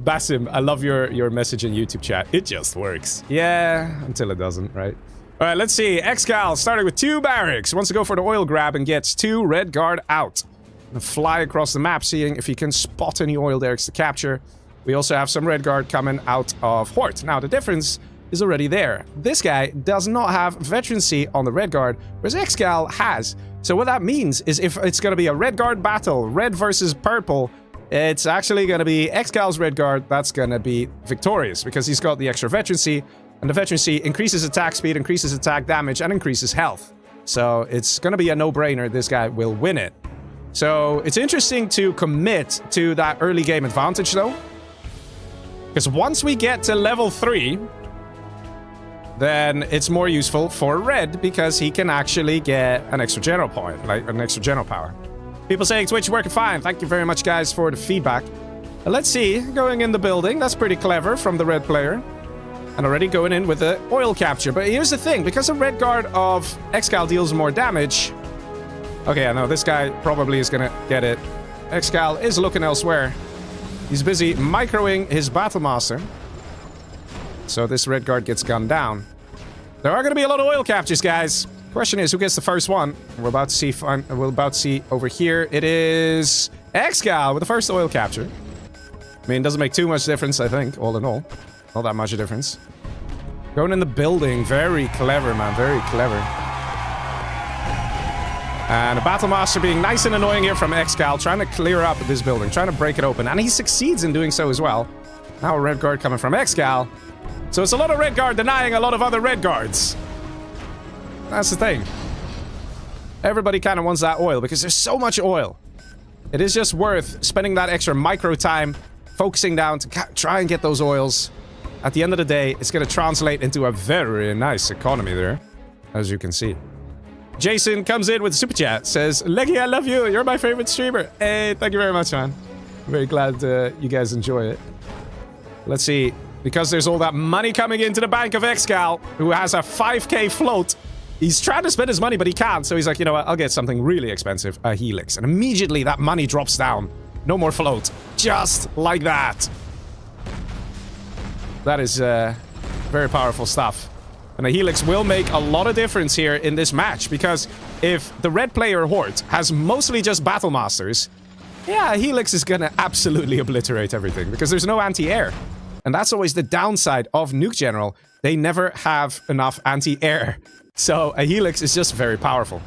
Basim, I love your message in YouTube chat. It just works. Yeah, until it doesn't, right? All right, let's see. Excal starting with 2 barracks. Wants to go for the oil grab and gets 2 red guard out. Gonna fly across the map, seeing if he can spot any oil derricks to capture. We also have some red guard coming out of Hort. Now, the difference is already there. This guy does not have veterancy on the red guard, whereas Excal has. So what that means is if it's going to be a red guard battle, red versus purple, it's actually going to be Excal's red guard that's going to be victorious, because he's got the extra veterancy, and the veterancy increases attack speed, increases attack damage, and increases health. So it's going to be a no-brainer. This guy will win it. So it's interesting to commit to that early game advantage, though. Because once we get to level 3, then it's more useful for red, because he can actually get an extra general point, like an extra general power. People saying Twitch working fine. Thank you very much, guys, for the feedback. Let's see. Going in the building. That's pretty clever from the red player. And already going in with the oil capture. But here's the thing. Because the red guard of Excal deals more damage... Okay, I know this guy probably is going to get it. Excal is looking elsewhere. He's busy microing his Battlemaster. So this red guard gets gunned down. There are going to be a lot of oil captures, guys. Question is, who gets the first one? We're about to see over here. It is Excal with the first oil capture. I mean, it doesn't make too much difference, I think, all in all. Not that much of a difference. Going in the building. Very clever, man. Very clever. And a Battlemaster being nice and annoying here from Excal, trying to clear up this building, trying to break it open. And he succeeds in doing so as well. Now a red guard coming from Excal. So it's a lot of red guard denying a lot of other red guards. That's the thing. Everybody kind of wants that oil because there's so much oil. It is just worth spending that extra micro time focusing down to try and get those oils. At the end of the day, it's going to translate into a very nice economy there, as you can see. Jason comes in with a super chat, says, Leggy, I love you. You're my favorite streamer. Hey, thank you very much, man. I'm very glad you guys enjoy it. Let's see. Because there's all that money coming into the bank of Excal, who has a 5k float. He's trying to spend his money, but he can't. So he's like, you know what? I'll get something really expensive. A Helix. And immediately that money drops down. No more float. Just like that. That is very powerful stuff. And a Helix will make a lot of difference here in this match. Because if the red player Hort has mostly just Battlemasters, yeah, Helix is gonna absolutely obliterate everything. Because there's no anti-air. And that's always the downside of Nuke General. They never have enough anti-air. So a Helix is just very powerful.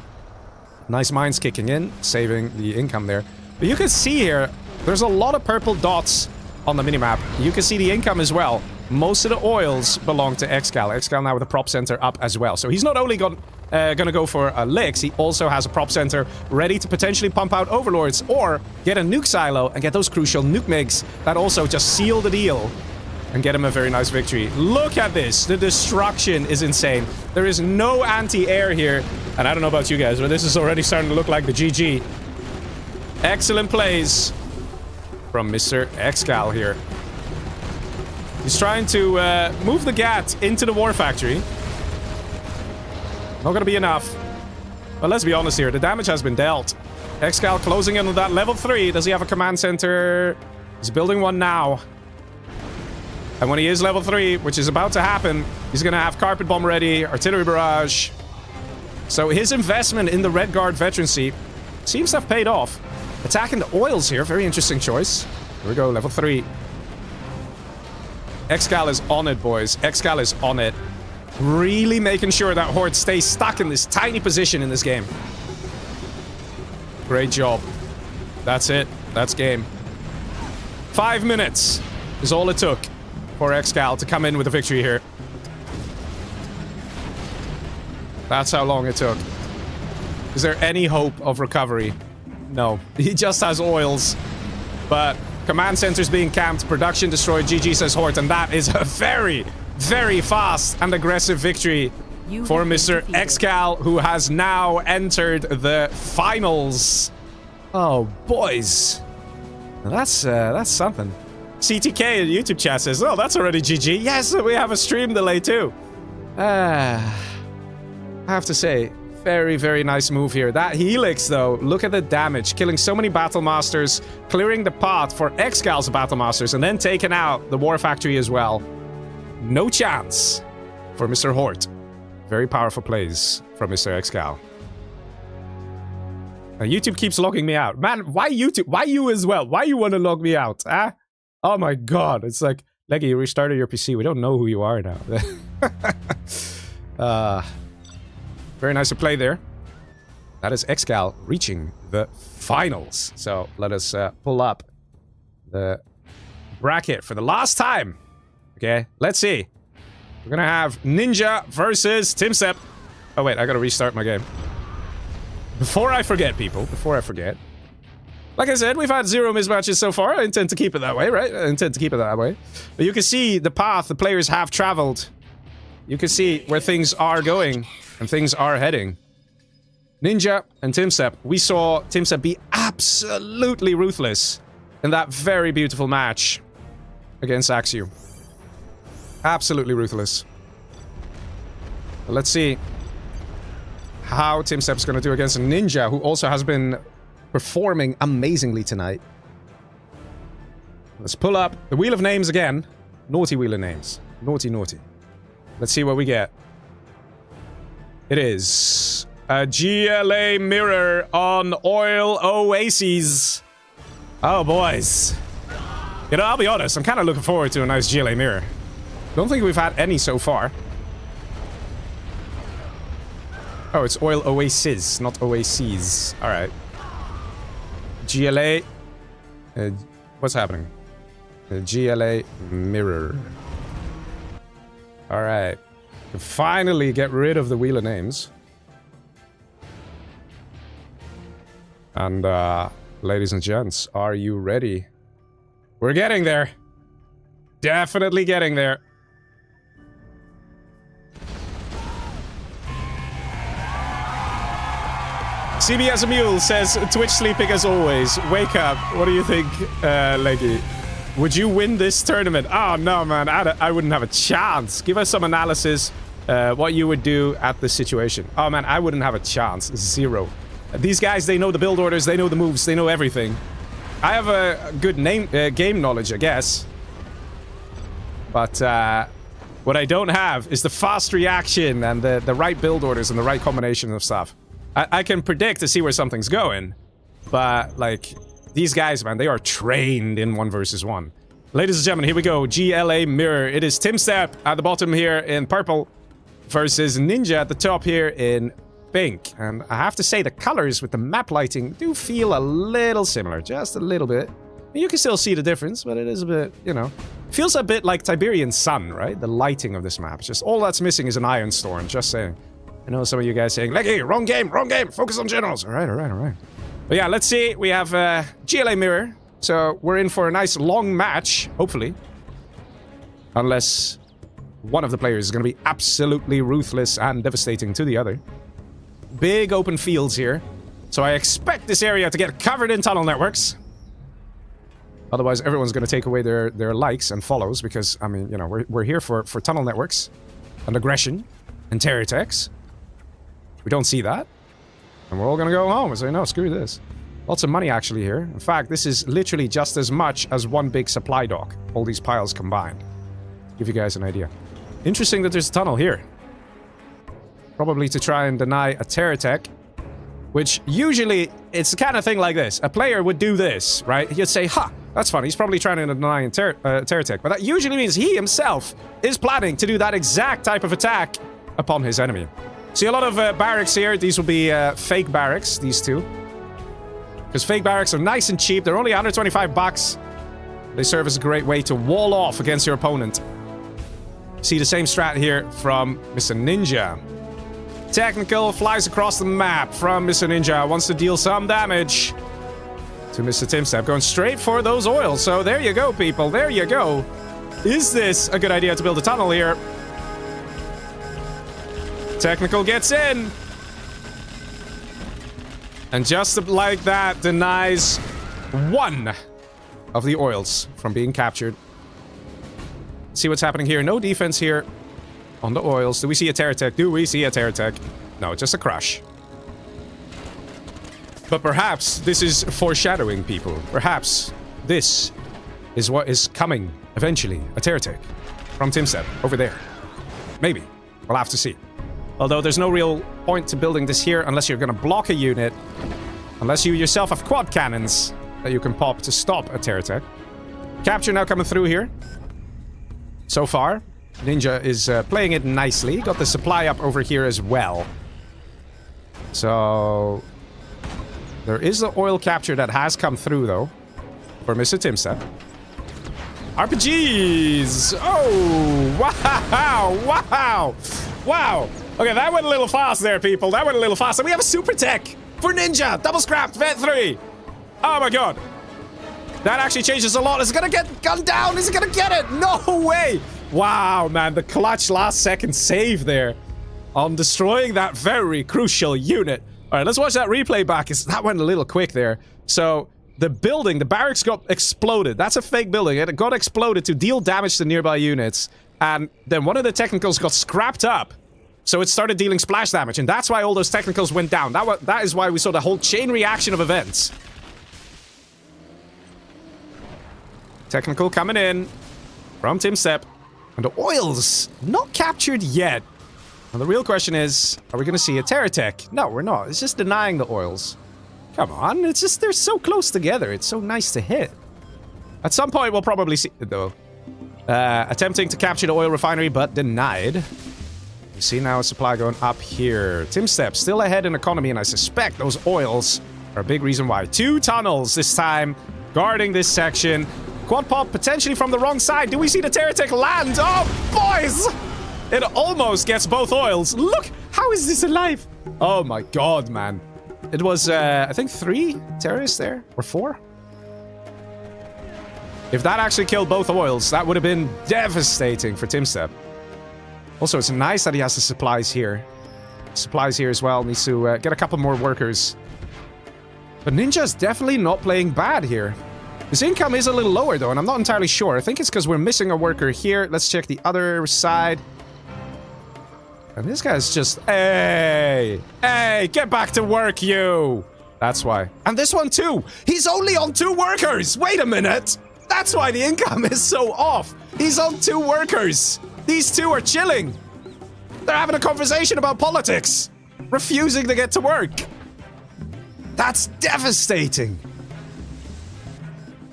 Nice mines kicking in, saving the income there. But you can see here, there's a lot of purple dots on the minimap. You can see the income as well. Most of the oils belong to Excal. Excal now with a prop center up as well. So he's not only gonna go for a Licks, he also has a prop center ready to potentially pump out Overlords or get a nuke silo and get those crucial nuke MiGs that also just seal the deal and get him a very nice victory. Look at this. The destruction is insane. There is no anti-air here. And I don't know about you guys, but this is already starting to look like the GG. Excellent plays from Mr. Excal here. He's trying to move the GAT into the war factory. Not gonna be enough. But let's be honest here. The damage has been dealt. Excal closing in on that level 3. Does he have a command center? He's building one now. And when he is level 3, which is about to happen, he's going to have Carpet Bomb ready, Artillery Barrage. So his investment in the Red Guard veterancy seems to have paid off. Attacking the oils here, very interesting choice. Here we go, level 3. Excal is on it, boys. Excal is on it. Really making sure that Horde stays stuck in this tiny position in this game. Great job. That's it. That's game. 5 minutes is all it took for Excal to come in with a victory here. That's how long it took. Is there any hope of recovery? No. He just has oils. But command centers being camped, production destroyed, GG says Hort, and that is a very, very fast and aggressive victory for Mr. Excal, who has now entered the finals. Oh, boys. That's something. CTK in YouTube chat says, oh, that's already GG. Yes, we have a stream delay too. I have to say, very, very nice move here. That Helix, though, look at the damage. Killing so many Battle Masters, clearing the path for Excal's Battle Masters, and then taking out the War Factory as well. No chance for Mr. Hort. Very powerful plays from Mr. Excal. YouTube keeps logging me out. Man, why YouTube? Why you as well? Why you want to log me out? Huh? Oh my god. It's like, Leggy, you restarted your PC. We don't know who you are now. Very nice to play there. That is Excal reaching the finals. So let us pull up the bracket for the last time. Okay, let's see. We're gonna have Ninja versus Timstep. Oh wait, I gotta restart my game. Before I forget, people, before I forget. Like I said, we've had 0 mismatches so far. I intend to keep it that way, right? I intend to keep it that way. But you can see the path the players have traveled. You can see where things are going and things are heading. Ninja and Timstep. We saw Timstep be absolutely ruthless in that very beautiful match against Axiom. Absolutely ruthless. But let's see how Timstep's going to do against a Ninja, who also has been performing amazingly tonight. Let's pull up the Wheel of Names again. Naughty Wheel of Names. Naughty, naughty. Let's see what we get. It is a GLA mirror on Oil Oasis. Oh, boys. You know, I'll be honest, I'm kind of looking forward to a nice GLA mirror. Don't think we've had any so far. Oh, it's Oil Oasis, not Oases. Alright. GLA. What's happening? The GLA mirror. Alright. Finally get rid of the Wheel of Names. And, ladies and gents, are you ready? We're getting there. Definitely getting there. CB as a mule says, Twitch sleeping as always. Wake up. What do you think, Leggy? Would you win this tournament? Oh, no, man. I wouldn't have a chance. Give us some analysis, what you would do at this situation. Oh, man, I wouldn't have a chance. 0. These guys, they know the build orders, they know the moves, they know everything. I have a good game knowledge, I guess. But what I don't have is the fast reaction and the right build orders and the right combination of stuff. I can predict to see where something's going, but, like, these guys, man, they are trained in 1 versus 1. Ladies and gentlemen, here we go. GLA Mirror. It is Timstep at the bottom here in purple versus Ninja at the top here in pink. And I have to say, the colors with the map lighting do feel a little similar, just a little bit. You can still see the difference, but it is a bit, you know, feels a bit like Tiberian Sun, right? The lighting of this map. Just all that's missing is an Iron Storm, just saying. I know some of you guys saying, like, hey, wrong game, focus on generals. All right. But yeah, let's see. We have GLA Mirror. So we're in for a nice long match, hopefully. Unless one of the players is going to be absolutely ruthless and devastating to the other. Big open fields here. So I expect this area to get covered in tunnel networks. Otherwise, everyone's going to take away their likes and follows because, I mean, you know, we're here for tunnel networks and aggression and terror attacks. We don't see that. And we're all gonna go home and say, no, screw this. Lots of money actually here. In fact, this is literally just as much as one big supply dock. All these piles combined. Give you guys an idea. Interesting that there's a tunnel here. Probably to try and deny a terror attack. Which usually, it's the kind of thing like this. A player would do this, right? He'd say, ha, that's funny. He's probably trying to deny a terror attack. But that usually means he himself is planning to do that exact type of attack upon his enemy. See a lot of barracks here. These will be fake barracks, these two. Because fake barracks are nice and cheap. They're only under 25 bucks. They serve as a great way to wall off against your opponent. See the same strat here from Mr. Ninja. Technical flies across the map from Mr. Ninja. Wants to deal some damage to Mr. Timstep. Going straight for those oils. So there you go, people. There you go. Is this a good idea to build a tunnel here? Technical gets in. And just like that, denies one of the oils from being captured. See what's happening here. No defense here on the oils. Do we see a terror attack? Do we see a terror attack? No, just a crush. But perhaps this is foreshadowing, people. Perhaps this is what is coming eventually. A terror attack from Timstep over there. Maybe. We'll have to see. Although there's no real point to building this here unless you're going to block a unit. Unless you yourself have quad cannons that you can pop to stop a terror attack. Capture now coming through here. So far, Ninja is playing it nicely. Got the supply up over here as well. So there is the oil capture that has come through, though, for Mr. Timstep. RPGs! Oh! Wow! Wow! Wow! Okay, that went a little fast there, people. That went a little fast. And we have a super tech for Ninja! Double scrapped, Vet 3! Oh my god! That actually changes a lot. Is it gonna get gunned down? Is it gonna get it? No way! Wow, man, the clutch last second save there on destroying that very crucial unit. All right, let's watch that replay back. That went a little quick there. So the building, the barracks got exploded. That's a fake building. It got exploded to deal damage to nearby units. And then one of the technicals got scrapped up. So it started dealing splash damage. And that's why all those technicals went down. That is why we saw the whole chain reaction of events. Technical coming in from Timstep. And the oils not captured yet. And the real question is, are we going to see a terror attack? No, we're not. It's just denying the oils. Come on, it's just they're so close together. It's so nice to hit. At some point, we'll probably see it, though. Attempting to capture the oil refinery, but denied. You see now a supply going up here. Timstep still ahead in economy, and I suspect those oils are a big reason why. 2 tunnels this time, guarding this section. Quad pop potentially from the wrong side. Do we see the terror attack land? Oh, boys! It almost gets both oils. Look, how is this alive? Oh my god, man. It was, I think 3 terrorists there, or 4. If that actually killed both oils, that would have been devastating for Timstep. Also, it's nice that he has the supplies here. Supplies here as well. Needs to get a couple more workers. But Ninja's definitely not playing bad here. His income is a little lower, though, and I'm not entirely sure. I think it's because we're missing a worker here. Let's check the other side. And this guy's just... Hey! Hey! Get back to work, you! That's why. And this one, too! He's only on 2 workers! Wait a minute! That's why the income is so off! He's on 2 workers! These 2 are chilling! They're having a conversation about politics! Refusing to get to work! That's devastating!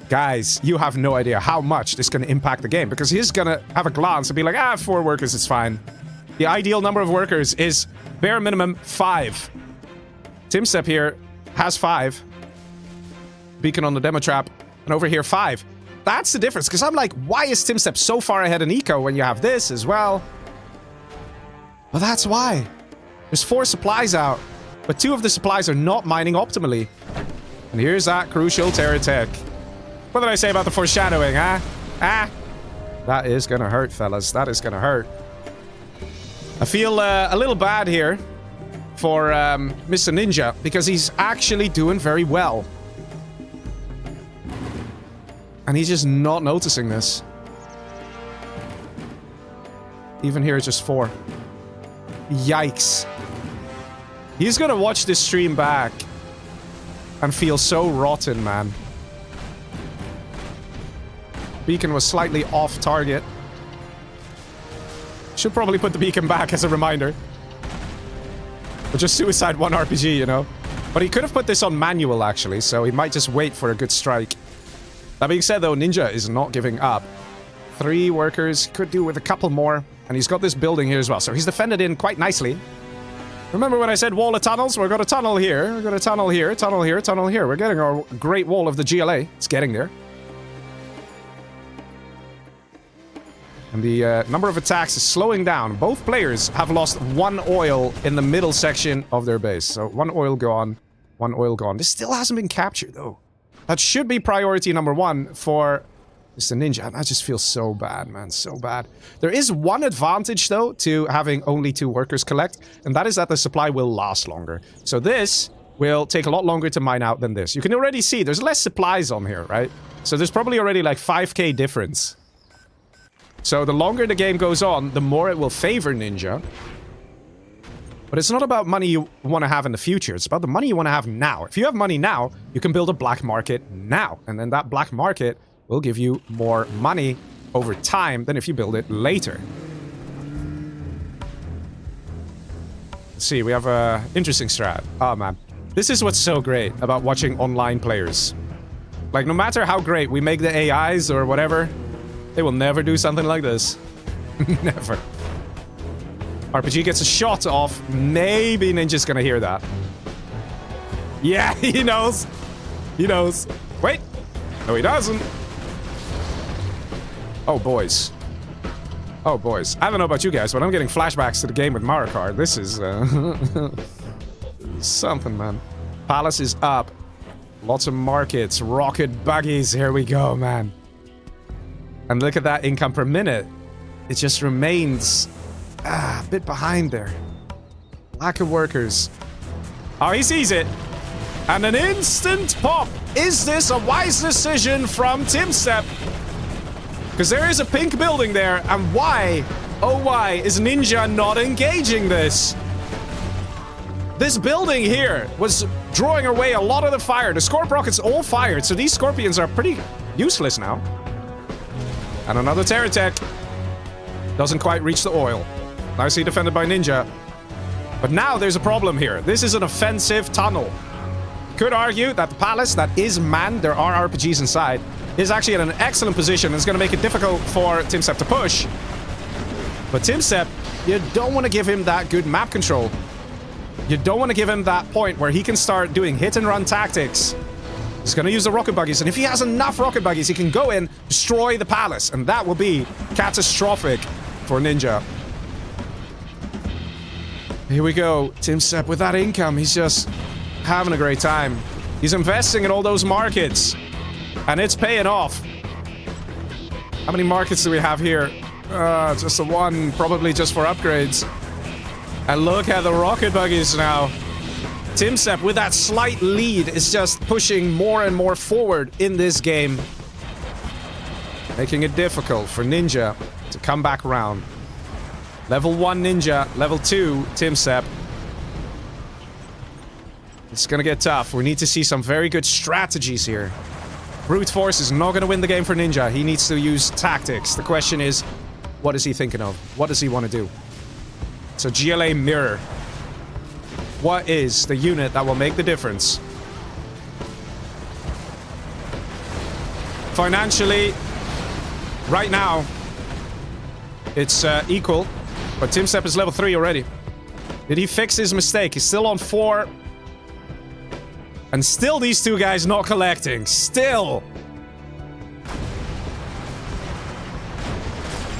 Guys, you have no idea how much this is going to impact the game, because he's going to have a glance and be like, 4 workers, it's fine. The ideal number of workers is bare minimum 5. Timstep here has 5. Beacon on the demo trap, and over here 5. That's the difference, because I'm like, why is Timstep so far ahead in eco when you have this as well? Well, that's why. There's 4 supplies out, but 2 of the supplies are not mining optimally. And here's that crucial terror attack. What did I say about the foreshadowing, huh? Ah? That is gonna hurt, fellas. That is gonna hurt. I feel a little bad here for Mr. Ninja, because he's actually doing very well. And he's just not noticing this. Even here, it's just 4. Yikes. He's gonna watch this stream back and feel so rotten, man. Beacon was slightly off target. Should probably put the beacon back as a reminder. Or just suicide one RPG, you know? But he could have put this on manual, actually, so he might just wait for a good strike. That being said, though, Ninja is not giving up. 3 workers, could do with a couple more. And he's got this building here as well, so he's defended in quite nicely. Remember when I said wall of tunnels? We've got a tunnel here, we've got a tunnel here, tunnel here, tunnel here. We're getting our great wall of the GLA. It's getting there. And the number of attacks is slowing down. Both players have lost 1 oil in the middle section of their base. So 1 oil gone, 1 oil gone. This still hasn't been captured, though. That should be priority number 1 for Mr. Ninja. And I just feel so bad, man. So bad. There is one advantage, though, to having only 2 workers collect. And that is that the supply will last longer. So this will take a lot longer to mine out than this. You can already see there's less supplies on here, right? So there's probably already like 5k difference. So the longer the game goes on, the more it will favor Ninja. But it's not about money you want to have in the future. It's about the money you want to have now. If you have money now, you can build a black market now. And then that black market will give you more money over time than if you build it later. Let's see, we have a interesting strat. Oh, man. This is what's so great about watching online players. Like, no matter how great we make the AIs or whatever, they will never do something like this. Never. RPG gets a shot off. Maybe Ninja's gonna hear that. Yeah, he knows. He knows. Wait. No, he doesn't. Oh, boys. Oh, boys. I don't know about you guys, but I'm getting flashbacks to the game with Mario Kart. This is, something, man. Palace is up. Lots of markets. Rocket buggies. Here we go, man. And look at that income per minute. It just remains a bit behind there. Lack of workers. Oh, he sees it. And an instant pop. Is this a wise decision from TimStep? Because there is a pink building there. And why, oh why, is Ninja not engaging this? This building here was drawing away a lot of the fire. The Scorp rockets all fired. So these Scorpions are pretty useless now. And another Terratech. Doesn't quite reach the oil. Nicely defended by Ninja. But now there's a problem here. This is an offensive tunnel. Could argue that the palace that is manned, there are RPGs inside, is actually in an excellent position. It's going to make it difficult for TimStep to push. But TimStep, you don't want to give him that good map control. You don't want to give him that point where he can start doing hit-and-run tactics. He's going to use the rocket buggies, and if he has enough rocket buggies, he can go in, destroy the palace, and that will be catastrophic for Ninja. Here we go. TimStep with that income, he's just having a great time. He's investing in all those markets, and it's paying off. How many markets do we have here? Just the one, probably just for upgrades. And look at the rocket buggies now. TimStep, with that slight lead, is just pushing more and more forward in this game. Making it difficult for Ninja to come back around. Level 1 Ninja, level 2 TimStep. It's gonna get tough. We need to see some very good strategies here. Brute force is not gonna win the game for Ninja. He needs to use tactics. The question is, what is he thinking of? What does he want to do? So GLA mirror. What is the unit that will make the difference? Financially, right now, it's equal, but TimStep is level 3 already. Did he fix his mistake? He's still on 4. And still these two guys not collecting. Still.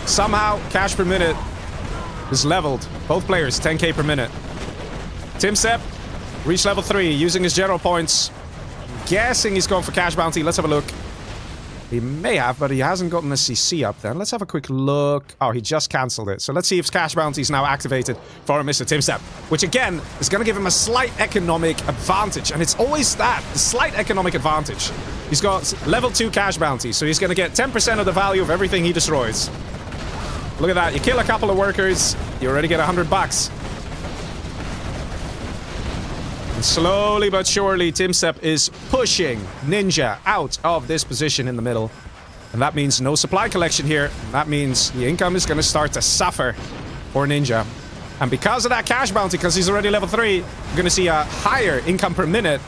Somehow, cash per minute is leveled. Both players, 10k per minute. TimStep reached level 3 using his general points. I'm guessing he's going for cash bounty. Let's have a look. He may have, but he hasn't gotten a CC up then. Let's have a quick look. Oh, he just cancelled it. So let's see if cash bounty is now activated for Mr. TimStep, which again is going to give him a slight economic advantage. And it's always that, the slight economic advantage. He's got level 2 cash bounty, so he's going to get 10% of the value of everything he destroys. Look at that. You kill a couple of workers, you already get $100. And slowly but surely, TimStep is pushing Ninja out of this position in the middle. And that means no supply collection here. That means the income is going to start to suffer. or Ninja. And because of that cash bounty, because he's already level 3, we're going to see a higher income per minute.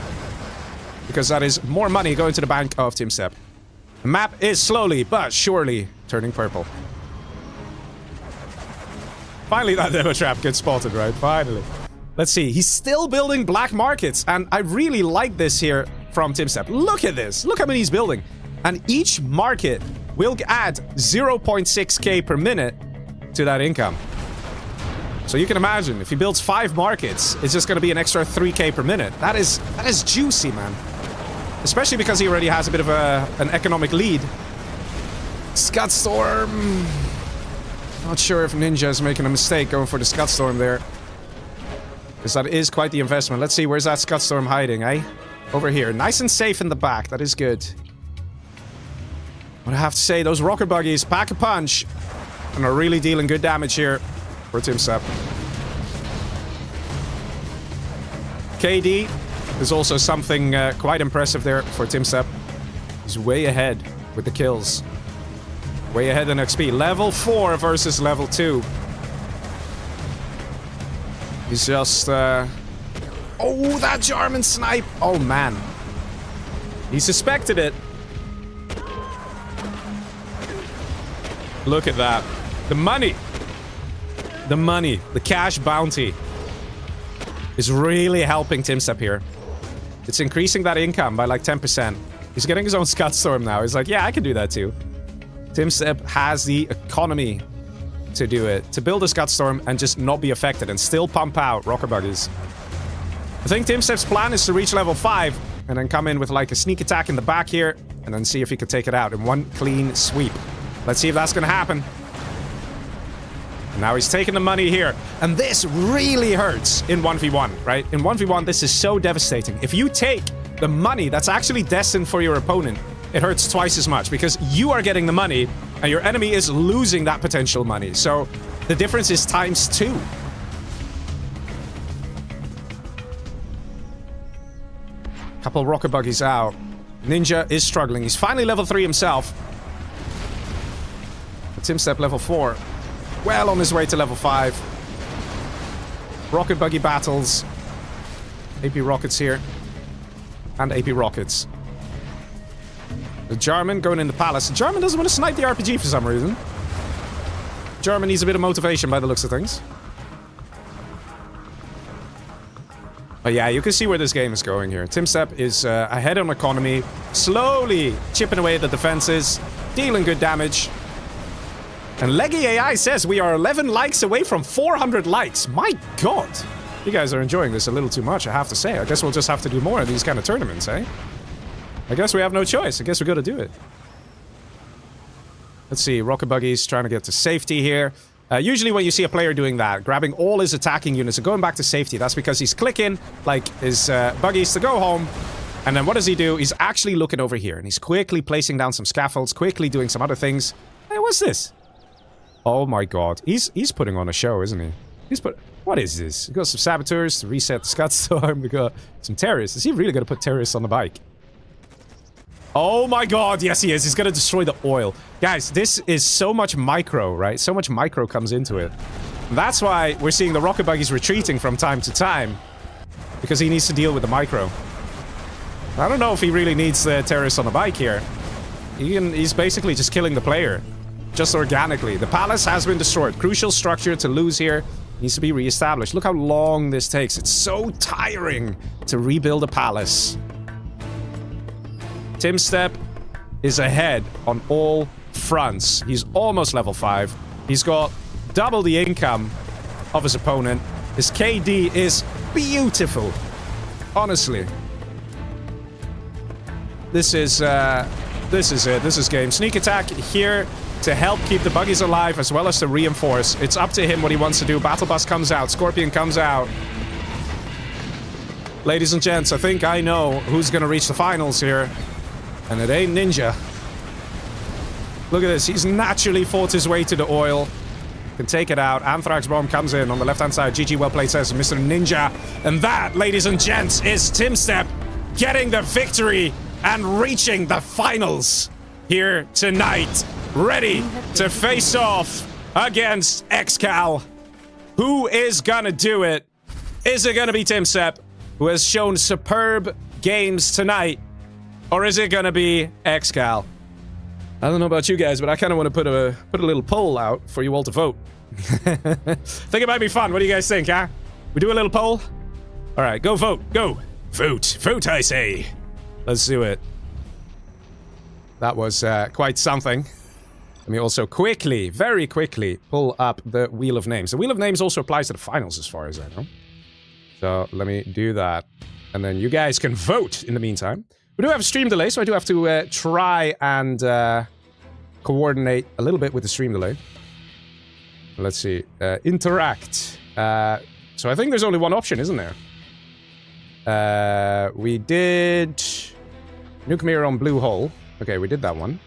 Because that is more money going to the bank of Team Step. The map is slowly but surely turning purple. Finally, that demo trap gets spotted, right? Finally. Let's see. He's still building black markets. And I really like this here from Team Step. Look at this. Look how many he's building. And each market will add 0.6k per minute to that income. So you can imagine, if he builds 5 markets, it's just going to be an extra 3k per minute. That is juicy, man. Especially because he already has a bit of an economic lead. Scudstorm. Not sure if Ninja is making a mistake going for the Scudstorm there. Because that is quite the investment. Let's see, where's that Scudstorm hiding, eh? Over here. Nice and safe in the back. That is good. But I have to say, those rocket buggies pack a punch. And are really dealing good damage here for Team Step. KD is also something quite impressive there for Team Step. He's way ahead with the kills. Way ahead in XP. Level 4 versus level 2. He's just... Oh, that German snipe! Oh, man. He suspected it. Look at that. The money. The money. The cash bounty is really helping Team Step here. It's increasing that income by like 10%. He's getting his own Scudstorm now. He's like, yeah, I can do that too. Team Step has the economy to do it. To build a Scudstorm and just not be affected and still pump out rocket buggies. I think Team Step's plan is to reach level 5 and then come in with like a sneak attack in the back here and then see if he can take it out in one clean sweep. Let's see if that's going to happen. And now he's taking the money here. And this really hurts in 1v1, right? In 1v1, this is so devastating. If you take the money that's actually destined for your opponent, it hurts twice as much because you are getting the money and your enemy is losing that potential money. So the difference is ×2. Couple rocket buggies out. Ninja is struggling. He's finally level 3 himself. Team Step level 4. Well on his way to level 5. Rocket buggy battles. AP rockets here. And AP rockets. The German going in the palace. The German doesn't want to snipe the RPG for some reason. German needs a bit of motivation by the looks of things. But yeah, you can see where this game is going here. Team Step is ahead on economy. Slowly chipping away at the defenses. Dealing good damage. And Leggy AI says we are 11 likes away from 400 likes. My god! You guys are enjoying this a little too much, I have to say. I guess we'll just have to do more of these kind of tournaments, eh? I guess we have no choice. I guess we gotta do it. Let's see, rocket buggies trying to get to safety here. Usually when you see a player doing that, grabbing all his attacking units and going back to safety, that's because he's clicking, like, his buggies to go home. And then what does he do? He's actually looking over here, and he's quickly placing down some scaffolds, quickly doing some other things. Hey, what's this? Oh my god. He's putting on a show, isn't he? What is this? We got some saboteurs to reset the Scudstorm. We got some terrorists. Is he really going to put terrorists on the bike? Oh my god, yes he is. He's going to destroy the oil. Guys, this is so much micro, right? So much micro comes into it. That's why we're seeing the rocket buggies retreating from time to time. Because he needs to deal with the micro. I don't know if he really needs the terrorists on the bike here. He's basically just killing the player. Just organically. The palace has been destroyed. Crucial structure to lose here. Needs to be reestablished. Look how long this takes. It's so tiring to rebuild a palace. Team Step is ahead on all fronts. He's almost level 5. He's got double the income of his opponent. His KD is beautiful. Honestly. This is it. This is game. Sneak attack here to help keep the buggies alive as well as to reinforce. It's up to him what he wants to do. Battle Bus comes out. Scorpion comes out. Ladies and gents, I think I know who's going to reach the finals here. And it ain't Ninja. Look at this. He's naturally fought his way to the oil. Can take it out. Anthrax Bomb comes in on the left-hand side. GG, well played, says Mr. Ninja. And that, ladies and gents, is Team Step getting the victory and reaching the finals here tonight. Ready to face off against XCal. Who is gonna do it? Is it gonna be Tim Sepp, who has shown superb games tonight? Or is it gonna be Excal? I don't know about you guys, but I kind of want to put a little poll out for you all to vote. Think it might be fun. What do you guys think, huh? We do a little poll? Alright, go vote. Go! Vote! Vote, I say! Let's do it. That was quite something. Let me also quickly, very quickly, pull up the Wheel of Names. The Wheel of Names also applies to the finals, as far as I know. So, let me do that. And then you guys can vote in the meantime. We do have a stream delay, so I do have to try and coordinate a little bit with the stream delay. Let's see. Interact. So I think there's only one option, isn't there? We did... Nuke Mirror on Blue Hole. Okay, we did that one.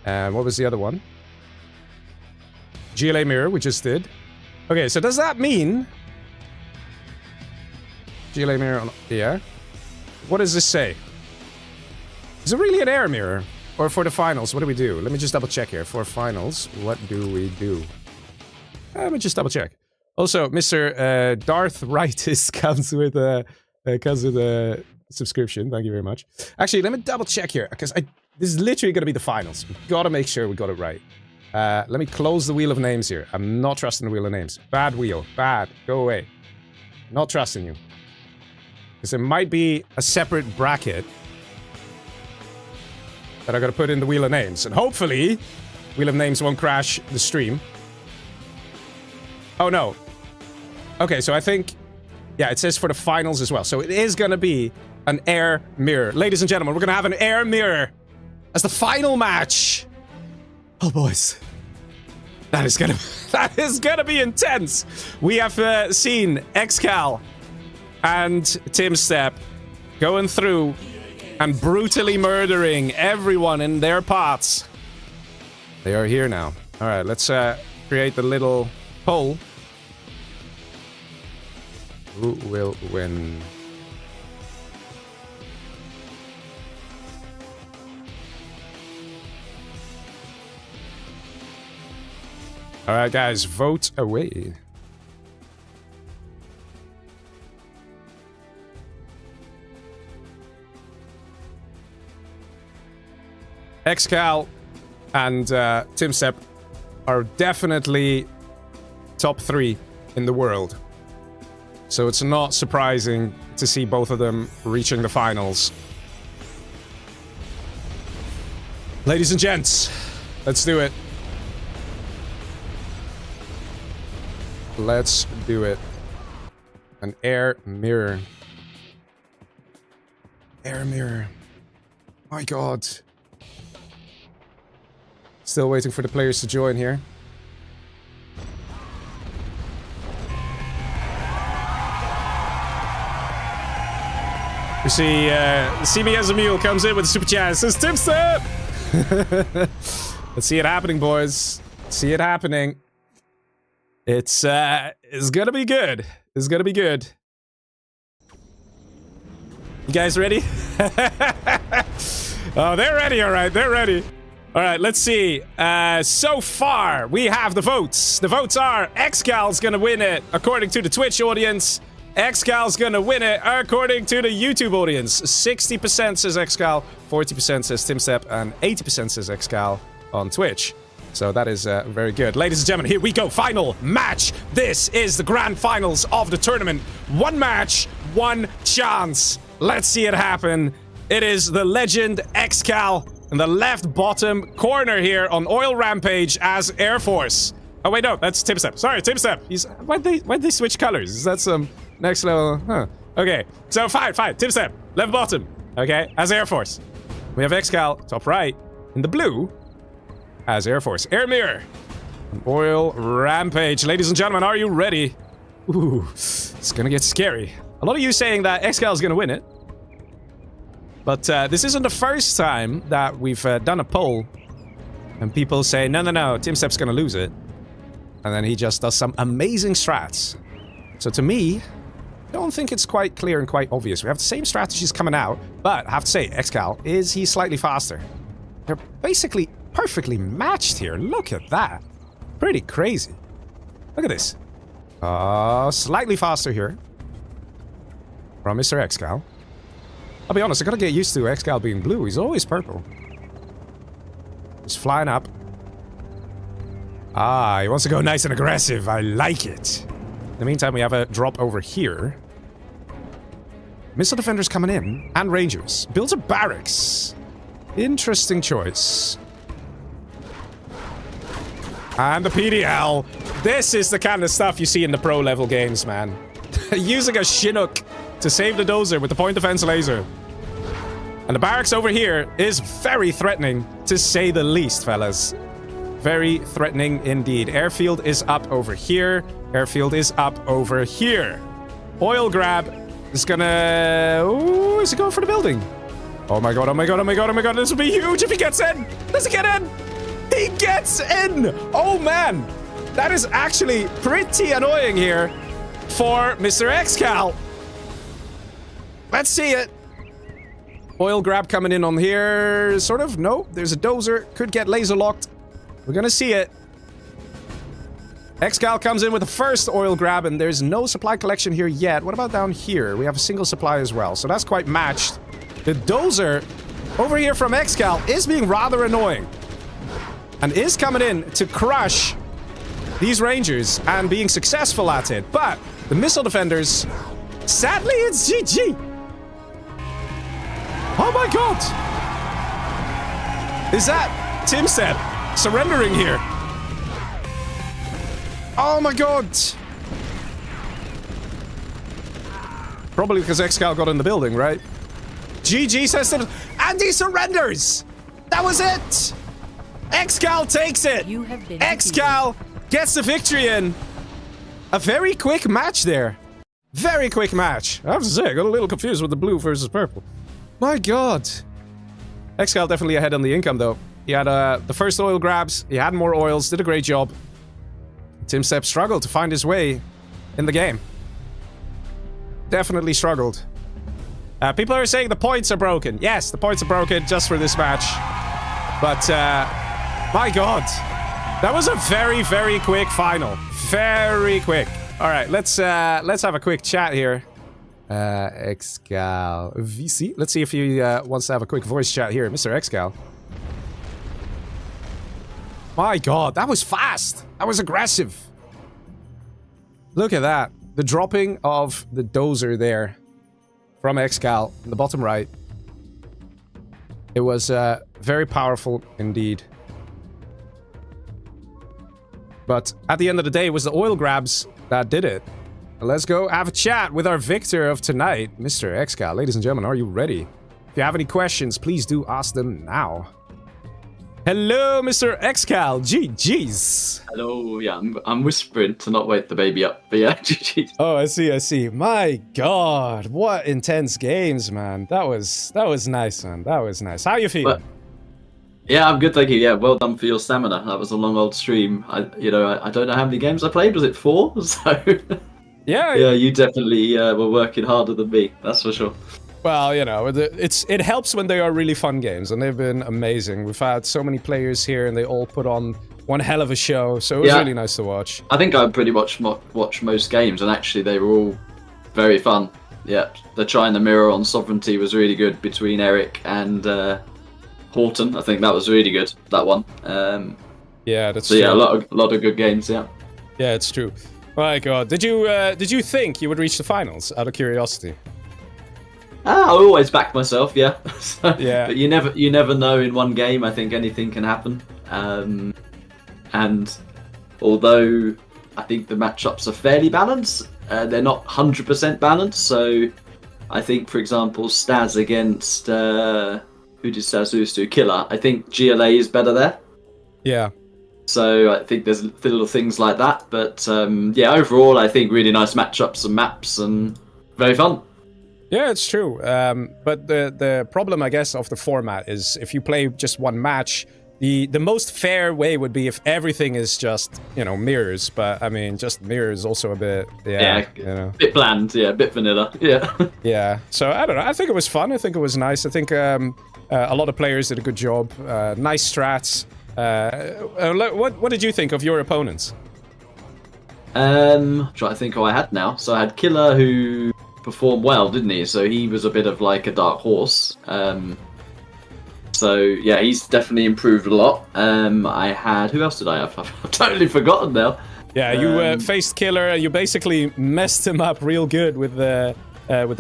What was the other one? GLA Mirror, we just did. Okay, so does that mean... GLA Mirror on... Yeah. What does this say? Is it really an air mirror? Or for the finals, what do we do? Let me just double check here. For finals, what do we do? Let me just double check. Also, Mr. Darthritis comes with a subscription. Thank you very much. Actually, let me double check here, because this is literally going to be the finals. We gotta make sure we got it right. Let me close the Wheel of Names here. I'm not trusting the Wheel of Names. Bad wheel. Bad. Go away. Not trusting you. Because there might be a separate bracket that I gotta put in the Wheel of Names. And hopefully, Wheel of Names won't crash the stream. Oh, no. Okay, so I think... Yeah, it says for the finals as well. So it is gonna be an air mirror. Ladies and gentlemen, we're gonna have an air mirror as the final match. Oh, boys. That is gonna be intense. We have seen Excal and Tim Sepp going through and brutally murdering everyone in their pots. They are here now. Alright, let's create the little poll. Who will win? Alright guys, vote away. Excal and Tim Sepp are definitely top 3 in the world. So it's not surprising to see both of them reaching the finals. Ladies and gents, let's do it. Let's do it. An air mirror. Air mirror. My god. Still waiting for the players to join here. We see me as a mule comes in with a super chat. Says Tim Sepp. Let's see it happening, boys. See it happening. It's gonna be good. It's gonna be good. You guys ready? Oh, they're ready. All right, they're ready. All right, let's see. So far, we have the votes. The votes are Excal's gonna win it, according to the Twitch audience. Excal's gonna win it, according to the YouTube audience. 60% says Excal, 40% says Tim Sepp, and 80% says Excal on Twitch. So that is very good. Ladies and gentlemen, here we go. Final match. This is the grand finals of the tournament. One match, one chance. Let's see it happen. It is the legend Excal in the left bottom corner here on Oil Rampage as Air Force. Oh wait, no, that's Tim Sepp. Sorry, Tim Sepp. Why'd they switch colors? Is that some next level? Huh. Okay, so fine. Tim Sepp, left bottom. Okay, as Air Force. We have Excal, top right, in the blue, as Air Force. Air Mirror. Oil Rampage. Ladies and gentlemen, are you ready? Ooh, it's gonna get scary. A lot of you saying that Excal is gonna win it. But this isn't the first time that we've done a poll and people say, no, Tim Sepp's gonna lose it. And then he just does some amazing strats. So to me, I don't think it's quite clear and quite obvious. We have the same strategies coming out, but I have to say, Excal, he's slightly faster. They're basically perfectly matched here. Look at that. Pretty crazy. Look at this. Slightly faster here. From Mr. Excal. I'll be honest, I gotta get used to Excal being blue. He's always purple. He's flying up. Ah, he wants to go nice and aggressive. I like it. In the meantime, we have a drop over here. Missile defenders coming in. And rangers. Builds a barracks. Interesting choice. And the PDL. This is the kind of stuff you see in the pro level games, man. Using a Chinook to save the dozer with the point defense laser. And the barracks over here is very threatening, to say the least, fellas. Very threatening indeed. Airfield is up over here. Airfield is up over here. Oil grab is gonna... Ooh, is he going for the building? Oh my god, oh my god, oh my god, oh my god. This will be huge if he gets in. Does he get in? He gets in! Oh man! That is actually pretty annoying here for Mr. Excal. Let's see it. Oil grab coming in on here. Sort of. No, there's a dozer. Could get laser locked. We're gonna see it. Excal comes in with the first oil grab, and there's no supply collection here yet. What about down here? We have a single supply as well, so that's quite matched. The dozer over here from Excal is being rather annoying. And is coming in to crush these rangers and being successful at it. But the missile defenders, sadly, it's GG. Oh my god! Is that Timstead surrendering here? Oh my god! Probably because Excal got in the building, right? GG says Tim, and he surrenders! That was it! Excal takes it! Excal gets the victory in. A very quick match there. Very quick match. I have to say, I got a little confused with the blue versus purple. My god. Excal definitely ahead on the income, though. He had the first oil grabs. He had more oils. Did a great job. Timstead struggled to find his way in the game. Definitely struggled. People are saying the points are broken. Yes, the points are broken just for this match. But, my god. That was a very, very quick final. Very quick. Alright, let's have a quick chat here. Excal VC. Let's see if he wants to have a quick voice chat here. Mr. Excal. My god, that was fast. That was aggressive. Look at that. The dropping of the dozer there from Excal in the bottom right. It was very powerful indeed. But at the end of the day, it was the oil grabs that did it. Let's go have a chat with our victor of tonight, Mr. Excal. Ladies and gentlemen, are you ready? If you have any questions, please do ask them now. Hello, Mr. Excal. GG's. Hello, yeah, I'm whispering to not wake the baby up, but yeah, GG's. Oh, I see, I see. My god, what intense games, man. That was nice, man. That was nice. How you feeling? Yeah, I'm good, thank you. Yeah, well done for your stamina. That was a long old stream. I don't know how many games I played. Was it 4? So yeah, you definitely were working harder than me. That's for sure. Well, you know, it helps when they are really fun games, and they've been amazing. We've had so many players here, and they all put on one hell of a show, so it was really nice to watch. I think I pretty much watched most games, and actually they were all very fun. Yeah, the China Mirror on Sovereignty was really good between Eric and Horton. I think that was really good, that one. Yeah, that's so true. Yeah, a lot of good games. Yeah. Yeah, it's true. My God, did you think you would reach the finals? Out of curiosity. I always back myself, yeah. So, yeah. But you never know in one game. I think anything can happen. And although I think the matchups are fairly balanced, they're not 100% balanced. So I think, for example, Staz against who did Staz lose to? Killer. I think GLA is better there. Yeah. So I think there's little things like that. But yeah, overall, I think really nice matchups and maps and very fun. Yeah, it's true. But the problem, I guess, of the format is if you play just one match, the most fair way would be if everything is just, you know, mirrors. But, I mean, just mirrors also a bit, yeah you know. Bit bland, yeah, bit vanilla, yeah. Yeah, so I don't know. I think it was fun. I think it was nice. I think a lot of players did a good job. Nice strats. What did you think of your opponents? Trying to think who I had now. So I had Killer, who performed well, didn't he? So he was a bit of like a dark horse. So yeah, he's definitely improved a lot. I had, who else did I have? I've totally forgotten now. Yeah, you faced Killer. You basically messed him up real good with the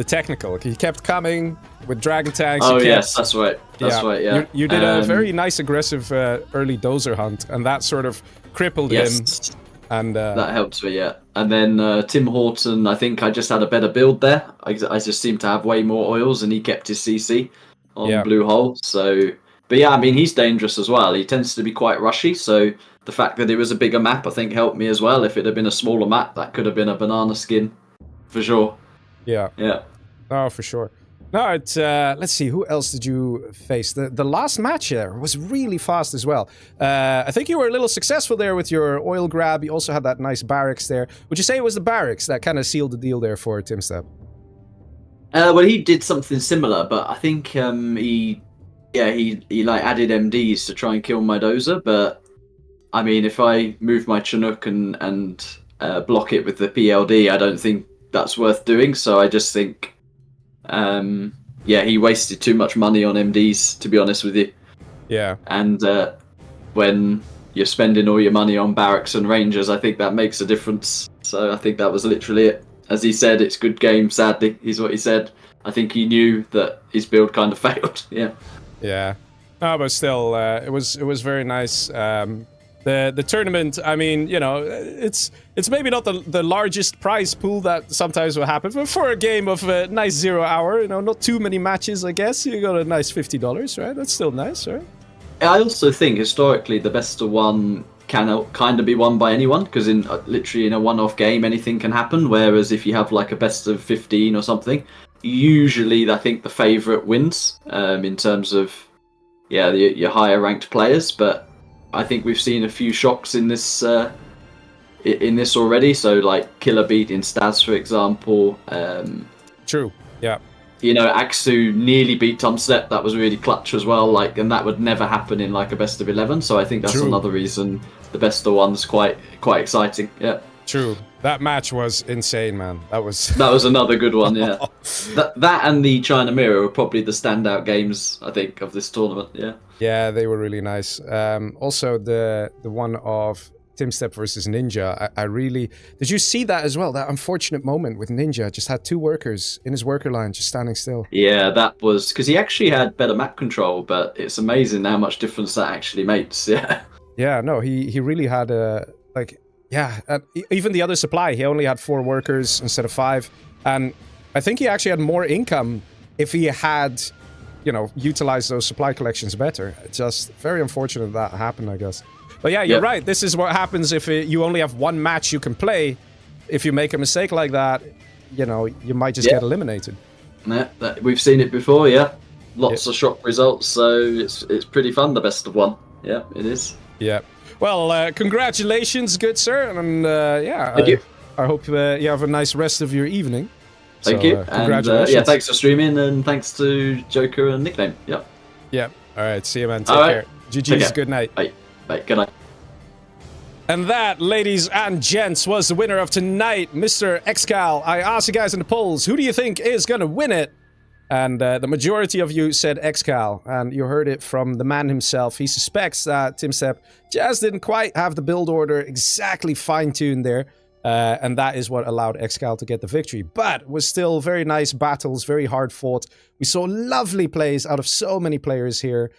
technical. He kept coming with dragon tanks. Oh yes, that's right. That's right. Yeah, you did a very nice aggressive early dozer hunt, and that sort of crippled him. And that helps me, yeah. And then Tim Horton, I think I just had a better build there. I just seemed to have way more oils, and he kept his CC on Blue Hole. So, but yeah, I mean, he's dangerous as well. He tends to be quite rushy, so the fact that it was a bigger map, I think, helped me as well. If it had been a smaller map, that could have been a banana skin, for sure. Yeah. Yeah. Oh, for sure. No, it's, let's see, who else did you face? The last match there was really fast as well. I think you were a little successful there with your oil grab. You also had that nice barracks there. Would you say it was the barracks that kind of sealed the deal there for Timstep? Well, he did something similar, but I think he like added MDs to try and kill my dozer. But I mean, if I move my Chinook and block it with the PLD, I don't think that's worth doing. So I just think, he wasted too much money on MDs, to be honest with you. Yeah. And when you're spending all your money on barracks and rangers, I think that makes a difference. So I think that was literally it. As he said, it's good game, sadly, is what he said. I think he knew that his build kind of failed. Yeah. Yeah. No, but still, it was very nice. The tournament, I mean, you know, it's maybe not the largest prize pool that sometimes will happen, but for a game of a nice 0 hour, you know, not too many matches, I guess, you got a nice $50, right? That's still nice, right? I also think historically the best of one can kind of be won by anyone, because in literally in a one-off game anything can happen, whereas if you have like a best of 15 or something, usually I think the favourite wins in terms of your higher ranked players. But I think we've seen a few shocks in this already. So like Killer beating Stas, for example. True. Yeah. You know, Aksu nearly beat Tomstep. That was really clutch as well. Like, and that would never happen in like a best of 11. So I think that's another reason the best of one's quite exciting. Yeah. True. That match was insane, man. That was another good one. Yeah. that and the China Mirror were probably the standout games, I think, of this tournament. Yeah. Yeah, they were really nice. Also, the one of Timstep versus Ninja, I really... Did you see that as well? That unfortunate moment with Ninja, just had two workers in his worker line just standing still. Yeah, that was... Because he actually had better map control, but it's amazing how much difference that actually makes. Yeah. Yeah, no, he really had a... even the other supply, he only had 4 workers instead of 5. And I think he actually had more income if he had, you know, utilized those supply collections better. It's just very unfortunate that happened, I guess. But yeah, you're right. This is what happens if you only have one match you can play. If you make a mistake like that, you know, you might just get eliminated. Yeah, we've seen it before, yeah. Lots of shock results, so it's pretty fun, the best of one. Yeah, it is. Yeah. Well, congratulations, good sir. And thank you. I hope you have a nice rest of your evening. Thank you. Congratulations. And thanks for streaming, and thanks to Joker and Nickname. Yeah. Yeah. All right. See you, man. Take care. GG's. Good night. Bye. Bye. Good night. And that, ladies and gents, was the winner of tonight, Mr. Excal. I asked you guys in the polls, who do you think is going to win it? And the majority of you said Excal, and you heard it from the man himself. He suspects that Timstep just didn't quite have the build order exactly fine-tuned there, and that is what allowed Excal to get the victory. But it was still very nice battles, very hard fought. We saw lovely plays out of so many players here.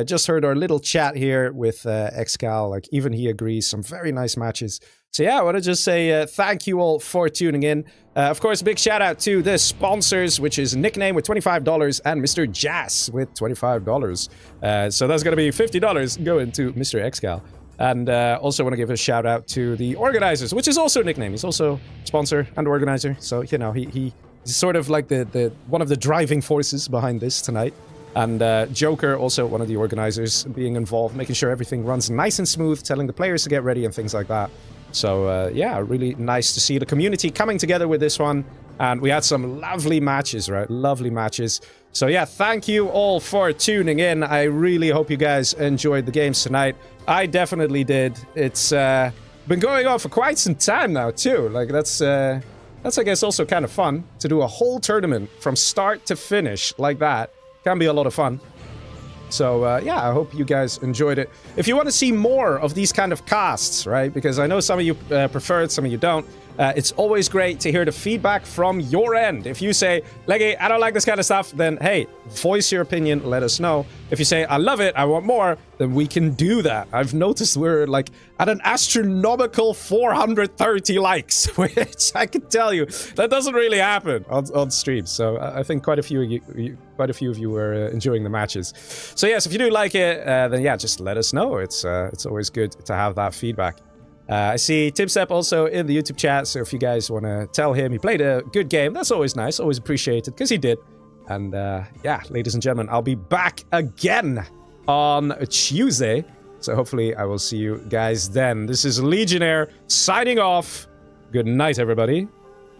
Just heard our little chat here with Excal, like even he agrees, some very nice matches. So yeah, I want to just say thank you all for tuning in. Of course, a big shout out to the sponsors, which is Nickname with $25 and Mr. Jazz with $25. So that's going to be $50 going to Mr. Excal. And also want to give a shout out to the organizers, which is also Nickname. He's also sponsor and organizer. So, you know, he's sort of like the one of the driving forces behind this tonight. And Joker, also one of the organizers, being involved, making sure everything runs nice and smooth, telling the players to get ready and things like that. So, yeah, really nice to see the community coming together with this one. And we had some lovely matches, right? Lovely matches. So, yeah, thank you all for tuning in. I really hope you guys enjoyed the games tonight. I definitely did. It's the been going on for quite some time now, too. Like, that's I guess, also kind of fun to do a whole tournament from start to finish like that. Can be a lot of fun. So, yeah, I hope you guys enjoyed it. If you want to see more of these kind of casts, right, because I know some of you prefer it, some of you don't, it's always great to hear the feedback from your end. If you say, Leggy, I don't like this kind of stuff, then, hey, voice your opinion, let us know. If you say, I love it, I want more, then we can do that. I've noticed we're, like, at an astronomical 430 likes, which I can tell you, that doesn't really happen on streams. So I think quite a few of you were enjoying the matches. So yes, if you do like it, then yeah, just let us know. It's always good to have that feedback. I see Timstep also in the YouTube chat, so if you guys want to tell him he played a good game, that's always nice, always appreciated, because he did. And yeah, ladies and gentlemen, I'll be back again on Tuesday, so hopefully I will see you guys then. This is Legionnaire signing off. Good night, everybody,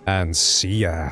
and see ya.